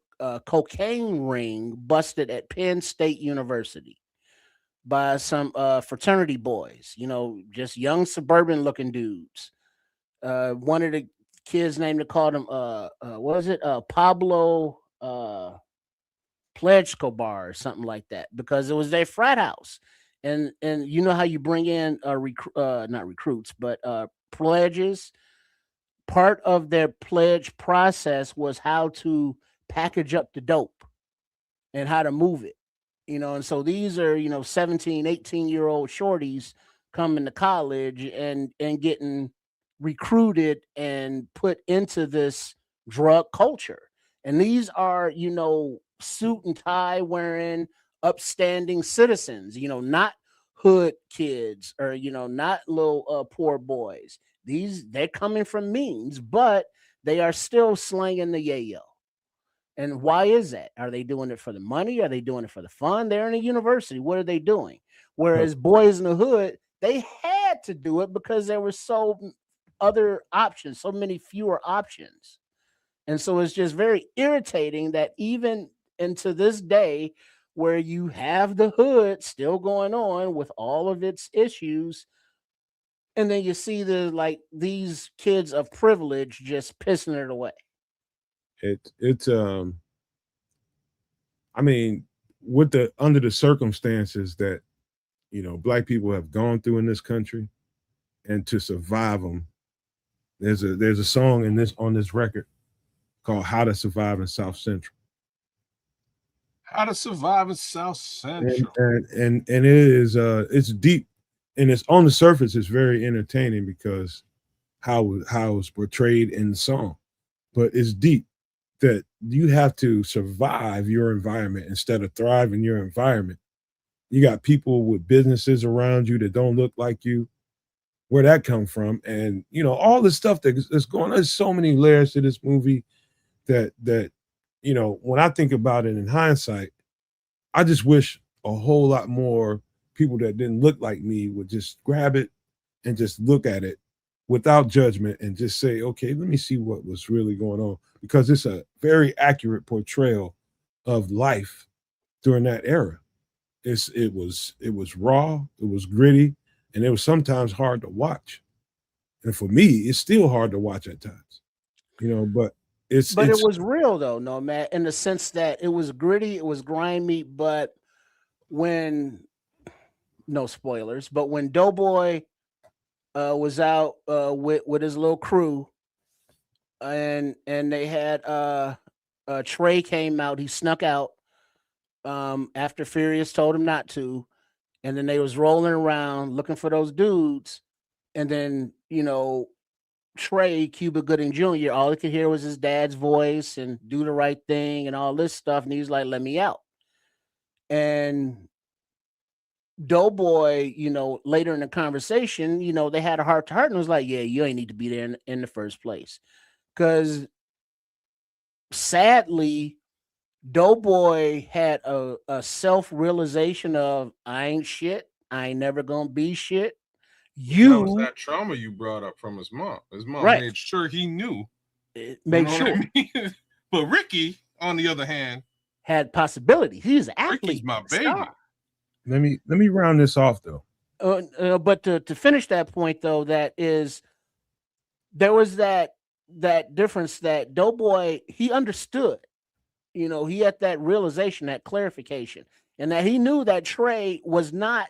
cocaine ring busted at Penn State University by some fraternity boys, just young suburban looking dudes. One of the kids named, they called him, what was it? Pablo Pledgecobar or something like that, because it was their frat house. And you know how you bring in not recruits, but pledges. Part of their pledge process was how to package up the dope and how to move it. And so these are 17, 18-year-old shorties coming to college and getting recruited and put into this drug culture. And these are suit and tie wearing upstanding citizens, not hood kids, or not little poor boys. They're coming from means, but they are still slanging the yayo. And why is that? Are they doing it for the money? Are they doing it for the fun? They're in a university. What are they doing? Whereas Boys in the Hood, they had to do it because there were other options, so many fewer options. And so it's just very irritating that even into this day, where you have the hood still going on with all of its issues, and then you see these kids of privilege just pissing it away. it's I mean, with the under the circumstances that black people have gone through in this country, and to survive them, there's a song on this record called "How to Survive in South Central." How to Survive in South Central. And it is it's deep, and it's on the surface it's very entertaining because how it's portrayed in the song, but it's deep, that you have to survive your environment instead of thrive in your environment. You got people with businesses around you that don't look like you. Where that come from? And all the stuff that's going on. There's so many layers to this movie that when I think about it in hindsight, I just wish a whole lot more people that didn't look like me would just grab it and just look at it without judgment and just say, okay, let me see what was really going on, because it's a very accurate portrayal of life during that era. It was raw, it was gritty, and it was sometimes hard to watch. And for me, it's still hard to watch at times. But it's But it was real though, no, Matt, in the sense that it was gritty, it was grimy, but when no spoilers, but when Doughboy was out with his little crew, and they had Trey came out, he snuck out after Furious told him not to, and then they was rolling around looking for those dudes, and then Trey, Cuba Gooding Jr., all he could hear was his dad's voice and do the right thing and all this stuff. And he was like, let me out. And Doughboy, later in the conversation, they had a heart to heart and was like, yeah, you ain't need to be there in the first place. Because sadly, Doughboy had a self-realization of, I ain't shit. I ain't never gonna be shit. That was You that trauma you brought up from his mom. His mom right. made sure he knew. You Make know what sure I mean? But Ricky, on the other hand, had possibilities. He's an Ricky's athlete, my star. baby. Let me round this off though. But to finish that point though, there was that difference that Doughboy, he understood. He had that realization, that clarification, and that he knew that Trey was not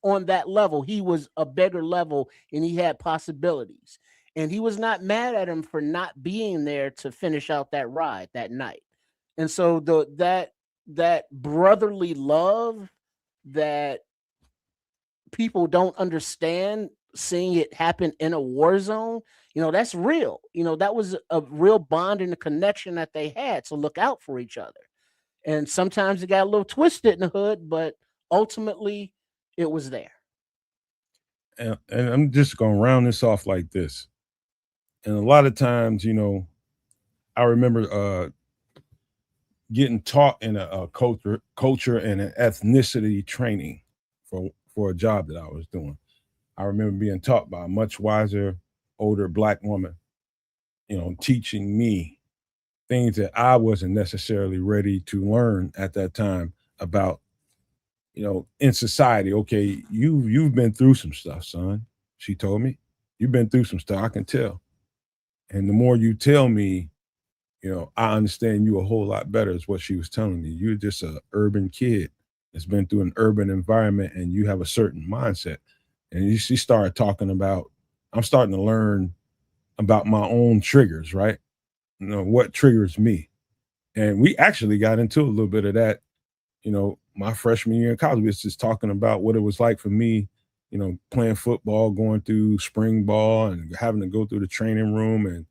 on that level. He was a bigger level and he had possibilities. And he was not mad at him for not being there to finish out that ride that night. And so that brotherly love that people don't understand, seeing it happen in a war zone, that's real. That was a real bond and a connection that they had to look out for each other. And sometimes it got a little twisted in the hood, but ultimately it was there. And I'm just gonna round this off like this. And a lot of times, I remember getting taught in a culture and an ethnicity training for a job that I was doing. I remember being taught by a much wiser, older black woman, teaching me things that I wasn't necessarily ready to learn at that time about, in society. Okay, you've been through some stuff, son. She told me, you've been through some stuff. I can tell. And the more you tell me, I understand you a whole lot better, is what she was telling me. You're just a urban kid that's been through an urban environment and you have a certain mindset. And she started talking about, I'm starting to learn about my own triggers, right? What triggers me. And we actually got into a little bit of that, my freshman year in college. We was just talking about what it was like for me, playing football, going through spring ball and having to go through the training room and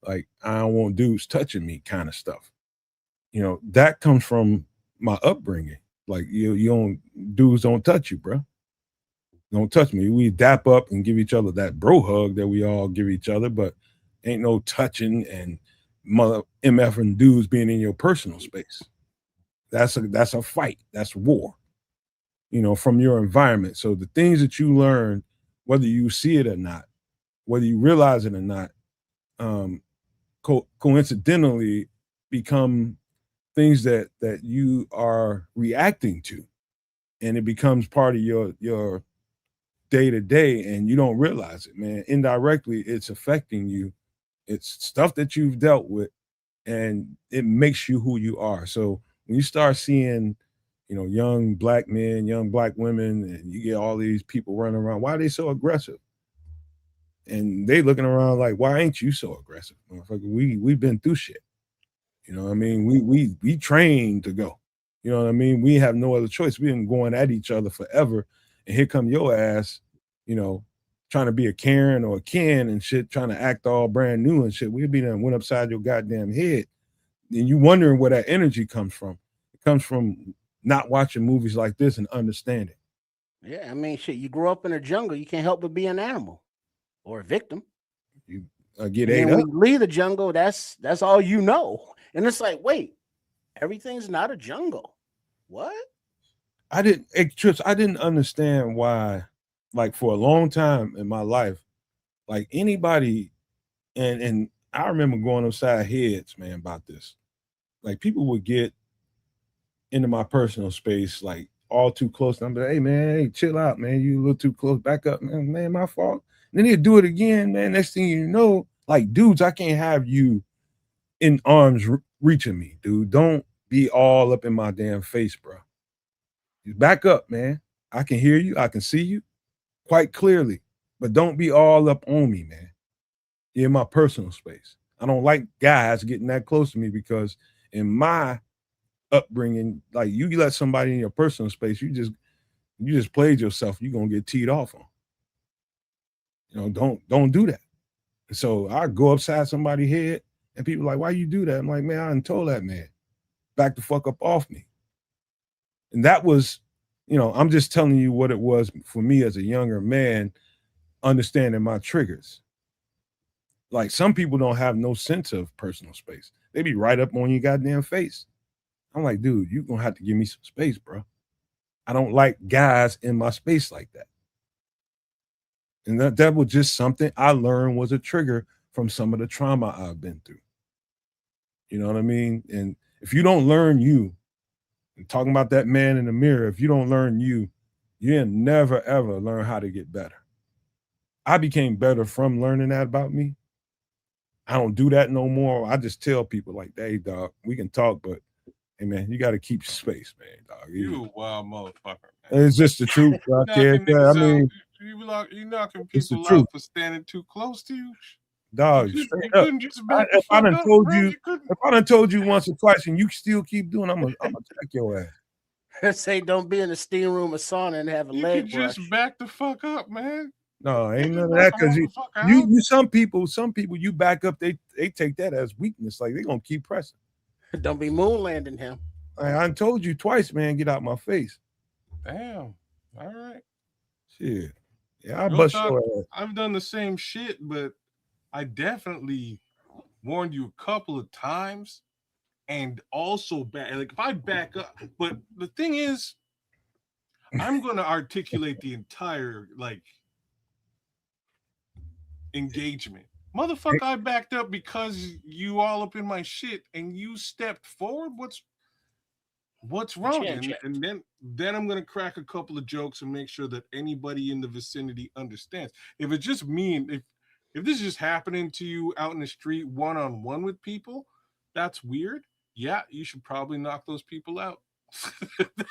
like, I don't want dudes touching me kind of stuff. That comes from my upbringing. Like, you don't, dudes don't touch you, bro. Don't touch me. We dap up and give each other that bro hug that we all give each other, but ain't no touching and mother MF and dudes being in your personal space. That's a fight. That's war, from your environment. So the things that you learn, whether you see it or not, whether you realize it or not, coincidentally become things that you are reacting to, and it becomes part of your day to day, and you don't realize it, man. Indirectly, it's affecting you. It's stuff that you've dealt with, and it makes you who you are. So when you start seeing, young black men, young black women, and you get all these people running around, why are they so aggressive? And they looking around like, why ain't you so aggressive, motherfucker? We've been through shit. You know what I mean? We trained to go. You know what I mean? We have no other choice. We've been going at each other forever. And here come your ass, you know, trying to be a Karen or a Ken and shit, trying to act all brand new and shit. We'll be done went upside your goddamn head. And you wondering where that energy comes from. It comes from not watching movies like this and understanding. Yeah, I mean, shit. You grow up in a jungle, you can't help but be an animal or a victim. You get And ate then up. when you leave the jungle, that's all you know. And it's like, wait, everything's not a jungle. What? I didn't understand why, like for a long time in my life, like anybody, and I remember going upside heads, man, about this. Like people would get into my personal space, like all too close. And I'm like, hey man, hey, chill out, man. You a little too close. Back up, man, my fault. And then he'd do it again, man. Next thing you know, like dudes, I can't have you in arms reaching me, dude. Don't be all up in my damn face, bro. Back up, man. I can hear you. I can see you quite clearly, but don't be all up on me, man. You're in my personal space. I don't like guys getting that close to me because in my upbringing, like you let somebody in your personal space, you just played yourself. You're gonna get teed off on. Don't do that. So I go upside somebody's head, and people are like, why you do that? I'm like, man, I done told that man, back the fuck up off me. And that was I'm just telling you what it was for me as a younger man, understanding my triggers. Like some people don't have no sense of personal space. They be right up on your goddamn face. I'm like, dude, you're gonna have to give me some space, bro. I don't like guys in my space like that. And that was just something I learned was a trigger from some of the trauma I've been through. You know what I mean? And if you don't learn you, and talking about that man in the mirror, if you don't learn you, you'll never ever learn how to get better. I became better from learning that about me. I don't do that no more. I just tell people like, hey, dog, we can talk, but hey man, you gotta keep your space, man, dog. You a wild motherfucker, man. It's just the truth, You I knocking Yeah, I niggas out. mean, You knocking it's the people truth, out for standing too close to you. dog. Straight You up. couldn't just back the If I fuck done up, told bro. you, You couldn't. if I done told you once or twice, and you still keep doing, I'm gonna check your ass. Say don't be in the steam room or sauna and have a You could leg just brush. back the fuck up, man. No, ain't none of Knock that a because motherfucker you out. you some people you back up, they take that as weakness, like they gonna keep pressing. Don't be moon landing him. I done told you twice, man, get out my face. Damn. All right. Shit. Yeah, I Real bust talk. your ass. I've done the same shit, but I definitely warned you a couple of times, and also back. Like if I back up, but the thing is, I'm going to articulate the entire like engagement. Motherfucker, I backed up because you all up in my shit and you stepped forward. What's wrong? Chin And check. then I'm gonna crack a couple of jokes and make sure that anybody in the vicinity understands. If it's just me and if this is just happening to you out in the street one on one with people, that's weird. Yeah, you should probably knock those people out.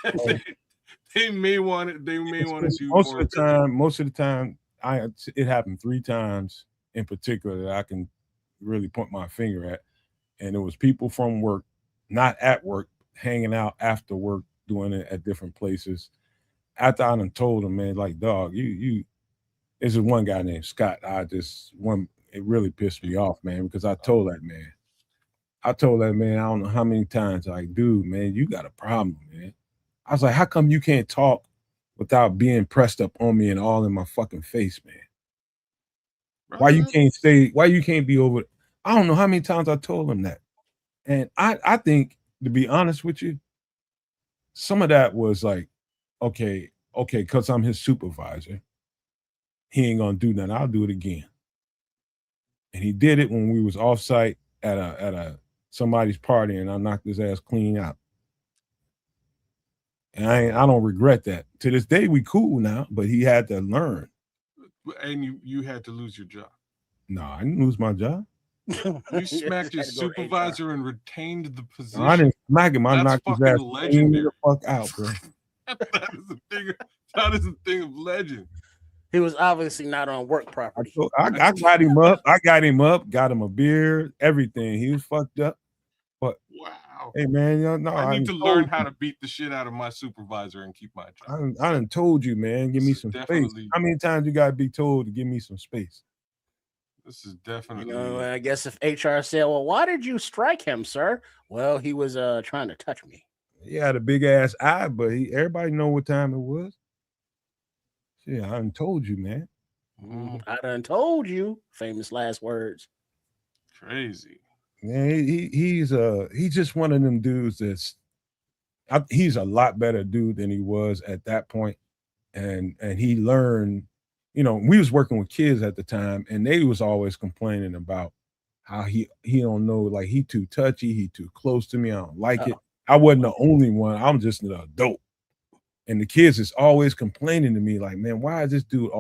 Oh, they, they may want it. They may want to do most more. of the time, it happened 3 times in particular that I can really point my finger at. And it was people from work, not at work, hanging out after work, doing it at different places. After I done told them, man, like, dog, you this is one guy named Scott. It really pissed me off, man, because I told that man, I don't know how many times, like, dude, man, you got a problem, man. I was like, how come you can't talk without being pressed up on me and all in my fucking face, man? Brother, Why you can't be over? I don't know how many times I told him that. And I think, to be honest with you, some of that was like, okay, because I'm his supervisor, he ain't gonna do nothing. I'll do it again. And he did it when we was off site at a somebody's party, and I knocked his ass clean out. And I don't regret that. To this day, we cool now, but he had to learn. and you had to lose your job. No, I didn't lose my job. You smacked your Had to go to HR. supervisor and retained the No, I position. didn't smack him. I That's knocked his fucking ass clean legendary. the fuck out, bro. that is a thing. That is a thing of legend. He was obviously not on work property. I got him up. I got him up. Got him a beer. Everything. He was fucked up. But Wow. hey, man, no, I need to told learn you. how to beat the shit out of my supervisor and keep my job. I done told you, man. Give me This is some space. definitely- How many times you gotta be told to give me some space? This is definitely. You know, I guess if HR said, "Well, why did you strike him, sir?" Well, he was trying to touch me. He had a big ass eye, but everybody know what time it was. Yeah, I done told you, man. I done told you. Famous last words. Crazy. Man, he's just one of them dudes he's a lot better dude than he was at that point. And he learned, we was working with kids at the time, and they was always complaining about how he don't know, like he too touchy, he too close to me. I don't like it. I wasn't the only one. I'm just an adult. And the kids is always complaining to me, like, man, why is this dude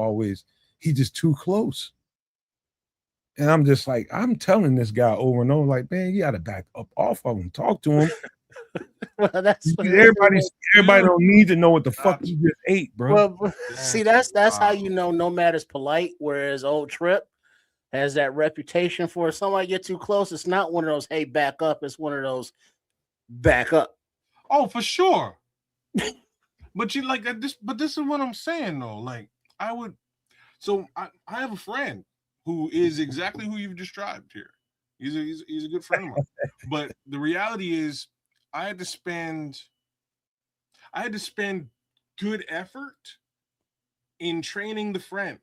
he just too close? And I'm just like, I'm telling this guy over and over, like, man, you gotta back up off of him, talk to him. Well, that's Everybody don't need to know what the fuck you just ate, bro. Well, see, that's how you know Nomad is polite, whereas Old Trip has that reputation for if somebody get too close, it's not one of those, hey, back up. It's one of those, back up. Oh, for sure. But you like this, but this is what I'm saying though. Like I have a friend who is exactly who you've described here. He's a good friend of mine. But the reality is I had to spend good effort in training the friend.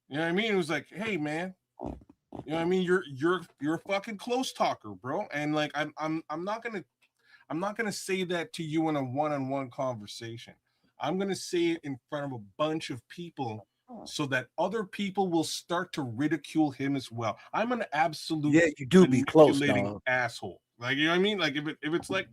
You know what I mean? It was like, hey man, you know what I mean? You're a fucking close talker, bro. And like I'm not gonna say that to you in a one-on-one conversation. I'm gonna say it in front of a bunch of people so that other people will start to ridicule him as well. I'm an absolute You do be close, manipulating dog. asshole. Like, you know what I mean? Like if it's like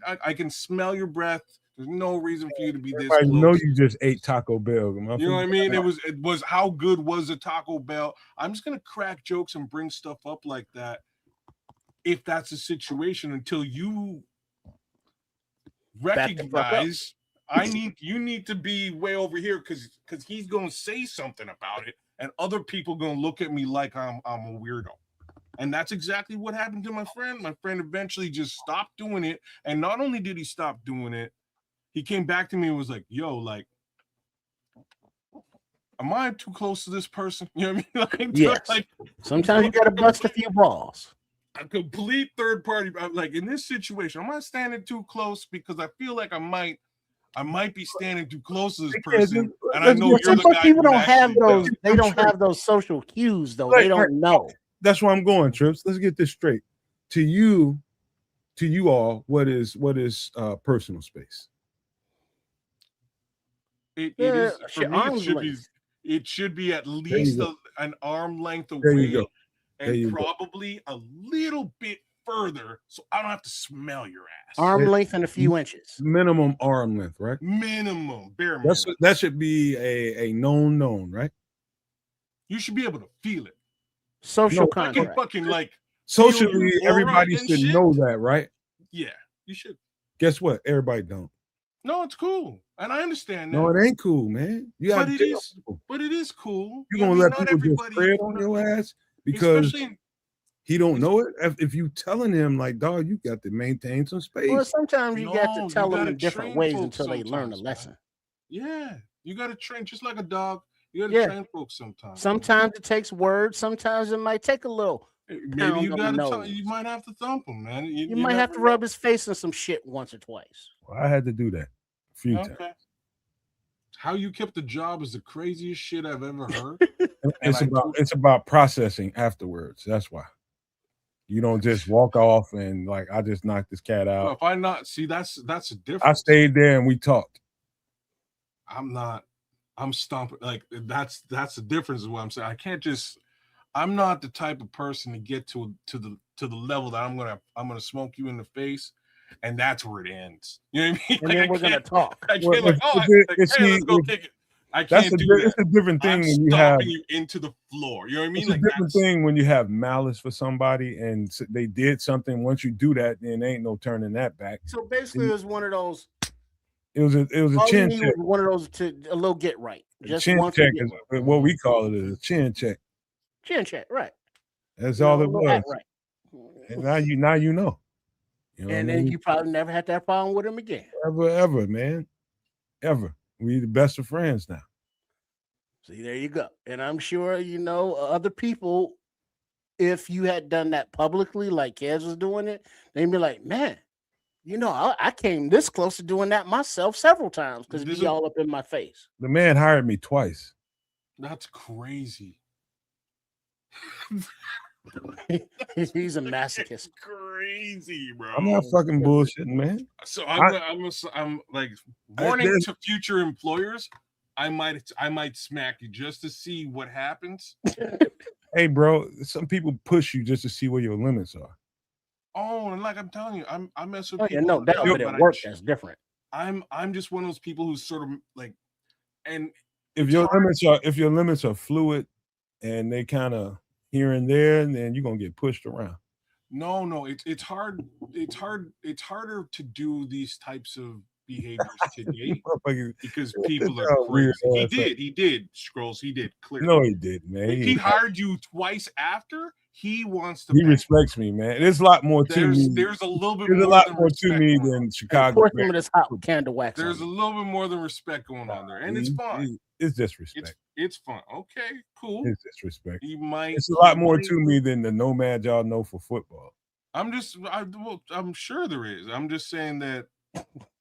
I can smell your breath. There's no reason for you to be this I close. know you just ate Taco Bell. You know what I mean? It was how good was a Taco Bell? I'm just gonna crack jokes and bring stuff up like that if that's the situation until you recognize you need to be way over here because he's gonna say something about it and other people gonna look at me like I'm a weirdo. And that's exactly what happened to my friend. My friend eventually just stopped doing it. And not only did he stop doing it, he came back to me and was like, yo, like, am I too close to this person? You know what I mean? Like, Yes. like, Sometimes you gotta bust a few balls. A complete third party. Like in this situation, am I standing too close? Because I feel like I might be standing too close to this person. And I know you're the guy. People don't have those. They don't have those social cues, though. They don't know. That's where I'm going, Trips. Let's get this straight. To you all, what is personal space? It is for me. It should be at least an arm length away, and probably a little bit further, so I don't have to smell your ass. Arm length and a few inches. Minimum arm length, right? Minimum, bare minimum. That should be a known, right? You should be able to feel it. Social contract. Fucking like socially, everybody should know that, right? Yeah, you should. Guess what? Everybody don't. No, it's cool, and I understand that. No, it ain't cool, man. But it is cool. You're gonna let people just tread on your ass because he don't know it. If you telling him like, dog, you got to maintain some space. Well, sometimes you got to tell them in different ways until they learn a lesson. Yeah, you got to train just like a dog. You got to train folks sometimes. Sometimes it takes words. Sometimes it might take a little. Maybe you might have to thump him, man. You might have to rub his face in some shit once or twice. Well, I had to do that a few times. How you kept the job is the craziest shit I've ever heard. It's about processing afterwards. That's why. You don't just walk off and like I just knocked this cat out. Well, if I not see that's a difference. I stayed there and we talked. I'm stomping like that's the difference is what I'm saying. I can't just I'm not the type of person to get to the level that I'm gonna smoke you in the face and that's where it ends. You know what I mean? And then we're gonna talk. I can't let's go kick it. I can't do that. It's a different thing when you have you into the floor. You know what I mean? It's a different thing when you have malice for somebody and they did something. Once you do that, then ain't no turning that back. So basically, it was one of those. It was a chin check. One of those to a little get right. Just chin check is what we call it is a chin check. Chin check, right? That's all it was. Right. And now you know. And then you probably never had that problem with him again. Ever, man. Ever. We the best of friends now. See, there you go. And I'm sure, other people, if you had done that publicly, like Kez was doing it, they'd be like, man, I came this close to doing that myself several times because it'd be all up in my face. The man hired me twice. That's crazy. He's a masochist. Crazy, bro. I'm not fucking bullshitting, man. So I'm like warning to future employers. I might smack you just to see what happens. Hey, bro, some people push you just to see where your limits are. Oh, and like I'm telling you, I mess with people. No doubt, but at work that's different. I'm just one of those people who sort of like, and if your limits are fluid and they kind of here and there, and then you're gonna get pushed around. No, it's hard. It's harder to do these types of behaviors today because people are crazy. He did, Scrolls. He did clearly. No, he did, man. If he hired you twice after, he wants to. He respects me, man. There's a lot more to me. There's a little bit. There's a lot more to me than Chicago. Pour some of this hot candle wax. There's a little bit more than respect going on there, and it's fun. It's disrespect. It's fun. Okay, cool. It's disrespect. It's a lot more to me than the nomad y'all know for football. I'm sure there is. I'm just saying that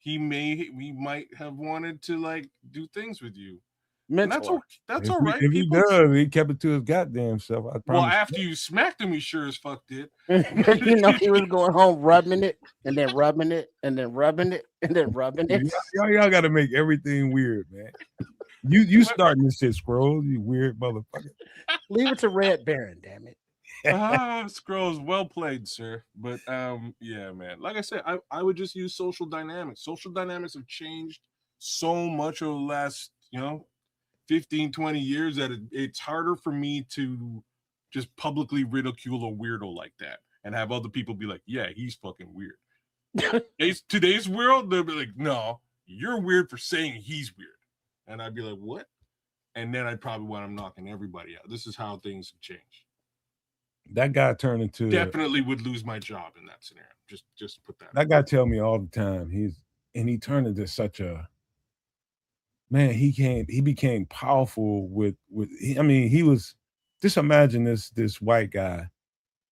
he might have wanted to like do things with you. And Mentor. that's If all he, right. if he People, does, he kept it to his goddamn self. I well, promise. after you smacked him, he sure as fuck did. You know, he was going home rubbing it and then rubbing it and then rubbing it and then rubbing it. Y'all got to make everything weird, man. You starting this shit, Scrolls, you weird motherfucker. Leave it to Red Baron, damn it. Scrolls, well played, sir. But yeah, man. Like I said, I would just use social dynamics. Social dynamics have changed so much over the last, 15, 20 years that it's harder for me to just publicly ridicule a weirdo like that and have other people be like, yeah, he's fucking weird. Today's world, they'll be like, no, you're weird for saying he's weird. And I'd be like, what? And then I'd probably want him knocking everybody out. This is how things have changed. That guy turned into Definitely would lose my job in that scenario. Just put that. That guy tell me all the time. He turned into such a man. He became powerful he was just imagine this white guy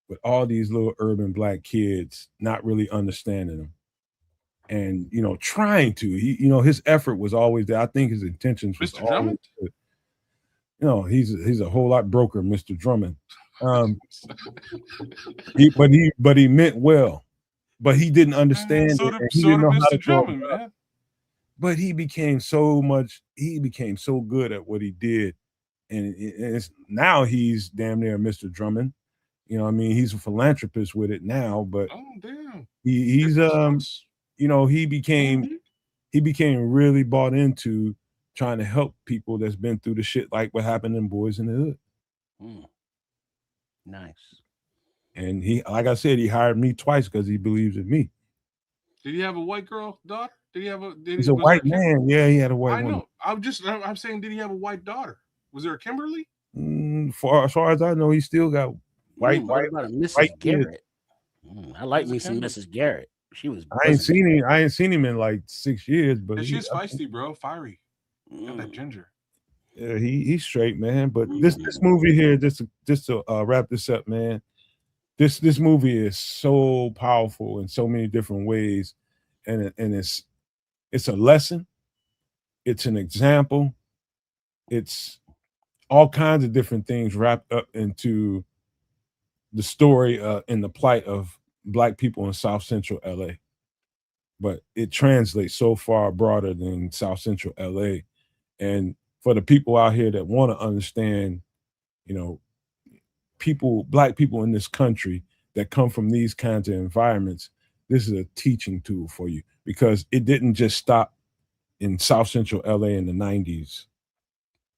with all these little urban black kids not really understanding him and trying to his effort was always there. I think his intentions was Mr. always Drummond? good. He's a whole lot broker, Mr. Drummond. But he meant well, but he didn't understand it, and he didn't know how to Mr. Drummond, man. But he became so good at what he did, and now he's damn near Mr. Drummond. He's a philanthropist with it now, but oh damn, he's he became really bought into trying to help people that's been through the shit like what happened in Boys in the Hood. Nice. And he, like I said, he hired me twice because he believes in me. Did he have a white girl daughter? He's a white man. Yeah, he had a white woman. I know. I'm saying, did he have a white daughter? Was there a Kimberly? As far as I know, he still got white. What about a Mrs. white Garrett? I like me some Mrs. Garrett. She was. I ain't seen him in like 6 years, but she's feisty, bro. Fiery. Got that ginger. Yeah, he's straight, man. But this movie here, just to wrap this up, man. This movie is so powerful in so many different ways, and it's a lesson, it's an example, it's all kinds of different things wrapped up into the story and the plight of Black people in South Central LA. But it translates so far broader than South Central LA. And for the people out here that want to understand, Black people in this country that come from these kinds of environments, this is a teaching tool for you, because it didn't just stop in South Central LA in the 90s.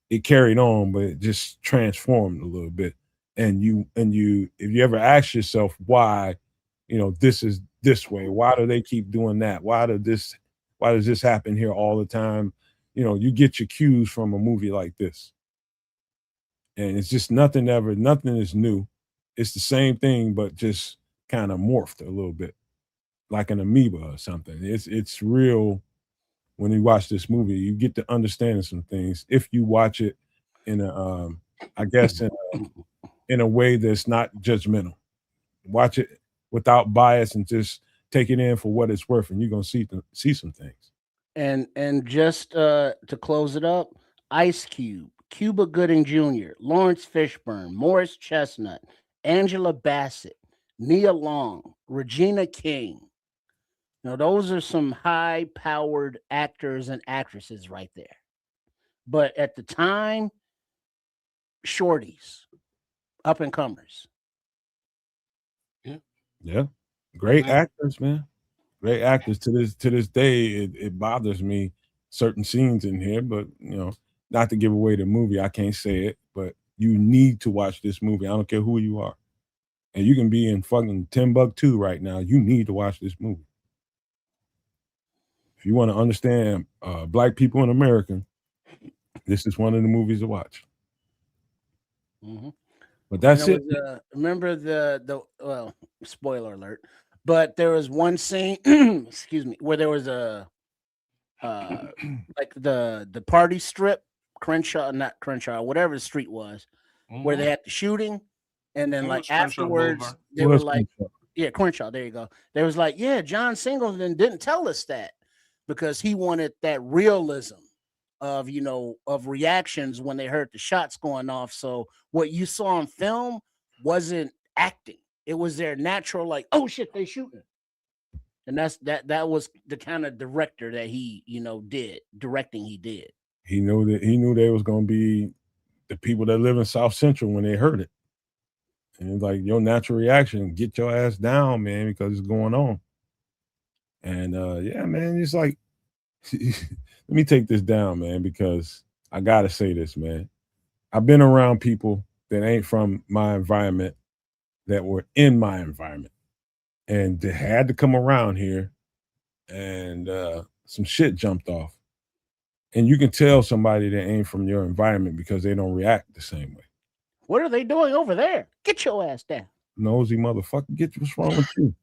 It carried on, but it just transformed a little bit. And if you ever ask yourself why, this is this way, why do they keep doing that? Why does this happen here all the time? You get your cues from a movie like this. And it's just nothing is new. It's the same thing, but just kind of morphed a little bit, like an amoeba or something. It's real. When you watch this movie, you get to understand some things if you watch it in a, I guess, in a way that's not judgmental. Watch it without bias and just take it in for what it's worth, and you're gonna see some things. And just to close it up, Ice Cube, Cuba Gooding Jr., Lawrence Fishburne, Morris Chestnut, Angela Bassett, Nia Long, Regina King. Those are some high-powered actors and actresses right there. But at the time, shorties, up-and-comers. Yeah. Great actors, man. Great actors. To this day, it bothers me certain scenes in here, but not to give away the movie, I can't say it, but you need to watch this movie. I don't care who you are. And you can be in fucking Timbuktu right now. You need to watch this movie. If you want to understand Black people in America, this is one of the movies to watch. Mm-hmm. But that's it. Remember the well, spoiler alert, but there was one scene, excuse me, where there was a like the party strip, not Crenshaw, whatever the street was, where they had the shooting, and then like afterwards they were like, yeah, Crenshaw, there you go. They was like, yeah, John Singleton didn't tell us that. because he wanted that realism of of reactions when they heard the shots going off. So what you saw on film wasn't acting; it was their natural, like, oh shit, they shooting. And that was the kind of director that he did directing he did. He knew they was gonna be the people that live in South Central when they heard it. And it's like your natural reaction, get your ass down, man, because it's going on. And yeah, man, it's like let me take this down, man, because I gotta say this, man. I've been around people that ain't from my environment that were in my environment. And they had to come around here and some shit jumped off. And you can tell somebody that ain't from your environment because they don't react the same way. What are they doing over there? Get your ass down. Nosy motherfucker, what's wrong with you?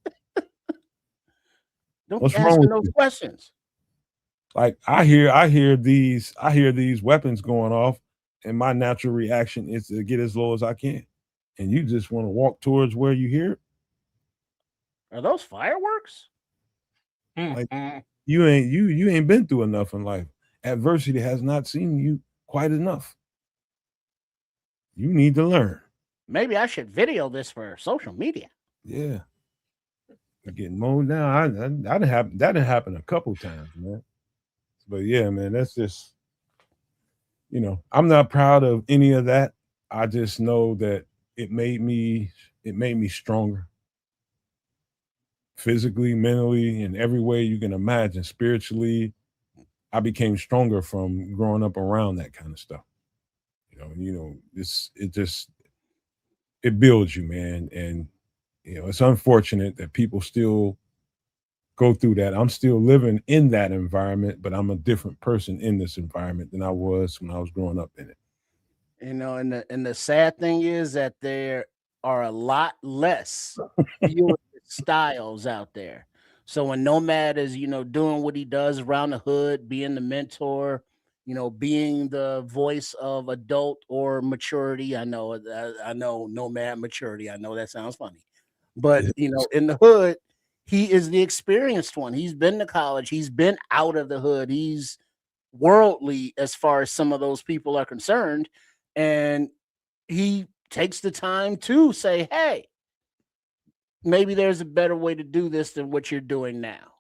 Don't What's be wrong asking with those you? questions. Like I hear these weapons going off, and my natural reaction is to get as low as I can. And you just want to walk towards where you hear it. Are those fireworks? Like you ain't been through enough in life. Adversity has not seen you quite enough. You need to learn. Maybe I should video this for social media. Yeah. Getting mowed down. That didn't happen a couple times, man. But yeah, man, that's just I'm not proud of any of that. I just know that it made me stronger. Physically, mentally, in every way you can imagine. Spiritually, I became stronger from growing up around that kind of stuff. It builds you, man. And it's unfortunate that people still go through that. I'm still living in that environment, but I'm a different person in this environment than I was when I was growing up in it. And the sad thing is that there are a lot less fewer styles out there. So when Nomad is, doing what he does around the hood, being the mentor, being the voice of adult or maturity. I know Nomad maturity. I know that sounds funny. But in the hood, he is the experienced one. He's been to college, he's been out of the hood, he's worldly as far as some of those people are concerned. And he takes the time to say, hey, maybe there's a better way to do this than what you're doing now.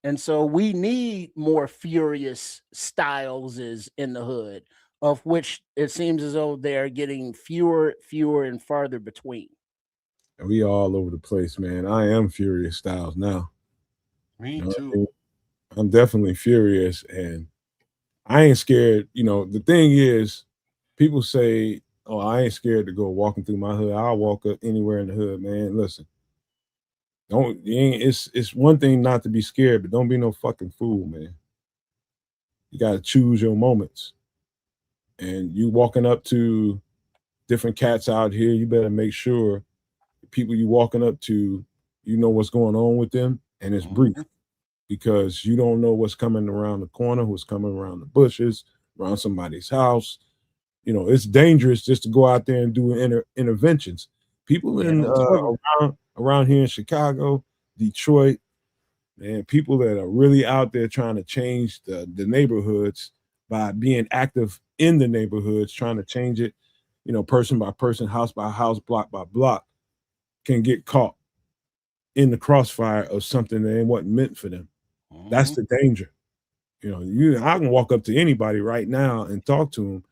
And so we need more furious styles is in the hood, of which it seems as though they're getting fewer and farther between. We all over the place, man. I am Furious Styles now. Me I too. mean, I'm definitely furious, and I ain't scared. The thing is, people say, "Oh, I ain't scared to go walking through my hood. I'll walk up anywhere in the hood, man." Listen, don't. You ain't, it's one thing not to be scared, but don't be no fucking fool, man. You got to choose your moments, and you walking up to different cats out here. You better make sure the people you walking up to, you know what's going on with them, and it's brief because you don't know what's coming around the corner, what's coming around the bushes, around somebody's house. It's dangerous just to go out there and do interventions. People in around here in Chicago, Detroit, and people that are really out there trying to change the neighborhoods by being active in the neighborhoods, trying to change it, person by person, house by house, block by block, can get caught in the crossfire of something that wasn't meant for them. That's the danger. I can walk up to anybody right now and talk to them,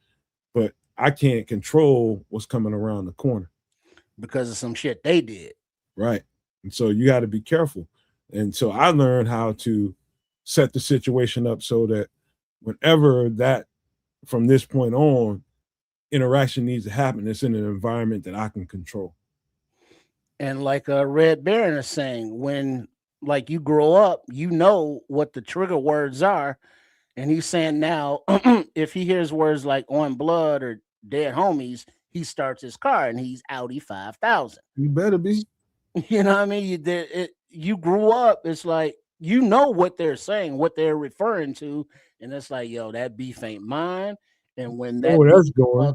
but I can't control what's coming around the corner because of some shit they did. Right. And so you got to be careful. And so I learned how to set the situation up so that whenever that from this point on interaction needs to happen, it's in an environment that I can control. And like Red Baron is saying, when like you grow up, you know what the trigger words are. And he's saying now, if he hears words like on blood or dead homies, he starts his car and he's Audi 5000. You better be. You know what I mean? You grew up, it's like, you know what they're saying, what they're referring to. And it's like, yo, that beef ain't mine. And when that that's going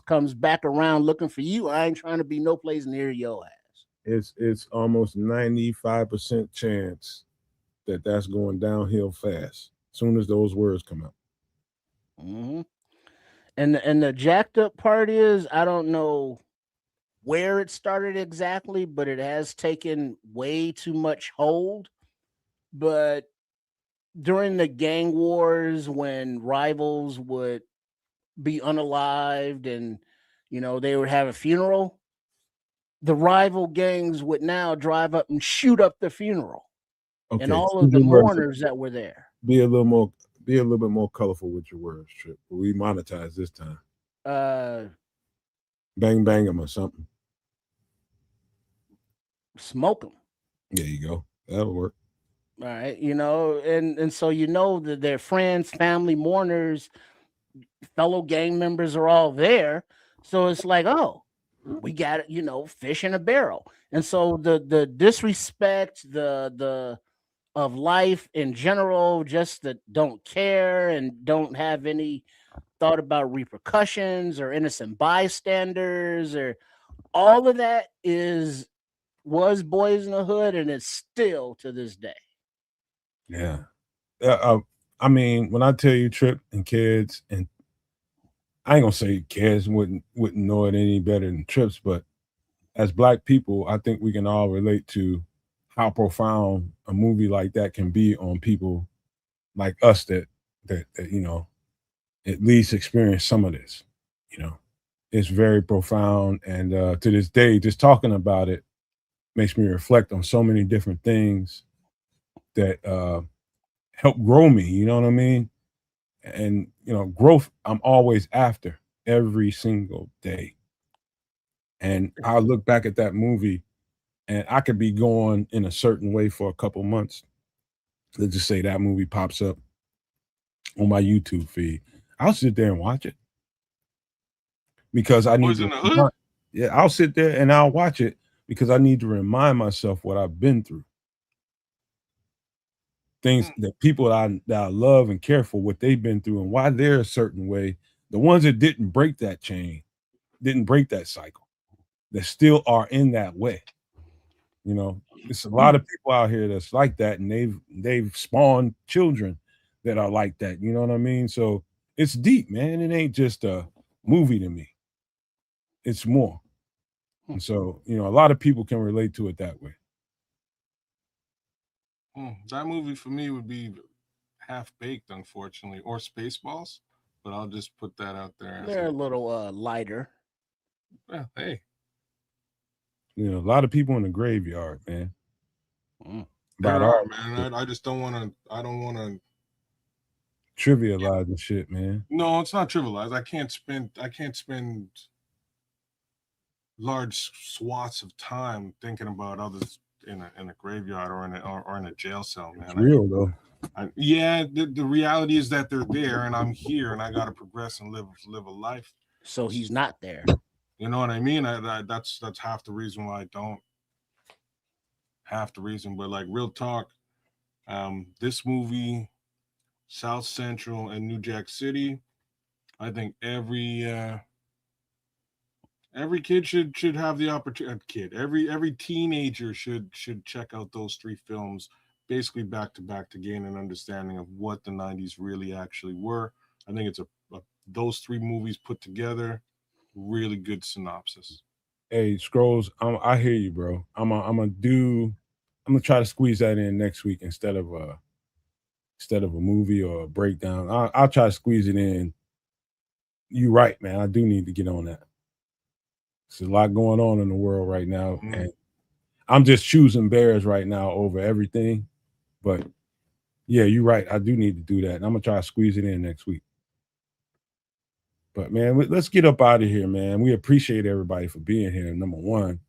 comes back around looking for you, I ain't trying to be no place near your ass. It's almost 95% chance that that's going downhill fast. As soon as those words come out. Hmm. And the jacked up part is I don't know where it started exactly, but it has taken way too much hold. But during the gang wars, when rivals would be unalived and they would have a funeral, the rival gangs would now drive up and shoot up the funeral and Okay, all of choose the your words. mourners that were there. Be a little more, be a little bit more colorful with your words, Trip. We monetize this time. Uh, Bang bang them or something. Smoke them. There you go. That'll work. All right, and so that their friends, family, mourners, fellow gang members are all there. So it's like, oh, we got it, fish in a barrel. And so the disrespect, the of life in general, just that don't care and don't have any thought about repercussions or innocent bystanders or all of that was Boys in the Hood, and it's still to this day. Yeah. I mean, when I tell you Trip and kids, and I ain't gonna say kids wouldn't know it any better than Trips, but as Black people, I think we can all relate to how profound a movie like that can be on people like us that at least experience some of this. You know, it's very profound, and to this day, just talking about it makes me reflect on so many different things that help grow me. You know what I mean? And growth I'm always after every single day. And I look back at that movie, and I could be going in a certain way for a couple months. Let's just say that movie pops up on my YouTube feed. I'll sit there and watch it because I need Boys in to. the Hood. Yeah, I'll sit there and I'll watch it because I need to remind myself what I've been through. Things that people that I love and care for, what they've been through and why they're a certain way. The ones that didn't break that chain, didn't break that cycle, that still are in that way. It's a lot of people out here that's like that, and they've spawned children that are like that. You know what I mean? So it's deep, man. It ain't just a movie to me. It's more. And so, a lot of people can relate to it that way. That movie for me would be Half Baked, unfortunately, or Spaceballs. But I'll just put that out there. They're a little lighter. Well, hey, A lot of people in the graveyard, man. there are, man. I just don't want to. I don't want to trivialize the shit, man. No, it's not trivialized. I can't spend large swaths of time thinking about others in a graveyard or in a jail cell, man. It's real though. The reality is that they're there, and I'm here, and I got to progress and live a life. So he's not there. You know what I mean? That's half the reason why I don't. Half the reason, but like real talk, this movie, South Central and New Jack City, I think every kid should have the opportunity. Every teenager should check out those three films, basically back to back, to gain an understanding of what the '90s really actually were. I think it's those three movies put together, really good synopsis. Hey, Scrolls, I hear you, bro. I'm gonna try to squeeze that in next week instead of a movie or a breakdown. I'll try to squeeze it in. You're right, man. I do need to get on that. There's a lot going on in the world right now, and I'm just choosing Bears right now over everything. But yeah, you're right. I do need to do that, and I'm gonna try to squeeze it in next week. But man, let's get up out of here, man. We appreciate everybody for being here. Number one,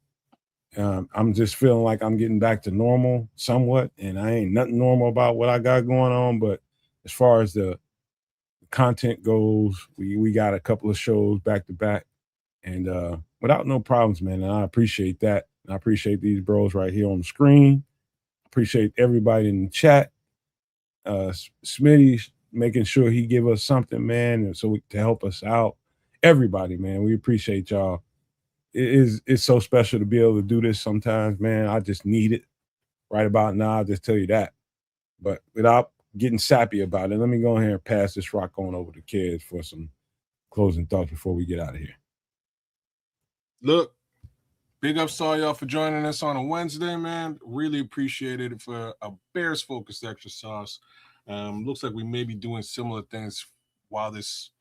I'm just feeling like I'm getting back to normal somewhat, and I ain't nothing normal about what I got going on. But as far as the content goes, we got a couple of shows back to back, and without no problems, man. And I appreciate that. I appreciate these bros right here on the screen. Appreciate everybody in the chat. Smitty making sure he give us something, man, and to help us out. Everybody, man, we appreciate y'all. It's so special to be able to do this sometimes, man. I just need it right about now. I'll just tell you that. But without getting sappy about it, let me go ahead and pass this rock on over to kids for some closing thoughts before we get out of here. Look, big ups to all y'all for joining us on a Wednesday, man. Really appreciate it for a Bears focused extra sauce. Looks like we may be doing similar things while this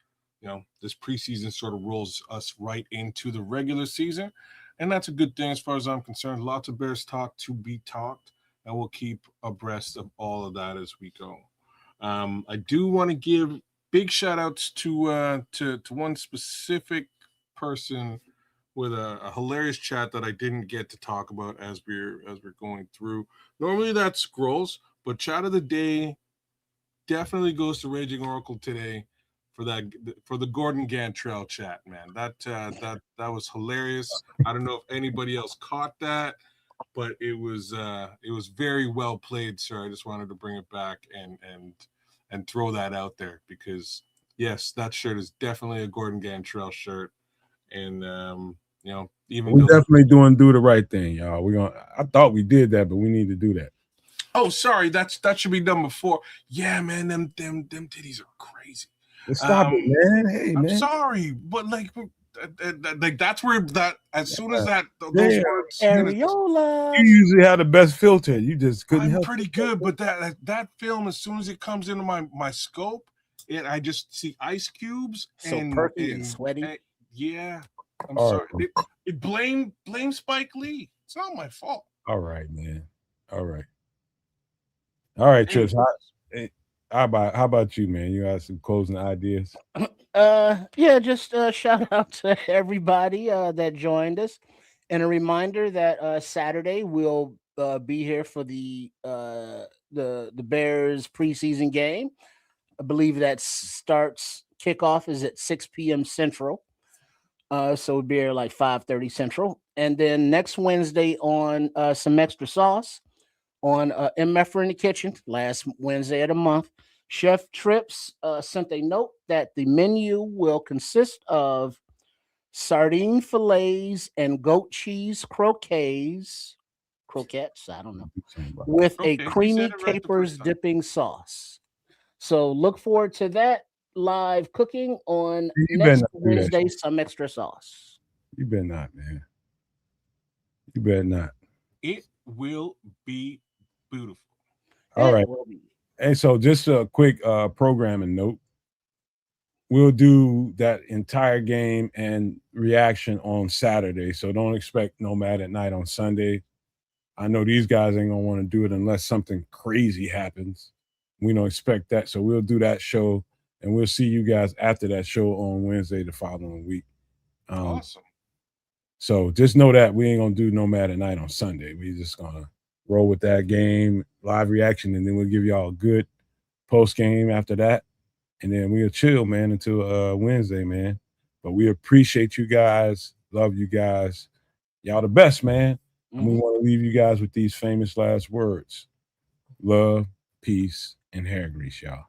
preseason sort of rolls us right into the regular season. And that's a good thing as far as I'm concerned. Lots of Bears talk to be talked, and we'll keep abreast of all of that as we go. I do want to give big shout outs to one specific person with a hilarious chat that I didn't get to talk about as we're going through. Normally that scrolls, but chat of the day definitely goes to Raging Oracle today for the Gordon Gantrell chat, man. That was hilarious. I don't know if anybody else caught that, but it was very well played, sir. I just wanted to bring it back and throw that out there because yes, that shirt is definitely a Gordon Gantrell shirt, and even We're though definitely do the right thing, y'all. I thought we did that, but we need to do that. oh, sorry, that should be done before. Yeah, man, them titties are crazy. Stop it, man. Hey, I'm man. sorry, but like that's where that as soon as that those Yeah. words, Areola. You usually have the best filter. You just couldn't I'm help pretty good, but that film as soon as it comes into my scope, I just see ice cubes So and perky and sweaty. yeah, I'm All sorry. right. Blame Spike Lee. It's not my fault. All right, man. All right, Trips. How about you, man? You got some closing ideas? Yeah, just shout out to everybody that joined us, and a reminder that Saturday we'll be here for the Bears preseason game. I believe that starts kickoff is at 6 p.m. Central. So we'll be here like 5:30 Central, and then next Wednesday on some extra sauce on MF in the Kitchen. Last Wednesday of the month, Chef Trips sent a note that the menu will consist of sardine fillets and goat cheese croquettes. I don't know, with a Okay, he creamy said it right the capers first time. dipping sauce. So look forward to that live cooking on You better next not do that. Wednesday. Some extra sauce. You better not, man. You better not. It will be beautiful. All right. And so just a quick programming note. We'll do that entire game and reaction on Saturday. So don't expect Nomad at Night on Sunday. I know these guys ain't gonna want to do it unless something crazy happens. We don't expect that. So we'll do that show and we'll see you guys after that show on Wednesday the following week. Awesome. So just know that we ain't gonna do Nomad at Night on Sunday. We just gonna roll with that game, live reaction, and then we'll give y'all a good post game after that. And then we'll chill, man, until Wednesday, man. But we appreciate you guys. Love you guys. Y'all the best, man. And we want to leave you guys with these famous last words. Love, peace, and hair grease, y'all.